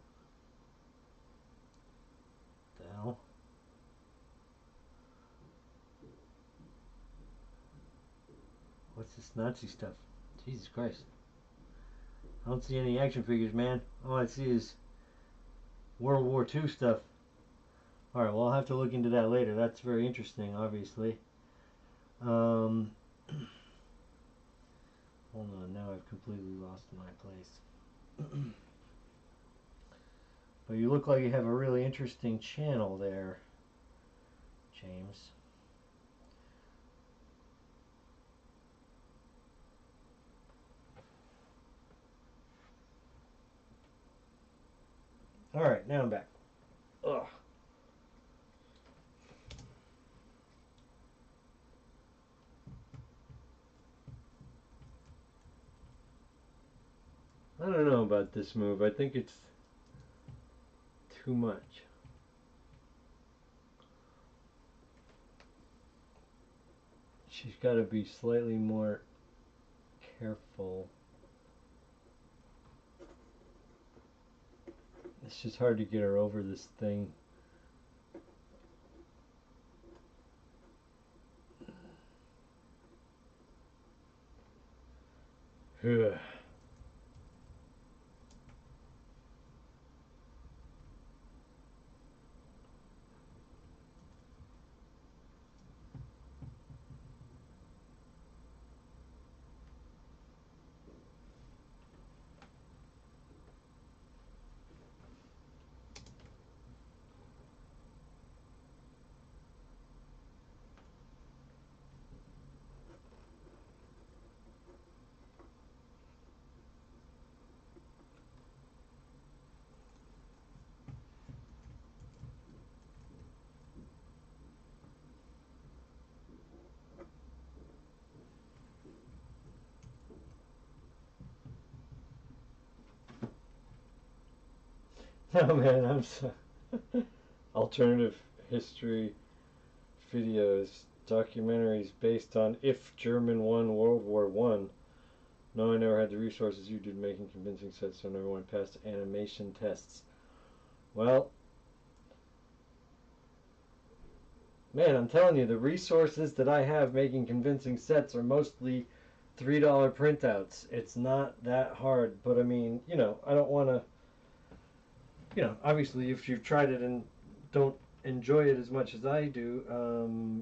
S1: the hell? What's this Nazi stuff? Jesus Christ. I don't see any action figures, man. All I see is World War II stuff. Alright, well, I'll have to look into that later. That's very interesting, obviously. Hold on, now I've completely lost my place. But you look like you have a really interesting channel there, James. Alright, now I'm back. Ugh. I don't know about this move. I think it's too much. She's got to be slightly more careful. It's just hard to get her over this thing. Ugh. No, man, I'm so alternative history videos, documentaries based on if German won World War One. No, I never had the resources you did making convincing sets, so never went past animation tests. Well, man, I'm telling you, the resources that I have making convincing sets are mostly $3 printouts. It's not that hard, but I mean, you know, I don't want to, you know, obviously if you've tried it and don't enjoy it as much as I do,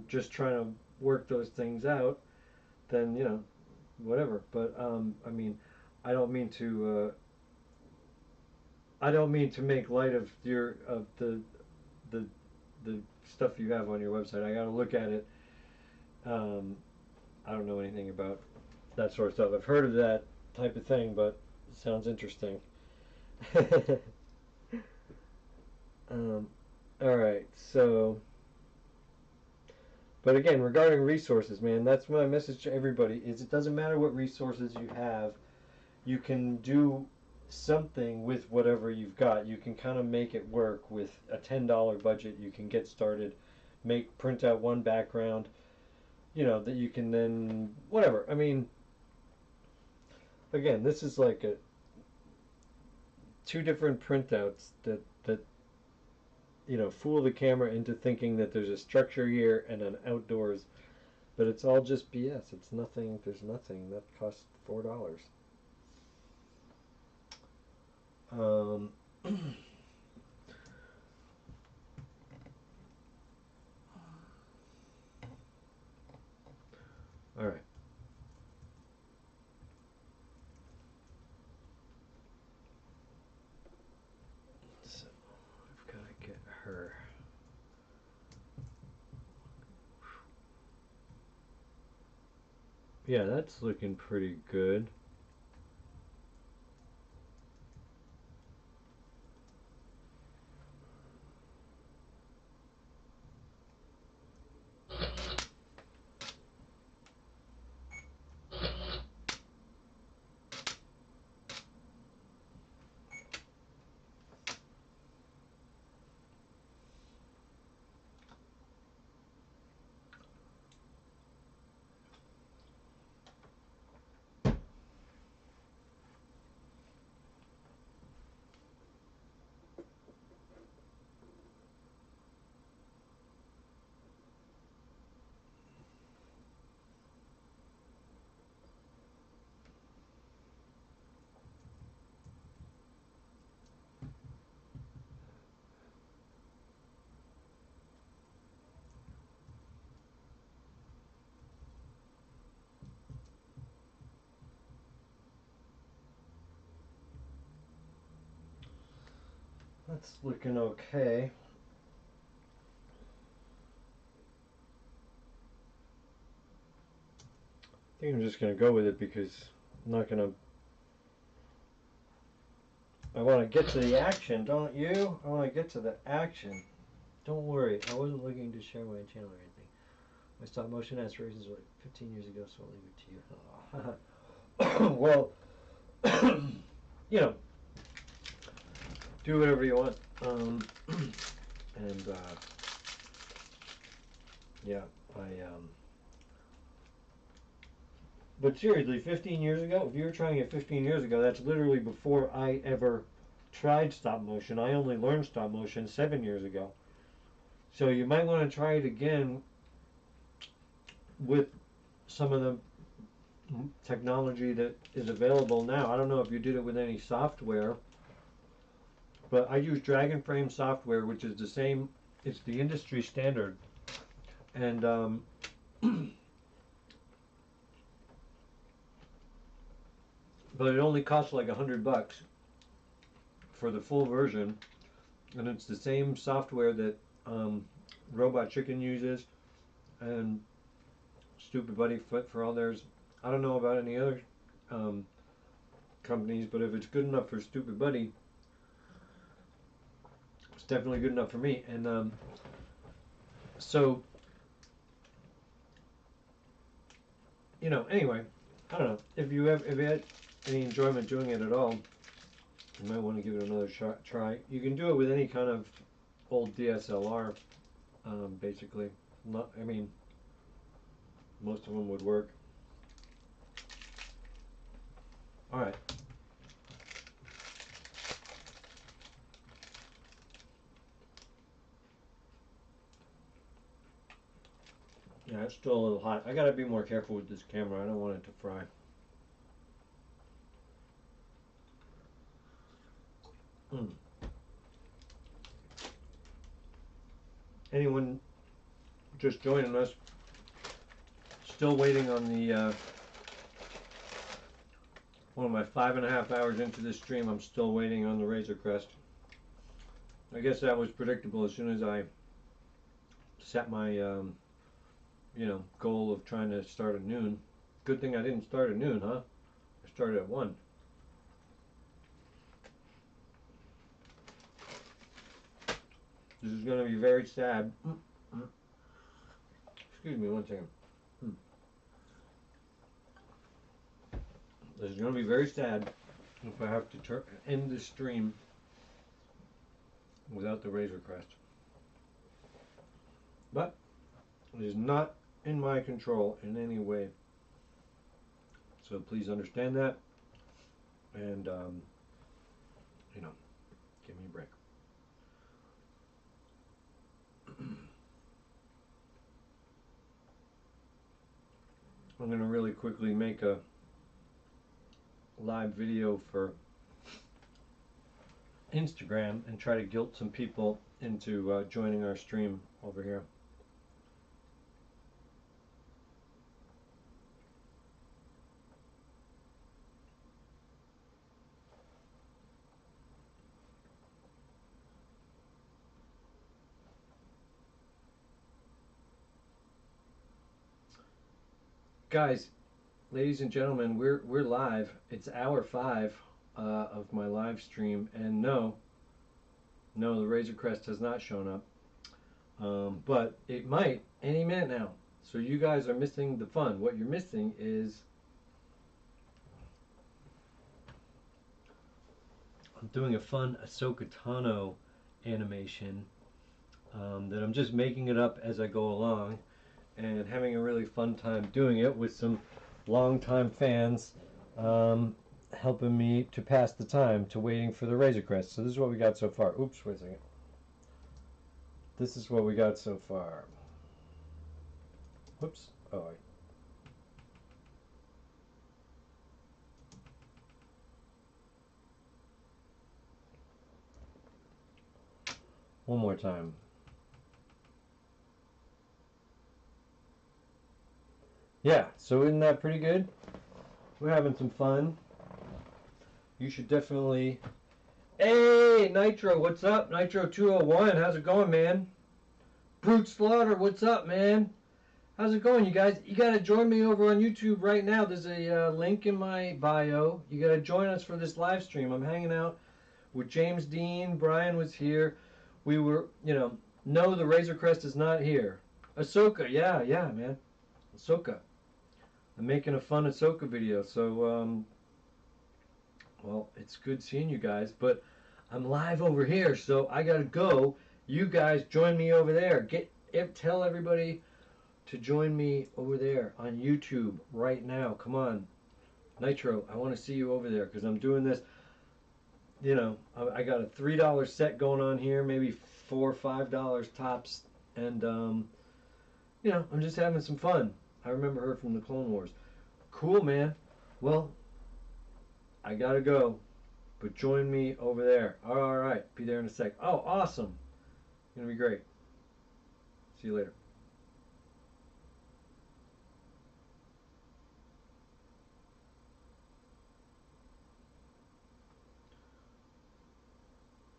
S1: just trying to work those things out, then, you know, whatever. But, I mean, I don't mean to make light of the stuff you have on your website. I gotta look at it, I don't know anything about that sort of stuff. I've heard of that type of thing, but it sounds interesting. All right, so, but again, regarding resources, man, that's my message to everybody: is it doesn't matter what resources you have, you can do something with whatever you've got. You can kind of make it work with a $10 budget. You can get started, print out one background, that you can then whatever. I mean, again, this is like two different printouts that fool the camera into thinking that there's a structure here and an outdoors, but it's all just BS. It's nothing. There's nothing that costs $4. All right. So I've got to get her. Yeah, that's looking pretty good. That's looking okay. I think I'm just going to go with it because I'm not going to. I want to get to the action, don't you? I want to get to the action. Don't worry, I wasn't looking to share my channel or anything. My stop motion aspirations were like 15 years ago, so I'll leave it to you. Well, do whatever you want. And yeah, but seriously, 15 years ago, if you were trying it 15 years ago, that's literally before I ever tried stop motion. I only learned stop motion 7 years ago. So you might want to try it again with some of the technology that is available now. I don't know if you did it with any software, but I use Dragon Frame software, which is the same, it's the industry standard. And but it only costs like $100 for the full version, and it's the same software that Robot Chicken uses and Stupid Buddy for all theirs. I don't know about any other companies, but if it's good enough for Stupid Buddy, it's definitely good enough for me. And so, anyway, I don't know if you had any enjoyment doing it at all. You might want to give it another try. You can do it with any kind of old DSLR, basically. I mean, most of them would work. All right. Yeah, it's still a little hot. I gotta be more careful with this camera. I don't want it to fry. Anyone just joining us, still waiting on the one of my 5.5 hours into this stream, I'm still waiting on the Razor Crest. I guess that was predictable as soon as I set my goal of trying to start at noon. Good thing I didn't start at noon, huh? I started at 1. This is going to be very sad. Excuse me one second. This is going to be very sad if I have to end the stream without the Razor Crest. But it is not in my control in any way. So please understand that. And, give me a break. I'm going to really quickly make a live video for Instagram and try to guilt some people into joining our stream over here. Guys, ladies and gentlemen, we're live. It's hour 5 of my live stream, and no, the Razor Crest has not shown up, but it might any minute now. So you guys are missing the fun. What you're missing is I'm doing a fun Ahsoka Tano animation that I'm just making it up as I go along, and having a really fun time doing it with some longtime fans helping me to pass the time to waiting for the Razor Crest. So this is what we got so far. Oops, wait a second. This is what we got so far. Whoops. Oh, one more time. Yeah, so isn't that pretty good? We're having some fun. You should definitely... Hey, Nitro, what's up? Nitro 201, how's it going, man? Brute Slaughter, what's up, man? How's it going, you guys? You gotta join me over on YouTube right now. There's a link in my bio. You gotta join us for this live stream. I'm hanging out with James Dean. Brian was here. We were, no, the Razor Crest is not here. Ahsoka, yeah, man. Ahsoka. I'm making a fun Ahsoka video, so, well, it's good seeing you guys, but I'm live over here, so I gotta go. You guys join me over there. Tell everybody to join me over there on YouTube right now. Come on. Nitro, I want to see you over there because I'm doing this. I got a $3 set going on here, maybe $4 or $5 tops, and I'm just having some fun. I remember her from the Clone Wars. Cool, man. Well, I gotta go, but join me over there. All right, be there in a sec. Oh, awesome. Gonna be great. See you later.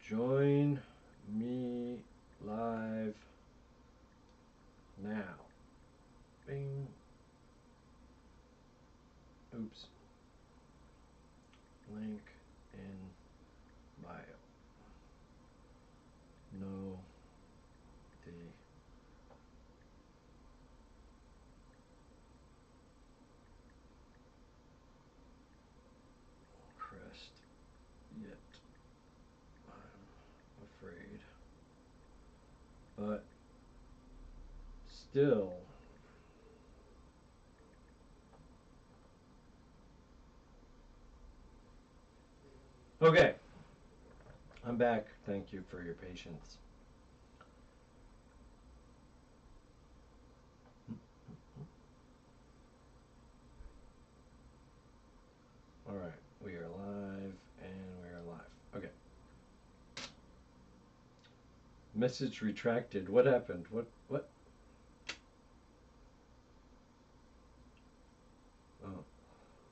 S1: Join me live now. Bing. Oops. Link in bio. No, the crest yet. I'm afraid. But still. Okay, I'm back. Thank you for your patience. All right, we are live and we are live. Okay. Message retracted. What happened? What? Oh.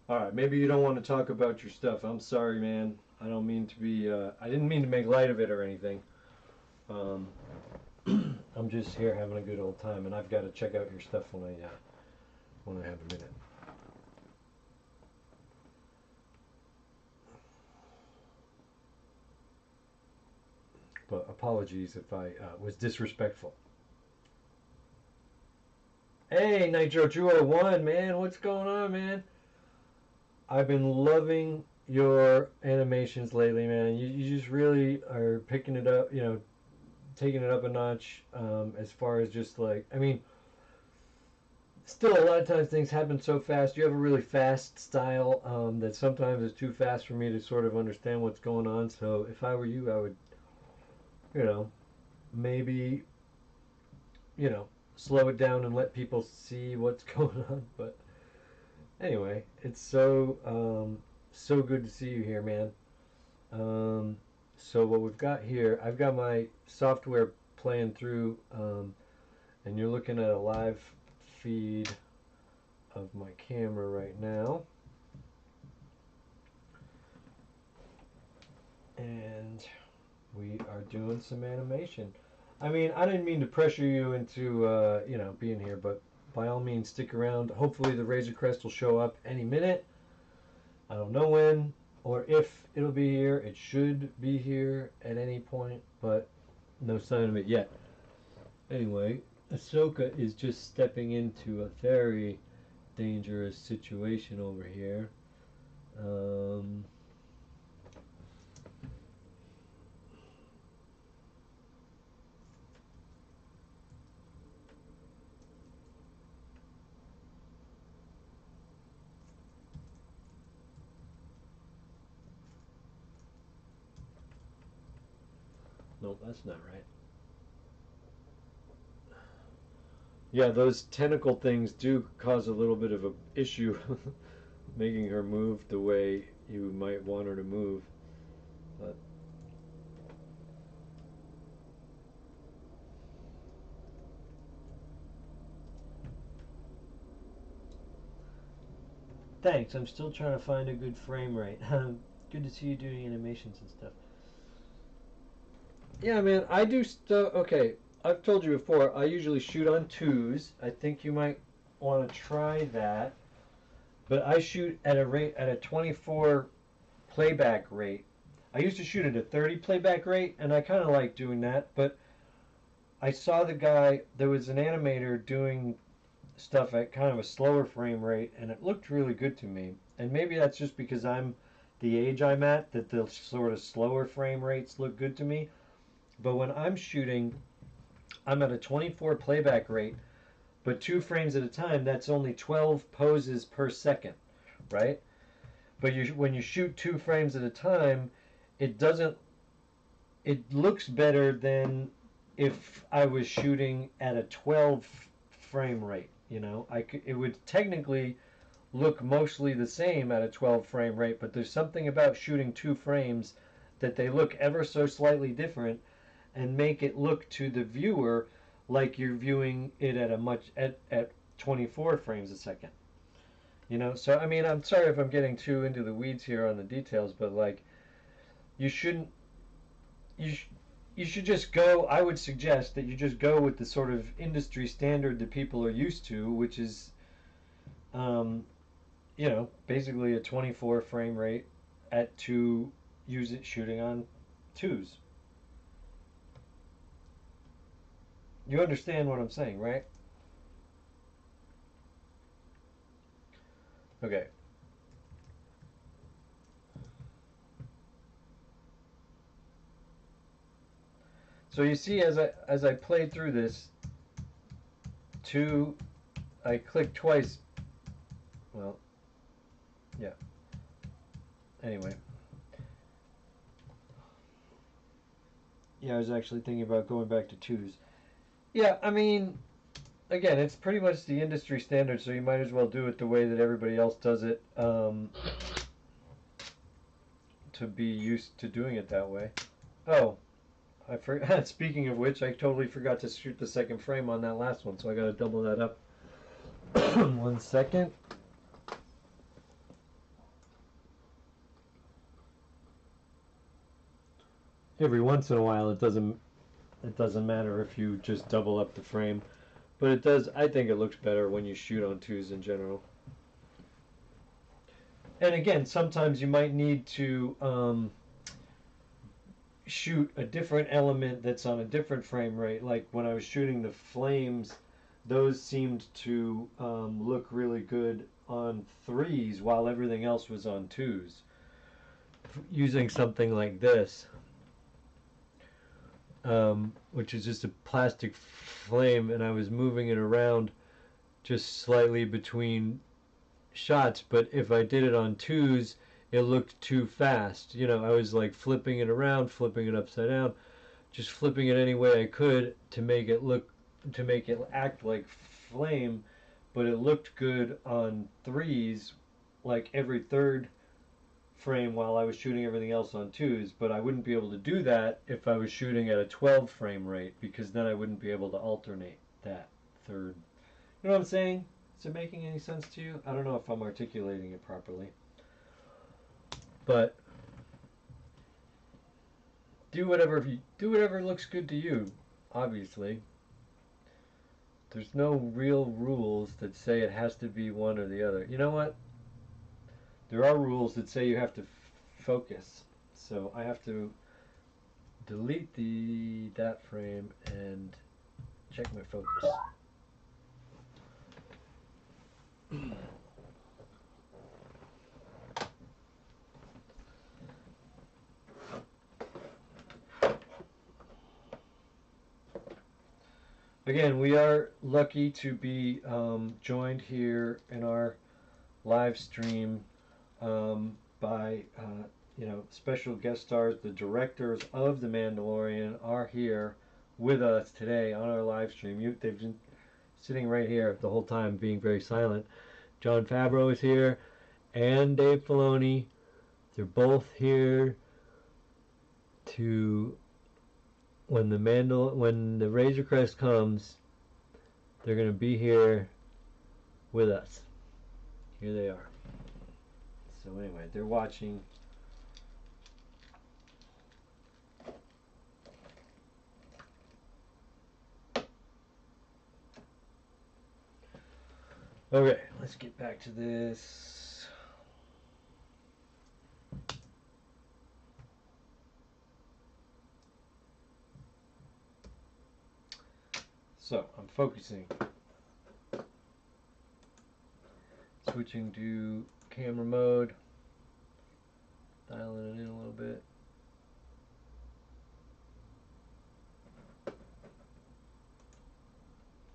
S1: All right, maybe you don't want to talk about your stuff. I'm sorry, man. I don't mean to be, I didn't mean to make light of it or anything. I'm just here having a good old time, and I've got to check out your stuff when I have a minute. But apologies if I was disrespectful. Hey, Nitro 201, man, what's going on, man? I've been loving your animations lately, man. You just really are picking it up, you know, taking it up a notch as far as just like, I mean, still a lot of times things happen so fast. You have a really fast style that sometimes is too fast for me to sort of understand what's going on. So if I were you, I would, you know, maybe, you know, slow it down and let people see what's going on. But anyway, it's so so good to see you here, man. So what we've got here, I've got my software playing through, and you're looking at a live feed of my camera right now. And we are doing some animation. I mean, I didn't mean to pressure you into, you know, being here, but by all means, stick around. Hopefully the Razor Crest will show up any minute. I don't know when or if it'll be here. It should be here at any point, but no sign of it yet. Anyway, Ahsoka is just stepping into a very dangerous situation over here. Nope, that's not right. Yeah, those tentacle things do cause a little bit of an issue making her move the way you might want her to move. But thanks, I'm still trying to find a good frame rate. Good to see you doing animations and stuff. Yeah, man, I do stuff. Okay, I've told you before, I usually shoot on 2s. I think you might want to try that. But I shoot at a 24 playback rate. I used to shoot at a 30 playback rate, and I kind of like doing that, but I saw the guy, there was an animator doing stuff at kind of a slower frame rate, and it looked really good to me. And maybe that's just because I'm the age I'm at, that the sort of slower frame rates look good to me. But when I'm shooting, I'm at a 24 playback rate, but 2 frames at a time, that's only 12 poses per second, right? But when you shoot 2 frames at a time, it looks better than if I was shooting at a 12 frame rate, you know? It would technically look mostly the same at a 12 frame rate, but there's something about shooting 2 frames that they look ever so slightly different and make it look to the viewer like you're viewing it at 24 frames a second. You know, so I mean, I'm sorry if I'm getting too into the weeds here on the details, but like, you shouldn't. You should just go. I would suggest that you just go with the sort of industry standard that people are used to, which is, you know, basically a 24 frame rate at shooting on 2s. You understand what I'm saying, right? Okay. So you see, as I played through this, I clicked twice. Well, yeah. Anyway. Yeah, I was actually thinking about going back to 2s. Yeah, I mean, again, it's pretty much the industry standard, so you might as well do it the way that everybody else does it, to be used to doing it that way. Oh, I forgot. Speaking of which, I totally forgot to shoot the second frame on that last one, so I got to double that up. 1 second. Every once in a while, it doesn't It doesn't matter if you just double up the frame, but it does. I think it looks better when you shoot on 2s in general. And again, sometimes you might need to shoot a different element that's on a different frame rate. Like when I was shooting the flames, those seemed to look really good on 3s while everything else was on 2s. Using something like this, which is just a plastic flame, and I was moving it around just slightly between shots, but if I did it on 2s, it looked too fast. You know, I was like flipping it around, flipping it upside down, just flipping it any way I could to make it act like flame, but it looked good on 3s, like every third frame while I was shooting everything else on 2s, but I wouldn't be able to do that if I was shooting at a 12 frame rate, because then I wouldn't be able to alternate that third. You know what I'm saying? Is it making any sense to you? I don't know if I'm articulating it properly. But do whatever looks good to you, obviously. There's no real rules that say it has to be one or the other. You know what? There are rules that say you have to focus. So I have to delete that frame and check my focus. Again, we are lucky to be joined here in our live stream by special guest stars. The directors of The Mandalorian are here with us today on our live stream. They've been sitting right here the whole time being very silent. Jon Favreau is here and Dave Filoni. They're both here to, when the Razor Crest comes, they're going to be here with us. Here they are. So anyway, they're watching. Okay, let's get back to this. So I'm focusing. Switching to camera mode. Dialing it in a little bit.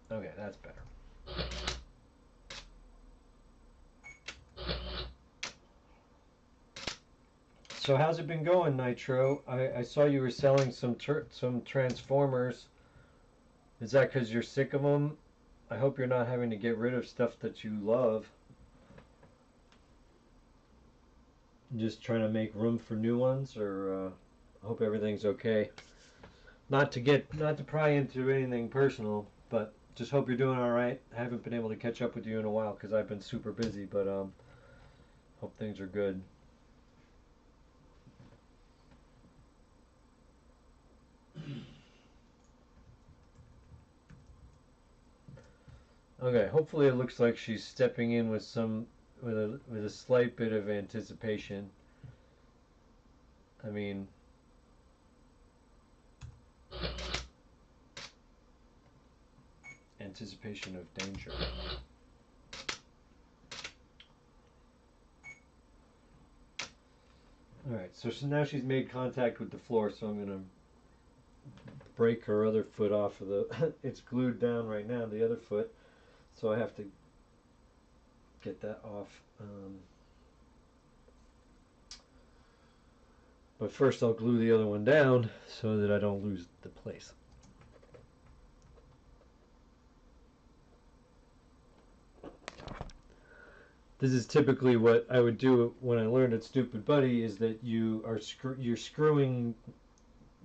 S1: Okay, that's better. So how's it been going, Nitro? I saw you were selling some Transformers. Is that because you're sick of them? I hope you're not having to get rid of stuff that you love. Just trying to make room for new ones, or I hope everything's okay. Not to pry into anything personal, but just hope you're doing all right. I haven't been able to catch up with you in a while because I've been super busy, but hope things are good. Okay, hopefully it looks like she's stepping in with a slight bit of anticipation. I mean, anticipation of danger. Alright, so now she's made contact with the floor, so I'm going to break her other foot off of the... It's glued down right now, the other foot, so I have to get that off. But first I'll glue the other one down so that I don't lose the place. This is typically what I would do when I learned at Stupid Buddy, is that you're screwing,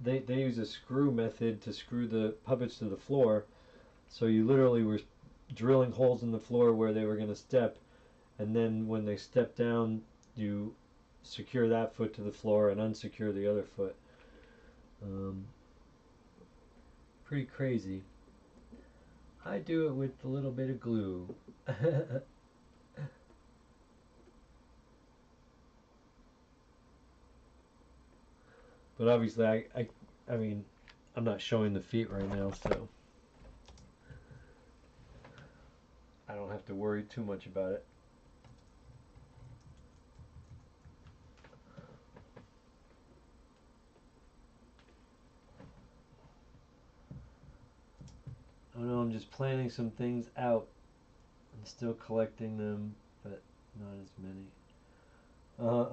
S1: they use a screw method to screw the puppets to the floor. So you literally were drilling holes in the floor where they were going to step, and then when they step down, you secure that foot to the floor and unsecure the other foot. pretty crazy. I do it with a little bit of glue. But obviously, I mean, I'm not showing the feet right now, so I don't have to worry too much about it. I know I'm just planning some things out. I'm still collecting them, but not as many.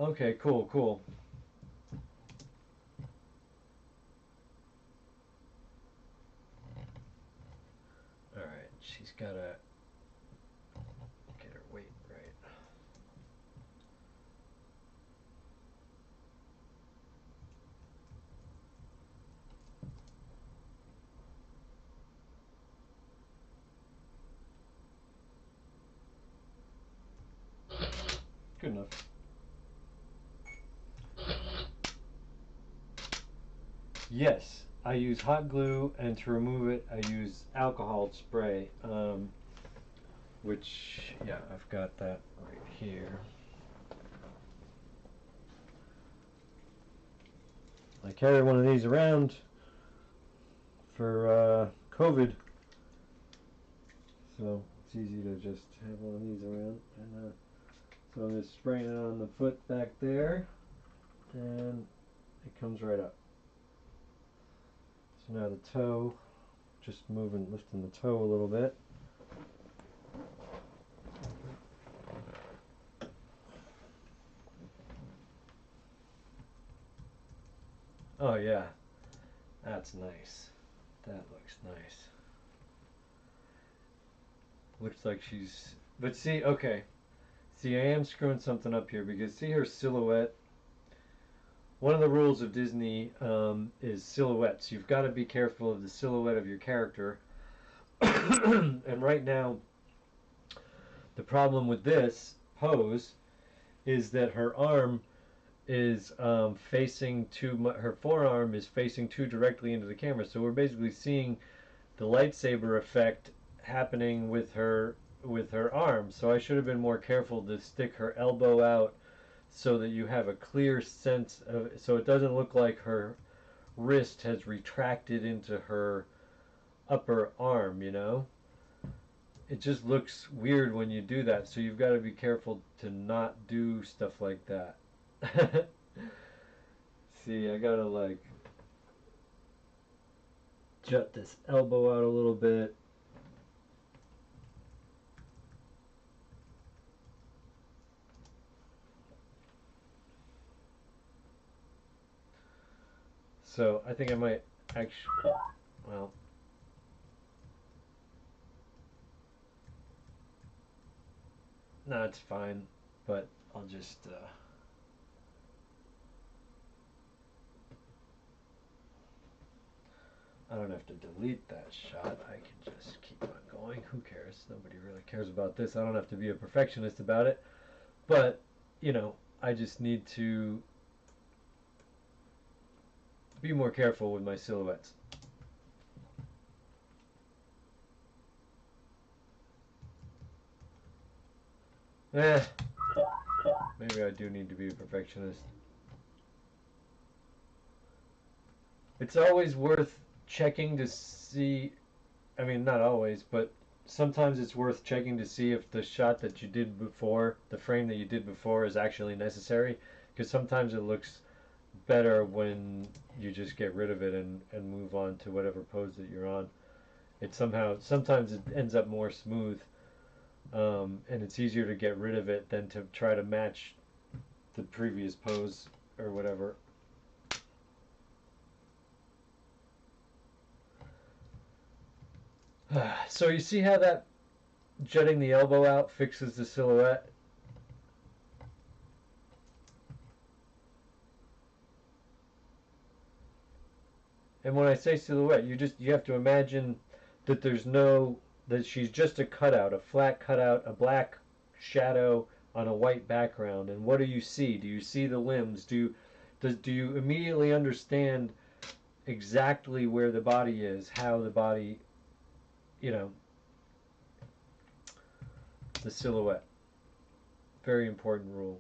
S1: Okay, cool, cool. Alright, she's gotta get her weight right. Good enough. Yes, I use hot glue, and to remove it, I use alcohol spray, which, yeah, I've got that right here. I carry one of these around for COVID, so it's easy to just have one of these around. And so I'm just spraying it on the foot back there, and it comes right up. So now the toe, just lifting the toe a little bit. Oh yeah, that's nice. That looks nice. Looks like she's, but see, okay. See, I am screwing something up here because see her silhouette? One of the rules of Disney is silhouettes. You've got to be careful of the silhouette of your character. And right now, the problem with this pose is that her arm is facing her forearm is facing too directly into the camera. So we're basically seeing the lightsaber effect happening with her arm. So I should have been more careful to stick her elbow out so that you have a clear sense of, so it doesn't look like her wrist has retracted into her upper arm, you know? It just looks weird when you do that, so you've got to be careful to not do stuff like that. See, I gotta like jut this elbow out a little bit. So I think I might actually, well, no, it's fine, but I'll just I don't have to delete that shot. I can just keep on going. Who cares? Nobody really cares about this. I don't have to be a perfectionist about it. But, you know, I just need to be more careful with my silhouettes. Maybe I do need to be a perfectionist. It's always worth checking to see, I mean, not always, but sometimes it's worth checking to see if the shot that you did before, the frame that you did before, is actually necessary, because sometimes it looks better when you just get rid of it and move on to whatever pose that you're on. It sometimes it ends up more smooth, and it's easier to get rid of it than to try to match the previous pose or whatever. So you see how that jutting the elbow out fixes the silhouette? And when I say silhouette, you have to imagine that that she's just a cutout, a flat cutout, a black shadow on a white background. And what do you see? Do you see the limbs? Do you immediately understand exactly where the body is, how the body, you know, the silhouette. Very important rule.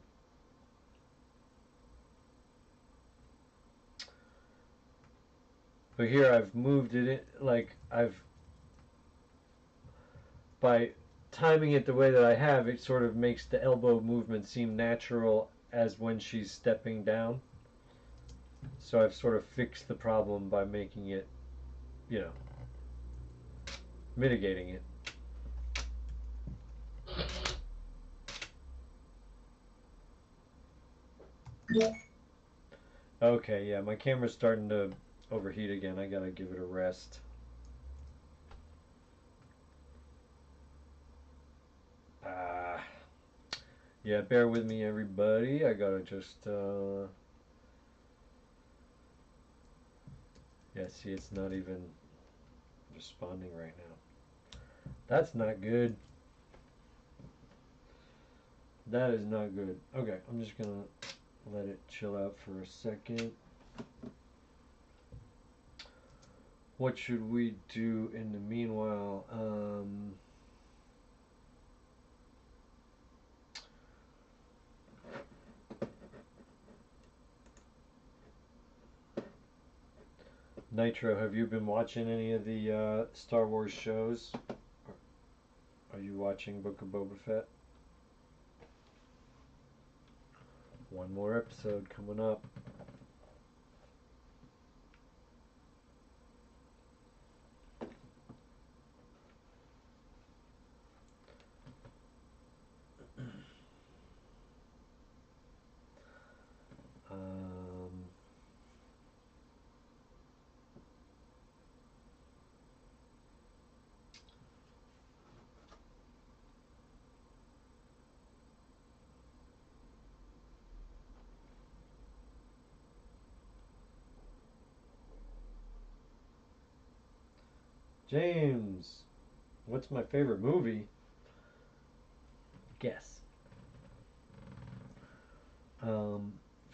S1: But here I've moved it in, like by timing it the way that I have, it sort of makes the elbow movement seem natural as when she's stepping down. So I've sort of fixed the problem by making it, you know, mitigating it. Okay, yeah, my camera's starting to overheat again. I gotta give it a rest. Yeah, bear with me, everybody. I gotta just, yeah, see, it's not even responding right now. That's not good. That is not good. Okay, I'm just gonna let it chill out for a second. What should we do in the meanwhile? Nitro, have you been watching any of the Star Wars shows? Are you watching Book of Boba Fett? One more episode coming up. James, what's my favorite movie? Guess. For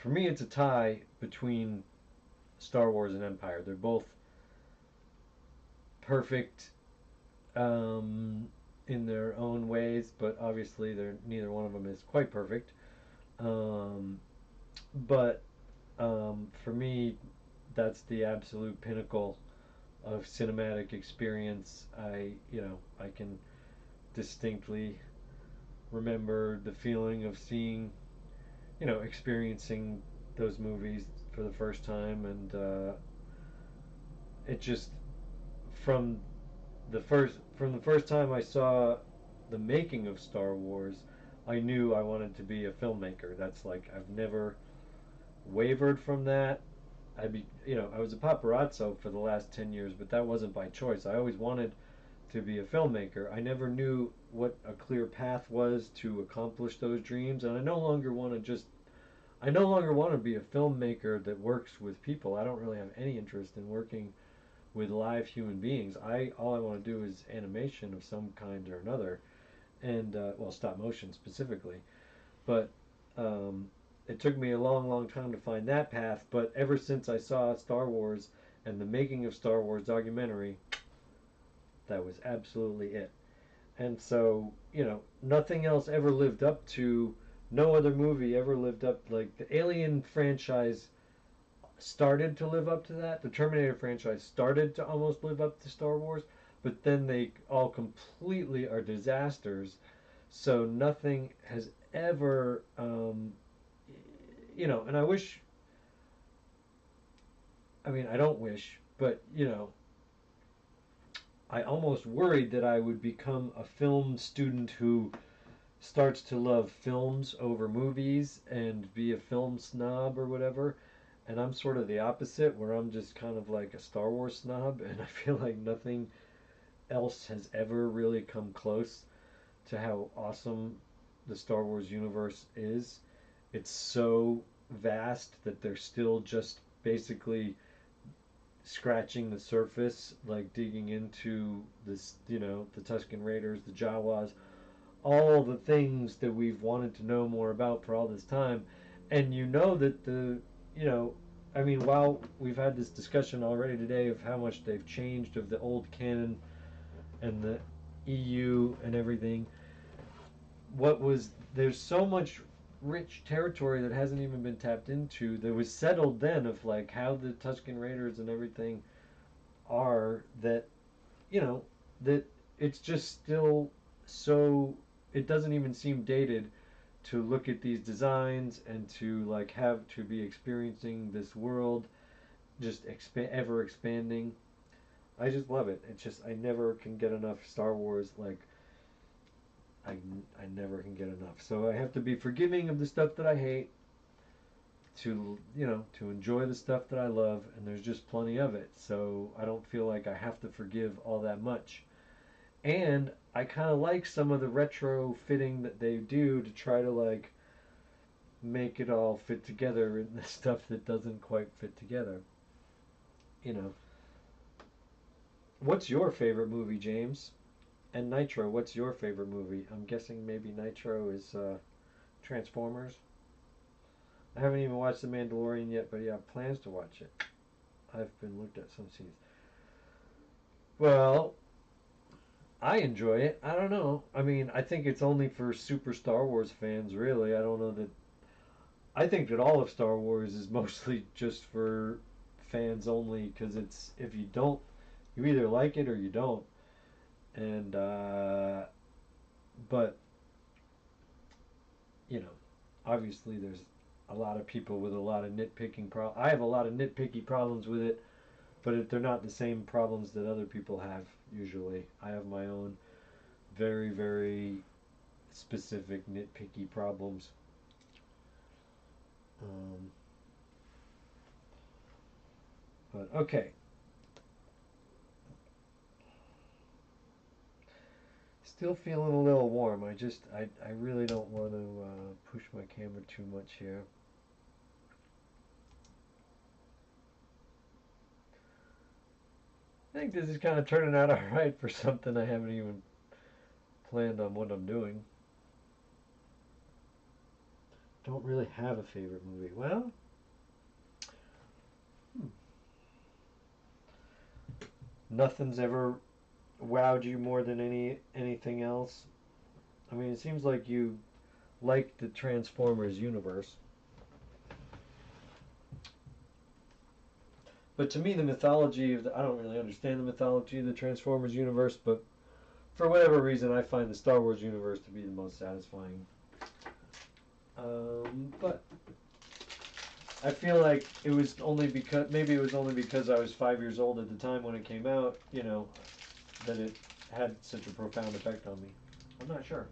S1: me, it's a tie between Star Wars and Empire. They're both perfect in their own ways, but obviously neither one of them is quite perfect. But for me, that's the absolute pinnacle of cinematic experience. I can distinctly remember the feeling of seeing, experiencing those movies for the first time, and it just from the first time I saw the making of Star Wars, I knew I wanted to be a filmmaker. That's like I've never wavered from that. I was a paparazzo for the last 10 years, but that wasn't by choice. I always wanted to be a filmmaker. I never knew what a clear path was to accomplish those dreams, and I no longer want to be a filmmaker that works with people. I don't really have any interest in working with live human beings. All I want to do is animation of some kind or another, and stop motion specifically. But it took me a long, long time to find that path. But ever since I saw Star Wars and the making of Star Wars documentary, that was absolutely it. And so, nothing else ever lived up to. No other movie ever lived up. Like the Alien franchise started to live up to that. The Terminator franchise started to almost live up to Star Wars, but then they all completely are disasters. So nothing has ever, and I wish, I don't wish, but, I almost worried that I would become a film student who starts to love films over movies and be a film snob or whatever. And I'm sort of the opposite, where I'm just kind of like a Star Wars snob, and I feel like nothing else has ever really come close to how awesome the Star Wars universe is. It's so vast that they're still just basically scratching the surface, like digging into this, the Tusken Raiders, the Jawas, all the things that we've wanted to know more about for all this time. And that the, I mean, while we've had this discussion already today of how much they've changed of the old canon and the EU and everything, there's so much rich territory that hasn't even been tapped into that was settled then of like how the Tusken Raiders and everything are, that that it's just still so, it doesn't even seem dated to look at these designs and to like have to be experiencing this world just ever expanding. I just love it. It's just I never can get enough Star Wars. Like I never can get enough. So I have to be forgiving of the stuff that I hate to to enjoy the stuff that I love, and there's just plenty of it. So I don't feel like I have to forgive all that much. And I kind of like some of the retro fitting that they do to try to like make it all fit together in the stuff that doesn't quite fit together. What's your favorite movie, James? And Nitro, what's your favorite movie? I'm guessing maybe Nitro is Transformers. I haven't even watched The Mandalorian yet, but yeah, plans to watch it. I've been looked at some scenes. Well, I enjoy it. I don't know. I mean, I think it's only for super Star Wars fans, really. I don't know that. I think that all of Star Wars is mostly just for fans only, because it's, if you don't, you either like it or you don't. And but obviously there's a lot of people with a lot of nitpicking I have a lot of nitpicky problems with it, but they're not the same problems that other people have. Usually I have my own very, very specific nitpicky problems. But okay, still feeling a little warm. I really don't want to push my camera too much here. I think this is kind of turning out alright for something I haven't even planned on what I'm doing. Don't really have a favorite movie. Well, nothing's ever wowed you more than anything else. I mean, it seems like you like the Transformers universe. But to me, the mythology of I don't really understand the mythology of the Transformers universe, but for whatever reason, I find the Star Wars universe to be the most satisfying. But I feel like it was only because I was 5 years old at the time when it came out, that it had such a profound effect on me. I'm not sure.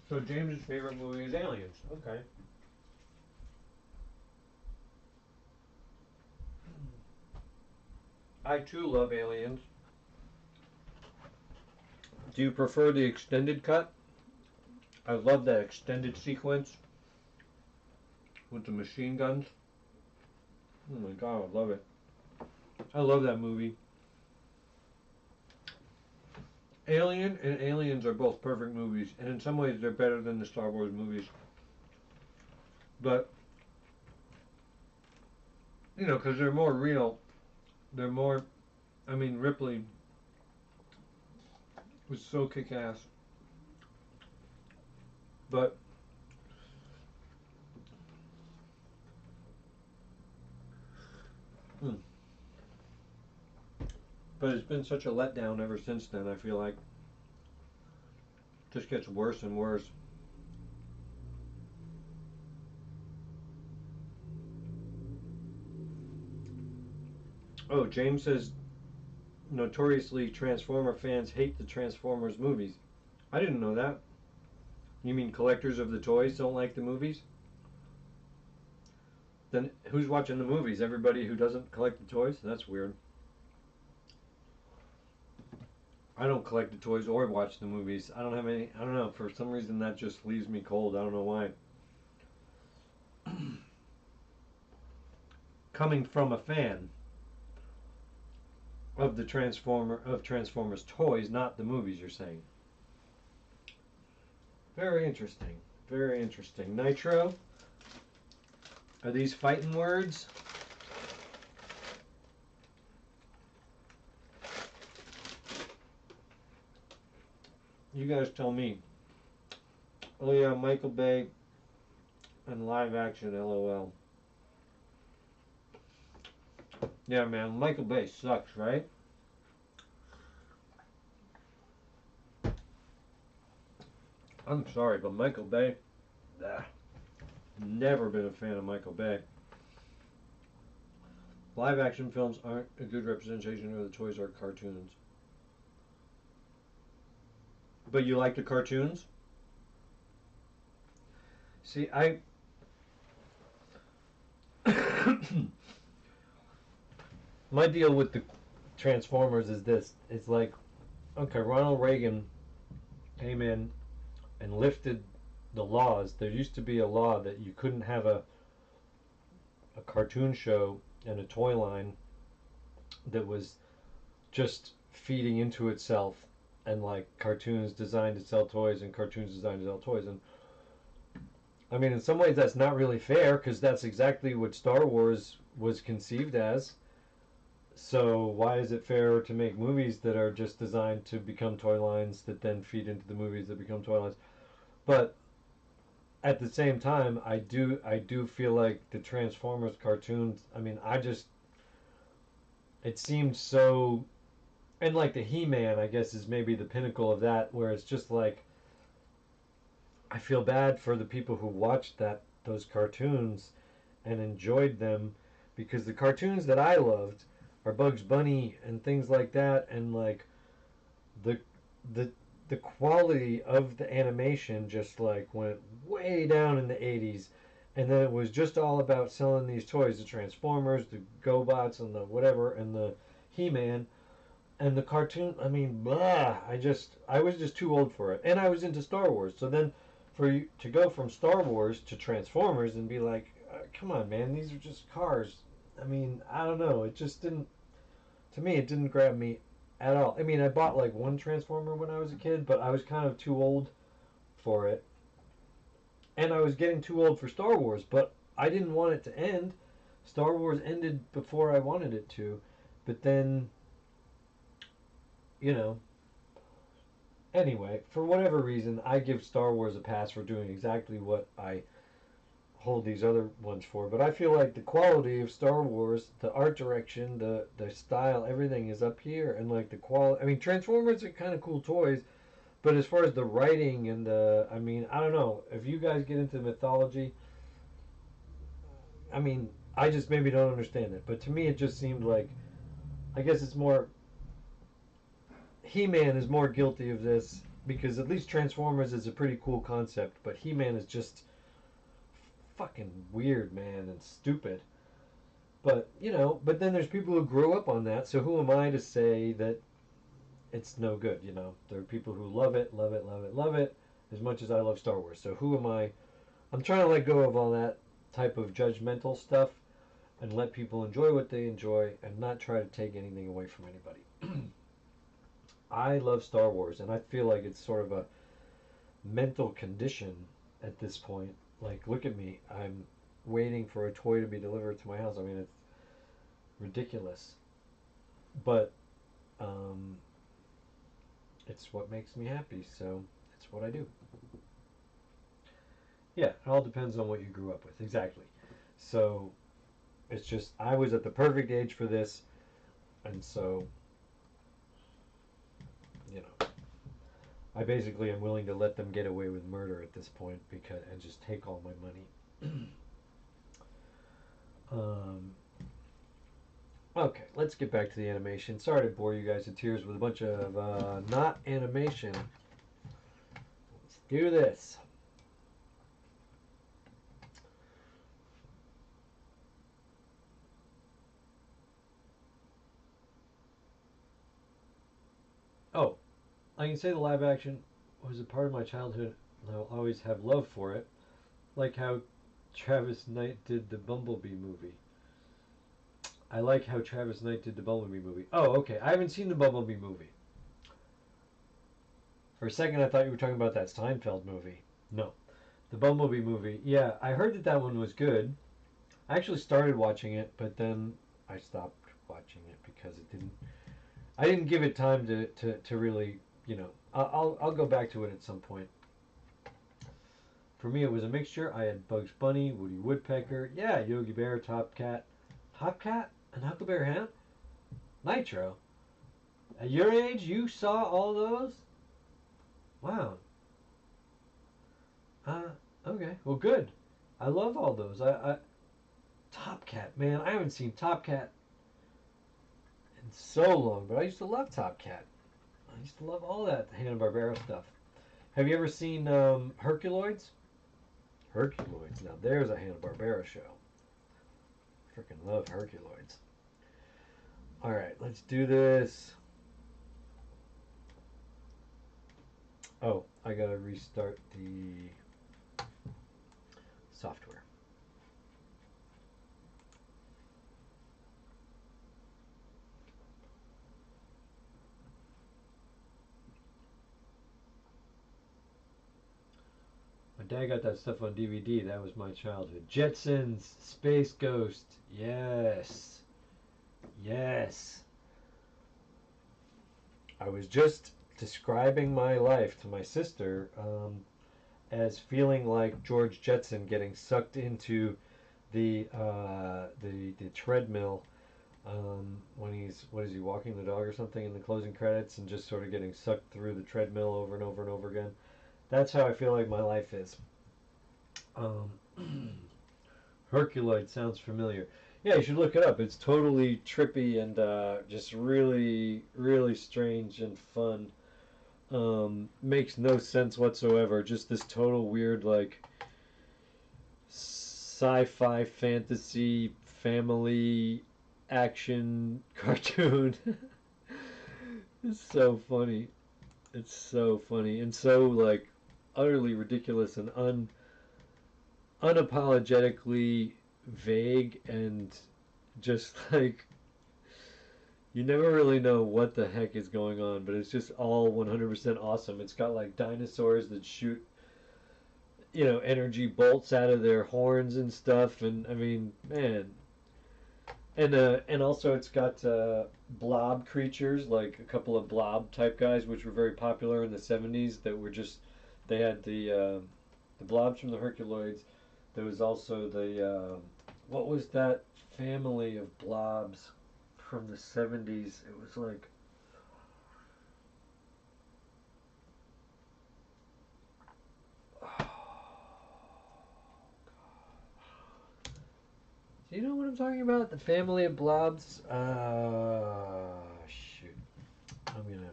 S1: So James's favorite movie is Aliens. Okay. I too love Aliens. Do you prefer the extended cut? I love that extended sequence with the machine guns. Oh my god, I love it. I love that movie. Alien and Aliens are both perfect movies, and in some ways they're better than the Star Wars movies. But, because they're more real. They're more, Ripley was so kick-ass. But it's been such a letdown ever since then. I feel like it just gets worse and worse. Oh, James says notoriously Transformer fans hate the Transformers movies. I didn't know that. You mean collectors of the toys don't like the movies? Then who's watching the movies? Everybody who doesn't collect the toys? That's weird. I don't collect the toys or watch the movies. I don't have any. I don't know. For some reason, that just leaves me cold. I don't know why. coming from a fan of the Transformers toys, not the movies, you're saying. Very interesting. Very interesting. Nitro, are these fighting words? You guys tell me. Oh yeah, Michael Bay and live action, LOL. Yeah, man, Michael Bay sucks, right? I'm sorry, but Michael Bay, never been a fan of Michael Bay. Live action films aren't a good representation of the toys or cartoons. But you like the cartoons? See, my deal with the Transformers is this. It's like, okay, Ronald Reagan came in and lifted the laws. There used to be a law that you couldn't have a cartoon show and a toy line that was just feeding into itself, and like cartoons designed to sell toys and cartoons designed to sell toys. And I mean, in some ways that's not really fair, because that's exactly what Star Wars was conceived as. So why is it fair to make movies that are just designed to become toy lines that then feed into the movies that become toy lines? But at the same time, I do feel like the Transformers cartoons, I mean, it seemed so, and like the He-Man, I guess, is maybe the pinnacle of that, where it's just like, I feel bad for the people who watched those cartoons and enjoyed them, because the cartoons that I loved are Bugs Bunny and things like that, and like the quality of the animation just like went way down in the 80s, and then it was just all about selling these toys, the Transformers, the GoBots, and the whatever, and the He-Man, and the cartoon. I mean, blah. I was just too old for it, and I was into Star Wars. So then, for you to go from Star Wars to Transformers and be like, come on, man, these are just cars. I mean, I don't know. It just didn't. To me, it didn't grab me at all. I mean, I bought like one Transformer when I was a kid, but I was kind of too old for it. And I was getting too old for Star Wars, but I didn't want it to end. Star Wars ended before I wanted it to. But then, anyway, for whatever reason, I give Star Wars a pass for doing exactly what I hold these other ones for. But I feel like the quality of Star Wars, the art direction, the style, everything is up here. And like the quality, I mean, Transformers are kind of cool toys, but as far as the writing and I mean, I don't know, if you guys get into mythology, I mean, I just maybe don't understand it, but to me it just seemed like, I guess it's more, He-Man is more guilty of this, because at least Transformers is a pretty cool concept, but He-Man is just fucking weird, man, and stupid. But, but then there's people who grew up on that, so who am I to say that it's no good, There are people who love it, love it, love it, love it, as much as I love Star Wars. So who am I? I'm trying to let go of all that type of judgmental stuff and let people enjoy what they enjoy and not try to take anything away from anybody. I love Star Wars, and I feel like it's sort of a mental condition at this point. Like, look at me. I'm waiting for a toy to be delivered to my house. I mean, it's ridiculous. But it's what makes me happy, so it's what I do. Yeah, it all depends on what you grew up with. Exactly. So it's just, I was at the perfect age for this, and so, I basically am willing to let them get away with murder at this point, and just take all my money. Okay, let's get back to the animation. Sorry to bore you guys to tears with a bunch of not animation. Let's do this. Oh, I can say the live action was a part of my childhood, and I'll always have love for it. Like how Travis Knight did the Bumblebee movie. I like how Travis Knight did the Bumblebee movie. Oh, okay. I haven't seen the Bumblebee movie. For a second, I thought you were talking about that Seinfeld movie. No. The Bumblebee movie. Yeah, I heard that that one was good. I actually started watching it, but then I stopped watching it because it didn't. I didn't give it time to really, you know. I'll go back to it at some point. For me, it was a mixture. I had Bugs Bunny, Woody Woodpecker, yeah, Yogi Bear, Top Cat, and Huckleberry Hound, Nitro. At your age, you saw all those? Wow. Okay. Well, good. I love all those. Top Cat, man. I haven't seen Top Cat in so long, but I used to love Top Cat. I used to love all that Hanna-Barbera stuff. Have you ever seen Herculoids? Herculoids. Now there's a Hanna-Barbera show. Freaking love Herculoids. All right, let's do this. Oh, I gotta restart the software. My dad got that stuff on DVD. That was my childhood. Jetsons, Space Ghost. Yes. Yes. I was just describing my life to my sister as feeling like George Jetson getting sucked into the treadmill when he's, what is he, walking the dog or something in the closing credits, and just sort of getting sucked through the treadmill over and over and over again. That's how I feel like my life is. Herculoid sounds familiar. Yeah, you should look it up. It's totally trippy and just really, really strange and fun. Makes no sense whatsoever. Just this total weird, like, sci-fi fantasy family action cartoon. It's so funny. It's so funny and so, like, utterly ridiculous and unapologetically vague, and just like you never really know what the heck is going on, but it's just all 100% awesome. It's got like dinosaurs that shoot, you know, energy bolts out of their horns and stuff, and I mean, man. And also it's got blob creatures, like a couple of blob type guys, which were very popular in the 70s. That were just, they had the blobs from the Herculoids. There was also the what was that family of blobs from the 70s? It was like, do you know what I'm talking about? The family of blobs. Shoot, I'm gonna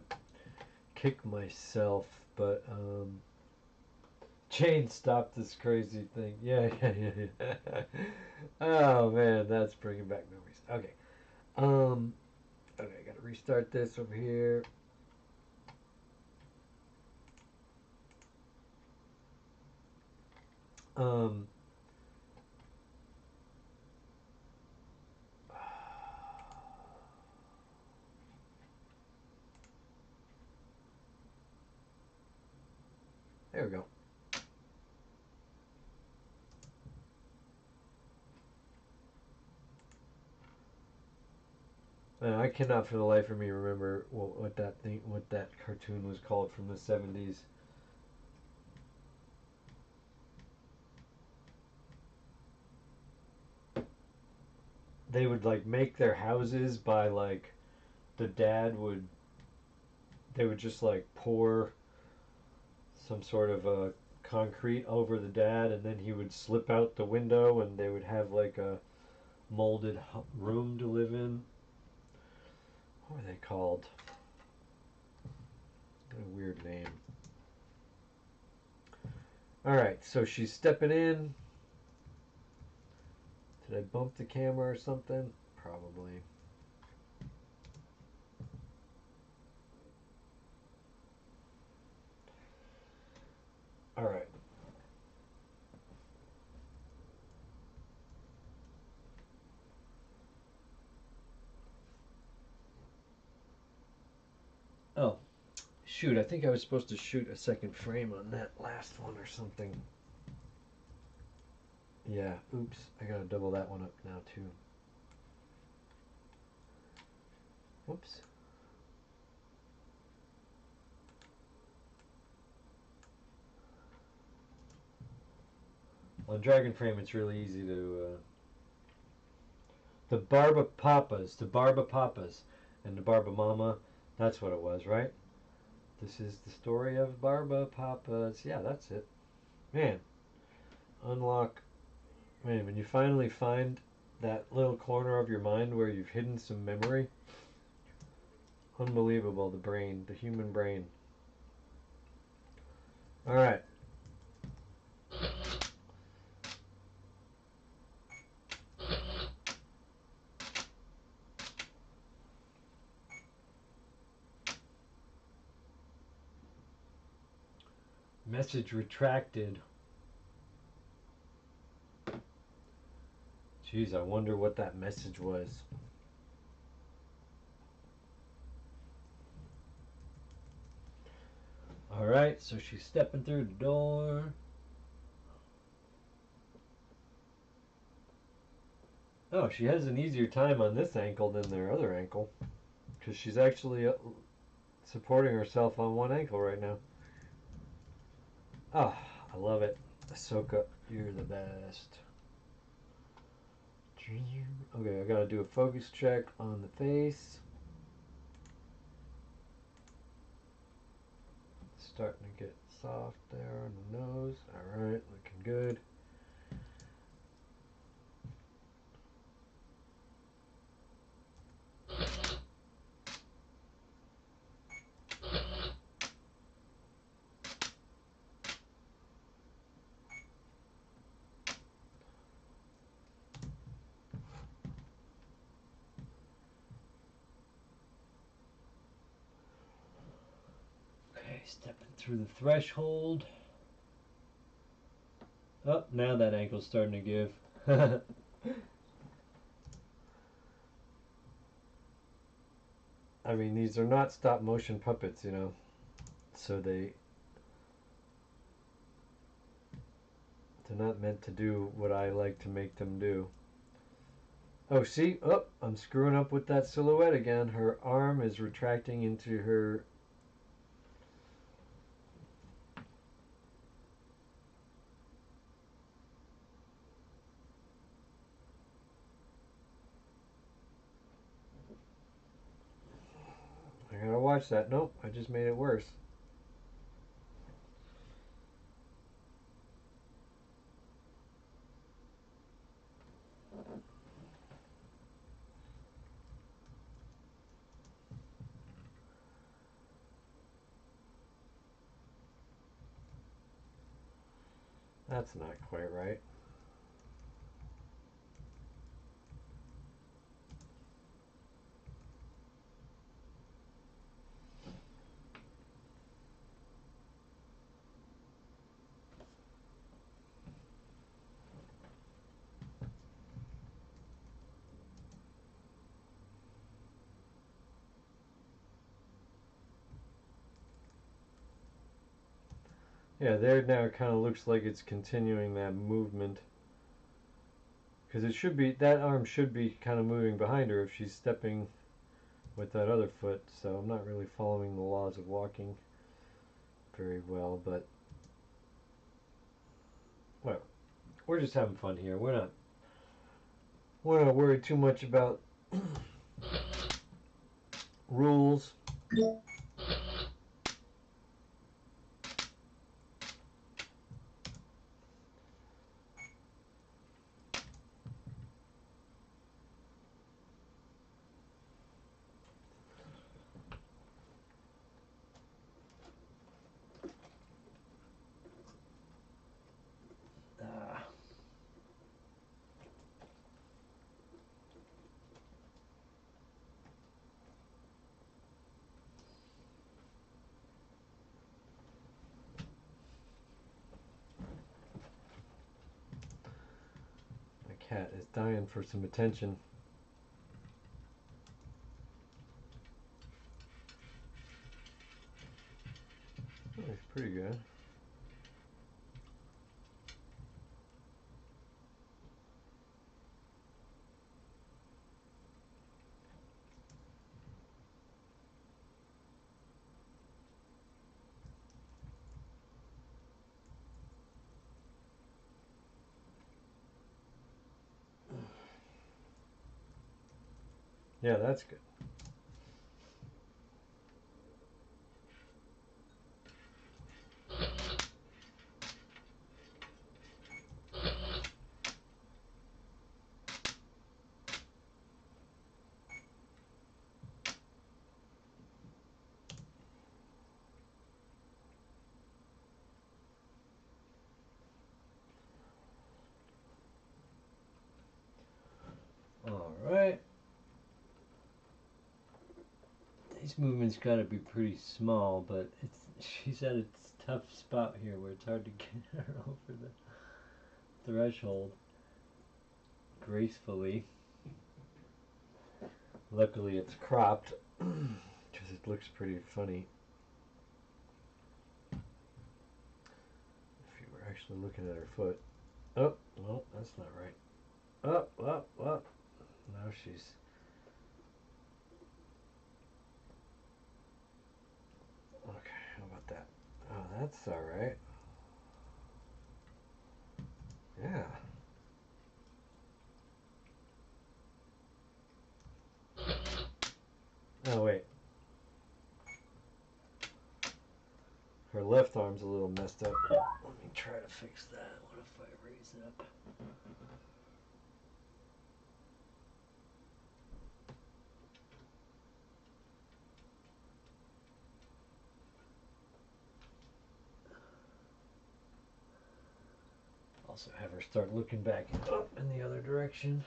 S1: kick myself, but Jane, stop this crazy thing. Yeah. Oh man, that's bringing back memories. Okay. Okay, I gotta restart this over here. Um. There we go. I cannot for the life of me remember what that cartoon was called from the 70s. They would like make their houses by like, the dad would, they would just like pour some sort of a concrete over the dad, and then he would slip out the window, and they would have like a molded room to live in. What were they called? What a weird name. Alright, so she's stepping in. Did I bump the camera or something? Probably. Alright. Oh, shoot, I think I was supposed to shoot a second frame on that last one or something. Yeah, oops, I gotta double that one up now too. Whoops. On Dragon Frame, it's really easy to the Barba Papas, and the Barba Mama. That's what it was, right? This is the story of Barba Papas. Yeah, that's it. Man, unlock. Man, when you finally find that little corner of your mind where you've hidden some memory, unbelievable. The brain, the human brain. All right. Message retracted. Jeez, I wonder what that message was. Alright, so she's stepping through the door. Oh, she has an easier time on this ankle than their other ankle. Because she's actually supporting herself on one ankle right now. Ah, I love it. Ahsoka, you're the best. Okay, I gotta do a focus check on the face. Starting to get soft there on the nose. Alright, looking good. Okay, stepping through the threshold. Oh, now that ankle's starting to give. I mean, these are not stop motion puppets, you know. So they're not meant to do what I like to make them do. Oh, see? Oh, I'm screwing up with that silhouette again. Her arm is retracting into her. I gotta watch that. Nope, I just made it worse. That's not quite right. Yeah, there now it kind of looks like it's continuing that movement. Because it should be, that arm should be kind of moving behind her if she's stepping with that other foot. So I'm not really following the laws of walking very well, but well, we're just having fun here. We're not worried too much about rules. Cat is dying for some attention. pretty good. Yeah, that's good. All right. These movements got to be pretty small, but she's at a tough spot here where it's hard to get her over the threshold gracefully. Luckily it's cropped because it looks pretty funny if you were actually looking at her foot. Oh, well, that's not right. Oh, well, well. Now she's... Okay, how about that? Oh, that's alright. Yeah. Oh, wait. Her left arm's a little messed up. Let me try to fix that. What if I raise it up? Also have her start looking back up in the other direction.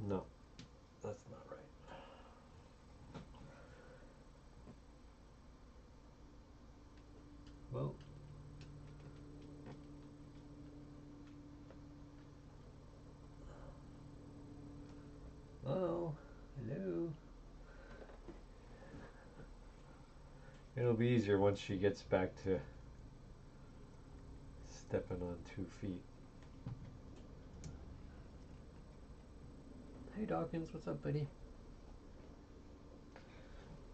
S1: No, that's not right. Well, oh, hello. It'll be easier once she gets back to stepping on 2 feet. Hey Dawkins, what's up, buddy?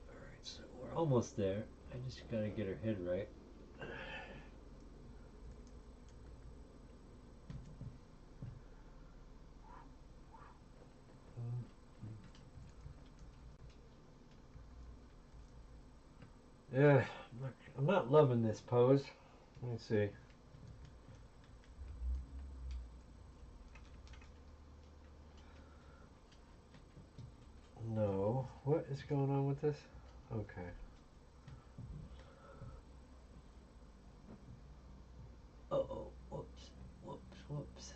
S1: Alright, so we're almost there. I just gotta get her head right. Yeah, I'm not loving this pose. Let me see. No. What is going on with this? Okay. Uh-oh. Whoops. Whoops. Whoops.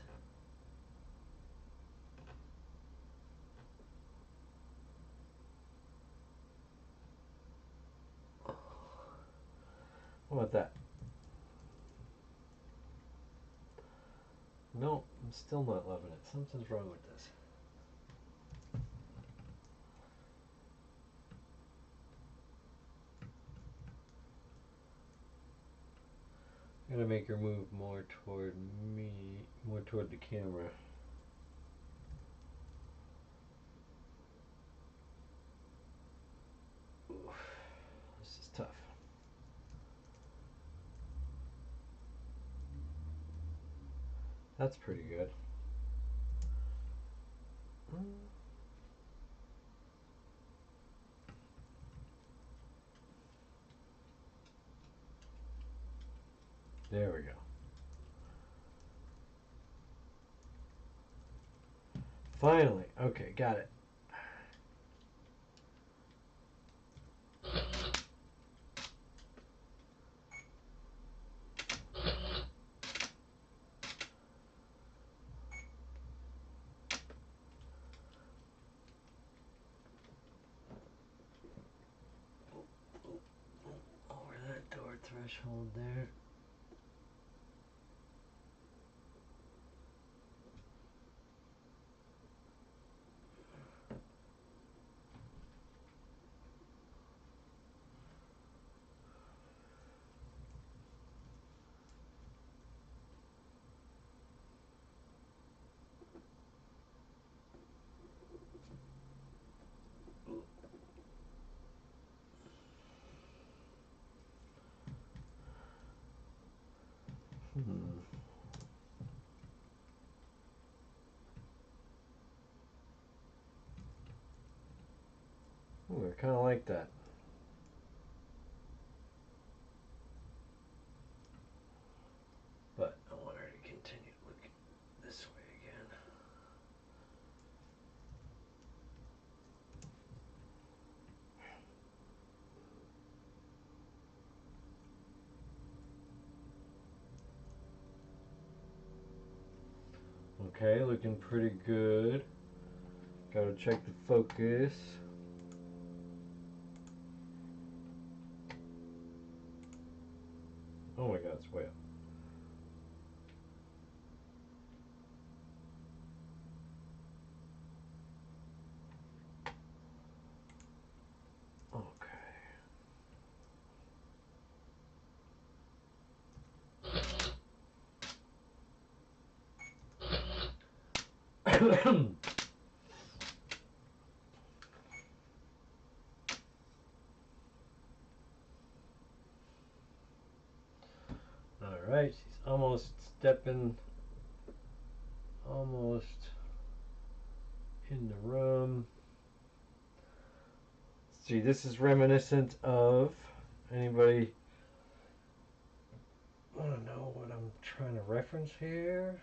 S1: How about that? No, I'm still not loving it. Something's wrong with this. I'm gonna make her move more toward me, more toward the camera. Oof, this is tough. That's pretty good. There we go. Finally. Okay, got it. Over that door threshold there. kind of like that. But I want her to continue looking this way again. Okay, looking pretty good. Gotta check the focus. Oh my god, it's way up. Okay. Alright, she's almost stepping, almost in the room. See, this is reminiscent of, anybody want to know what I'm trying to reference here?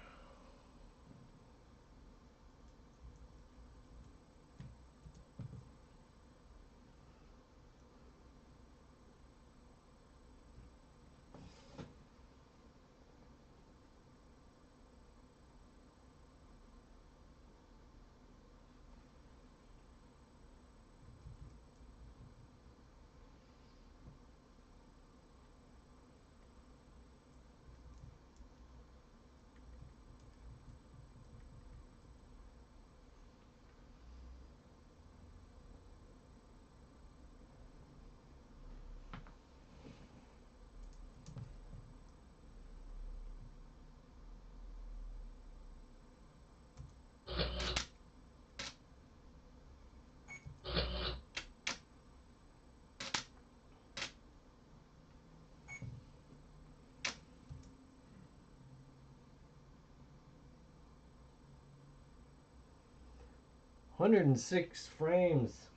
S1: "106 frames.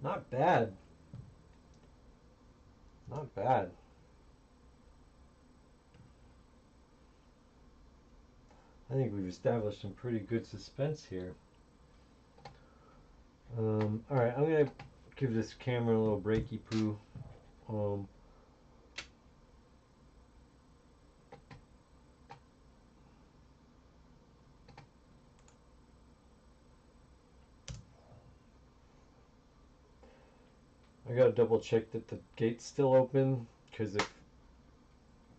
S1: Not bad. Not bad. I think we've established some pretty good suspense here. Alright, I'm going to give this camera a little breaky poo. I gotta double check that the gate's still open, because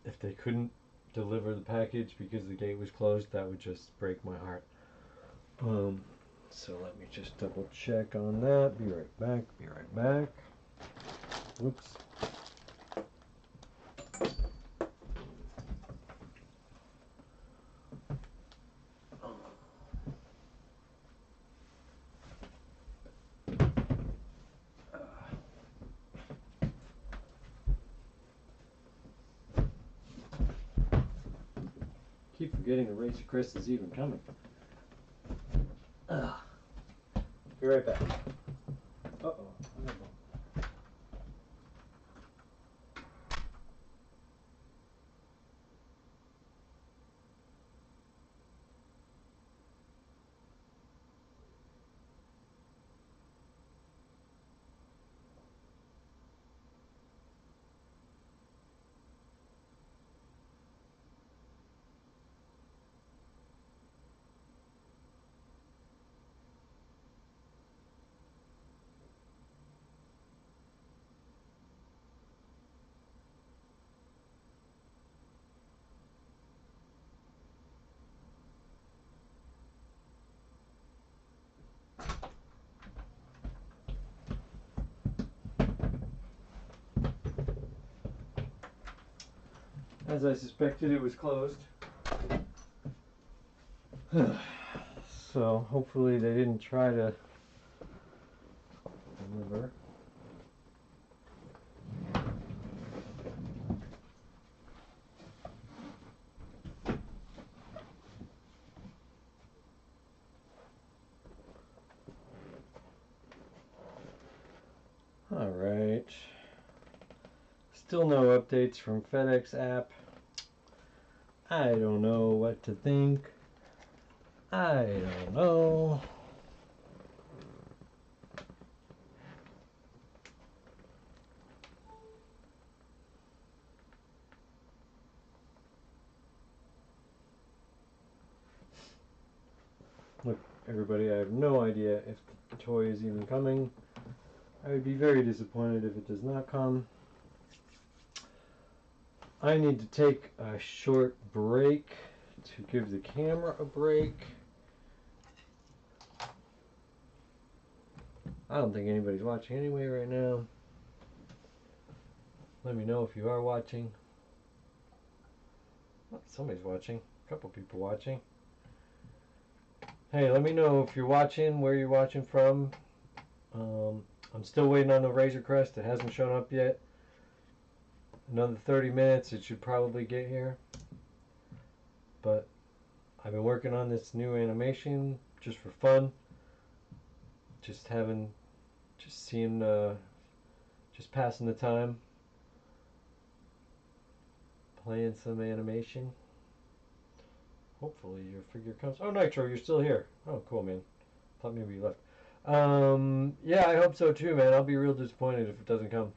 S1: if they couldn't deliver the package because the gate was closed, that would just break my heart. So let me just double check on that. Be right back. Be right back. Whoops. Keep forgetting the Razor Crest is even coming. Be right back. Uh-oh. As I suspected, it was closed. So hopefully they didn't try to deliver. Alright. Still no updates from FedEx app. I don't know what to think. I don't know. Look, everybody, I have no idea if the toy is even coming. I would be very disappointed if it does not come. I need to take a short break to give the camera a break. I don't think anybody's watching anyway right now. Let me know if you are watching. Oh, somebody's watching. A couple people watching. Hey, let me know if you're watching, where you're watching from. I'm still waiting on the Razor Crest. It hasn't shown up yet. Another 30 minutes, it should probably get here. But I've been working on this new animation just for fun. Just passing the time. Playing some animation. Hopefully your figure comes. Oh, Nitro, you're still here. Oh, cool, man. Thought maybe you left. Yeah, I hope so too, man. I'll be real disappointed if it doesn't come.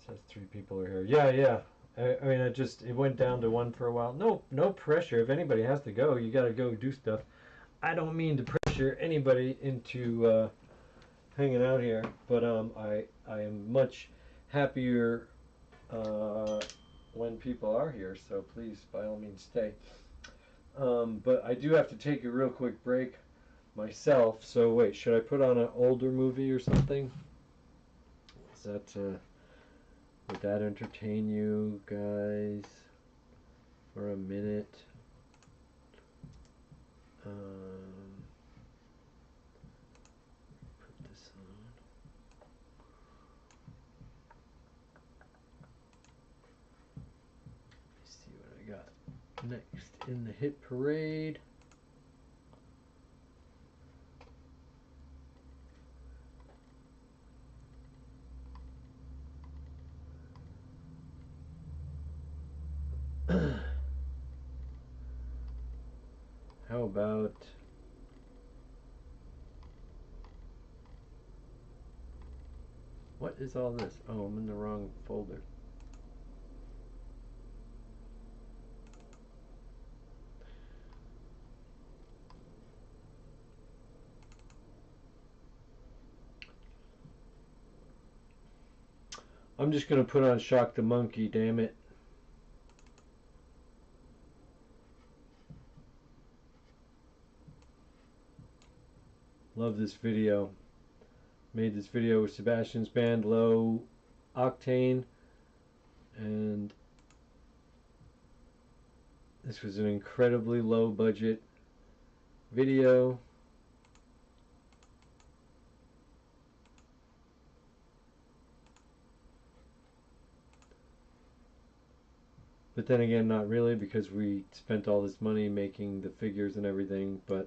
S1: Says 3 people are here. Yeah. I mean, it went down to 1 for a while. No pressure. If anybody has to go, you got to go do stuff. I don't mean to pressure anybody into hanging out here, but I am much happier when people are here. So please, by all means, stay. But I do have to take a real quick break myself. So wait, should I put on an older movie or something? Is that would that entertain you guys for a minute? Put this on. Let's see what I got next in the hit parade. How about what is all this? Oh, I'm in the wrong folder. I'm just gonna put on Shock the Monkey, damn it. Love this video. Made this video with Sebastian's band, Low Octane, and this was an incredibly low budget video. But then again, not really, because we spent all this money making the figures and everything, but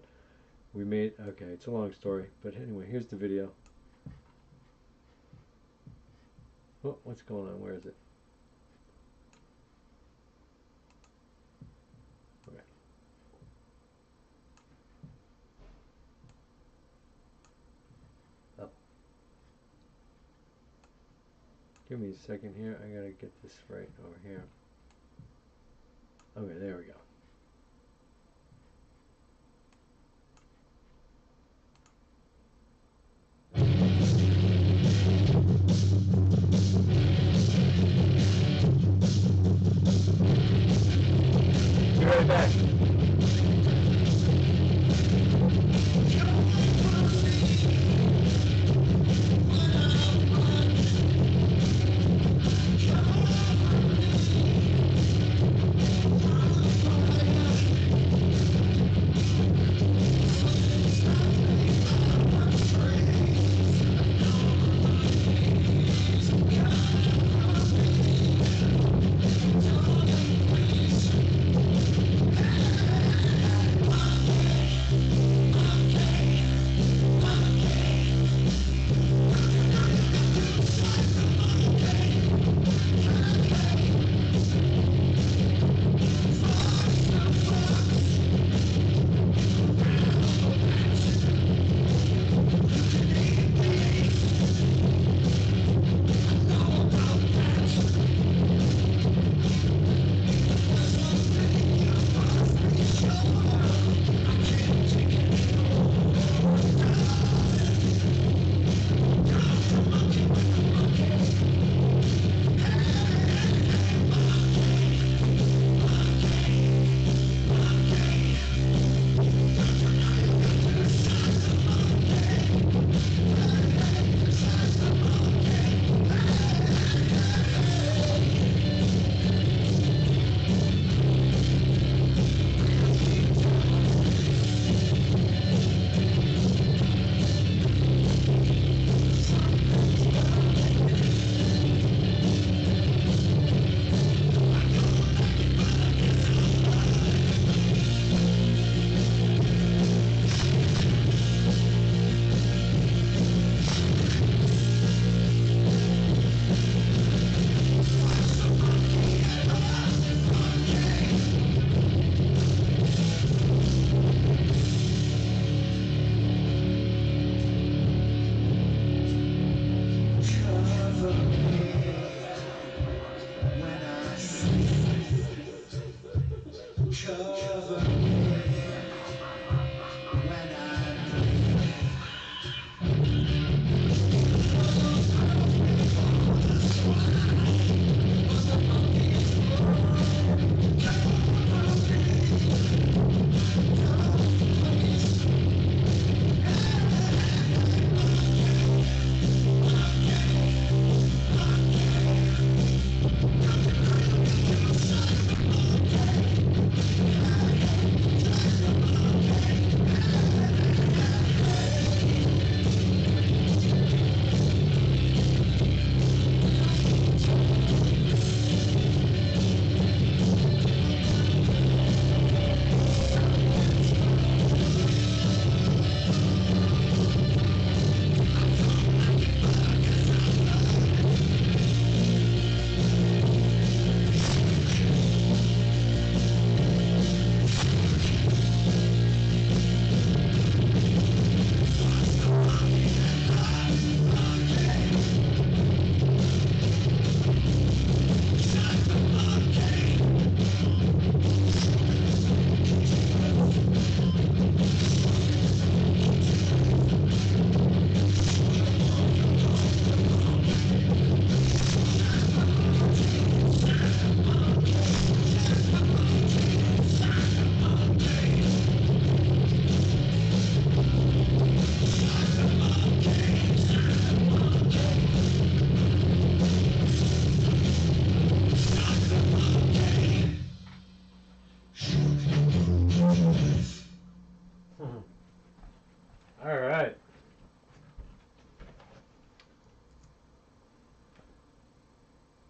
S1: we made, okay, it's a long story, but anyway, here's the video. Oh, what's going on? Where is it? Okay. Oh. Give me a second here. I gotta get this right over here. Okay, there we go. Be right back.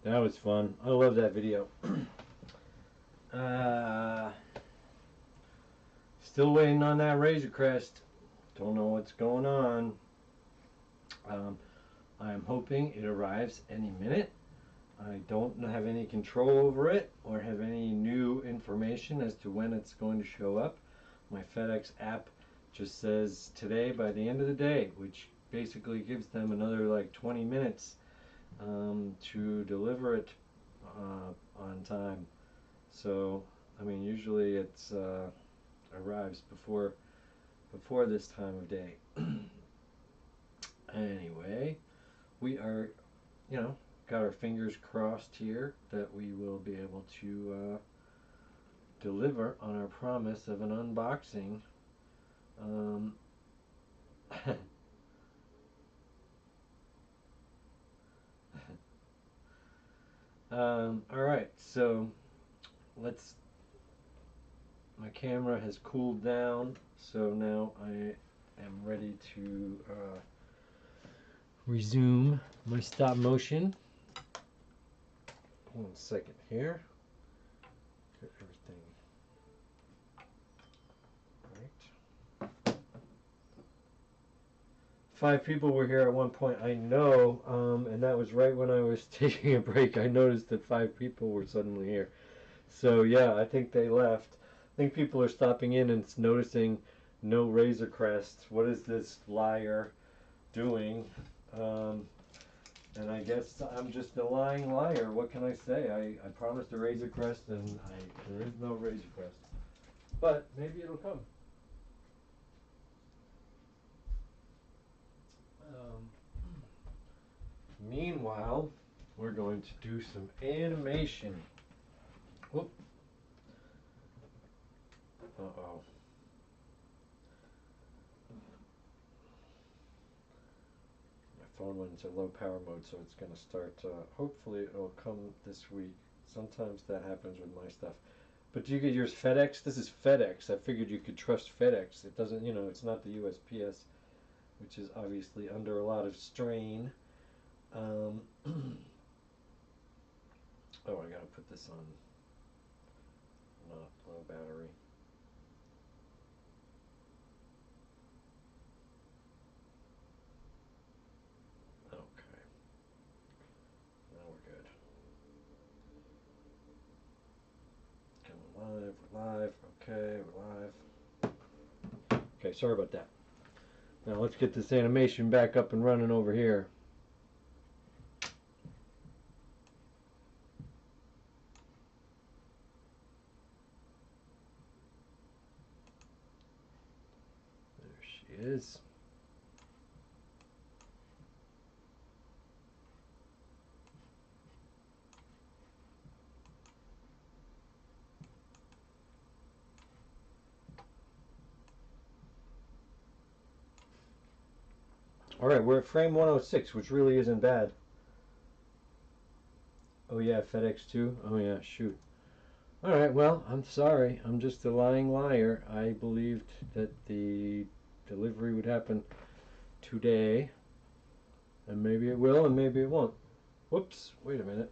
S1: That was fun. I love that video. Still waiting on that Razor Crest. Don't know what's going on. I am hoping it arrives any minute. I don't have any control over it or have any new information as to when it's going to show up. My FedEx app just says today by the end of the day, which basically gives them another like 20 minutes to deliver it on time. So, I mean, usually it's arrives before this time of day. Anyway, we are, got our fingers crossed here that we will be able to deliver on our promise of an unboxing. Alright, so my camera has cooled down, so now I am ready to resume my stop motion. 1 second here. Get everything right. 5 people were here at one point, I know, and that was right when I was taking a break. I noticed that 5 people were suddenly here. So yeah, I think they left. I think people are stopping in and noticing no Razor Crest. What is this liar doing? And I guess I'm just a lying liar. What can I say? I promised a Razor Crest and there is no Razor Crest. But maybe it'll come. Meanwhile, we're going to do some animation. Whoop. Uh-oh. My phone went into low power mode, so it's going to start. Hopefully, it'll come this week. Sometimes that happens with my stuff. But do you get yours FedEx? This is FedEx. I figured you could trust FedEx. It doesn't, it's not the USPS, which is obviously under a lot of strain. Oh, I gotta put this on not low battery. Okay. Now we're good. Okay, we're live. Okay, we're live. Okay, sorry about that. Now let's get this animation back up and running over here. Is alright, we're at frame 106, which really isn't bad. Oh yeah, FedEx too? Oh yeah, shoot. Alright, well, I'm sorry. I'm just a lying liar. I believed that the delivery would happen today. And maybe it will, and maybe it won't. Whoops, wait a minute.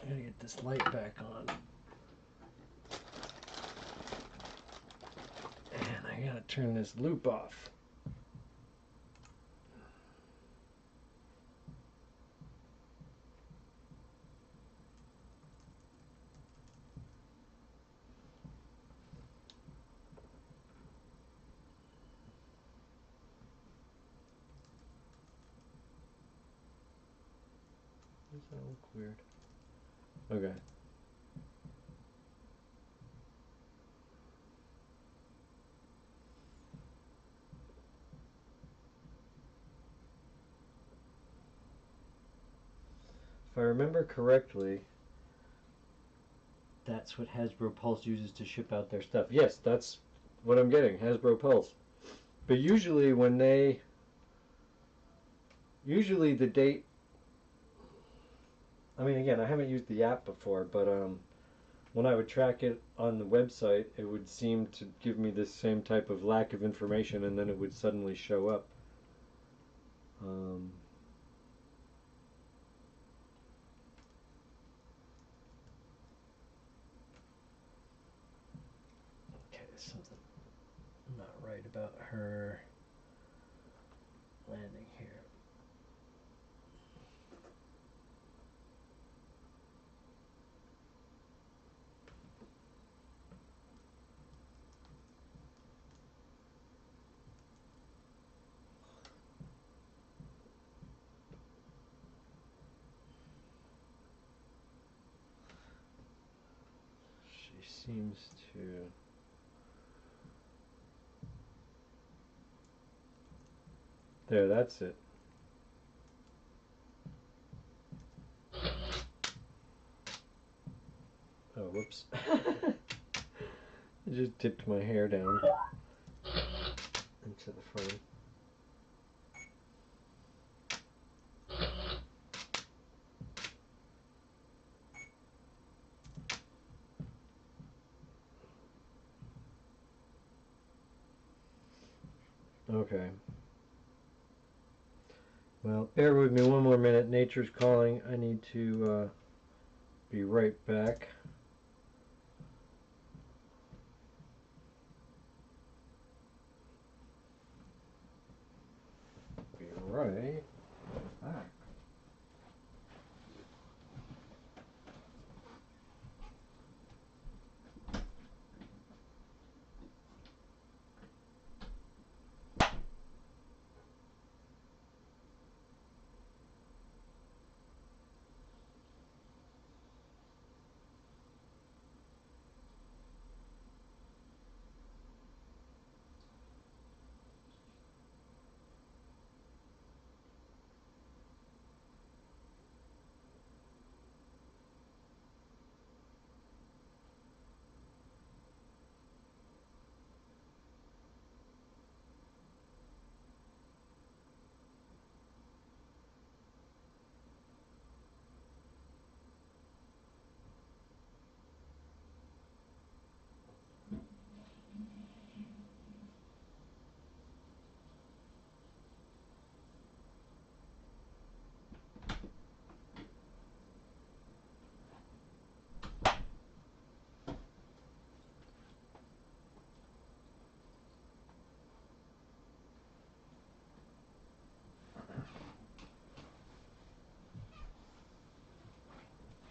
S1: I gotta get this light back on. And I gotta turn this loop off. Does that look weird? Okay. If I remember correctly, that's what Hasbro Pulse uses to ship out their stuff. Yes, that's what I'm getting, Hasbro Pulse. But usually the date, I mean, again, I haven't used the app before, but when I would track it on the website, it would seem to give me this same type of lack of information, and then it would suddenly show up. right about her landing here. She seems to... There, that's it. Oh, whoops. I just dipped my hair down into the frame. Okay. Well, bear with me one more minute. Nature's calling. I need to be right back. Be right back.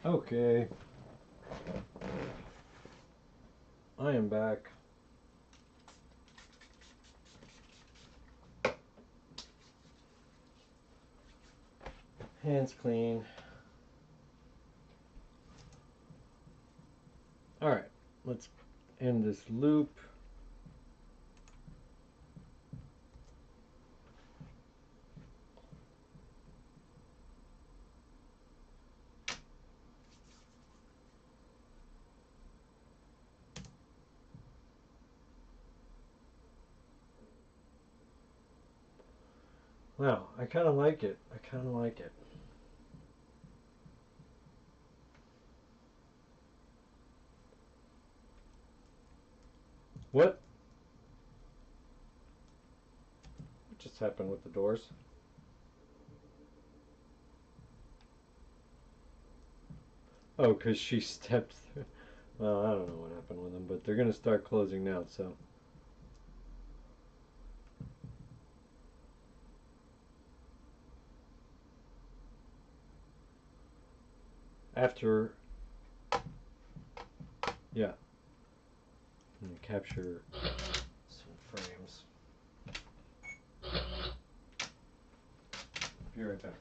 S1: Okay. I am back. Hands clean. Alright, let's end this loop. Wow, I kind of like it. I kind of like it. What? What just happened with the doors? Oh, because she stepped through. Well, I don't know what happened with them, but they're going to start closing now, so. After, yeah, I'm going to capture some frames. Be right back.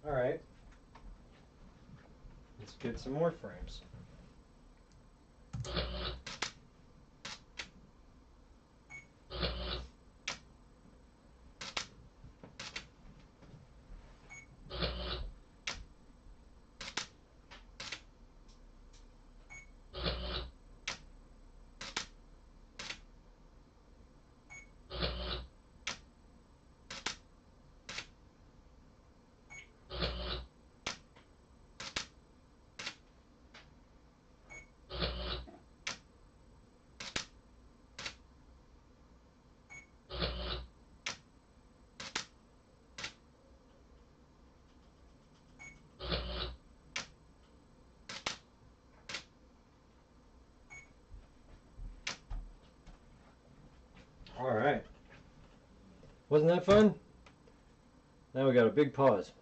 S1: All right. Let's get some more frames. Wasn't that fun? Now we got a big pause.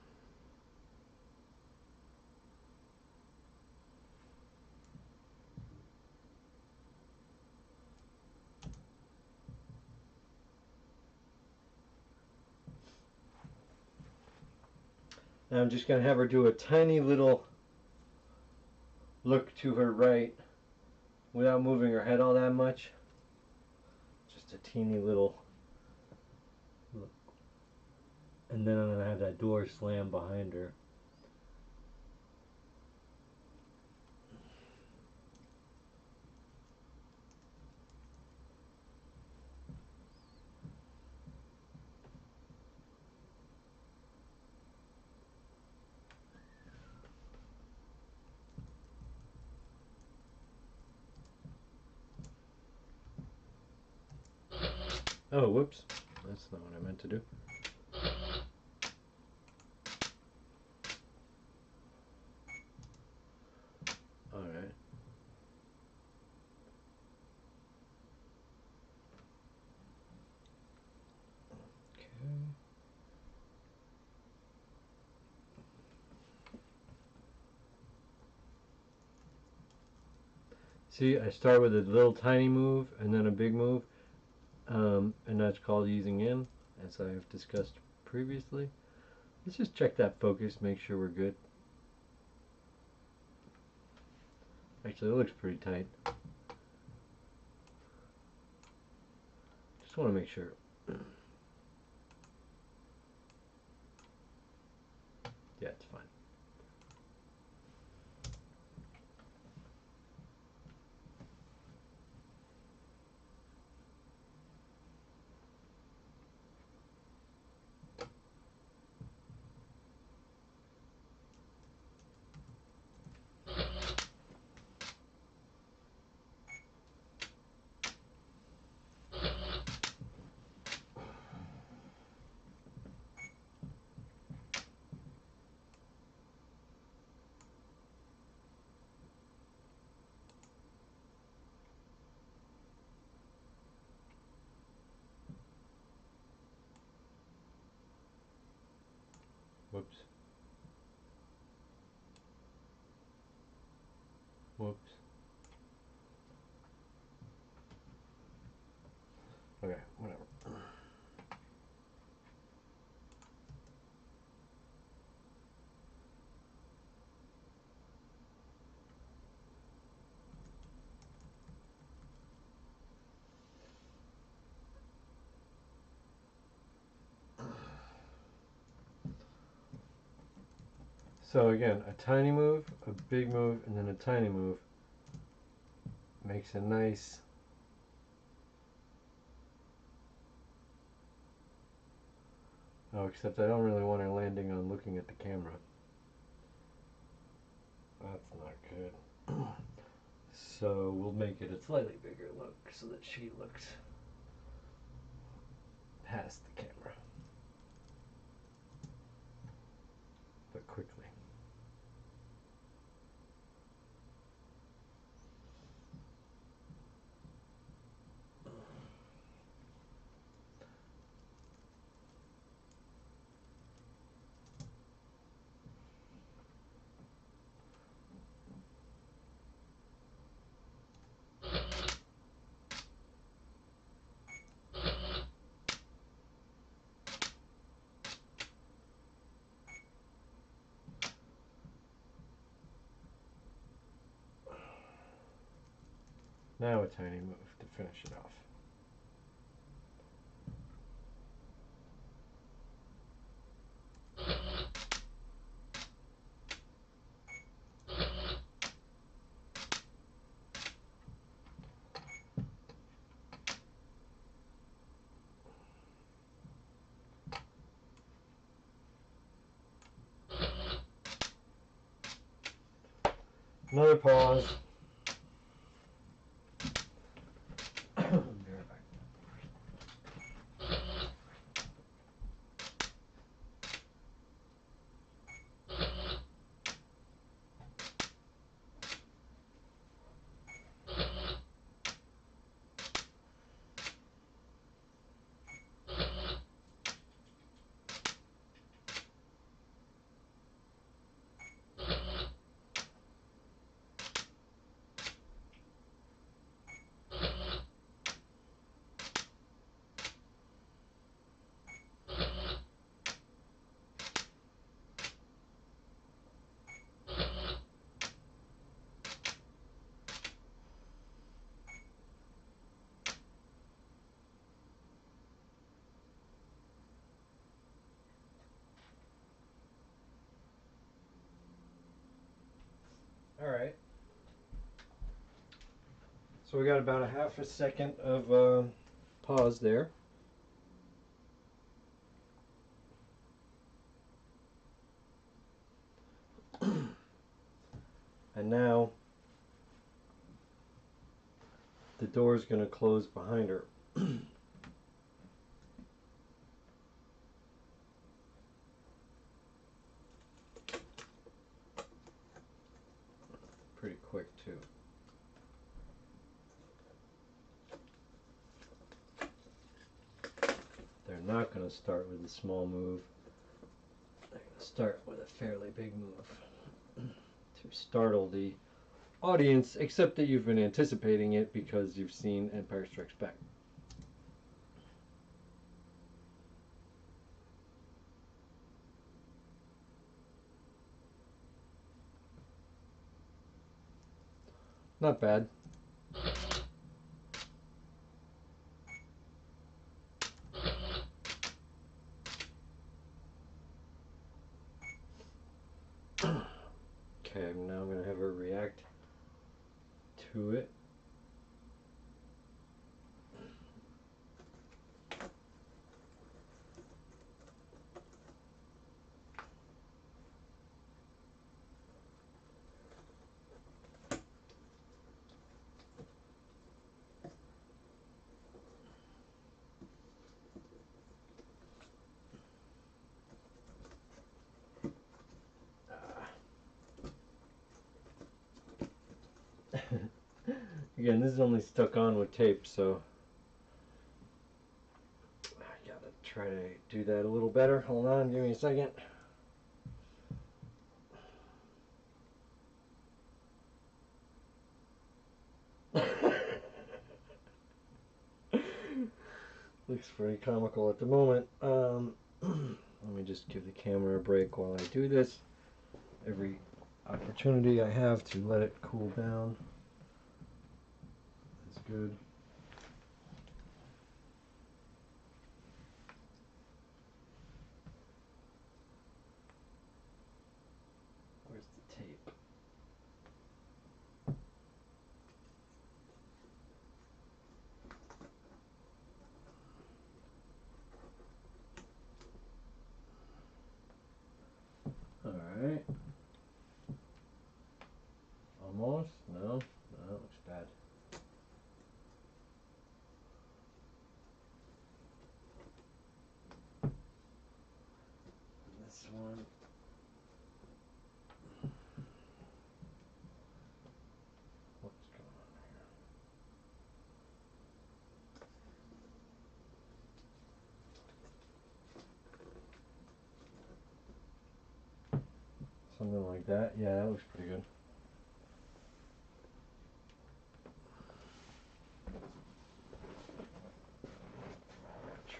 S1: Now I'm just going to have her do a tiny little look to her right without moving her head all that much. Just a teeny little look. And then I'm going to have that door slam behind her. Oh, whoops. That's not what I meant to do. Alright. Okay. See, I start with a little tiny move and then a big move. And that's called easing in, as I have discussed previously. Let's just check that focus, make sure we're good. Actually, it looks pretty tight. Just want to make sure. Yeah, it's fine. Whoops. Whoops. Okay, whatever. So again, a tiny move, a big move, and then a tiny move makes a nice except I don't really want her landing on looking at the camera. That's not good. So we'll make it a slightly bigger look so that she looks past the camera, but quickly. Now a tiny move to finish it off. Another pause. Be right back. All right. So we got about a half a second of pause there. And now the door is going to close behind her. Pretty quick too. They're not going to start with a small move. They're going to start with a fairly big move to startle the audience, except that you've been anticipating it because you've seen Empire Strikes Back. Not bad. Okay, now I'm going to have her react to it. Again, this is only stuck on with tape, so I gotta try to do that a little better. Hold on, give me a second. Looks pretty comical at the moment. Let me just give the camera a break while I do this. Every opportunity I have to let it cool down is good. Where's the tape? Alright. Almost? No? No, that looks bad. This one. What's going on here? Something like that. Yeah, that looks pretty good.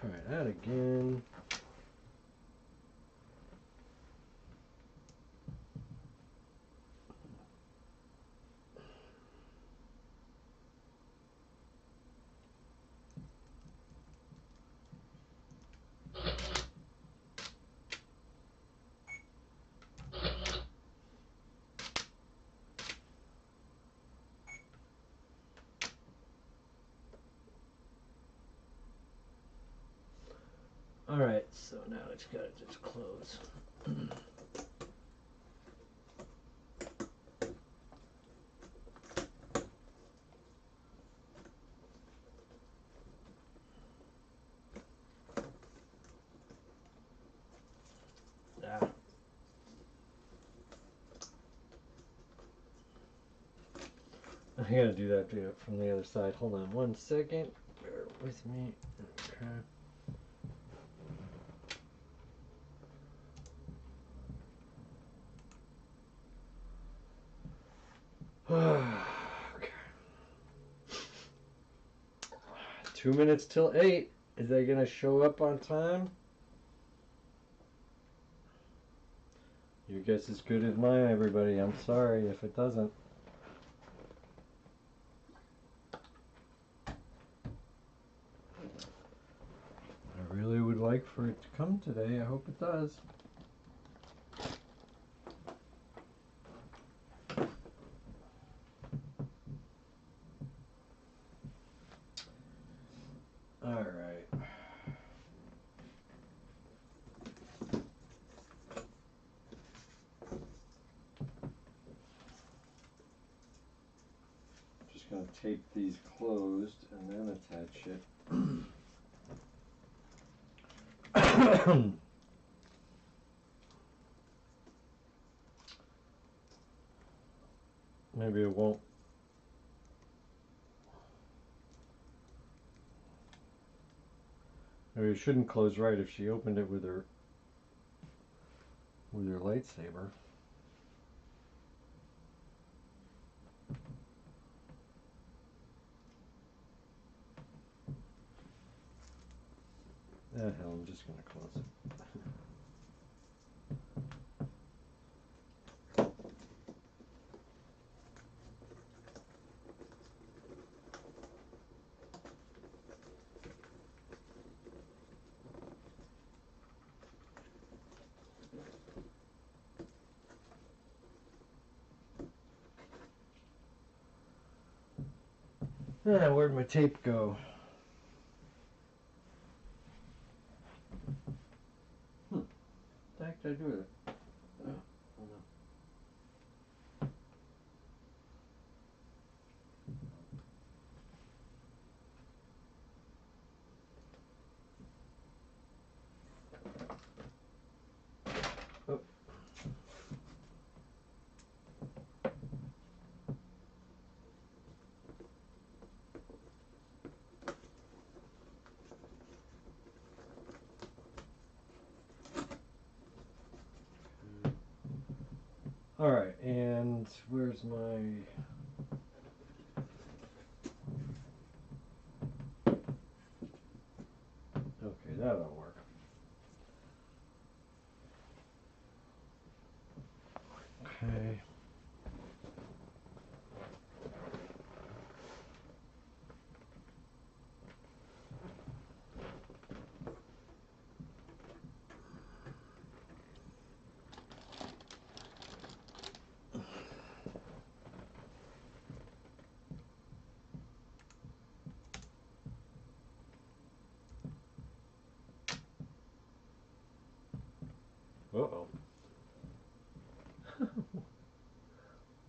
S1: Try that again. Alright, so now it's got to just close. I gotta do that from the other side. Hold on one second. Bear with me. Okay. Okay. 2 minutes till 8. Is that gonna show up on time? Your guess is good as mine, everybody. I'm sorry if it doesn't. I really would like for it to come today. I hope it does. to tape these closed and then attach it. Maybe it won't. Maybe it shouldn't close right if she opened it with her lightsaber. Hell, I'm just gonna close it. Where'd my tape go? What the heck did I do with it? Oh, hold on. Oh. All right, and where's my... Okay, that'll work. Okay. Uh-oh.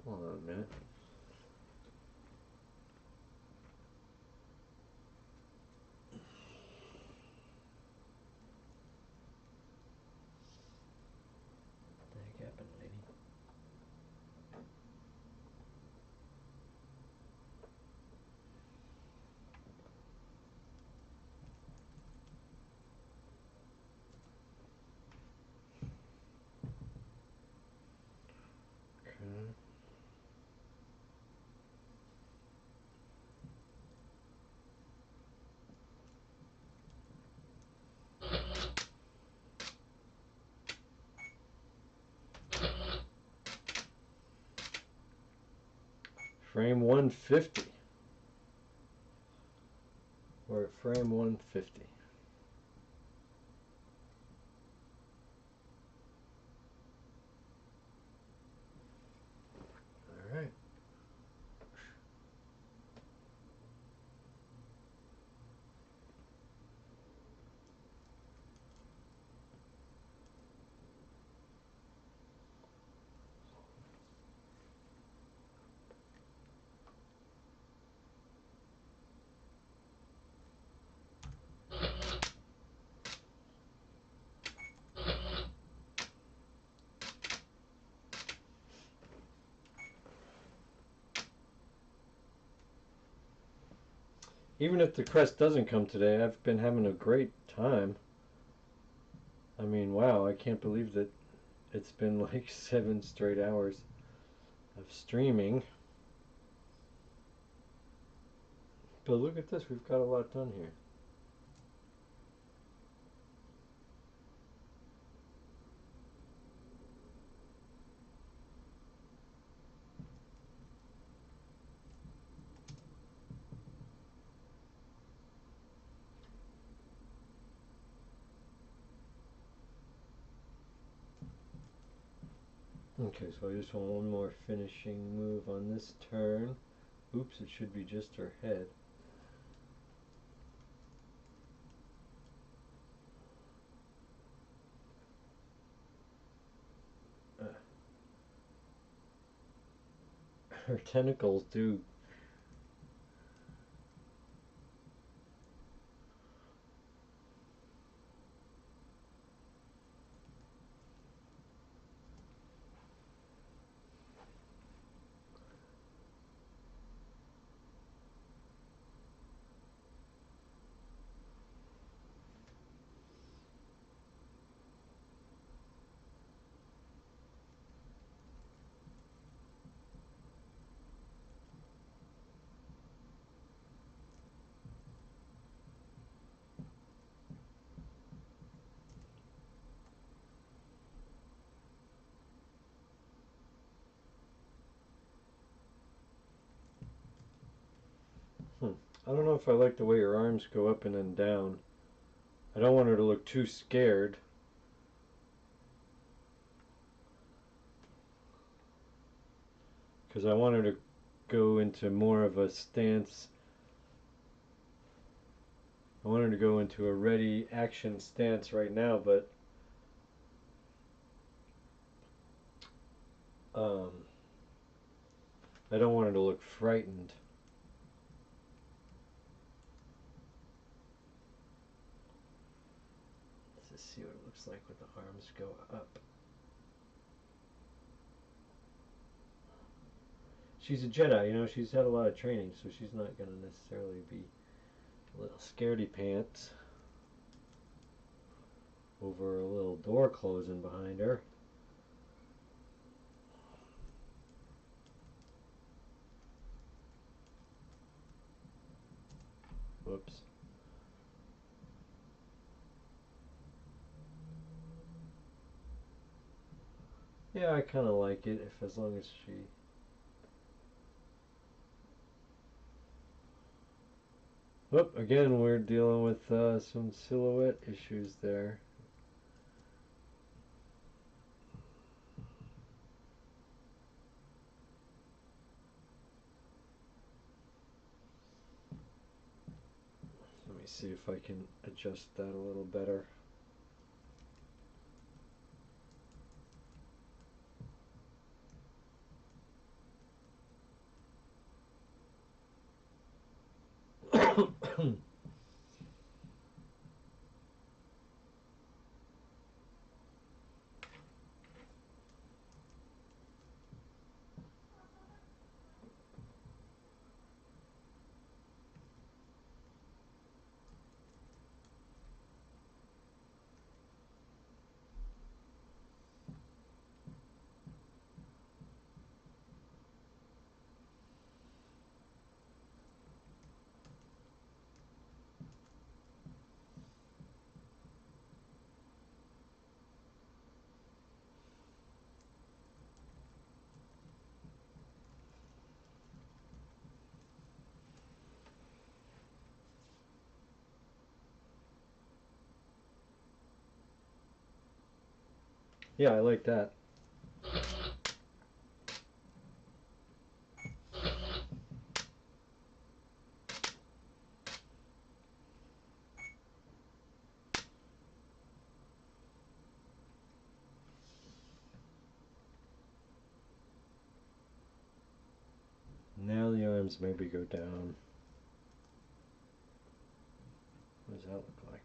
S1: Hold on a minute. What the heck happened, lady? Okay. Frame 150. We're at frame 150. All right. Even if the crest doesn't come today, I've been having a great time. I mean, wow, I can't believe that it's been like 7 straight hours of streaming. But look at this, we've got a lot done here. Okay, so I just want one more finishing move on this turn. Oops, it should be just her head. Her tentacles do I don't know if I like the way her arms go up and then down. I don't want her to look too scared. Because I want her to go into more of a stance. I want her to go into a ready action stance right now, but I don't want her to look frightened. Let's just see what it looks like when the arms go up. She's a Jedi, you know, she's had a lot of training, so she's not going to necessarily be a little scaredy pants over a little door closing behind her. Whoops. Yeah, I kind of like it, if as long as she... Whoop, again, we're dealing with some silhouette issues there. Let me see if I can adjust that a little better. Yeah, I like that. Now the arms maybe go down. What does that look like?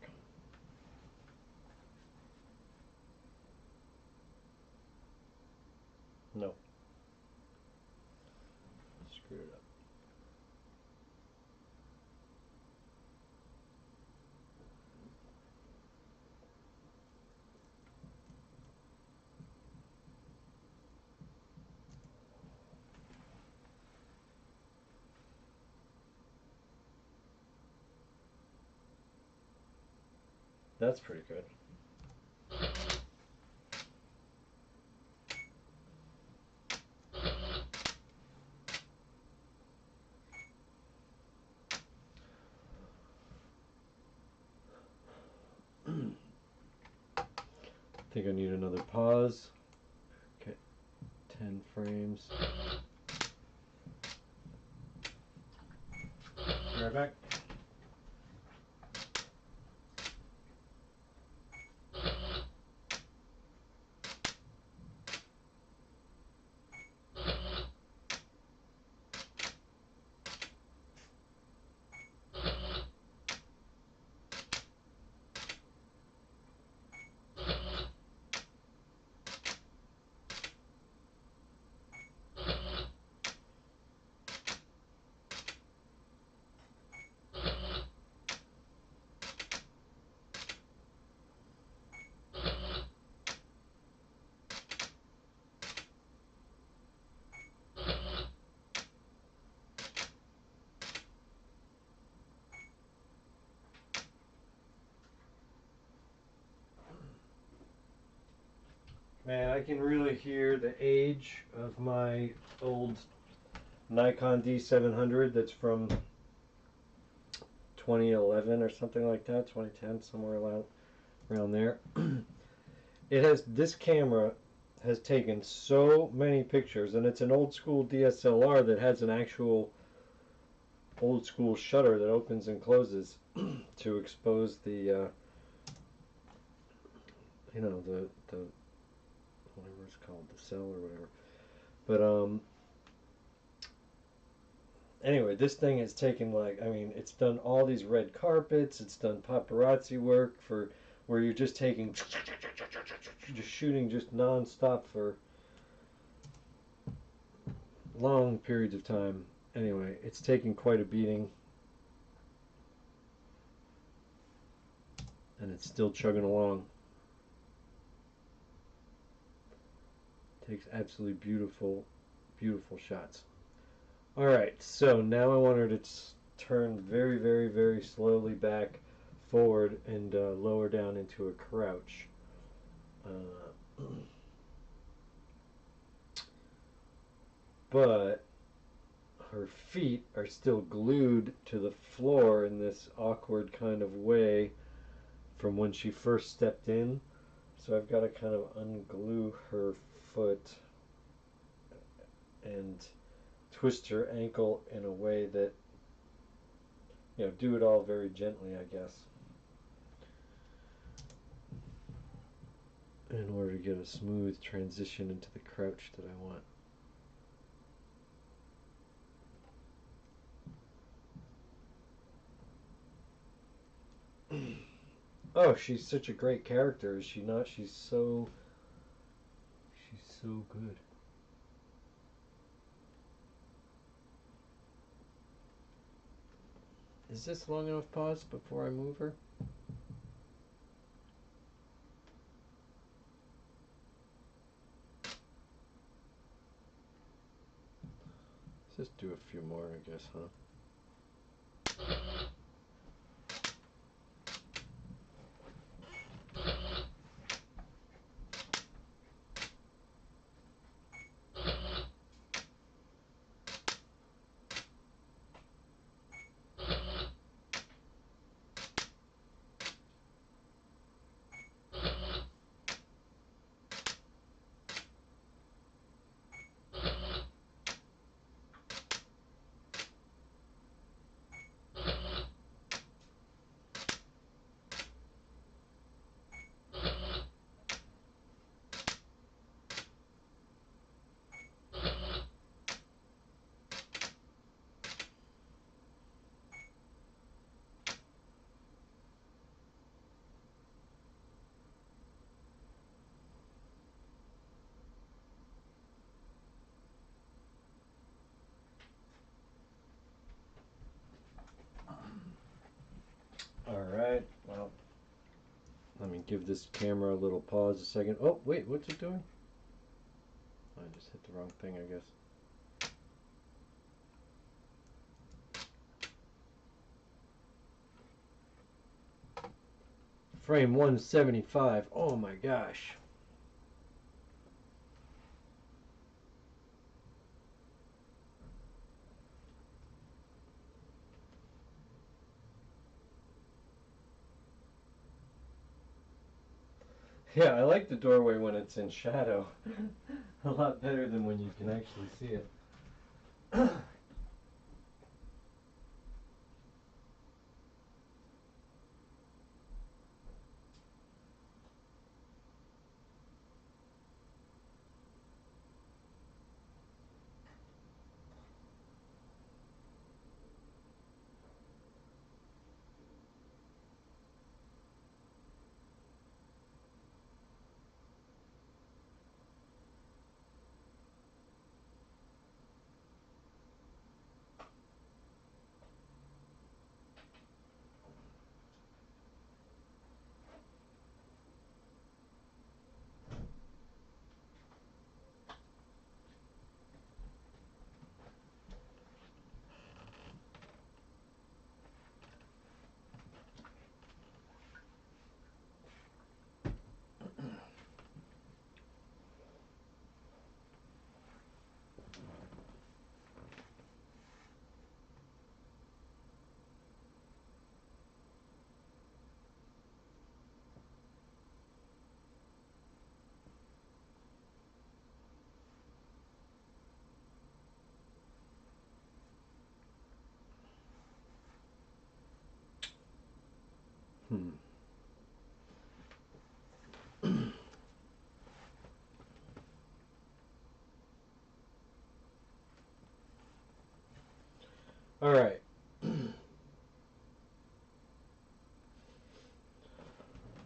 S1: No. Screwed it up. That's pretty good. I think I need another pause. Okay, 10 frames. Be right back. Man, I can really hear the age of my old Nikon D700 that's from 2011 or something like that, 2010, somewhere around there. This camera has taken so many pictures, and it's an old school DSLR that has an actual old school shutter that opens and closes to expose the you know, the whatever it's called, the cell or whatever. But anyway, this thing has taken, like, I mean, it's done all these red carpets, it's done paparazzi work for where you're just taking, just shooting just non-stop for long periods of time. Anyway, it's taken quite a beating, and it's still chugging along. Takes absolutely beautiful, beautiful shots. Alright, so now I want her to turn very, very, very slowly back forward and lower down into a crouch. But her feet are still glued to the floor in this awkward kind of way from when she first stepped in. So I've got to kind of unglue her foot and twist her ankle in a way that, you know, do it all very gently, I guess, in order to get a smooth transition into the crouch that I want. Oh, she's such a great character, is she not? She's so good. Is this long enough pause before I move her? Let's just do a few more, I guess, huh? Alright, well, let me give this camera a little pause a second. Oh, wait, what's it doing? I just hit the wrong thing, I guess. Frame 175. Oh my gosh. Yeah, I like the doorway when it's in shadow. A lot better than when you can actually see it. All right.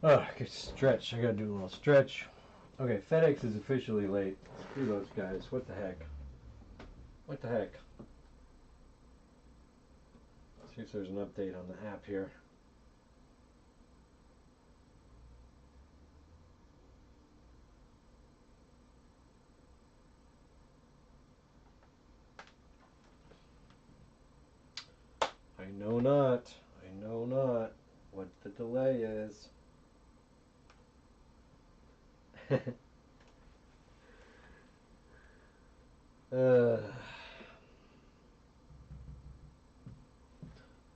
S1: Oh, I could stretch. I gotta do a little stretch. Okay, FedEx is officially late. Screw those guys. What the heck? What the heck? Let's see if there's an update on the app here. I know not. I know not what the delay is.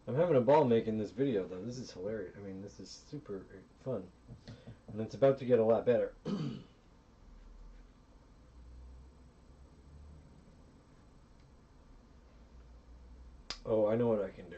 S1: I'm having a ball making this video, though. This is hilarious. I mean, this is super fun. And it's about to get a lot better. Oh, I know what I can do.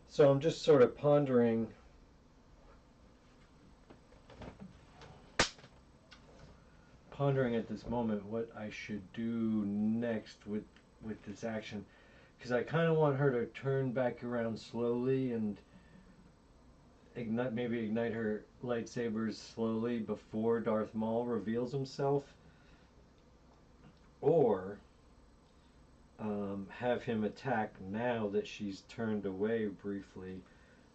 S1: So I'm just sort of pondering at this moment what I should do next with this action, because I kind of want her to turn back around slowly and ignite her lightsabers slowly before Darth Maul reveals himself, or have him attack now that she's turned away briefly.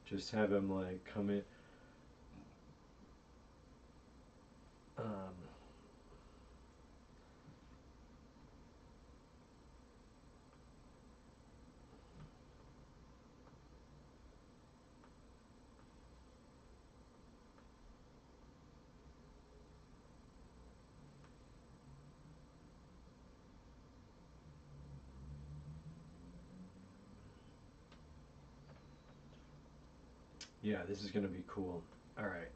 S1: Just have him like come in. Yeah, this is going to be cool. All right.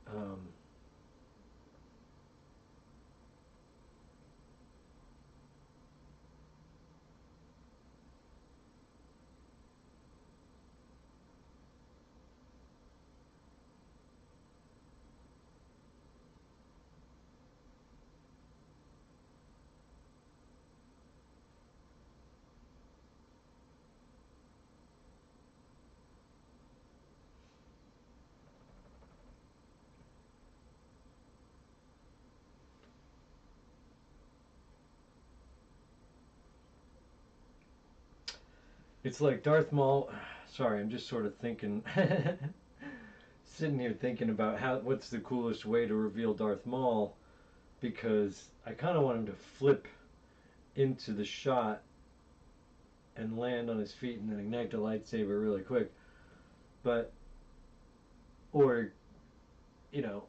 S1: It's like Darth Maul. Sorry, I'm just sort of thinking, sitting here thinking about what's the coolest way to reveal Darth Maul, because I kind of want him to flip into the shot and land on his feet and then ignite the lightsaber really quick. But, or, you know,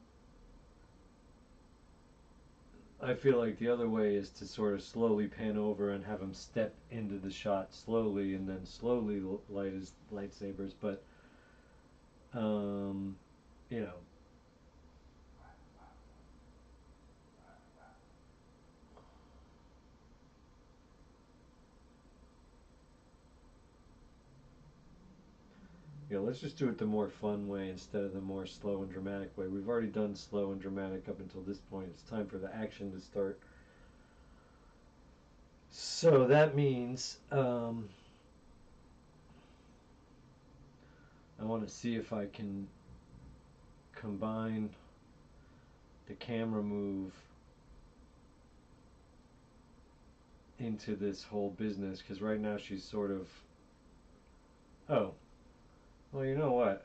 S1: I feel like the other way is to sort of slowly pan over and have him step into the shot slowly and then slowly light his lightsabers. But, you know, let's just do it the more fun way instead of the more slow and dramatic way. We've already done slow and dramatic up until this point. It's time for the action to start. So that means I want to see if I can combine the camera move into this whole business, because right now she's sort of, oh, well, you know what?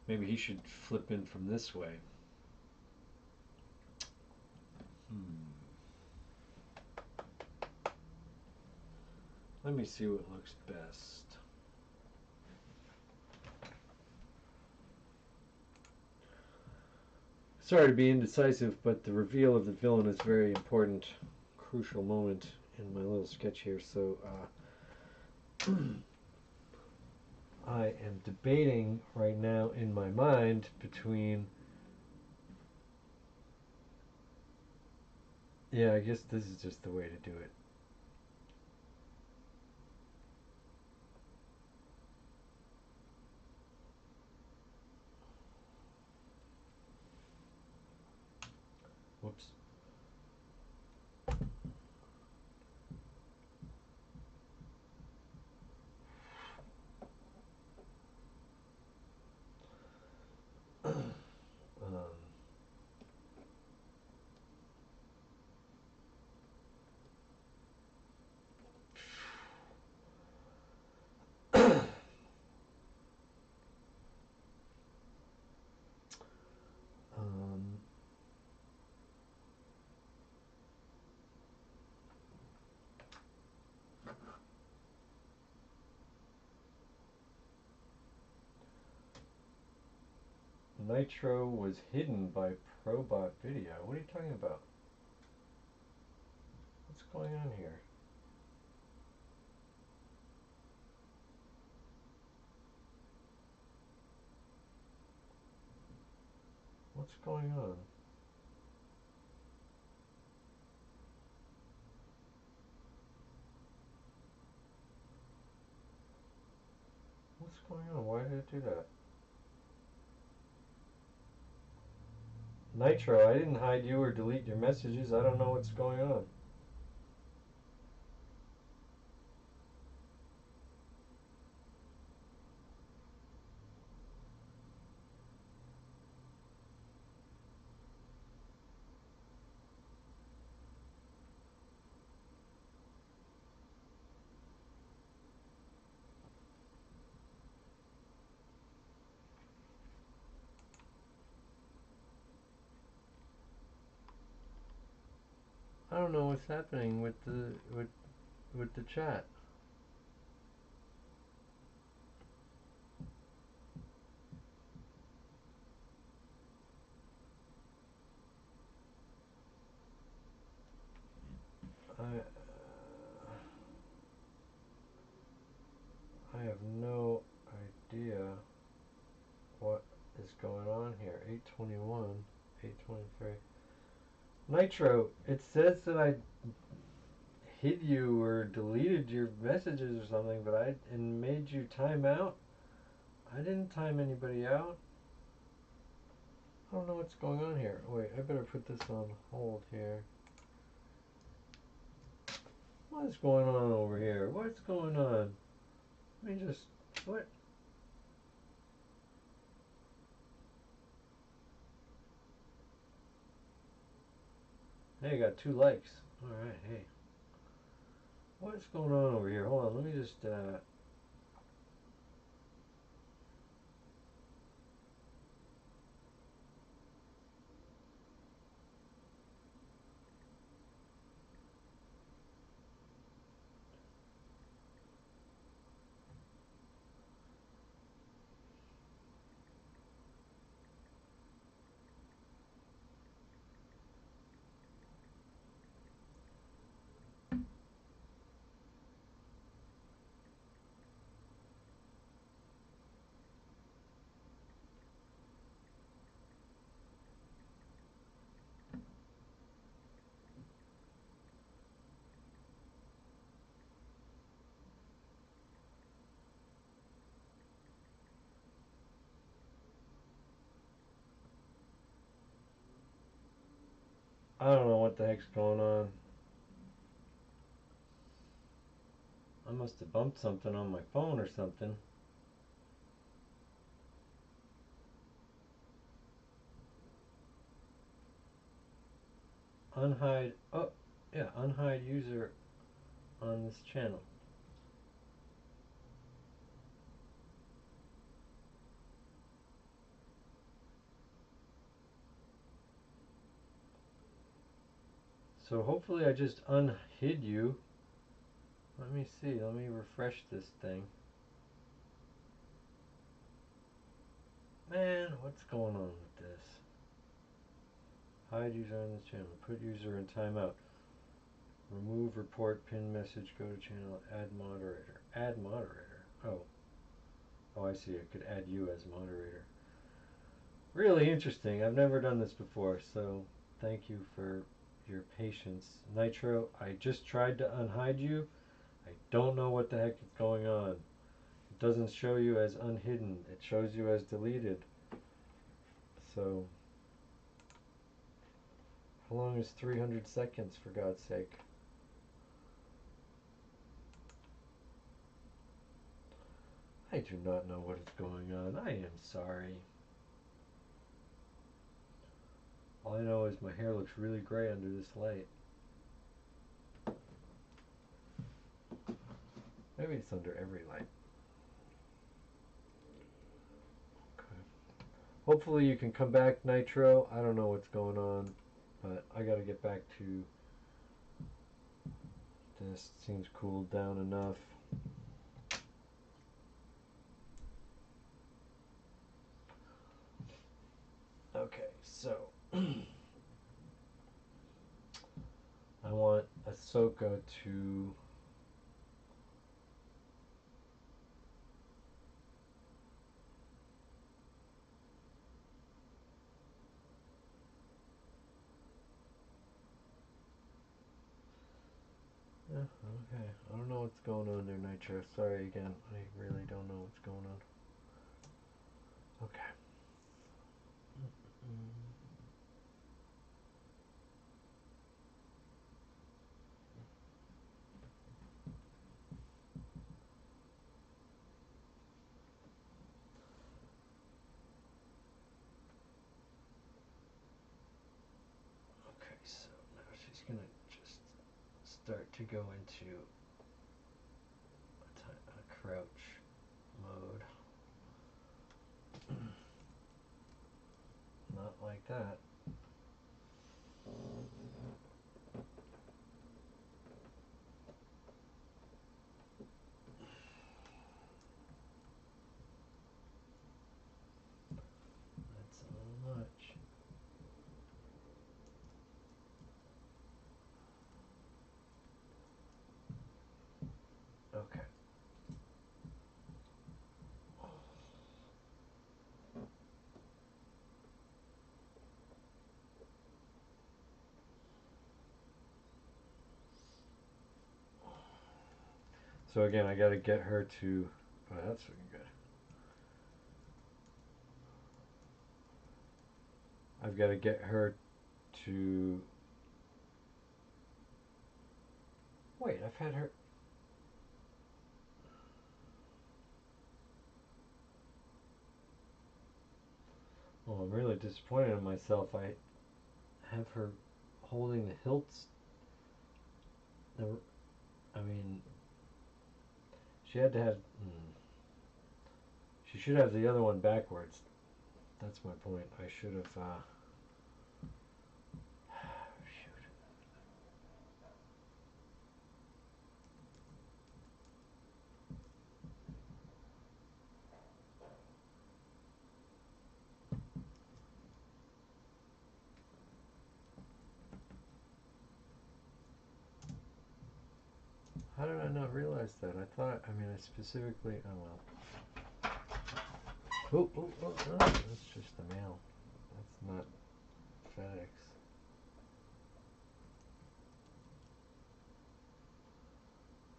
S1: Maybe he should flip in from this way. Let me see what looks best. Sorry to be indecisive, but the reveal of the villain is a very important, crucial moment in my little sketch here. So I am debating right now in my mind between, yeah, I guess this is just the way to do it. Whoops. Nitro was hidden by Probot Video. What are you talking about? What's going on here? What's going on? What's going on? Why did it do that? Nitro, I didn't hide you or delete your messages. I don't know what's going on. I don't know what's happening with the chat. I have no idea what is going on here. 821, 823. Nitro, it says that I hid you or deleted your messages or something, but and made you time out. I didn't time anybody out. I don't know what's going on here. Wait, I better put this on hold here. What's going on over here? What's going on? Let me just, what? Hey, I got 2 likes. Alright, hey. What's going on over here? Hold on, let me just, I don't know what the heck's going on. I must have bumped something on my phone or something. Unhide, oh, yeah, unhide user on this channel. So hopefully I just unhid you. Let me see, let me refresh this thing. Man, what's going on with this? Hide user on this channel, put user in timeout. Remove report, pin message, go to channel, add moderator. Add moderator, oh. Oh, I see, I could add you as moderator. Really interesting, I've never done this before, so thank you for your patience. Nitro, I just tried to unhide you. I don't know what the heck is going on. It doesn't show you as unhidden, it shows you as deleted. So, how long is 300 seconds, for God's sake? I do not know what is going on. I am sorry. All I know is my hair looks really gray under this light. Maybe it's under every light. Okay. Hopefully you can come back, Nitro. I don't know what's going on, but I gotta get back to this. Seems cooled down enough. Okay, so I want Ahsoka to okay. I don't know what's going on there, Nitro. Sorry again. I really don't know what's going on. Okay. Okay, so now she's gonna just start to go into a crouch mode. Not like that. That's a little much. Okay. So again, I gotta get her to, oh, that's looking good. I've got to get her to, wait, I've had her, well, I'm really disappointed in myself. I have her holding the hilts. I mean, she had to have, she should have the other one backwards. That's my point. I should have, shoot. How did I not realize that? I thought, I mean, I specifically, oh well. Oh, that's just the mail. That's not FedEx.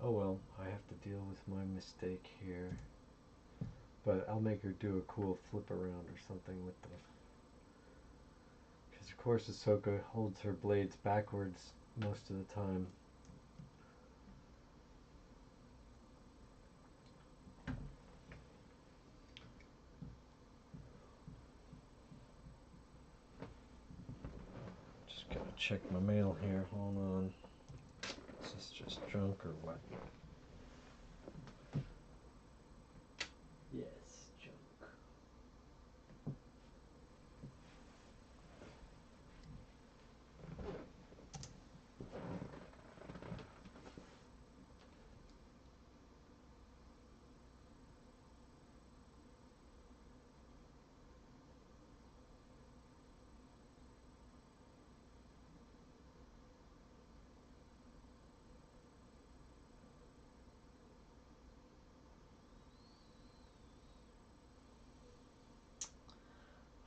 S1: Oh well, I have to deal with my mistake here. But I'll make her do a cool flip around or something with them. Because of course Ahsoka holds her blades backwards most of the time. check my mail here. Hold on. Is this just junk or what? Yes, junk.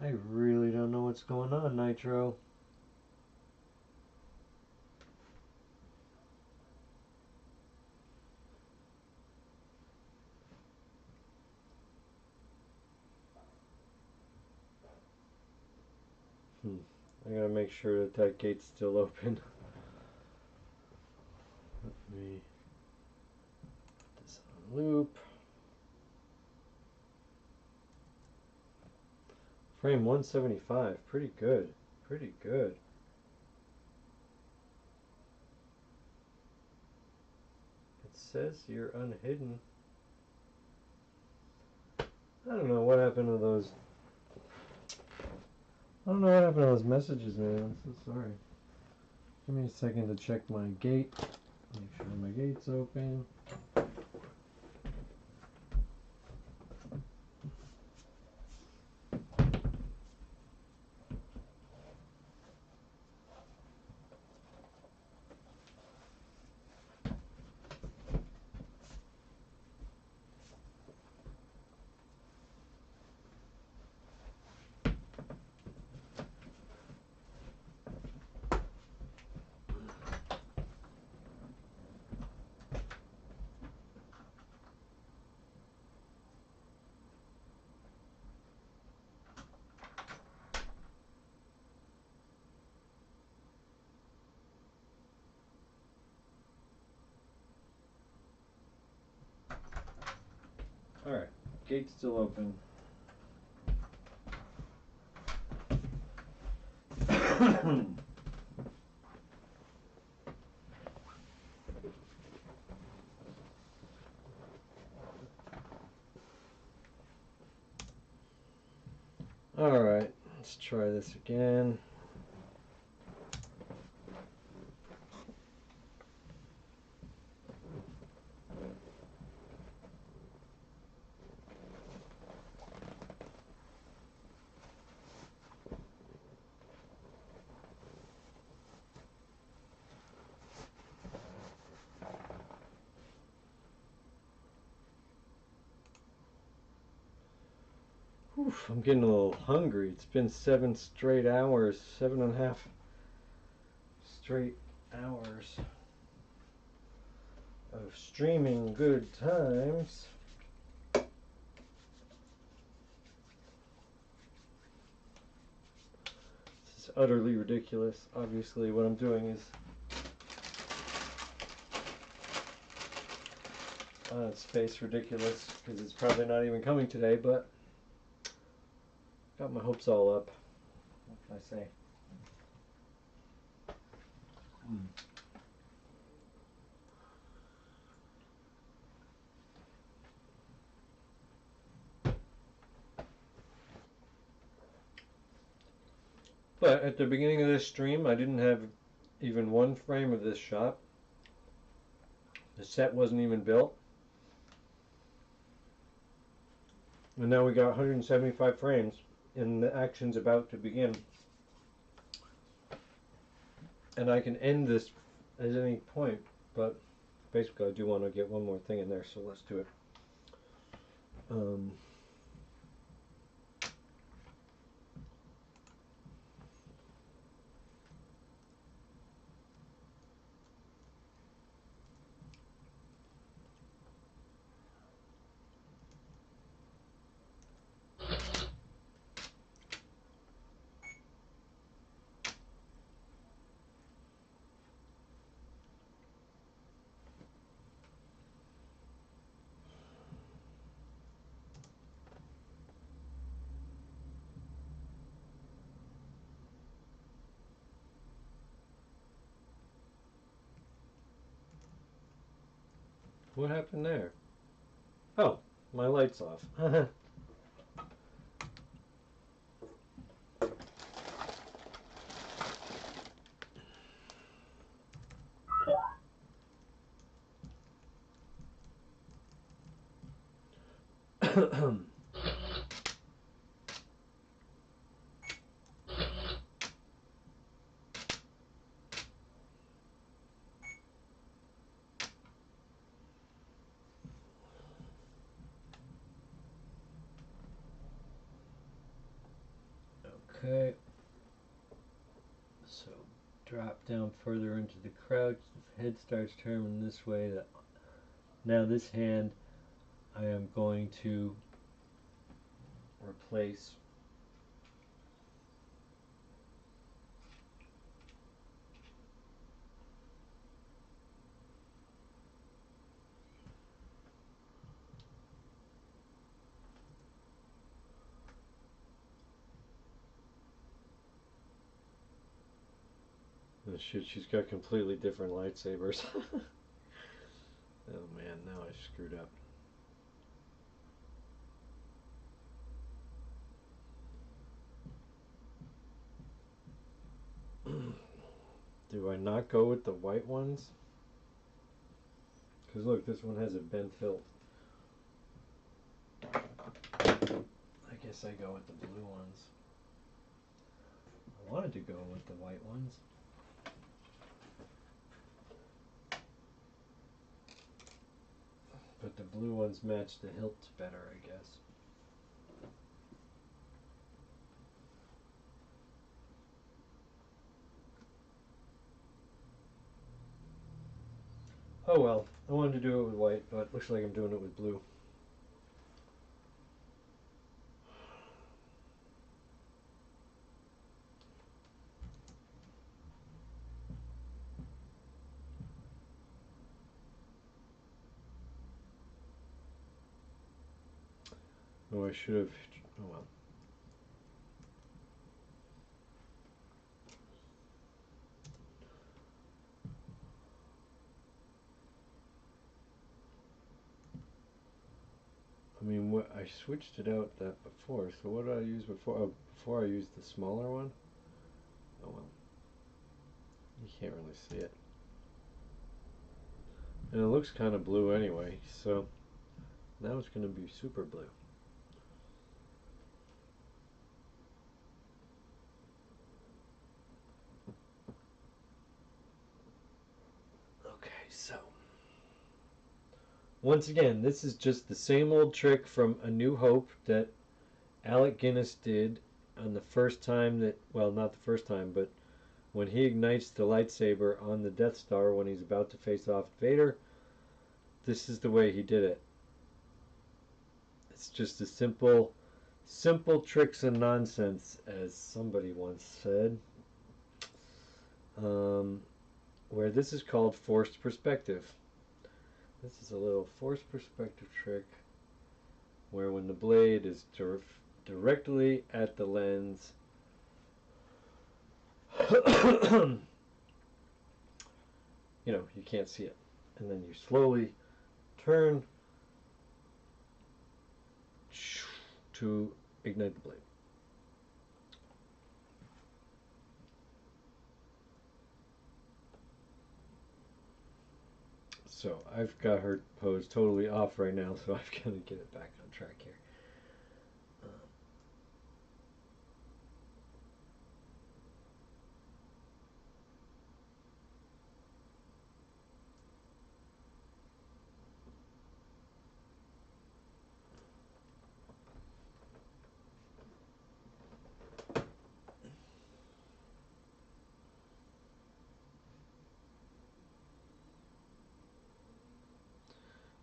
S1: I really don't know what's going on, Nitro. I gotta make sure that that gate's still open. Let me put this on loop. Frame 175, pretty good, pretty good. It says you're unhidden. I don't know what happened to those. I don't know what happened to those messages, man. I'm so sorry. Give me a second to check my gate. Make sure my gate's open. Alright, gate's still open. Alright, let's try this again. Oof, I'm getting a little hungry. It's been 7 straight hours, 7.5 straight hours of streaming good times. This is utterly ridiculous. Obviously, what I'm doing is on its face ridiculous because it's probably not even coming today, but got my hopes all up. What can I say? But at the beginning of this stream, I didn't have even one frame of this shot. The set wasn't even built. And now we got 175 frames and the action's about to begin. And I can end this at any point, but basically I do want to get one more thing in there, so let's do it. What happened there? Oh, my light's off. Okay. So drop down further into the crouch. The head starts turning this way. Now this hand I am going to replace oh shit, she's got completely different lightsabers. Oh man, now I screwed up. Do I not go with the white ones? Because look, this one has a bent hilt. I guess I go with the blue ones. I wanted to go with the white ones. But the blue ones match the hilts better, I guess. Oh well, I wanted to do it with white, but looks like I'm doing it with blue. Oh, I should have. Oh well. I mean, what I switched it out that before. So what did I use before? Oh, before I used the smaller one. Oh well. You can't really see it. And it looks kind of blue anyway, so now it's going to be super blue. Okay, so once again, this is just the same old trick from A New Hope that Alec Guinness did on the first time that, well, not the first time, but when he ignites the lightsaber on the Death Star when he's about to face off Vader. This is the way he did it. It's just a simple tricks and nonsense, as somebody once said. Where this is called forced perspective. This is a little forced perspective trick where when the blade is directly at the lens, you know, you can't see it. And then you slowly turn to ignite the blade. So I've got her pose totally off right now, so I've got to get it back on track here.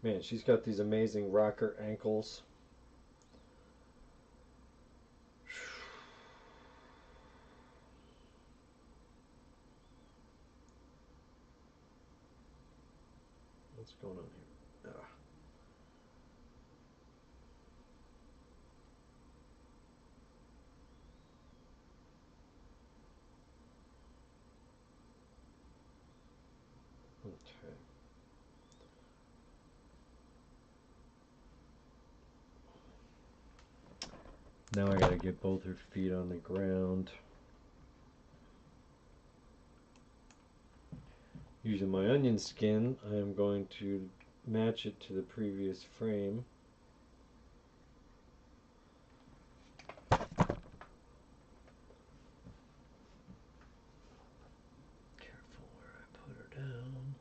S1: Man, she's got these amazing rocker ankles. What's going on here? Ah. Okay. Now I gotta get both her feet on the ground. Using my onion skin, I am going to match it to the previous frame. Careful where I put her down.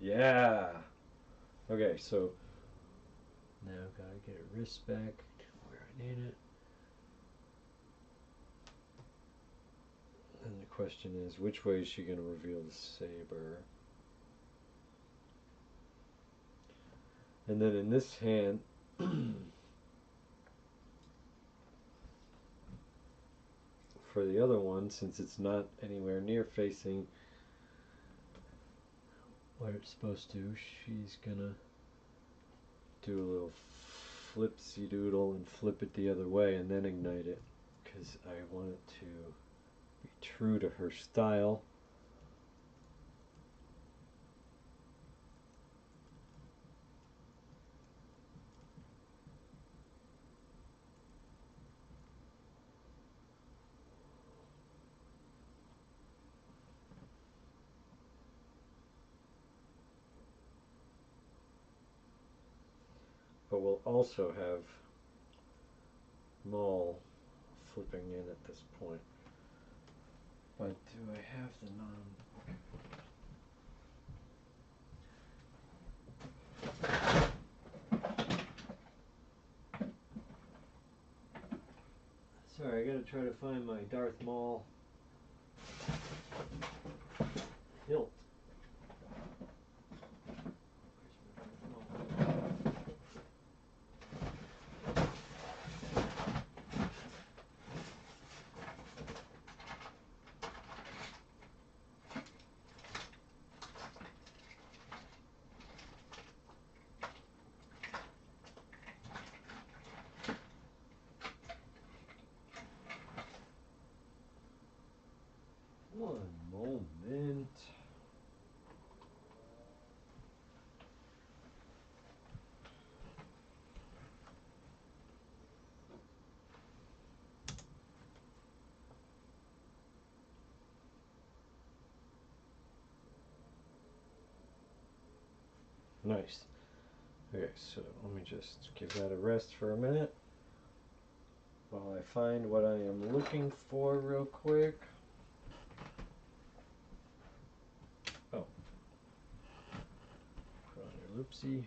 S1: Yeah. Okay, so now I've got to get her wrist back to where I need it. And the question is, which way is she going to reveal the saber? And then in this hand, for the other one, since it's not anywhere near facing what it's supposed to, she's gonna do a little flipsy doodle and flip it the other way and then ignite it, because I want it to be true to her style. But we'll also have Maul flipping in at this point. But do I have the Sorry, I gotta try to find my Darth Maul hilt. One moment. Nice. Okay, so let me just give that a rest for a minute while I find what I am looking for real quick. Oh. Put on your loopsy.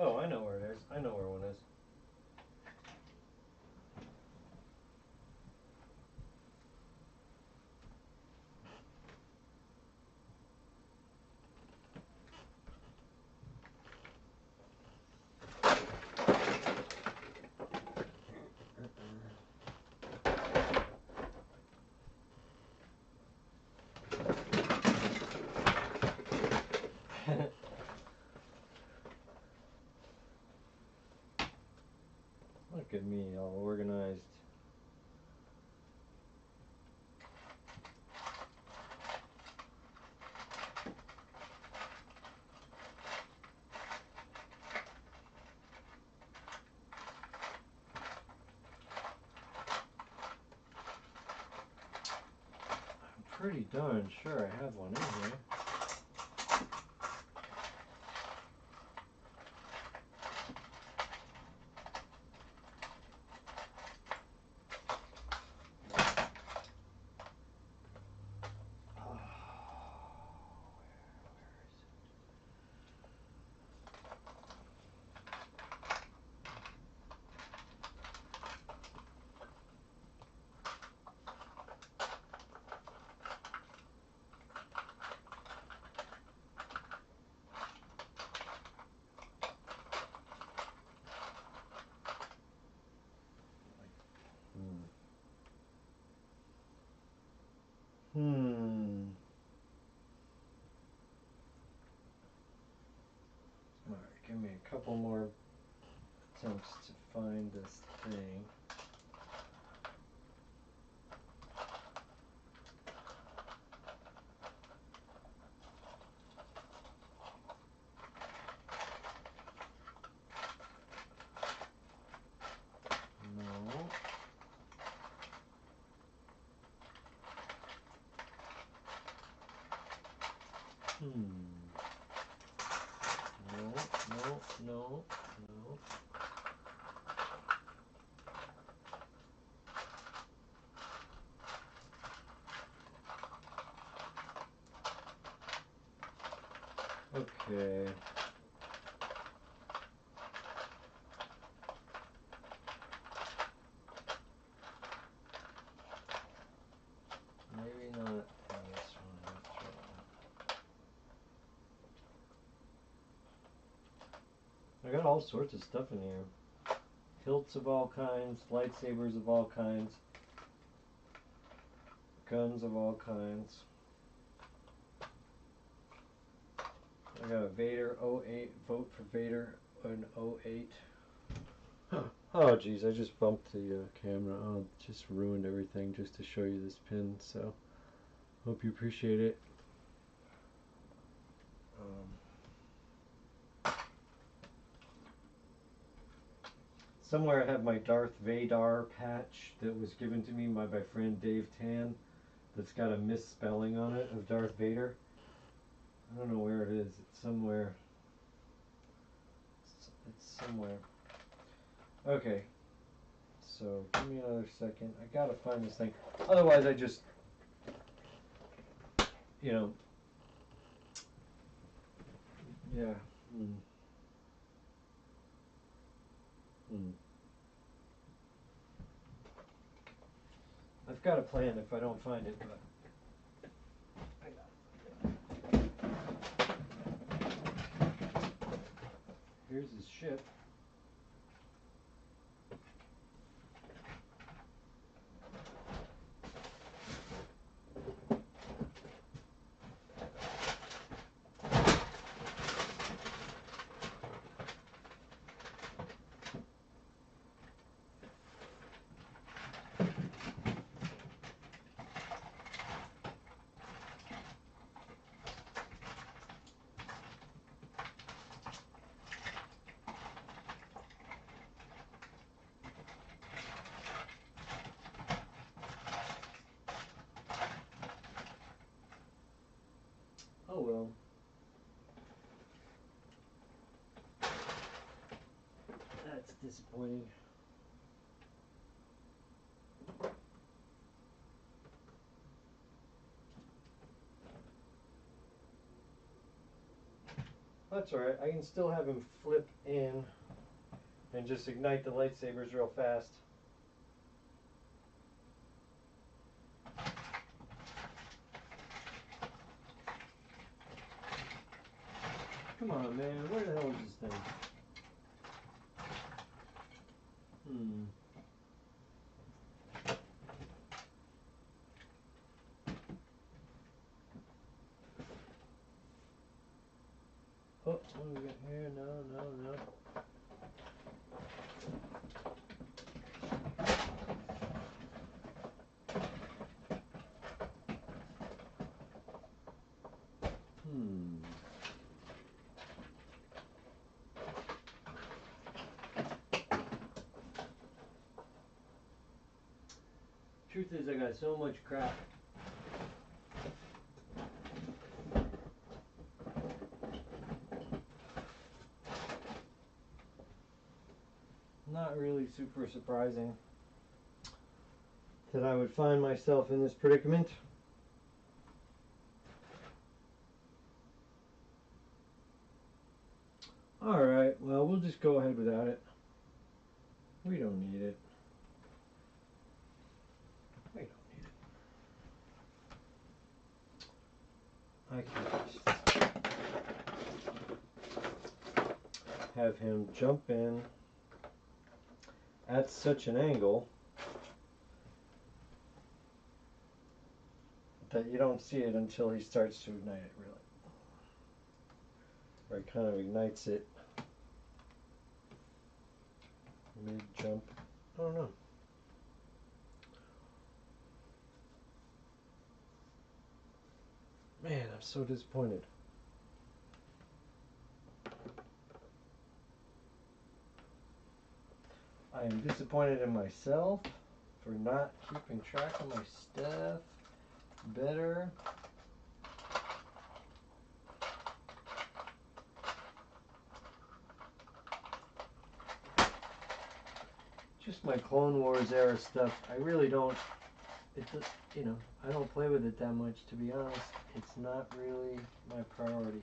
S1: Oh, I know where it is. I know where one is. Look at me, all organized. pretty darn sure I have one in here. Alright, give me a couple more attempts to find this thing. No. No. Okay. Maybe not in this one after all. I got all sorts of stuff in here. Hilts of all kinds, lightsabers of all kinds, guns of all kinds. I got a Vader 08, vote for Vader in 08. Oh geez, I just bumped the camera. Oh, just ruined everything just to show you this pin, so hope you appreciate it. Somewhere I have my Darth Vader patch that was given to me by my friend Dave Tan that's got a misspelling on it of Darth Vader. I don't know where it is. It's somewhere. It's somewhere. Okay. So give me another second. I gotta find this thing. Otherwise I just, you know, yeah. I've got a plan if I don't find it, but I gotta find it. Here's his ship. Oh well. That's disappointing. That's alright. I can still have him flip in and just ignite the lightsabers real fast. Come on, man. Where the hell is this thing? Oh, what do we got here? No. Truth is, I got so much crap super surprising that I would find myself in this predicament. Alright, well, we'll just go ahead without it. We don't need it. We don't need it. I can just have him jump in at such an angle that you don't see it until he starts to ignite it, really. Or he kind of ignites it mid-jump. I don't know. Man, I'm so disappointed. I am disappointed in myself for not keeping track of my stuff better. Just my Clone Wars era stuff. I really don't. You know, I don't play with it that much, to be honest. It's not really my priority.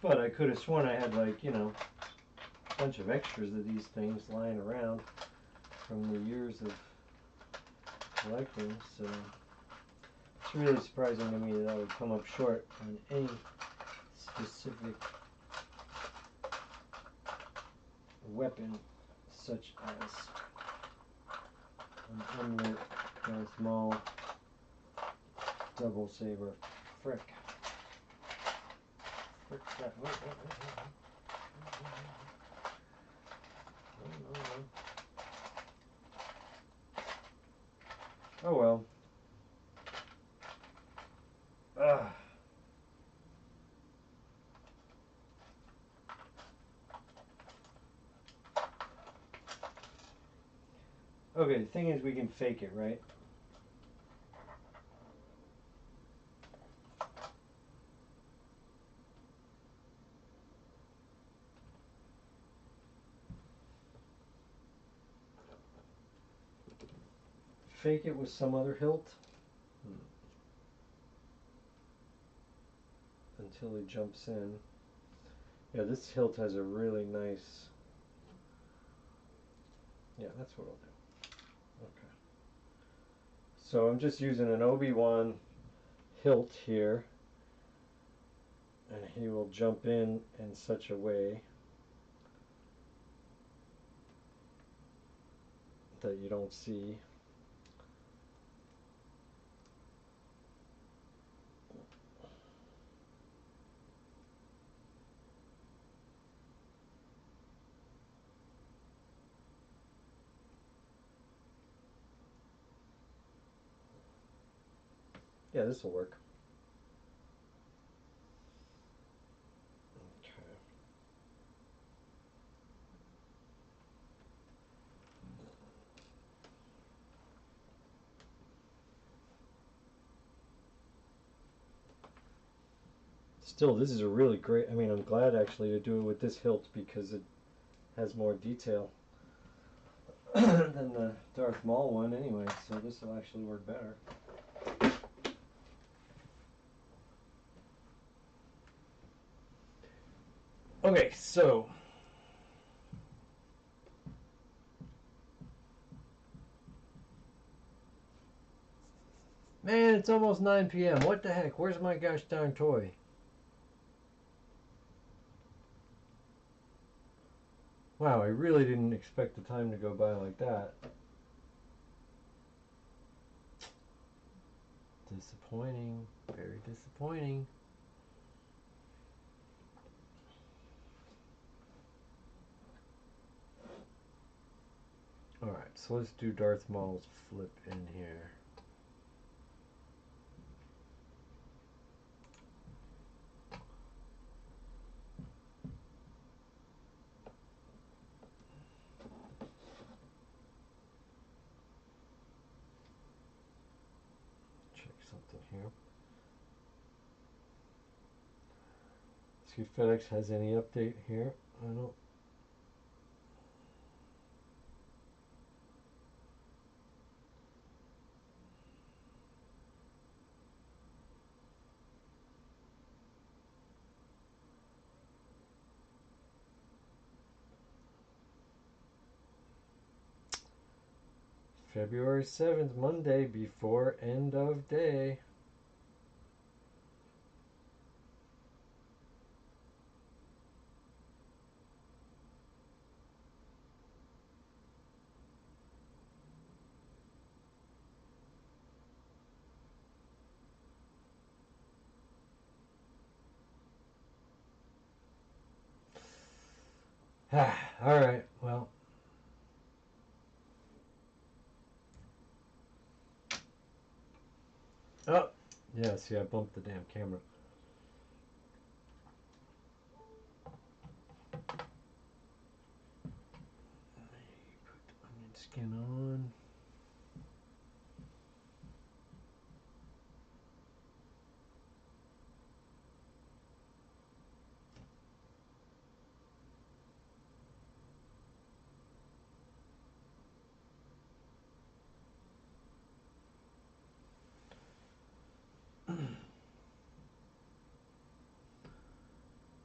S1: But I could have sworn I had, like, you know, a bunch of extras of these things lying around from the years of collecting, so it's really surprising to me that I would come up short on any specific weapon, such as an unlit Darth Maul double saber. Frick. Frick that. Oh well. Ugh. Okay, the thing is we can fake it, right? Fake it with some other hilt until he jumps in. Yeah, this hilt has a really nice. Yeah, that's what I'll do. Okay. So I'm just using an Obi-Wan hilt here, and he will jump in such a way that you don't see. Yeah, this will work. Okay. Still, this is a really great, I mean, I'm glad actually to do it with this hilt because it has more detail than the Darth Maul one anyway, so this will actually work better. Okay, so man, it's almost 9 p.m. What the heck? Where's my gosh darn toy? Wow, I really didn't expect the time to go by like that. Disappointing. Very disappointing. Alright, so let's do Darth Maul's flip in here. here. See if FedEx has any update here. I don't. February 7th, Monday, before end of day. All right, well. Oh, yeah, see, I bumped the damn camera. Let me put the onion skin on.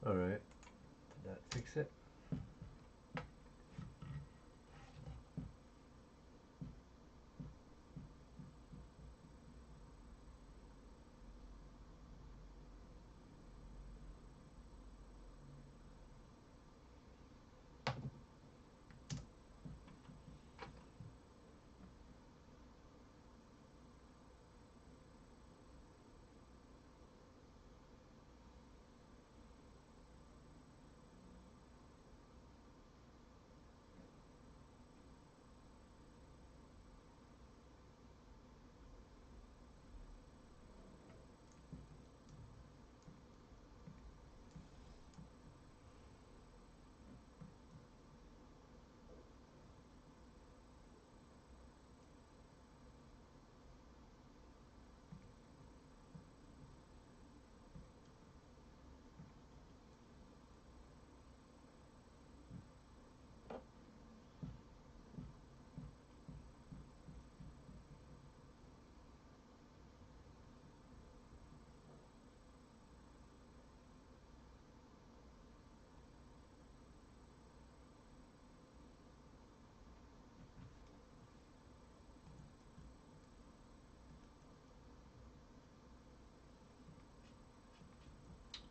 S1: All right, did that fix it?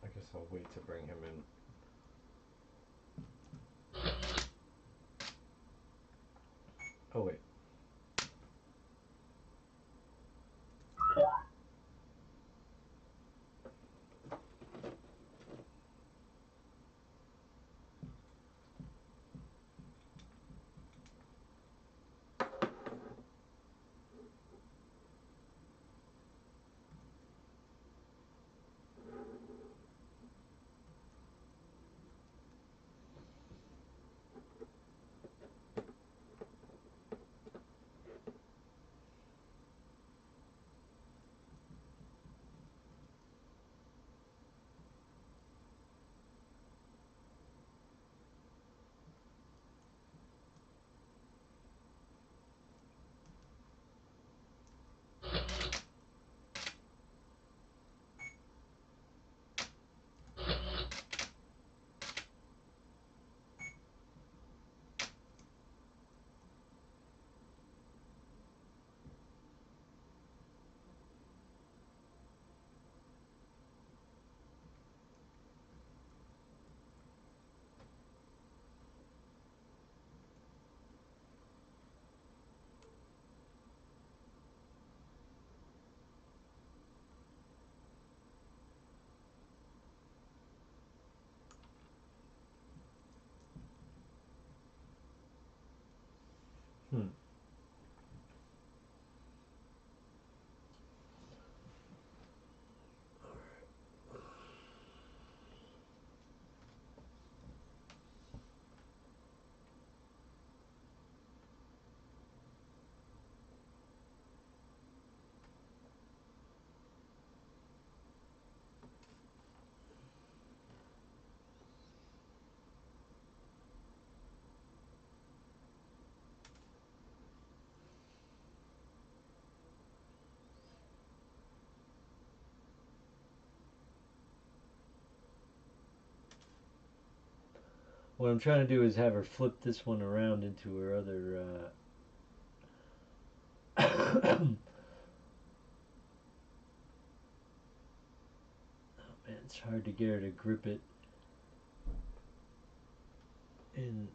S1: I guess I'll wait to bring him in. Oh, wait. What I'm trying to do is have her flip this one around into her other. Oh man, it's hard to get her to grip it in.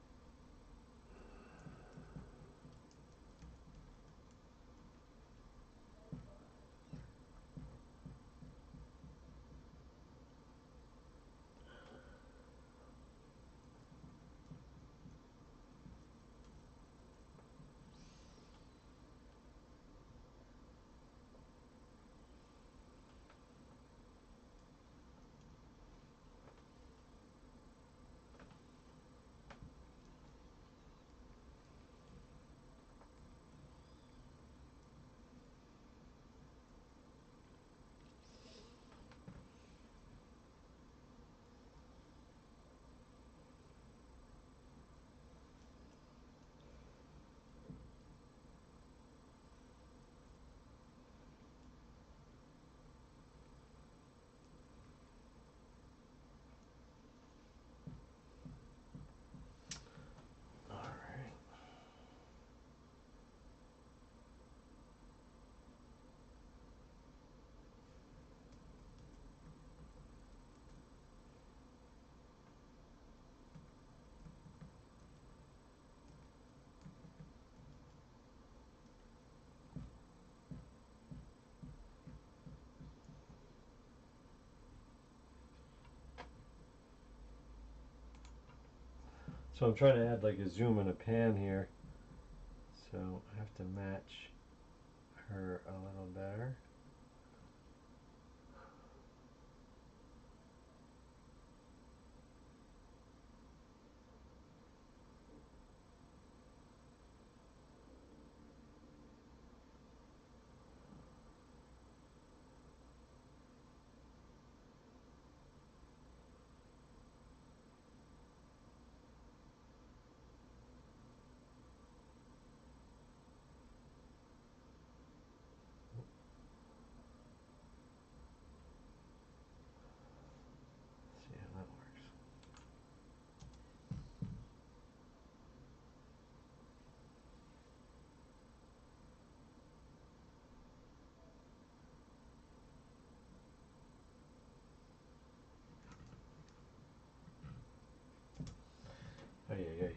S1: So I'm trying to add like a zoom and a pan here. So I have to match her a little better. See how that works. Ay, ay, ay.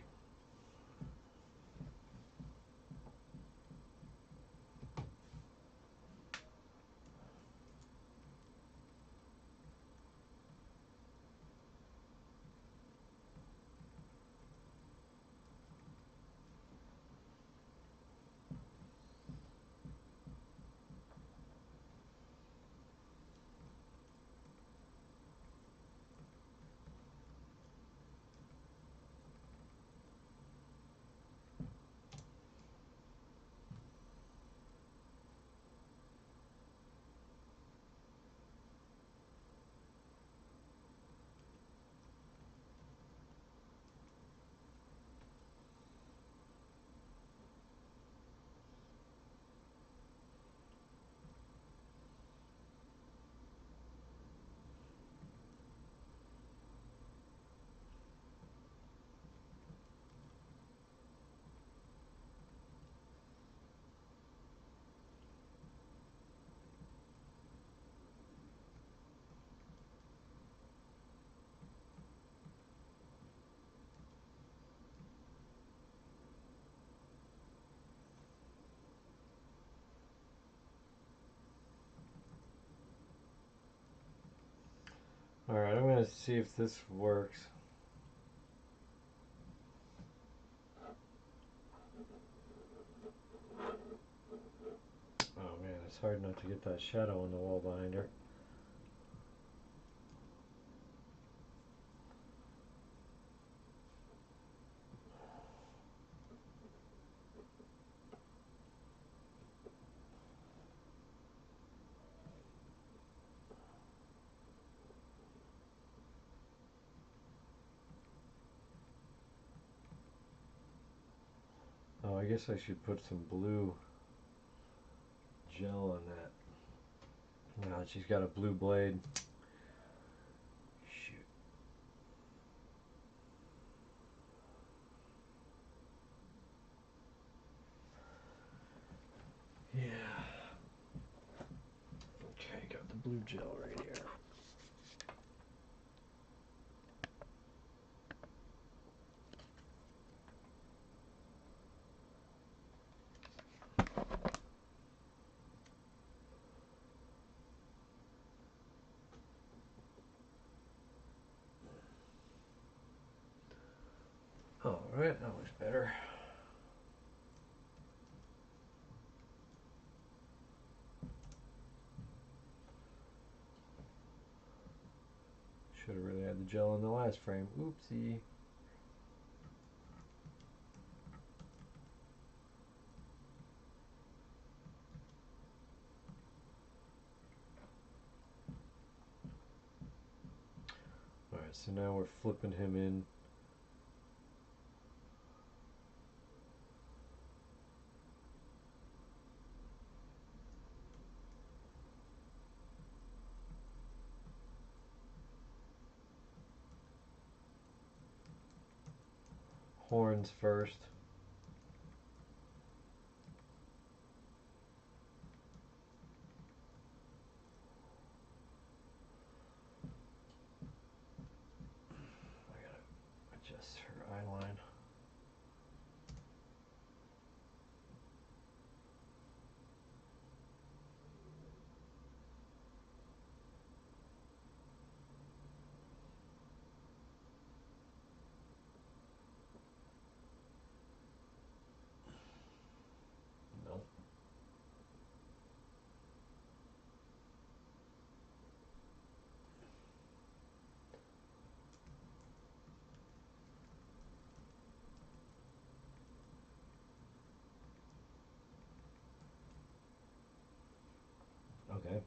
S1: Alright, I'm going to see if this works. Oh man, it's hard not to get that shadow on the wall behind her. Oh, I guess I should put some blue gel on that. Now that she's got a blue blade. Shoot. gel right here. Alright, that looks better. Should have really had the gel in the last frame. Oopsie. Alright, so now we're flipping him in. Horns first. I gotta adjust her eye line. No. Okay.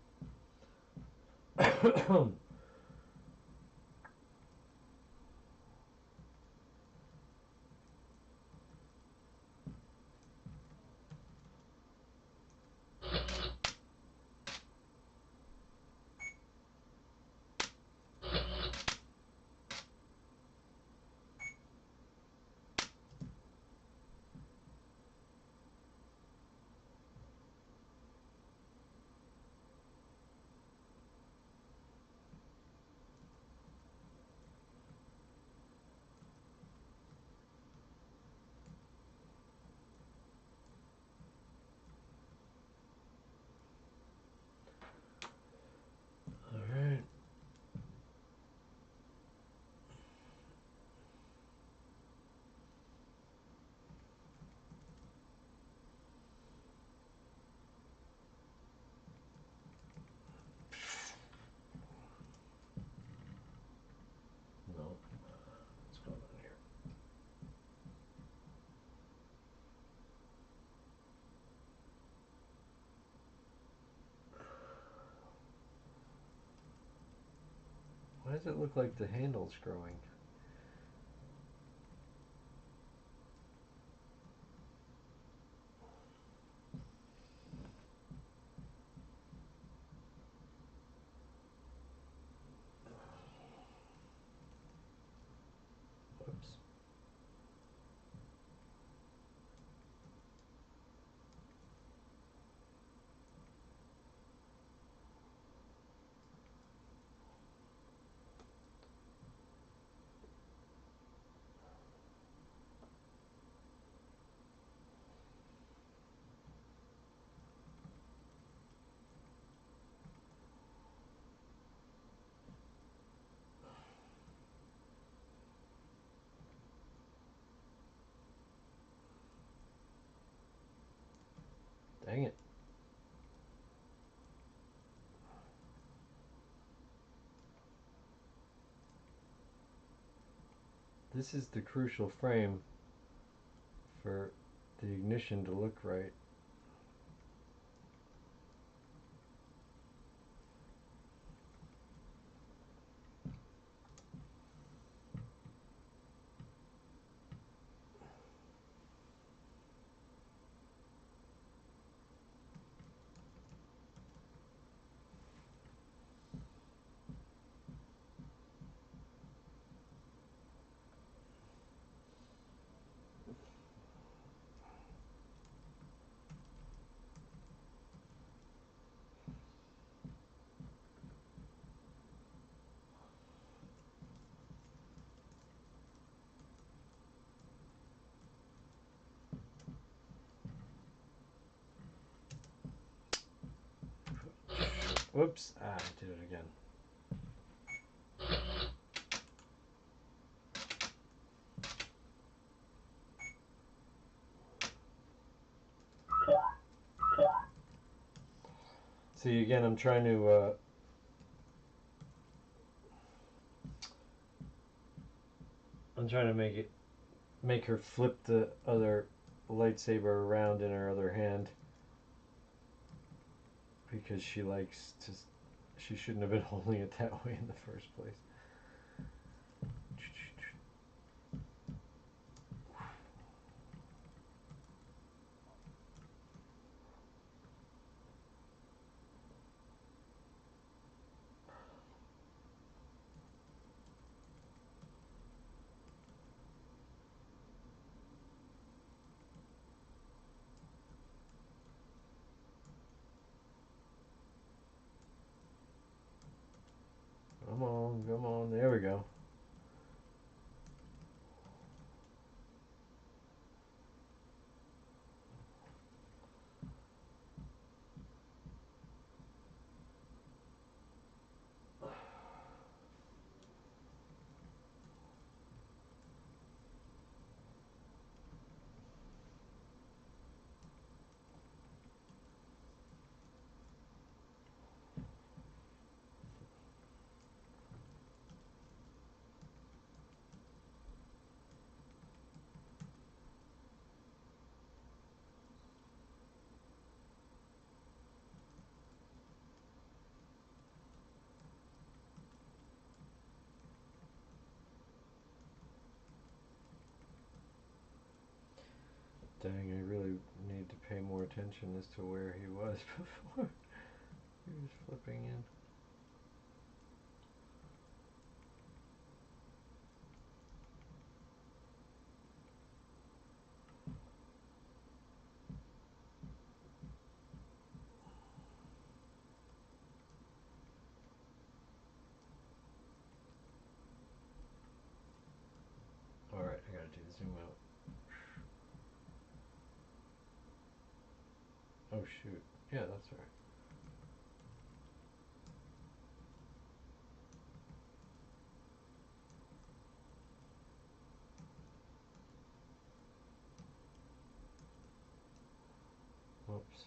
S1: Alright. No. What's going on here? Why does it look like the handle's growing? Whoops. Dang it. This is the crucial frame for the ignition to look right. Whoops. Ah, I did it again. See, again, I'm trying to make her flip the other lightsaber around in her other hand, because she likes to. She shouldn't have been holding it that way in the first place. Come on, there we go. Dang, I really need to pay more attention as to where he was before he was flipping in. Alright, I gotta do the zoom out. Oh shoot. Yeah, that's right. Whoops.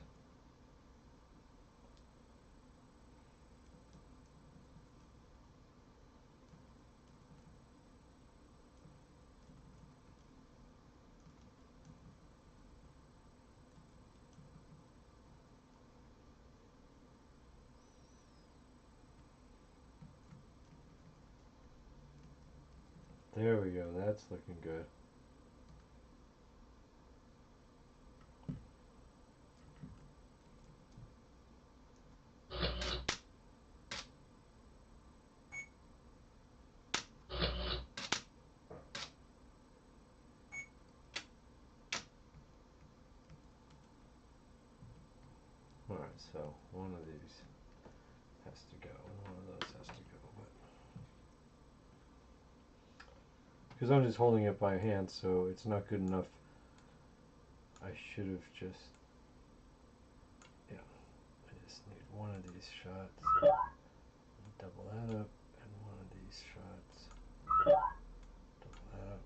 S1: There we go, that's looking good. Alright, so one of these has to go, and one of those has to go. Because I'm just holding it by hand, so it's not good enough. I should have just, yeah, I just need one of these shots. Double that up, and one of these shots. Double that up.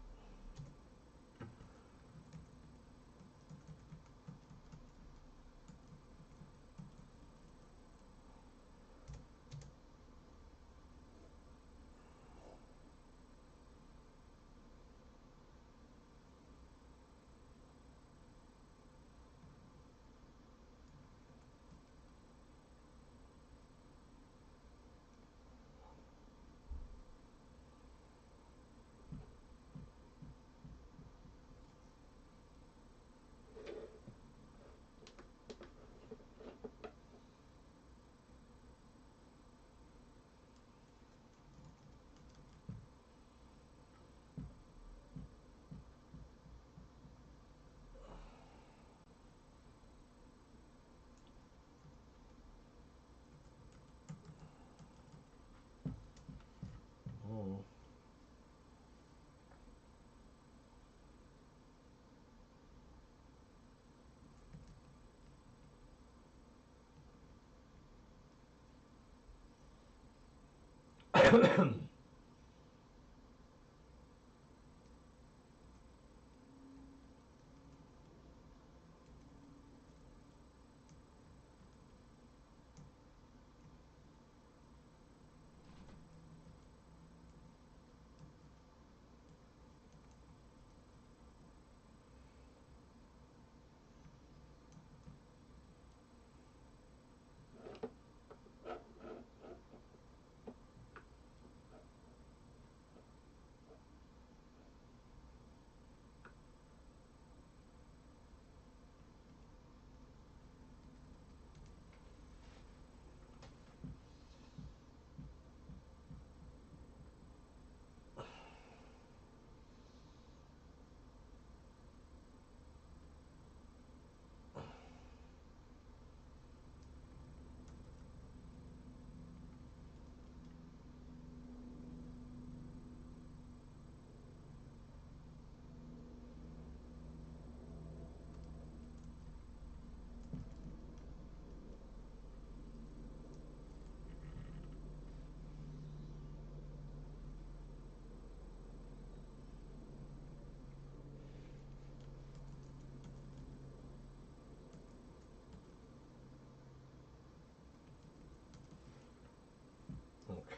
S1: Oh.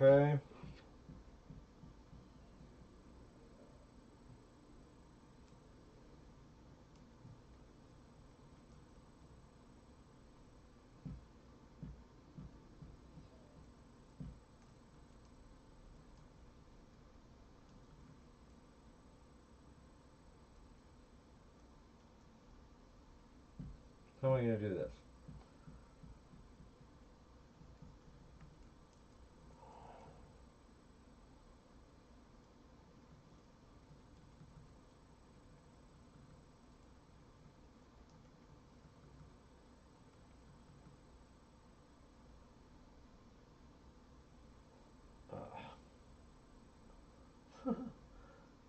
S1: Okay. How am I going to do this?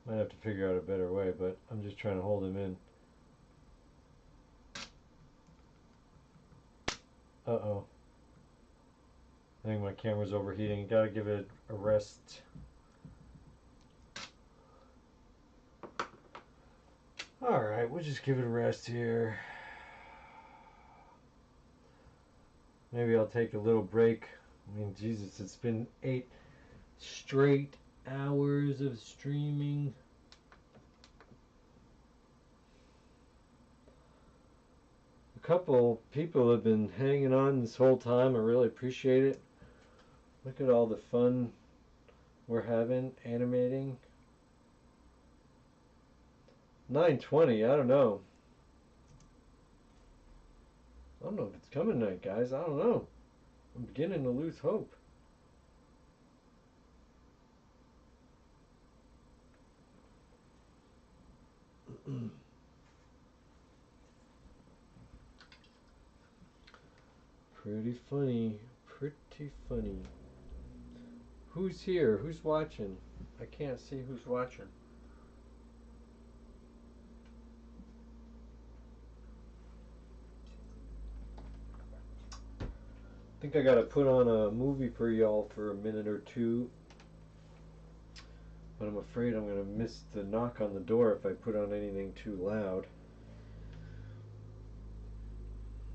S1: Might have to figure out a better way, but I'm just trying to hold him in. Uh-oh. I think my camera's overheating. Gotta give it a rest. Alright, we'll just give it a rest here. Maybe I'll take a little break. I mean, Jesus, it's been 8 straight hours of streaming. A couple people have been hanging on this whole time. I really appreciate it. Look at all the fun we're having animating. 9:20, I don't know. I don't know if it's coming tonight, guys. I don't know. I'm beginning to lose hope. Pretty funny. Pretty funny. Who's here? Who's watching? I can't see who's watching. I think I gotta put on a movie for y'all for a minute or two. But I'm afraid I'm gonna miss the knock on the door if I put on anything too loud.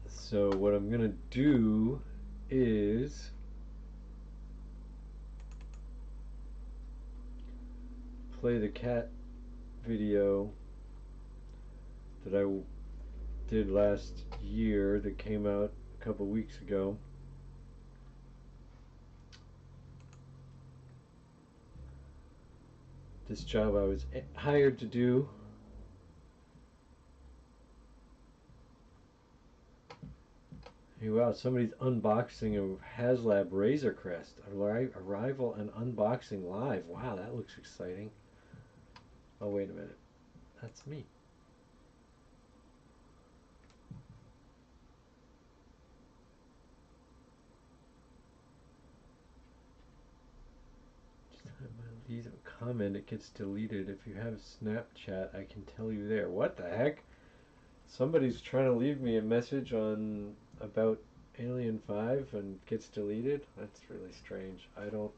S1: So what I'm gonna do is play the cat video that I did last year that came out a couple weeks ago. This job I was hired to do. Hey, wow, somebody's unboxing a Haslab Razor Crest. Arrival and unboxing live. Wow, that looks exciting. Oh, wait a minute. That's me. Leave a comment, it gets deleted. If you have Snapchat, I can tell you there. What the heck? Somebody's trying to leave me a message on about Alien 5 and gets deleted? That's really strange. I don't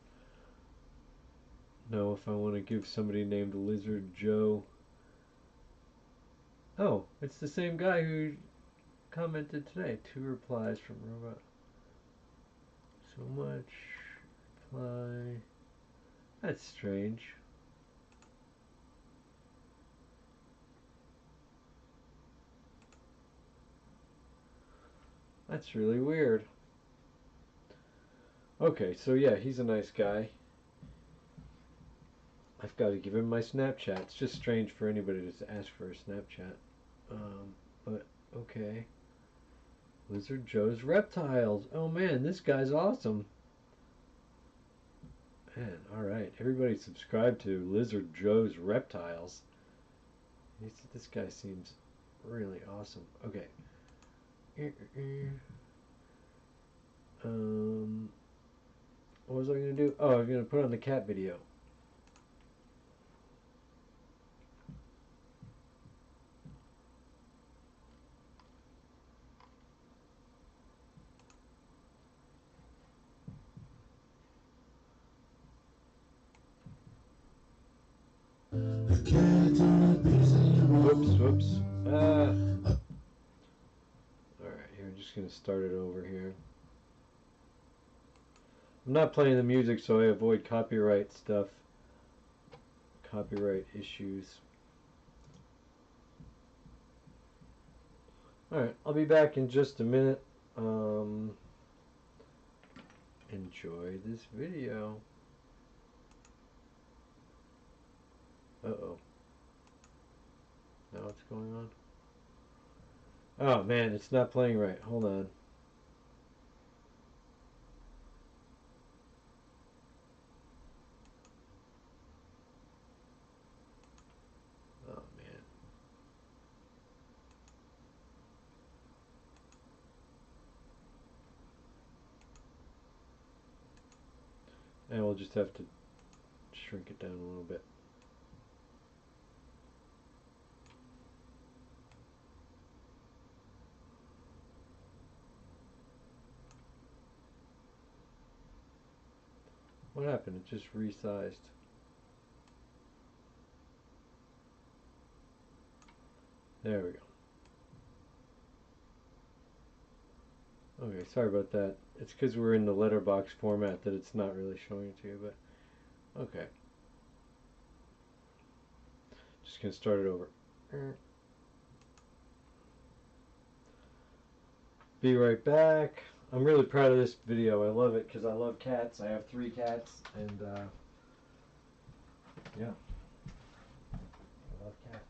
S1: know if I want to give somebody named Lizard Joe. Oh, it's the same guy who commented today. 2 replies from Robot. So much. Reply. That's strange. That's really weird. Okay, so yeah, he's a nice guy. I've got to give him my Snapchat. It's just strange for anybody to ask for a Snapchat. But okay. Lizard Joe's Reptiles. Oh man, this guy's awesome. Man, alright. Everybody subscribe to Lizard Joe's Reptiles. This guy seems really awesome. Okay. What was I going to do? Oh, I was going to put on the cat video. Whoops. Alright, here, I'm just going to start it over here. I'm not playing the music so I avoid copyright stuff. Copyright issues. Alright, I'll be back in just a minute. Enjoy this video. Uh-oh. Now what's going on? Oh man, it's not playing right. Hold on. Oh man. And we'll just have to shrink it down a little bit. What happened? It just resized. There we go. Okay, sorry about that. It's because we're in the letterbox format that it's not really showing it to you, but okay. Just gonna start it over. Be right back. I'm really proud of this video. I love it because I love cats. I have 3 cats, and yeah, I love cats.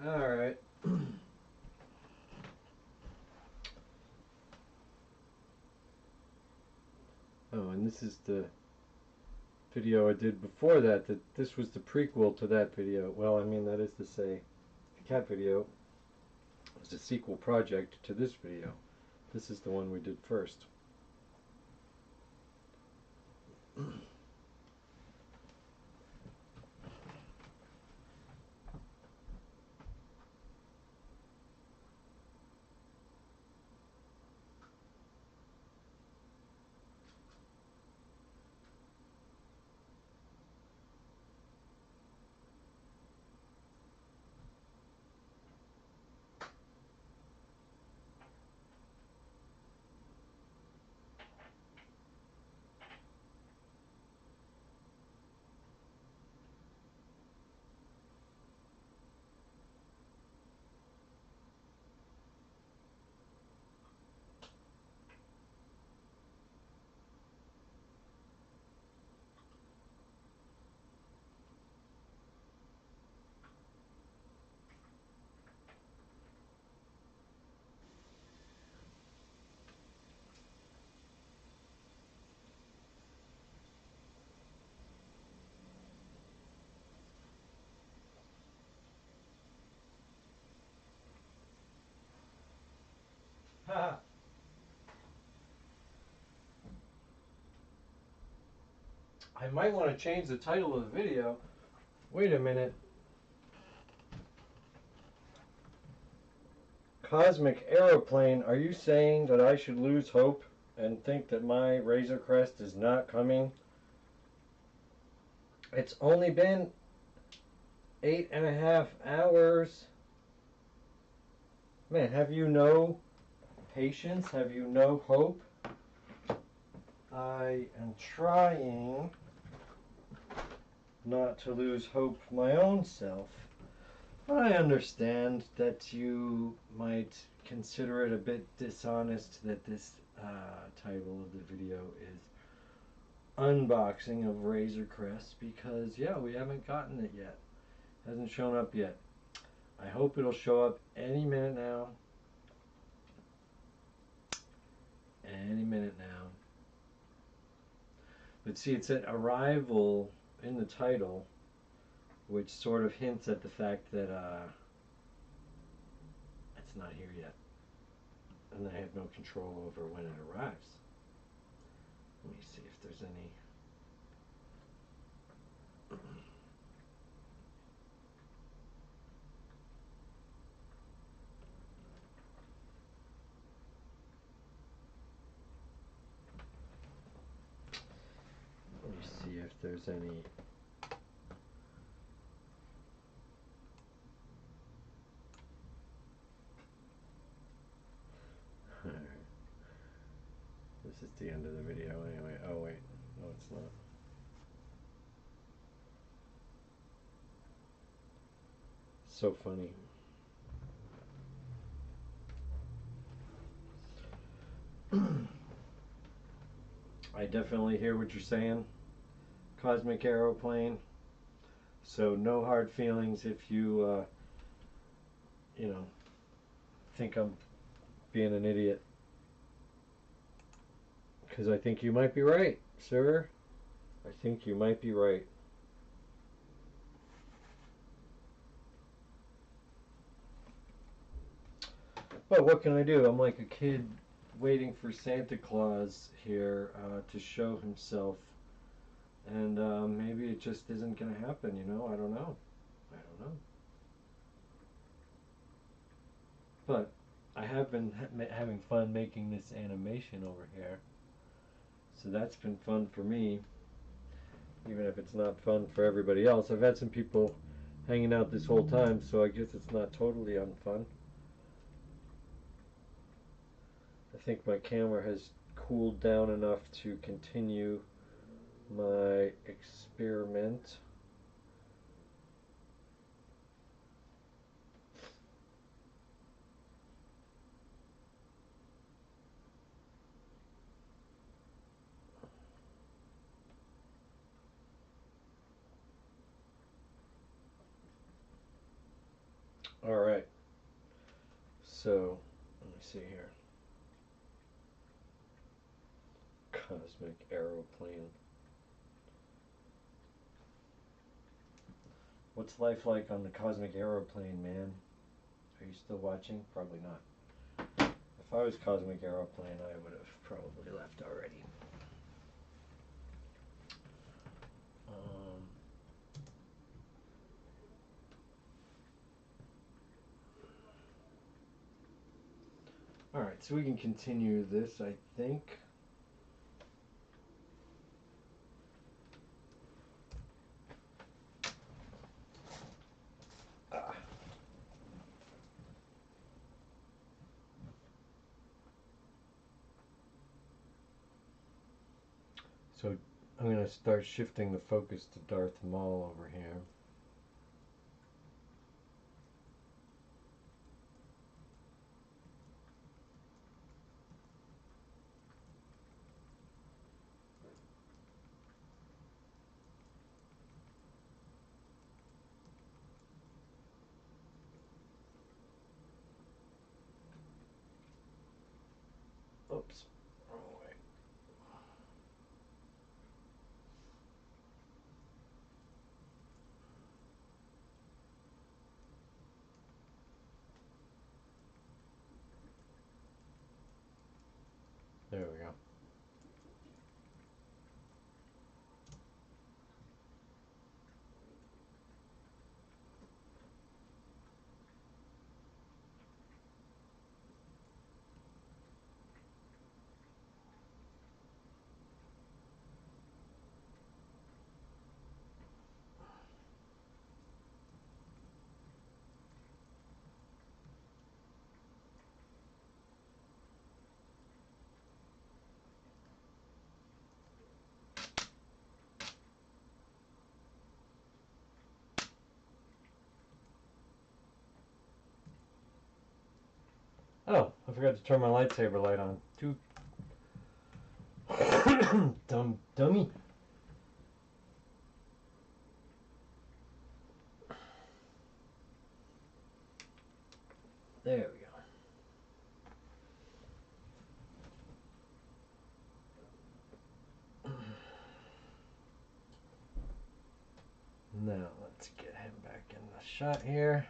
S1: Alright. Oh, and this is the video I did before that. This was the prequel to that video. Well, I mean, that is to say, the cat video was a sequel project to this video. This is the one we did first. I might want to change the title of the video. Wait a minute. Cosmic Aeroplane, are you saying that I should lose hope and think that my Razor Crest is not coming? It's only been 8.5 hours. Man, have you no patience? Have you no hope? I am trying not to lose hope my own self. I understand that you might consider it a bit dishonest that this title of the video is unboxing of Razor Crest because, yeah, we haven't gotten it yet. It hasn't shown up yet. I hope it'll show up any minute now. Any minute now. But see, it said arrival in the title, which sort of hints at the fact that it's not here yet. And I have no control over when it arrives. Let me see if there's any. Let me see if there's any. This is the end of the video anyway. Oh wait, no it's not. So funny. I definitely hear what you're saying, Cosmic Aeroplane. So no hard feelings if you, you know, think I'm being an idiot. Because I think you might be right, sir. I think you might be right. But what can I do? I'm like a kid waiting for Santa Claus here to show himself. And maybe it just isn't going to happen, you know? I don't know. I don't know. But I have been having fun making this animation over here. So that's been fun for me, even if it's not fun for everybody else. I've had some people hanging out this whole time, so I guess it's not totally unfun. I think my camera has cooled down enough to continue my experiment. All right. So, let me see here. Cosmic aeroplane. What's life like on the cosmic aeroplane, man? Are you still watching? Probably not. If I was cosmic aeroplane, I would have probably left already. Alright, so we can continue this, I think. So I'm going to start shifting the focus to Darth Maul over here. Oops, wrong way. There we go. Oh, I forgot to turn my lightsaber light on. Too dummy. There we go. Now let's get him back in the shot here.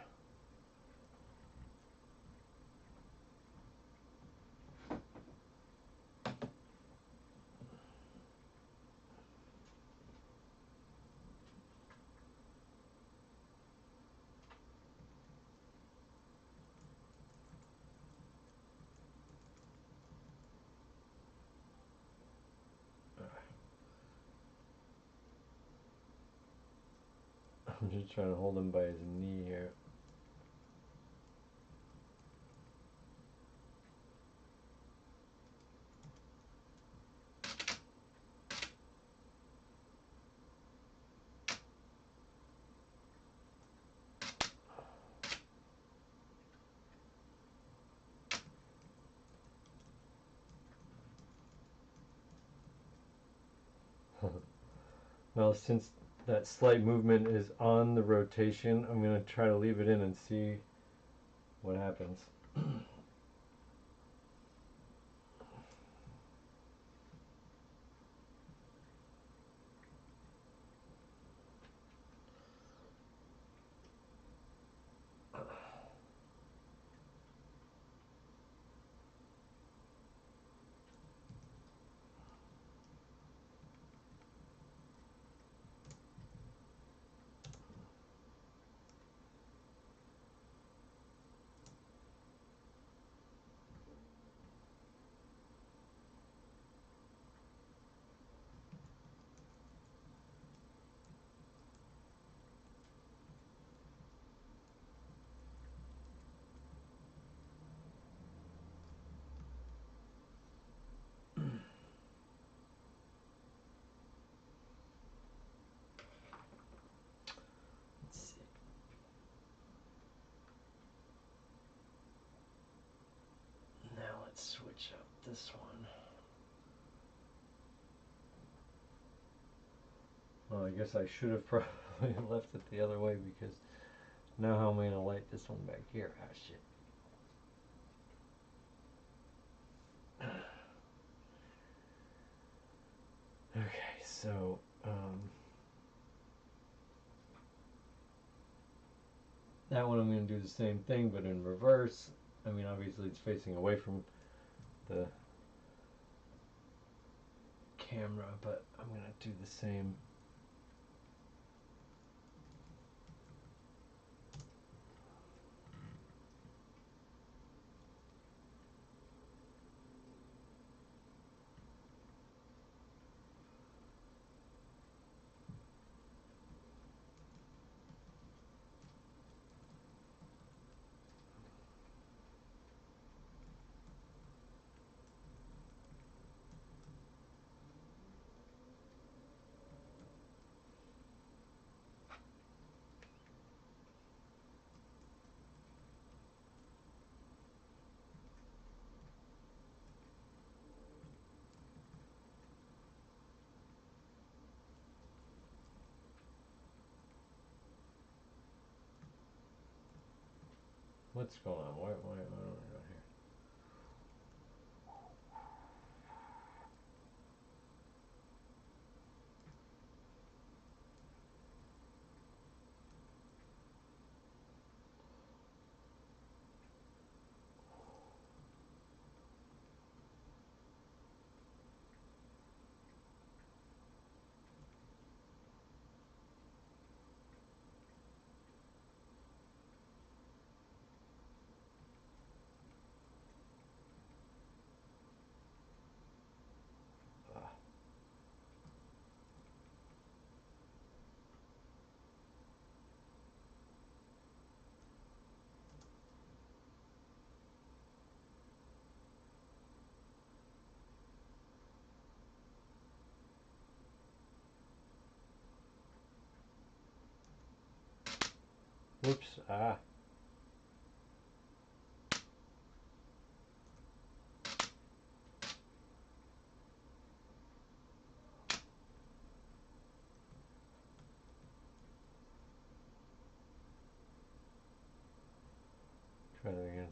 S1: I'm just trying to hold him by his knee here. Now, since that slight movement is on the rotation, I'm going to try to leave it in and see what happens. Now let's switch up this one. Well, I guess I should have probably left it the other way because Now how am I gonna light this one back here? Ah, shit. Okay, so that one I'm going to do the same thing, but in reverse. I mean, obviously it's facing away from the camera, but I'm going to do the same. What's going on? Why don't I go here? Whoops. Ah. Try that again.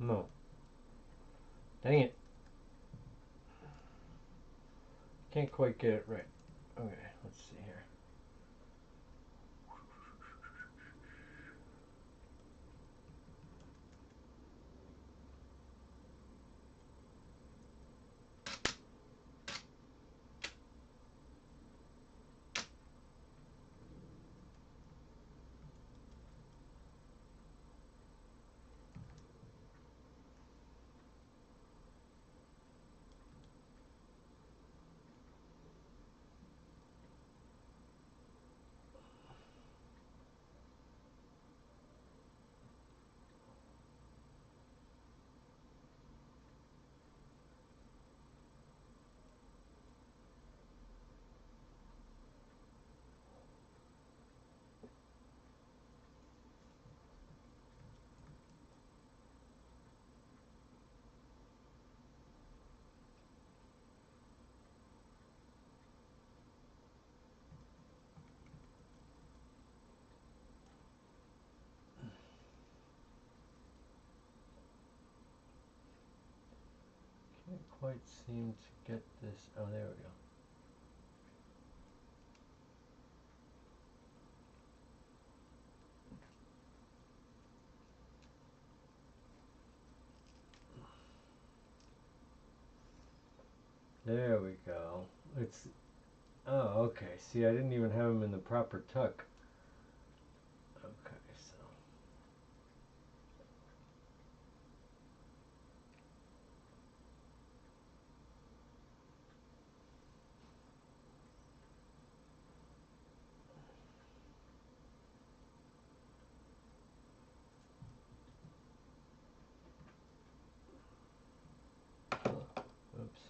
S1: No. Dang it. Can't quite get it right. Okay, let's see here. Can't quite seem to get this. Oh, there we go. There we go. It's Oh, okay. See, I didn't even have them in the proper tuck. Okay, so. Oops.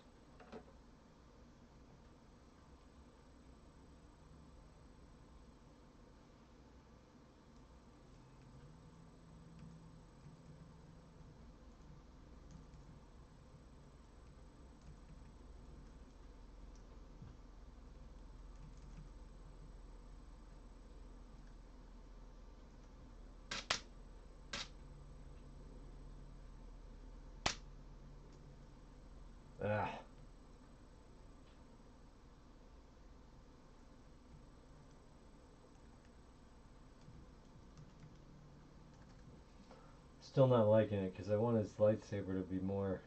S1: Ah. Still not liking it because I want his lightsaber to be more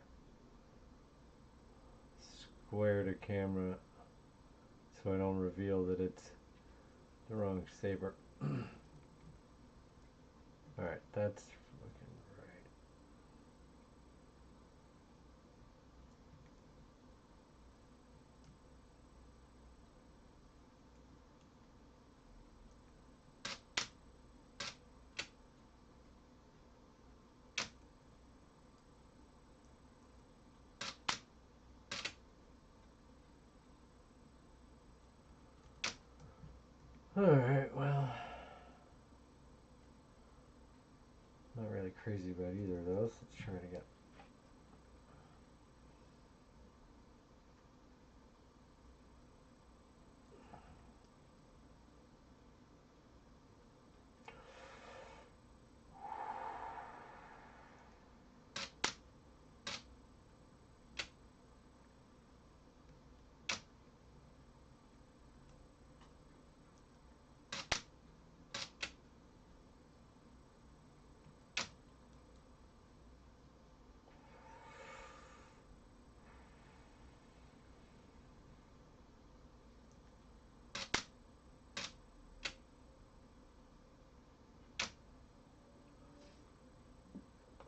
S1: square to camera so I don't reveal that it's the wrong saber. Alright, that's fucking right. Alright, well, not really crazy about either of those. Let's try it again.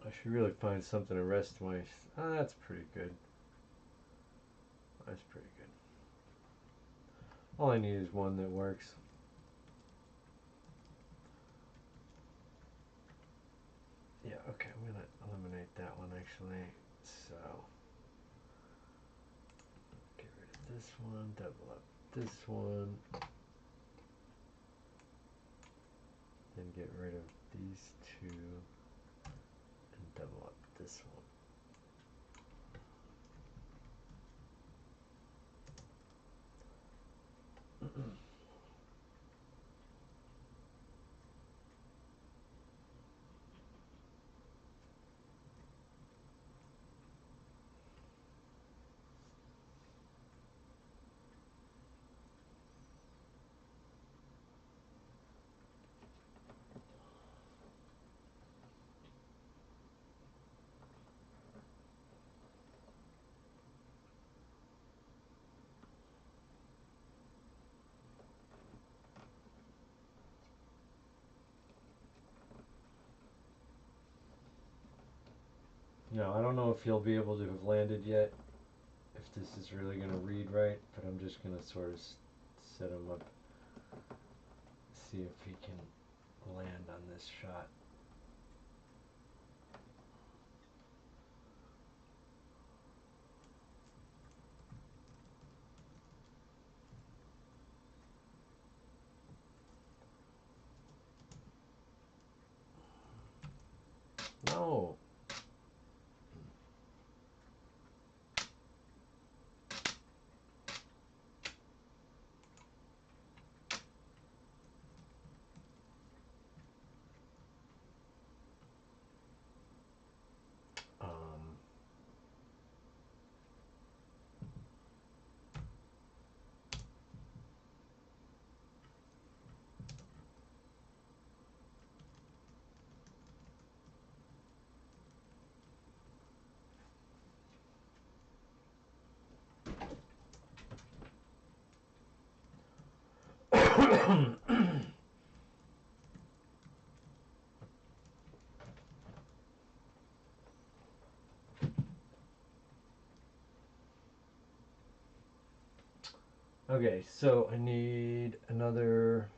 S1: I should really find something to rest my... that's pretty good. That's pretty good. All I need is one that works. Yeah, okay, I'm gonna eliminate that one actually. So, get rid of this one, double up this one. Then get rid of these two and double up this one. Now, I don't know if you'll be able to have landed yet, if this is really going to read right, but I'm just going to sort of set him up, see if he can land on this shot. No. Okay, so I need another.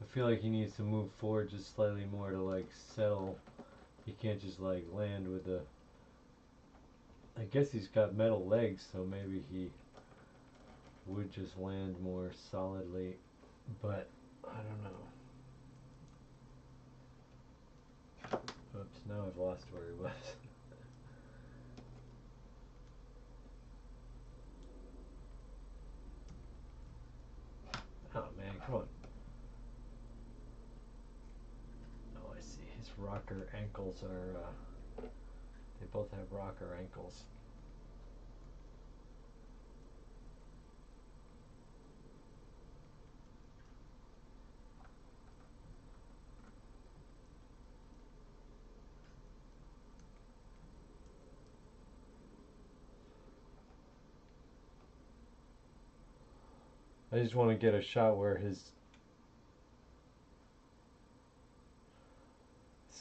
S1: I feel like he needs to move forward just slightly more to like settle. He can't just like land with the. I guess he's got metal legs, so maybe he would just land more solidly, but I don't know. Oops, now I've lost where he was. Oh man, come on. Oh, I see. His rocker ankles are, they both have rocker ankles. I just want to get a shot where his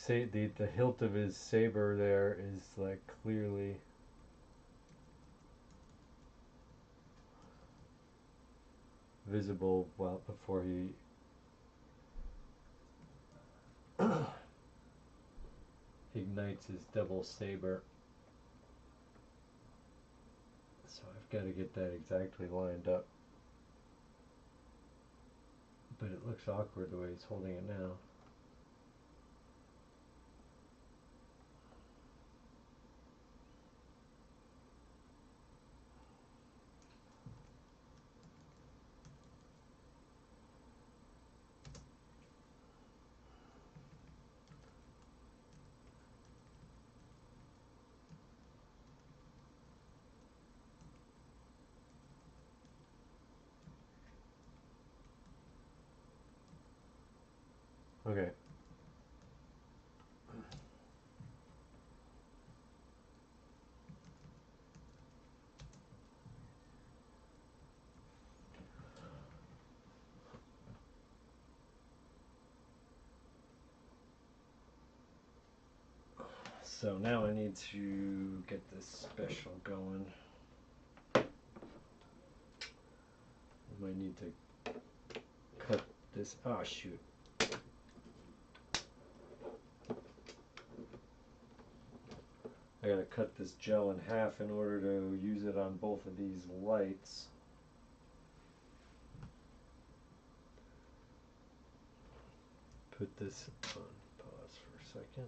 S1: the hilt of his saber there is like clearly visible well before he ignites his double saber. So I've got to get that exactly lined up. But it looks awkward the way he's holding it now. Okay. So now I need to get this special going. I might need to cut this. Oh shoot. I gotta cut this gel in half in order to use it on both of these lights. Put this on pause for a second.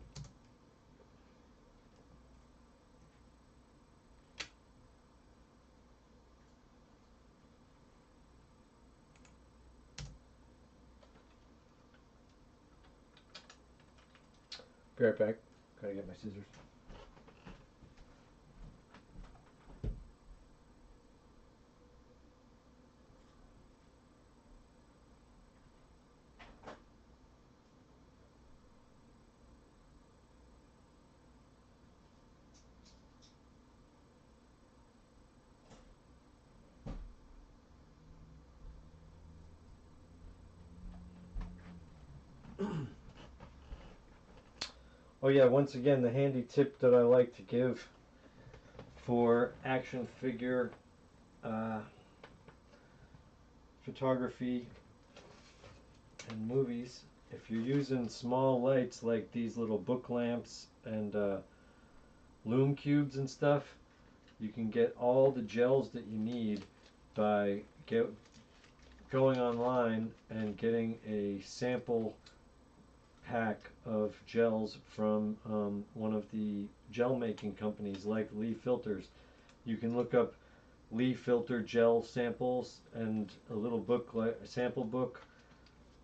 S1: Be right back. Gotta get my scissors. Oh yeah, once again, the handy tip that I like to give for action figure photography and movies, if you're using small lights like these little book lamps and lume cubes and stuff, you can get all the gels that you need by going online and getting a sample pack of gels from one of the gel making companies like Lee Filters. You can look up Lee Filter gel samples, and a little book, like a sample book,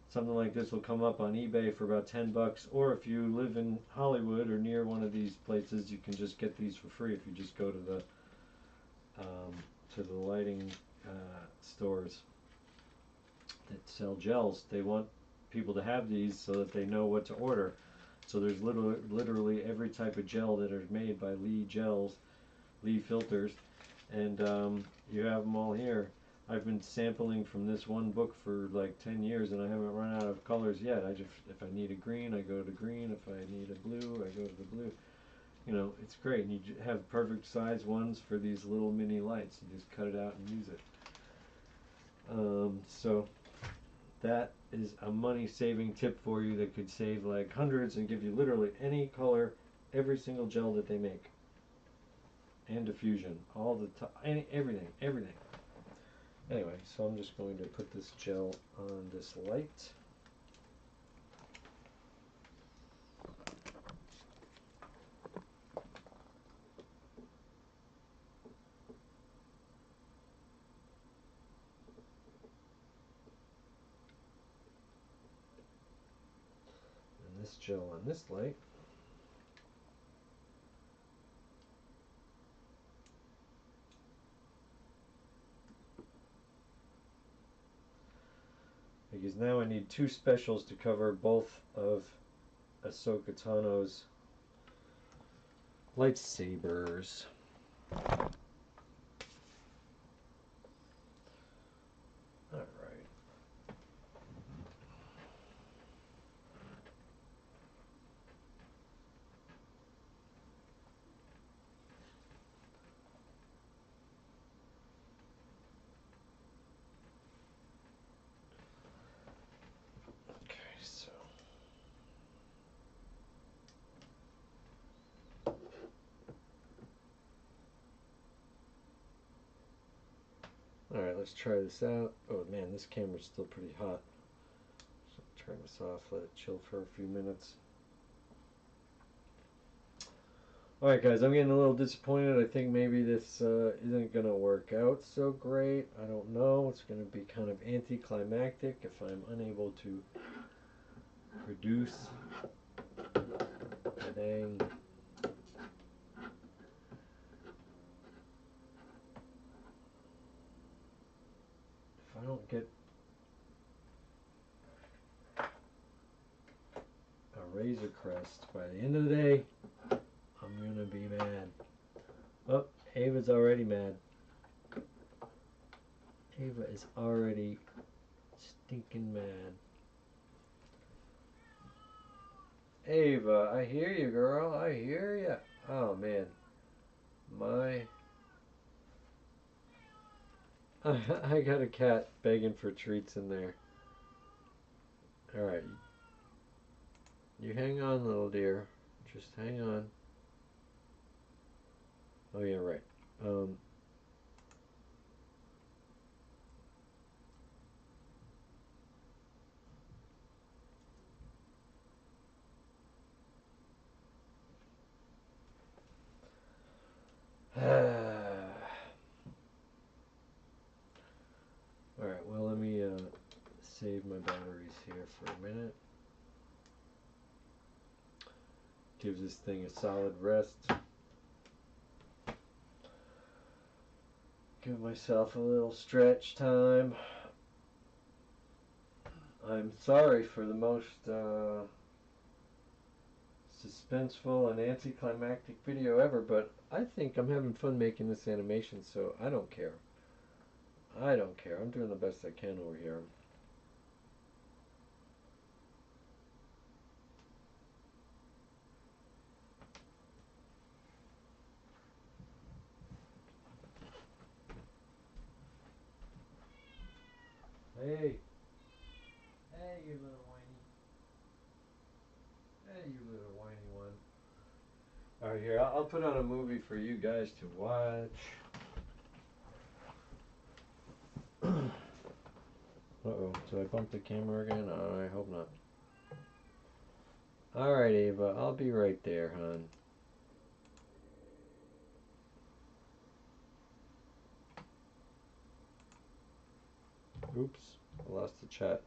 S1: something like this will come up on eBay for about $10. Or if you live in Hollywood or near one of these places, you can just get these for free if you just go to the lighting stores that sell gels. They want people to have these so that they know what to order. So there's literally every type of gel that is made by Lee Gels, Lee Filters, and you have them all here. I've been sampling from this one book for like 10 years and I haven't run out of colors yet. If I need a green, I go to green. If I need a blue, I go to the blue. You know, it's great. And you have perfect size ones for these little mini lights. You just cut it out and use it. So that is a money saving tip for you that could save like hundreds and give you literally any color, every single gel that they make. And diffusion, all the time, everything. Anyway, so I'm just going to put this gel on this light. And this gel on this light. Because now I need two specials to cover both of Ahsoka Tano's lightsabers. Alright. Okay, so alright, let's try this out. Oh man, this camera's still pretty hot. So turn this off, let it chill for a few minutes. Alright guys, I'm getting a little disappointed. I think maybe this isn't going to work out so great. I don't know. It's going to be kind of anticlimactic if I'm unable to produce dang. If I don't get a Razor Crest by the end of the day, I'm gonna be mad. Oh, Ava's already mad. Ava is already stinking mad. Ava, I hear you, girl. I hear you. Oh man, I got a cat begging for treats in there. All right, you hang on, little dear. Just hang on. Oh yeah, right. Alright, well let me save my batteries here for a minute. Gives this thing a solid rest. Give myself a little stretch time. I'm sorry for the most suspenseful and anticlimactic video ever, but I think I'm having fun making this animation, so I don't care. I don't care. I'm doing the best I can over here. Hey. Hey, you little whiny. Hey, you little whiny one. Alright, here, I'll put on a movie for you guys to watch. Uh-oh, did I bump the camera again? Oh, I hope not. Alright, Ava, I'll be right there, hon. Oops, I lost the chat.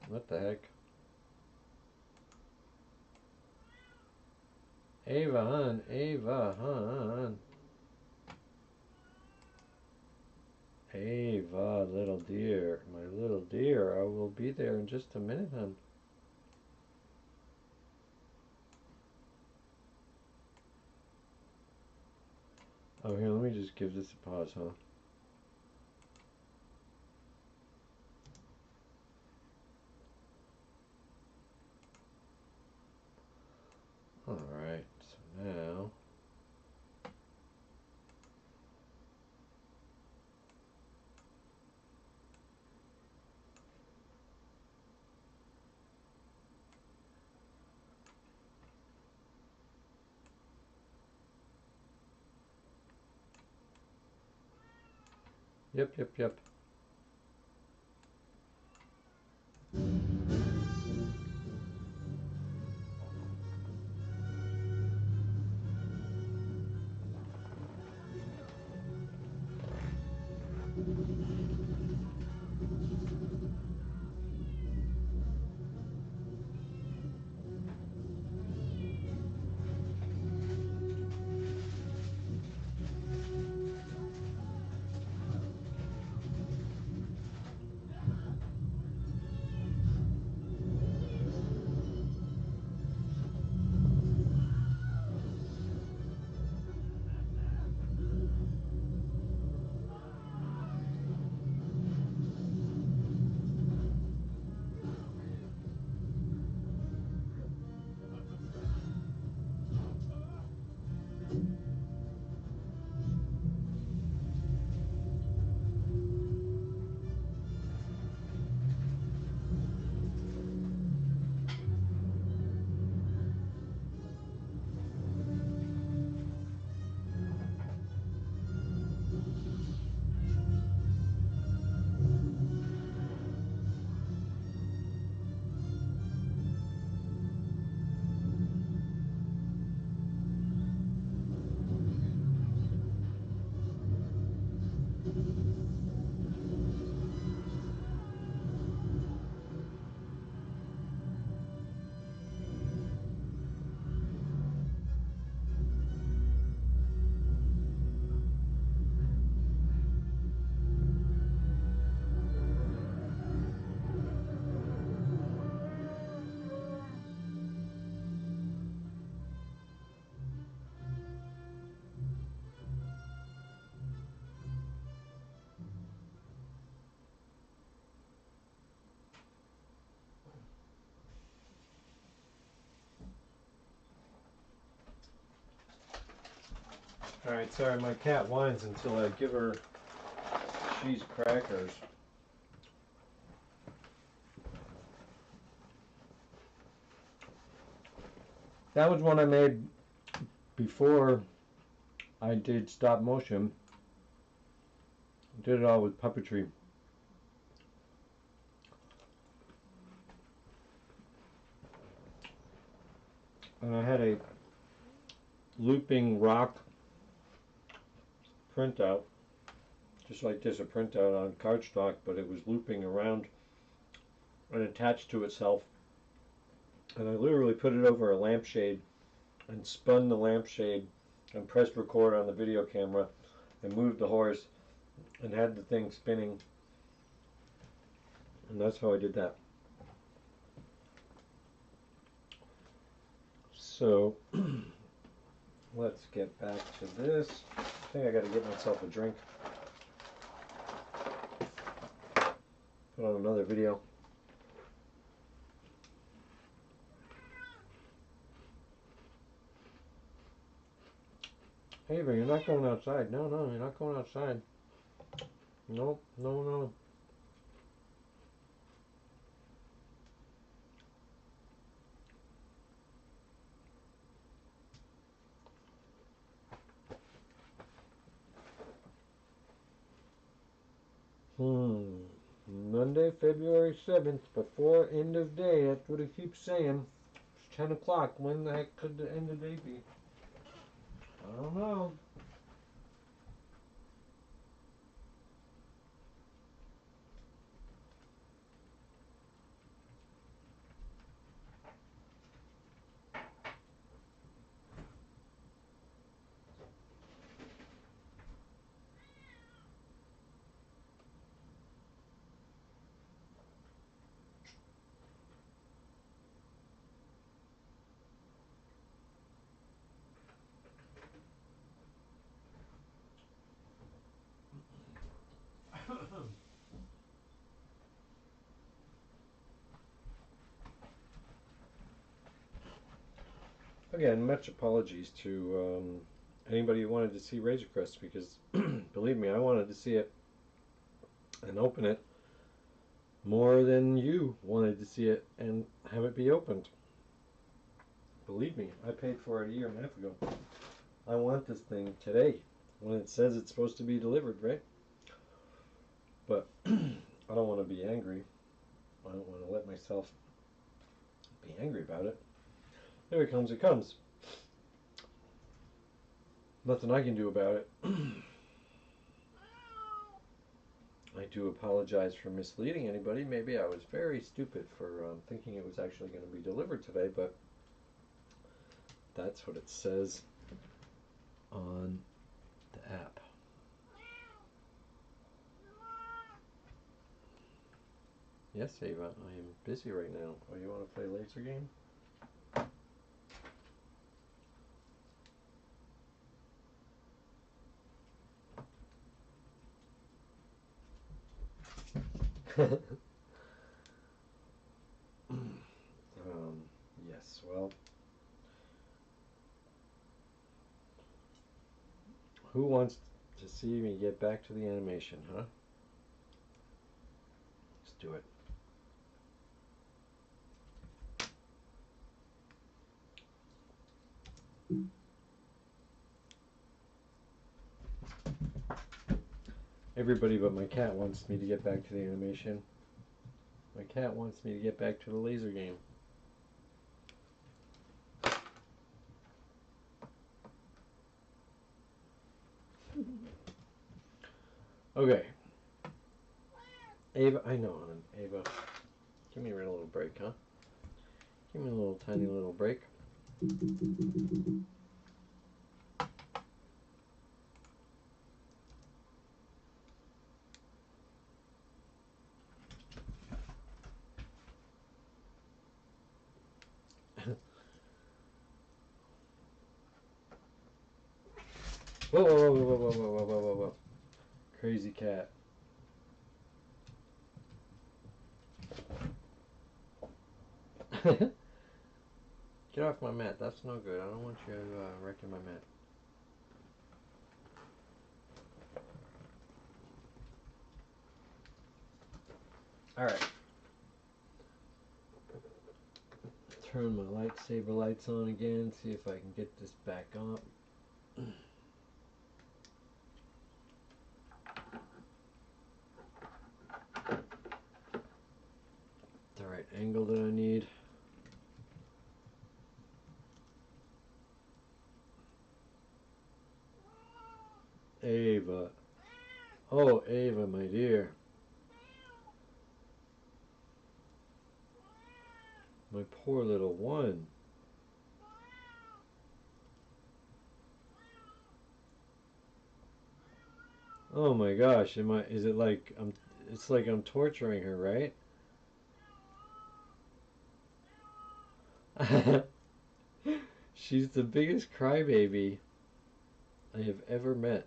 S1: What the heck? Ava, hon. Ava, hon. Ava, little dear. My little dear. I will be there in just a minute, hon. Oh, here, let me just give this a pause, huh? Alright, so now... Yep. Alright, sorry, my cat whines until I give her cheese crackers. That was one I made before I did stop motion. I did it all with puppetry. And I had a looping rock printout, just like this, a printout on cardstock, but it was looping around and attached to itself. And I literally put it over a lampshade and spun the lampshade and pressed record on the video camera and moved the horse and had the thing spinning. And that's how I did that. So let's get back to this. I think I got to get myself a drink. Put on another video. Ava, you're not going outside. No, no, you're not going outside. Nope, no, no. Monday, February 7th, before end of day. That's what it keeps saying. It's 10 o'clock. When the heck could the end of day be? I don't know. Again, much apologies to anybody who wanted to see Razor Crest, because believe me, I wanted to see it and open it more than you wanted to see it and have it be opened. Believe me, I paid for it a year and a half ago. I want this thing today when it says it's supposed to be delivered, right? But I don't want to be angry. I don't want to let myself be angry about it. If it comes, it comes. Nothing I can do about it. I do apologize for misleading anybody. Maybe I was very stupid for thinking it was actually going to be delivered today, but that's what it says on the app. Yes, Ava, I am busy right now. Oh, you want to play laser game? Yes, well, who wants to see me get back to the animation, huh? Let's do it. Everybody but my cat wants me to get back to the animation. My cat wants me to get back to the laser game. Okay. Ava, I know, hon. Ava, give me a little break, huh? Give me a little tiny little break. Whoa, whoa, whoa, whoa, whoa, whoa, whoa, whoa, whoa. Crazy cat. Get off my mat. That's no good. I don't want you wrecking my mat. Alright. Turn my lightsaber lights on again. See if I can get this back up. The right angle that I need. Ava. Oh, Ava, my dear. My poor little one. Oh my gosh, is it like it's like I'm torturing her, right? She's the biggest crybaby I have ever met.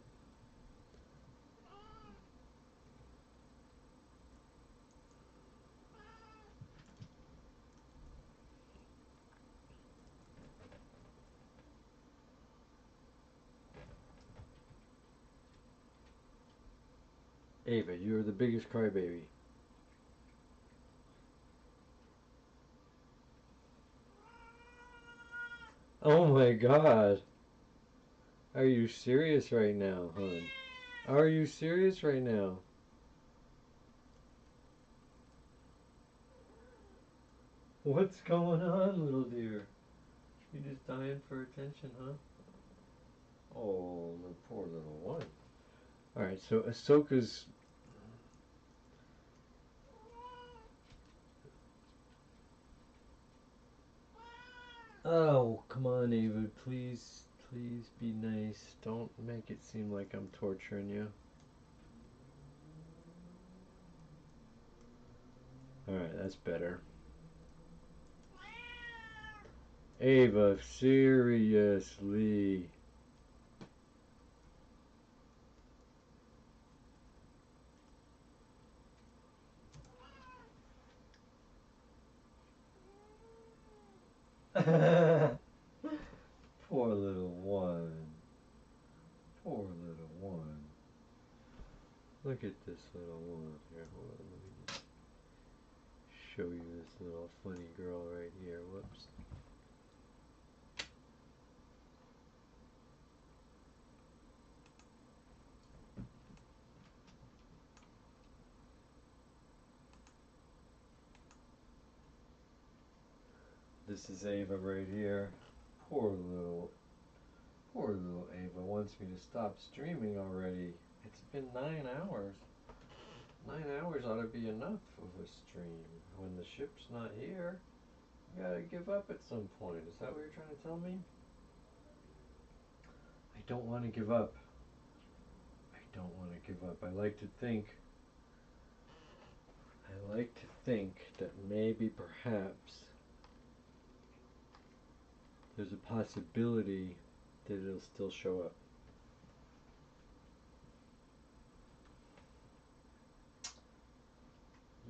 S1: Ava, you're the biggest crybaby. Oh my god. Are you serious right now, hon? Are you serious right now? What's going on, little dear? You just dying for attention, huh? Oh, the poor little one. Alright, so Ahsoka's... Oh, come on, Ava. Please, please be nice. Don't make it seem like I'm torturing you. Alright, that's better. Ava, seriously. Poor little one. Poor little one. Look at this little one. Here, hold on. Let me just show you this little funny girl right here. Whoops. This is Ava right here. Poor little Ava wants me to stop streaming already. It's been 9 hours. 9 hours ought to be enough of a stream. When the ship's not here, you gotta give up at some point. Is that what you're trying to tell me? I don't want to give up. I don't want to give up. I like to think that maybe perhaps there's a possibility that it'll still show up.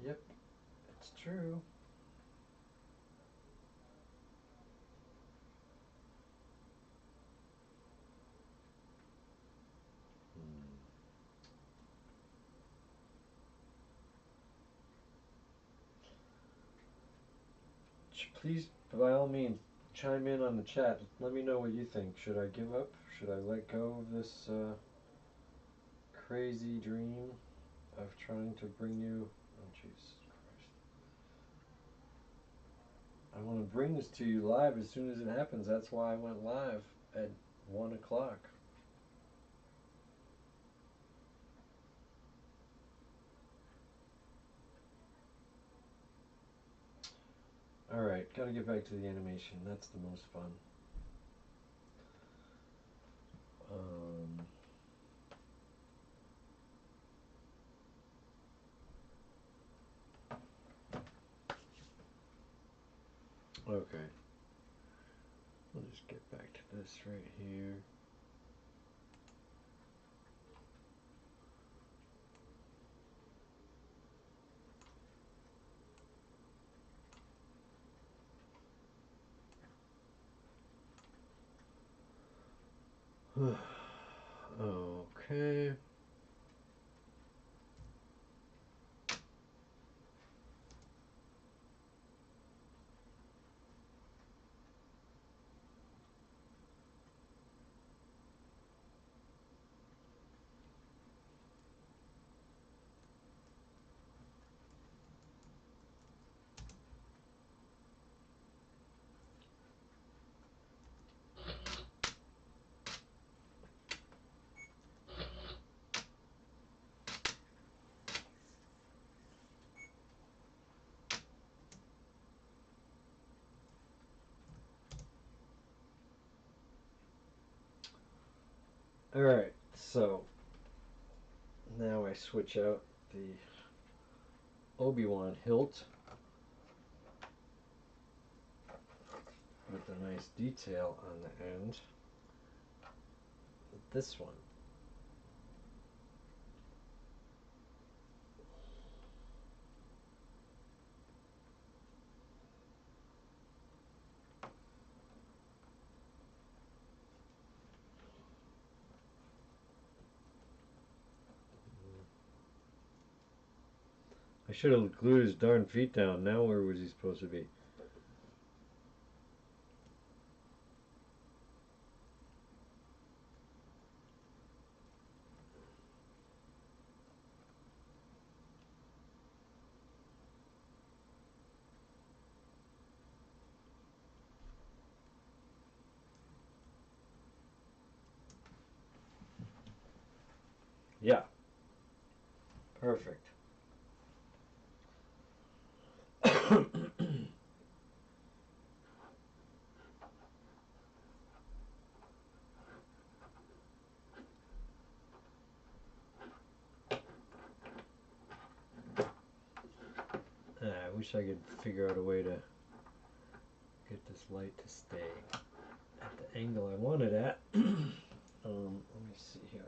S1: Yep, it's true. Please, by all means, chime in on the chat. Let me know what you think. Should I give up? Should I let go of this crazy dream of trying to bring you... Oh, Jesus Christ. I want to bring this to you live as soon as it happens. That's why I went live at 1 o'clock. Alright, gotta get back to the animation. That's the most fun. Okay. We'll just get back to this right here. Okay. Alright, so now I switch out the Obi-Wan hilt with a nice detail on the end. This one. I should have glued his darn feet down. Now where was he supposed to be? Yeah. Perfect. I wish I could figure out a way to get this light to stay at the angle I want it at. Let me see here.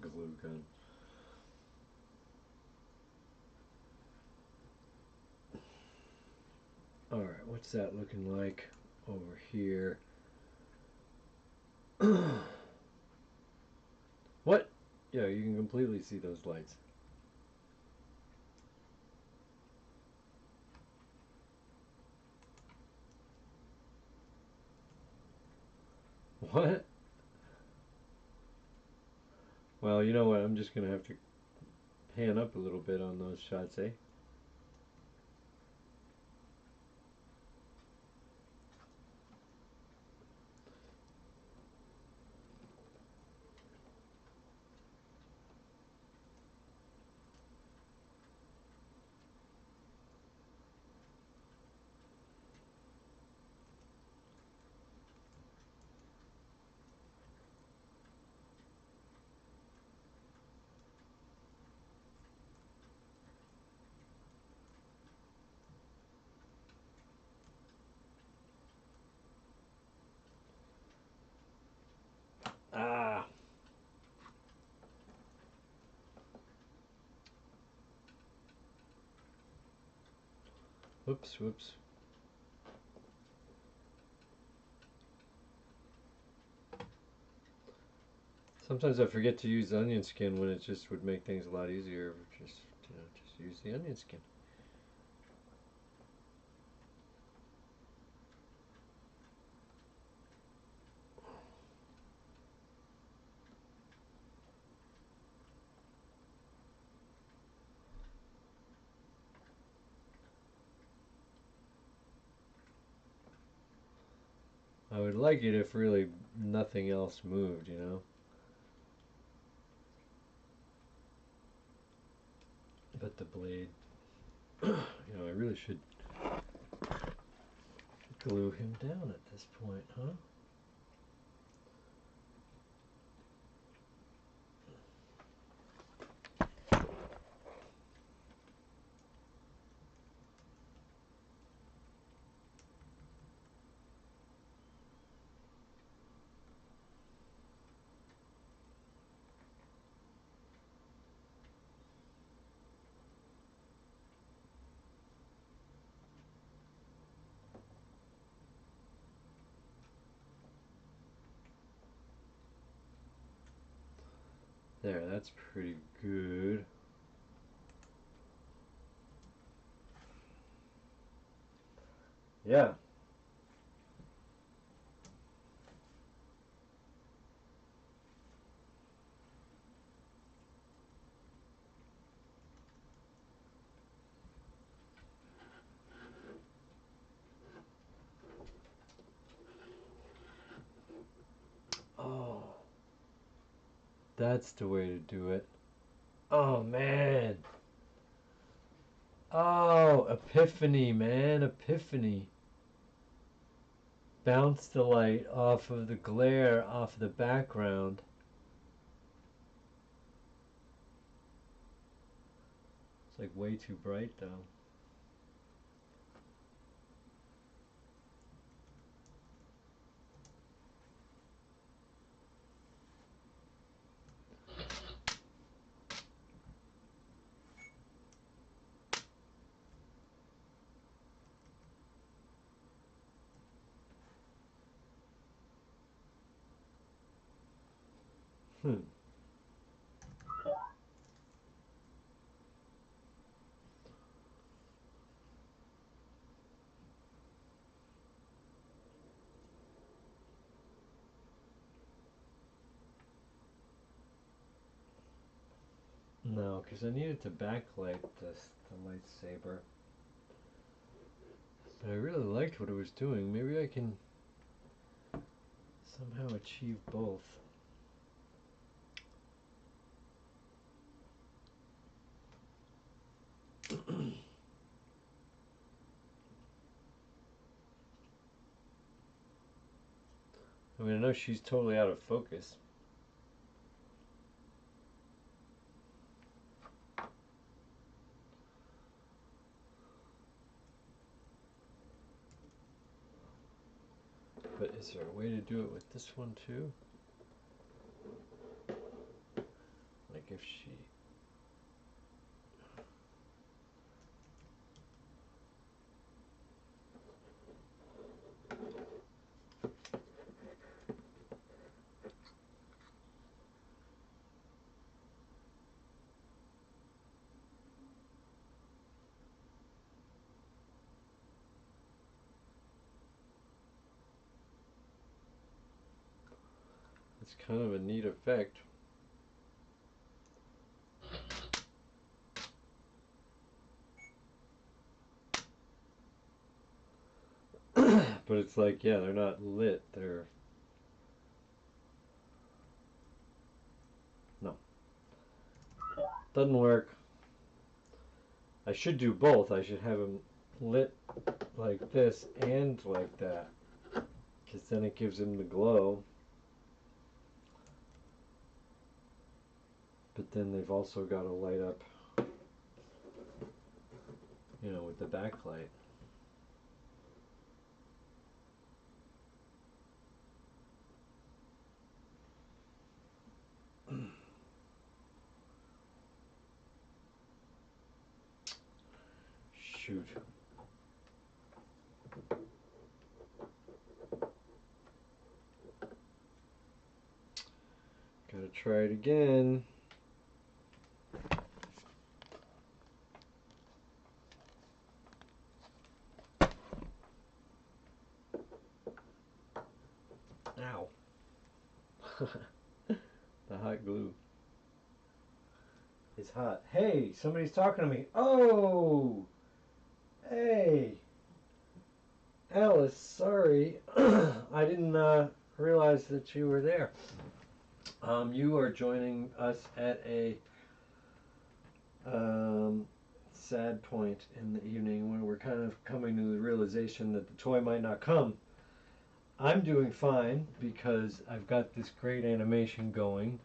S1: Glue gun. Alright, what's that looking like over here? What? Yeah, you can completely see those lights. What? Well, you know what? I'm just going to have to pan up a little bit on those shots, eh? Ah! Whoops, whoops. Sometimes I forget to use onion skin when it just would make things a lot easier. Just use the onion skin. I would like it if really nothing else moved, you know? But the blade, you know, I really should glue him down at this point, huh? There, that's pretty good. Yeah. Oh, that's the way to do it. Oh, man. Oh, epiphany, man, epiphany. Bounce the light off of the glare off the background. It's like way too bright though. No, because I needed to backlight the lightsaber. But I really liked what it was doing. Maybe I can somehow achieve both. I mean, I know she's totally out of focus. But is there a way to do it with this one too? Like if she... It's kind of a neat effect. But it's like, yeah, they're not lit, they're... No. Doesn't work. I should do both. I should have them lit like this and like that. Because then it gives him the glow. But then they've also got to light up, you know, with the backlight. Shoot. Gotta try it again. Ow. The hot glue. It's hot. Hey, somebody's talking to me. Oh! Hey! Alice, sorry. I didn't realize that you were there. You are joining us at a sad point in the evening when we're kind of coming to the realization that the toy might not come. I'm doing fine because I've got this great animation going.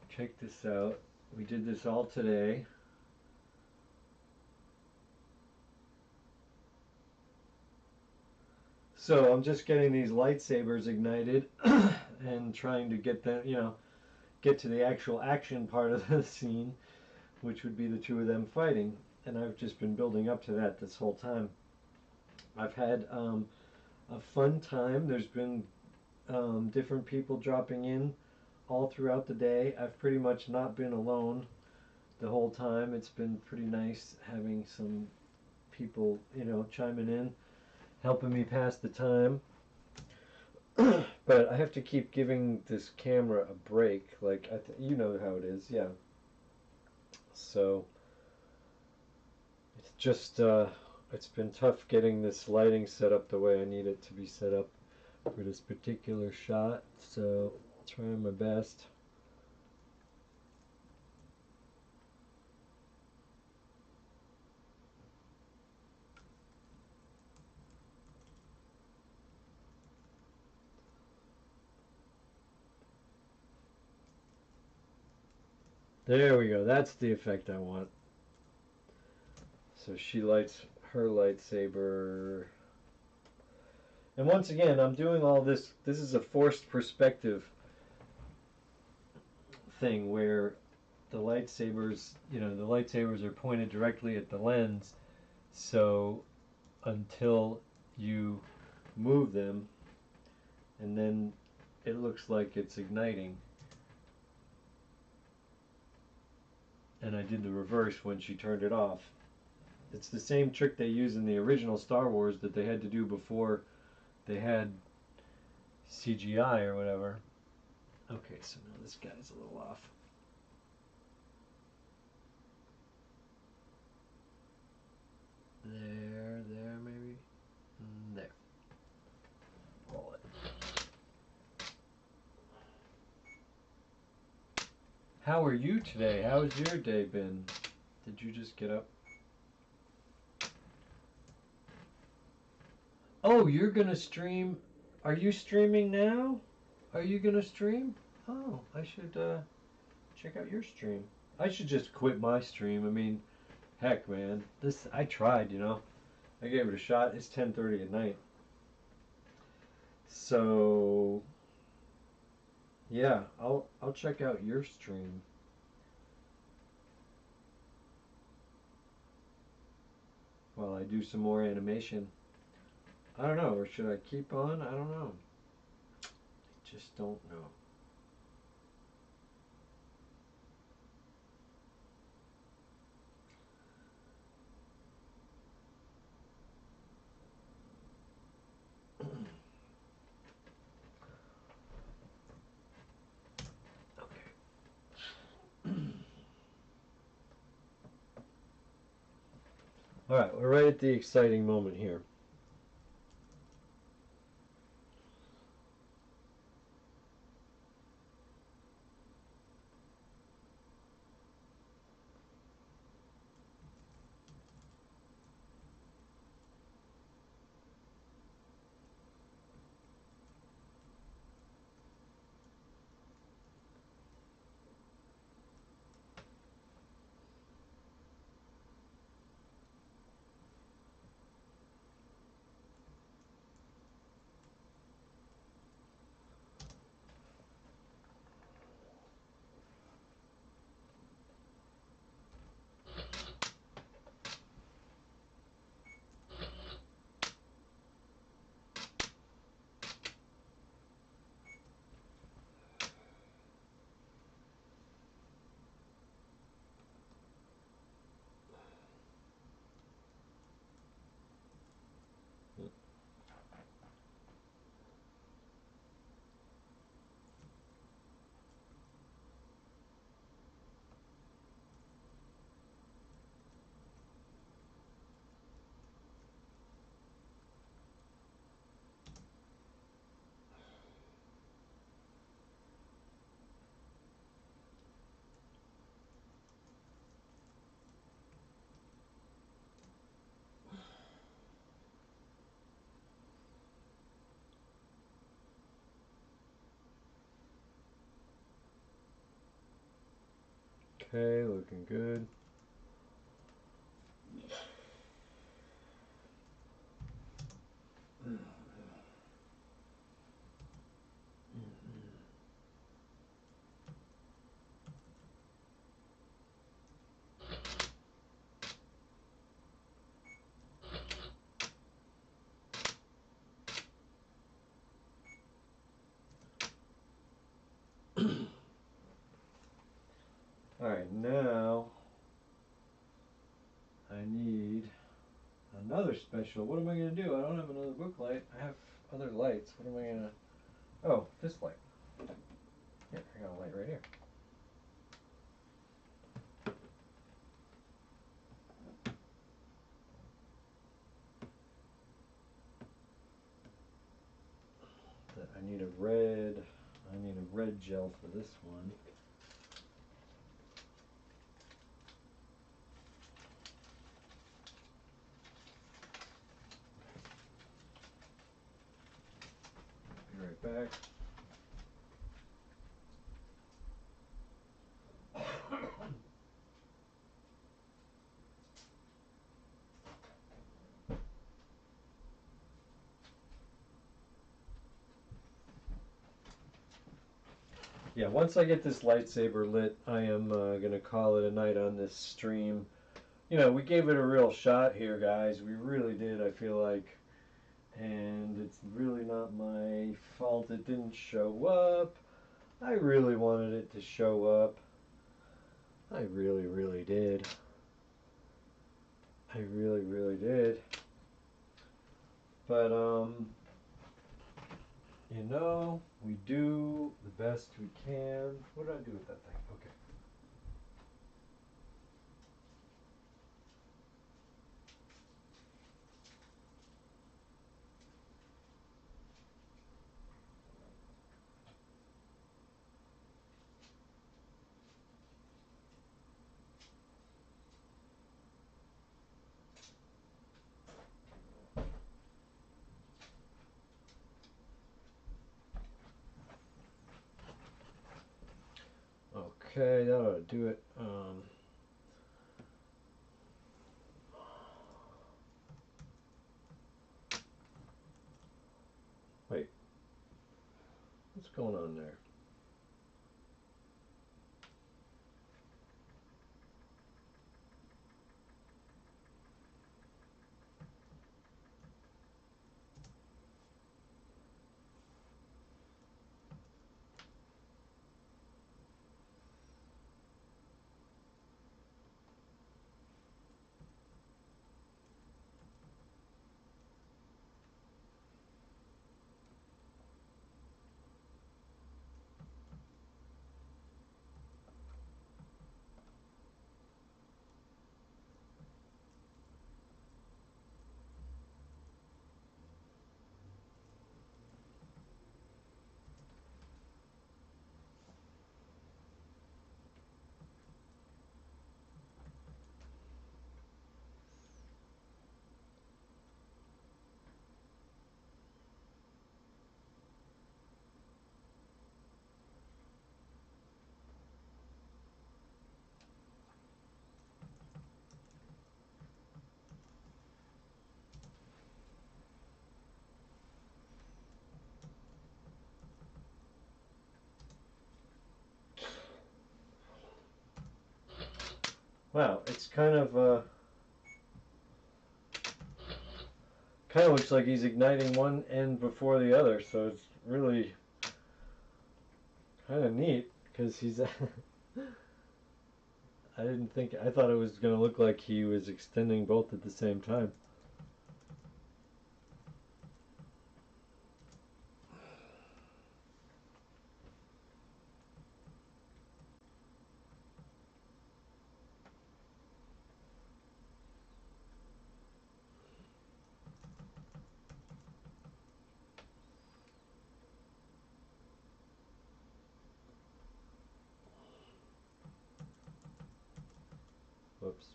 S1: Check this out. We did this all today. So I'm just getting these lightsabers ignited and trying to get them, you know, get to the actual action part of the scene, which would be the two of them fighting. And I've just been building up to that this whole time. I've had a fun time. There's been different people dropping in all throughout the day. I've pretty much not been alone the whole time. It's been pretty nice having some people, you know, chiming in, helping me pass the time. But I have to keep giving this camera a break. Like, you know how it is, yeah. So it's just it's been tough getting this lighting set up the way I need it to be set up for this particular shot, so I'll try my best. There we go, that's the effect I want. So she lights her lightsaber. And once again, I'm doing all this. This is a forced perspective thing where the lightsabers, the lightsabers are pointed directly at the lens. So until you move them, and then it looks like it's igniting. And I did the reverse when she turned it off. It's the same trick they use in the original Star Wars that they had to do before they had CGI or whatever. Okay, so now this guy's a little off. There, maybe? There. Roll it. How are you today? How's your day been? Did you just get up? Oh, you're gonna stream. Are you streaming now? Are you gonna stream? Oh, I should check out your stream. I should just quit my stream. I mean, heck, man. I tried, I gave it a shot. It's 10:30 at night. So yeah, I'll check out your stream. While I do some more animation. I don't know, or should I keep on? I don't know. I just don't know. All right, we're right at the exciting moment here. Okay, looking good. Alright, now I need another special. What am I going to do? I don't have another book light. I have other lights. What am I going to... Oh, this light. Yeah, I got a light right here. I need a red gel for this one. Be right back. yeah, once I get this lightsaber lit, I am gonna call it a night on this stream. You know, we gave it a real shot here, guys. We really did, I feel like. And it's really not my fault it didn't show up. I really wanted it to show up. I really, really did. I really, really did. But, you know, we do the best we can. What did I do with that thing? Okay. Okay, that ought to do it. Wait, what's going on there? Wow, it's kind of looks like he's igniting one end before the other, so it's really kind of neat because he's. I thought it was going to look like he was extending both at the same time. Whoops.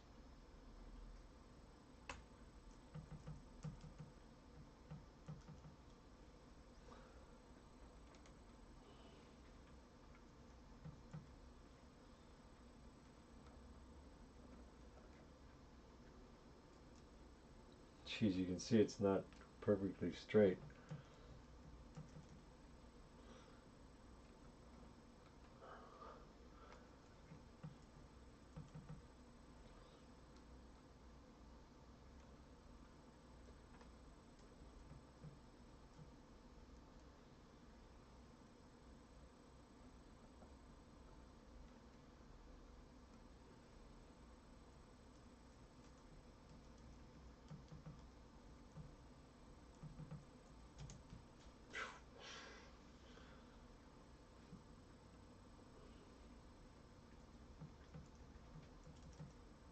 S1: Jeez, you can see it's not perfectly straight.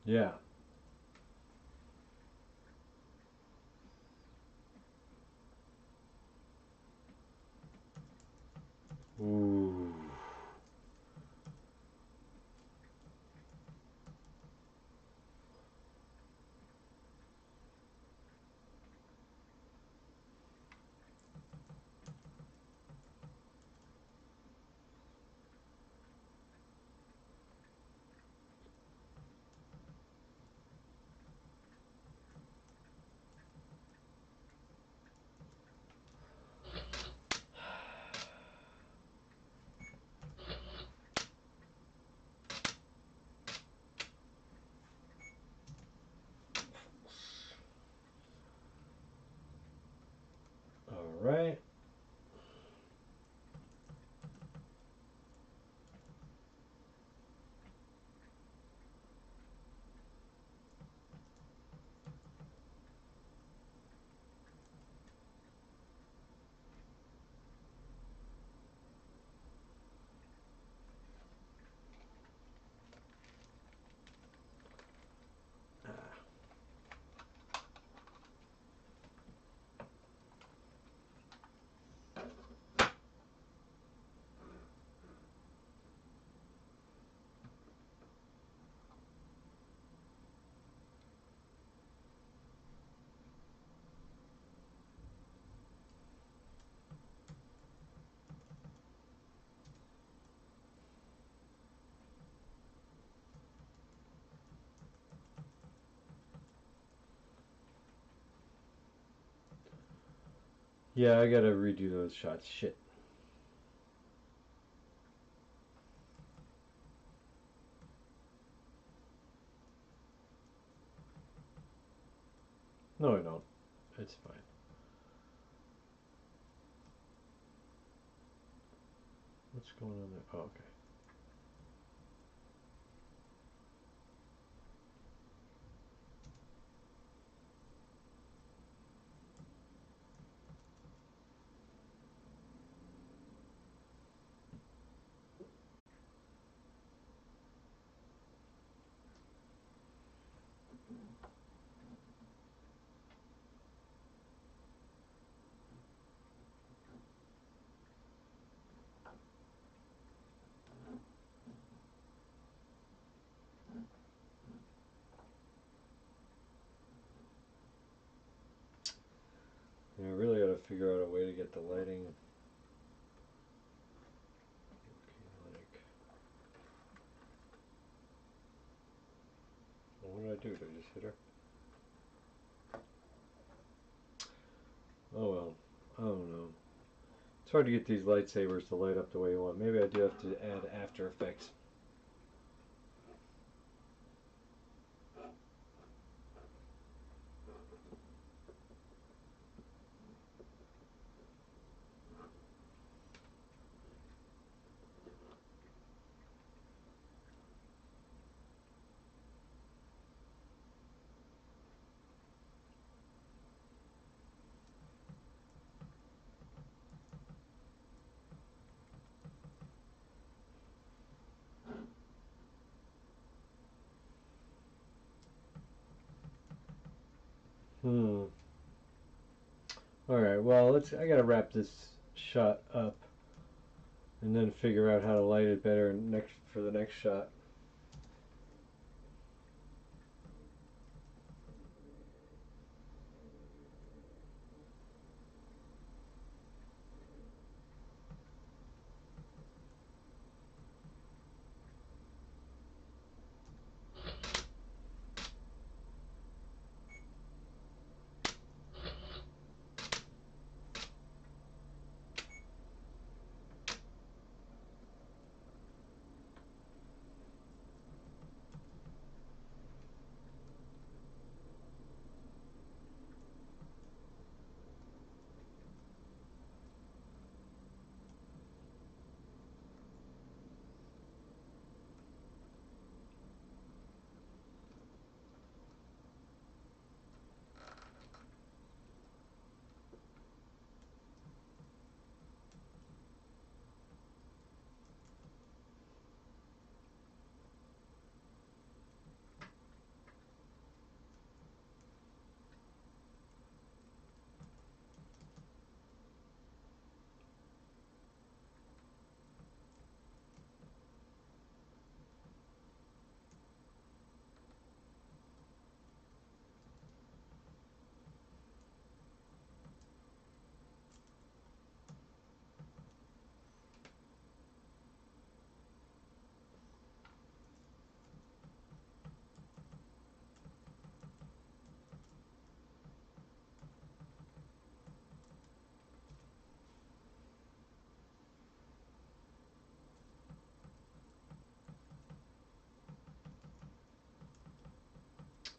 S1: Yeah. Ooh. right. Yeah, I gotta redo those shots. Shit. No, I don't. It's fine. What's going on there? Oh, okay. Yeah, I really gotta figure out a way to get the lighting looking like. Well, what did I do? Did I just hit her? Oh well. I don't know. It's hard to get these lightsabers to light up the way you want. Maybe I do have to add After Effects. Alright, well, I gotta wrap this shot up and then figure out how to light it better for the next shot.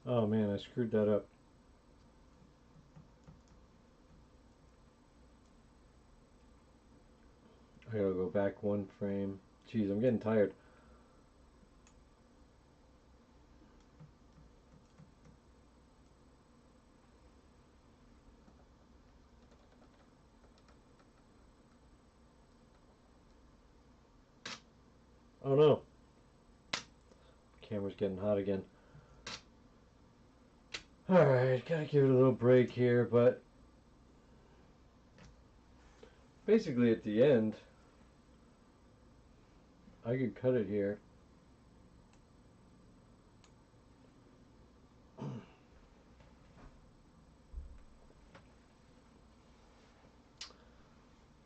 S1: Oh man, I screwed that up. back one frame. Jeez, I'm getting tired. Oh no. Camera's getting hot again. Alright, gotta give it a little break here, but basically at the end, I could cut it here.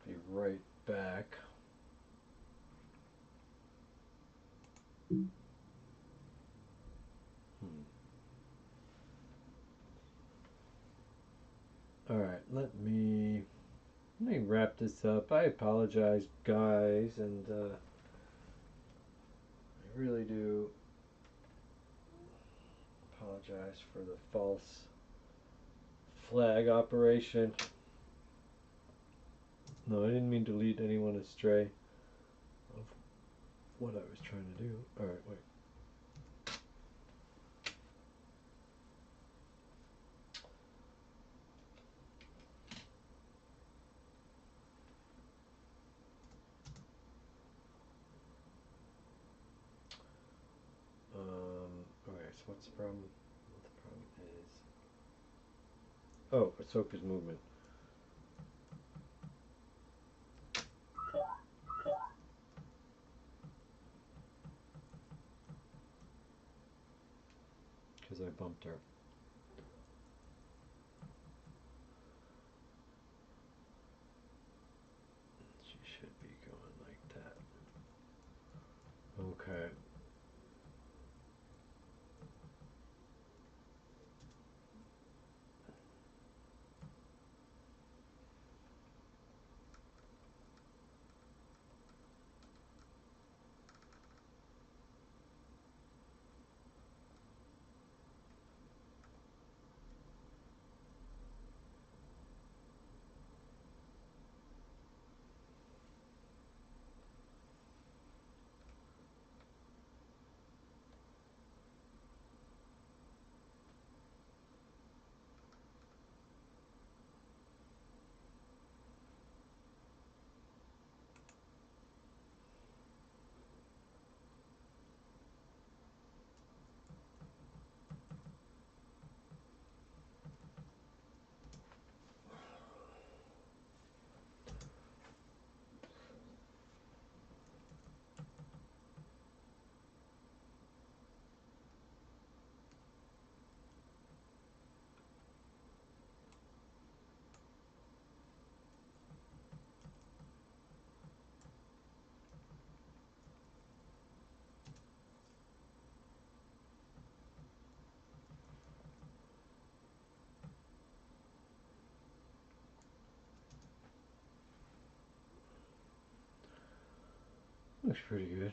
S1: Be right back. Alright, let me wrap this up. I apologize, guys, and I really do apologize for the false flag operation. No, I didn't mean to lead anyone astray of what I was trying to do. Alright, wait. Okay, so what's the problem? What the problem is? Oh, Ahsoka's movement. Because I bumped her. She should be going like that. Okay. Looks pretty good.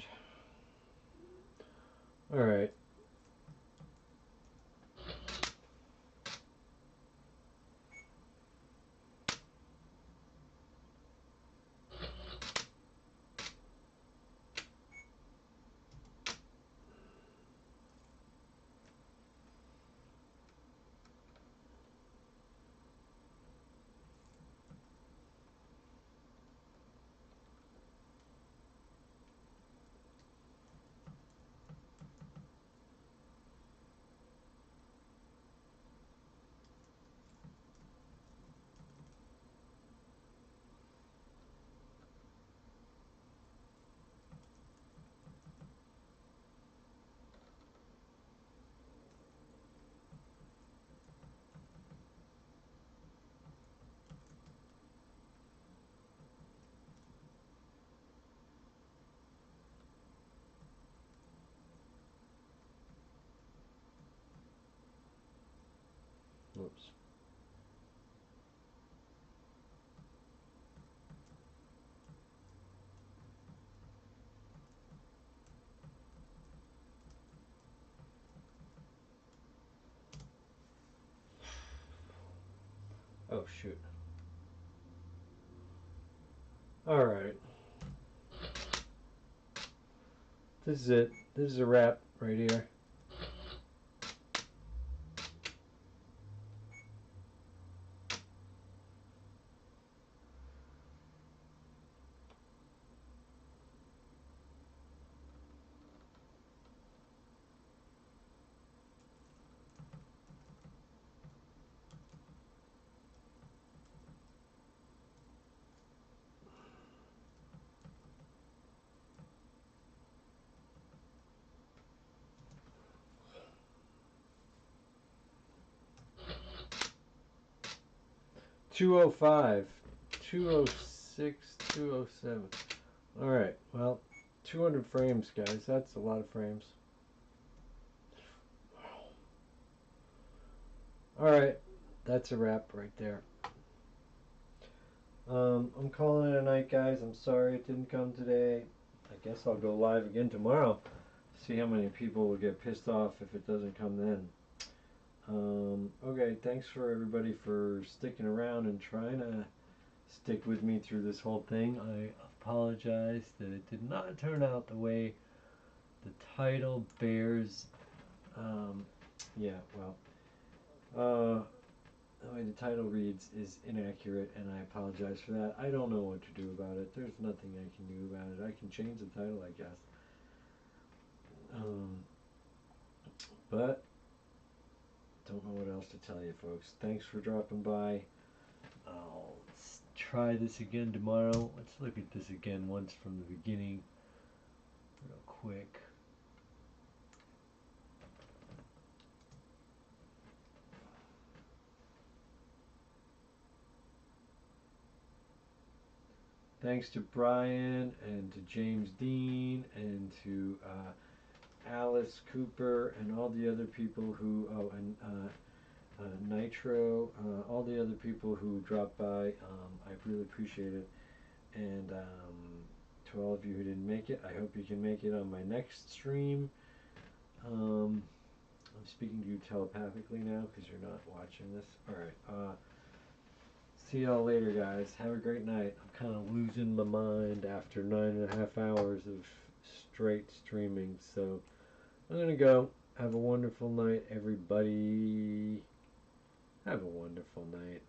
S1: Alright. Whoops. Oh, shoot. Alright. This is it. This is a wrap right here. $205, $206, $207. All right. Well, 200 frames, guys. That's a lot of frames. All right. That's a wrap right there. I'm calling it a night, guys. I'm sorry it didn't come today. I guess I'll go live again tomorrow. See how many people will get pissed off if it doesn't come then. Okay, thanks for everybody for sticking around and trying to stick with me through this whole thing. I apologize that it did not turn out the way the title bears. The way the title reads is inaccurate, and I apologize for that. I don't know what to do about it. There's nothing I can do about it. I can change the title, I guess. But don't know what else to tell you, folks. Thanks for dropping by. I'll try this again tomorrow. Let's look at this again once from the beginning, real quick. Thanks to Brian and to James Dean and to Alice Cooper and all the other people who, Nitro, all the other people who dropped by. I really appreciate it. And to all of you who didn't make it, I hope you can make it on my next stream. I'm speaking to you telepathically now because you're not watching this. Alright, see y'all later, guys. Have a great night. I'm kind of losing my mind after 9.5 hours of straight streaming, so I'm gonna go. Have a wonderful night, everybody. Have a wonderful night.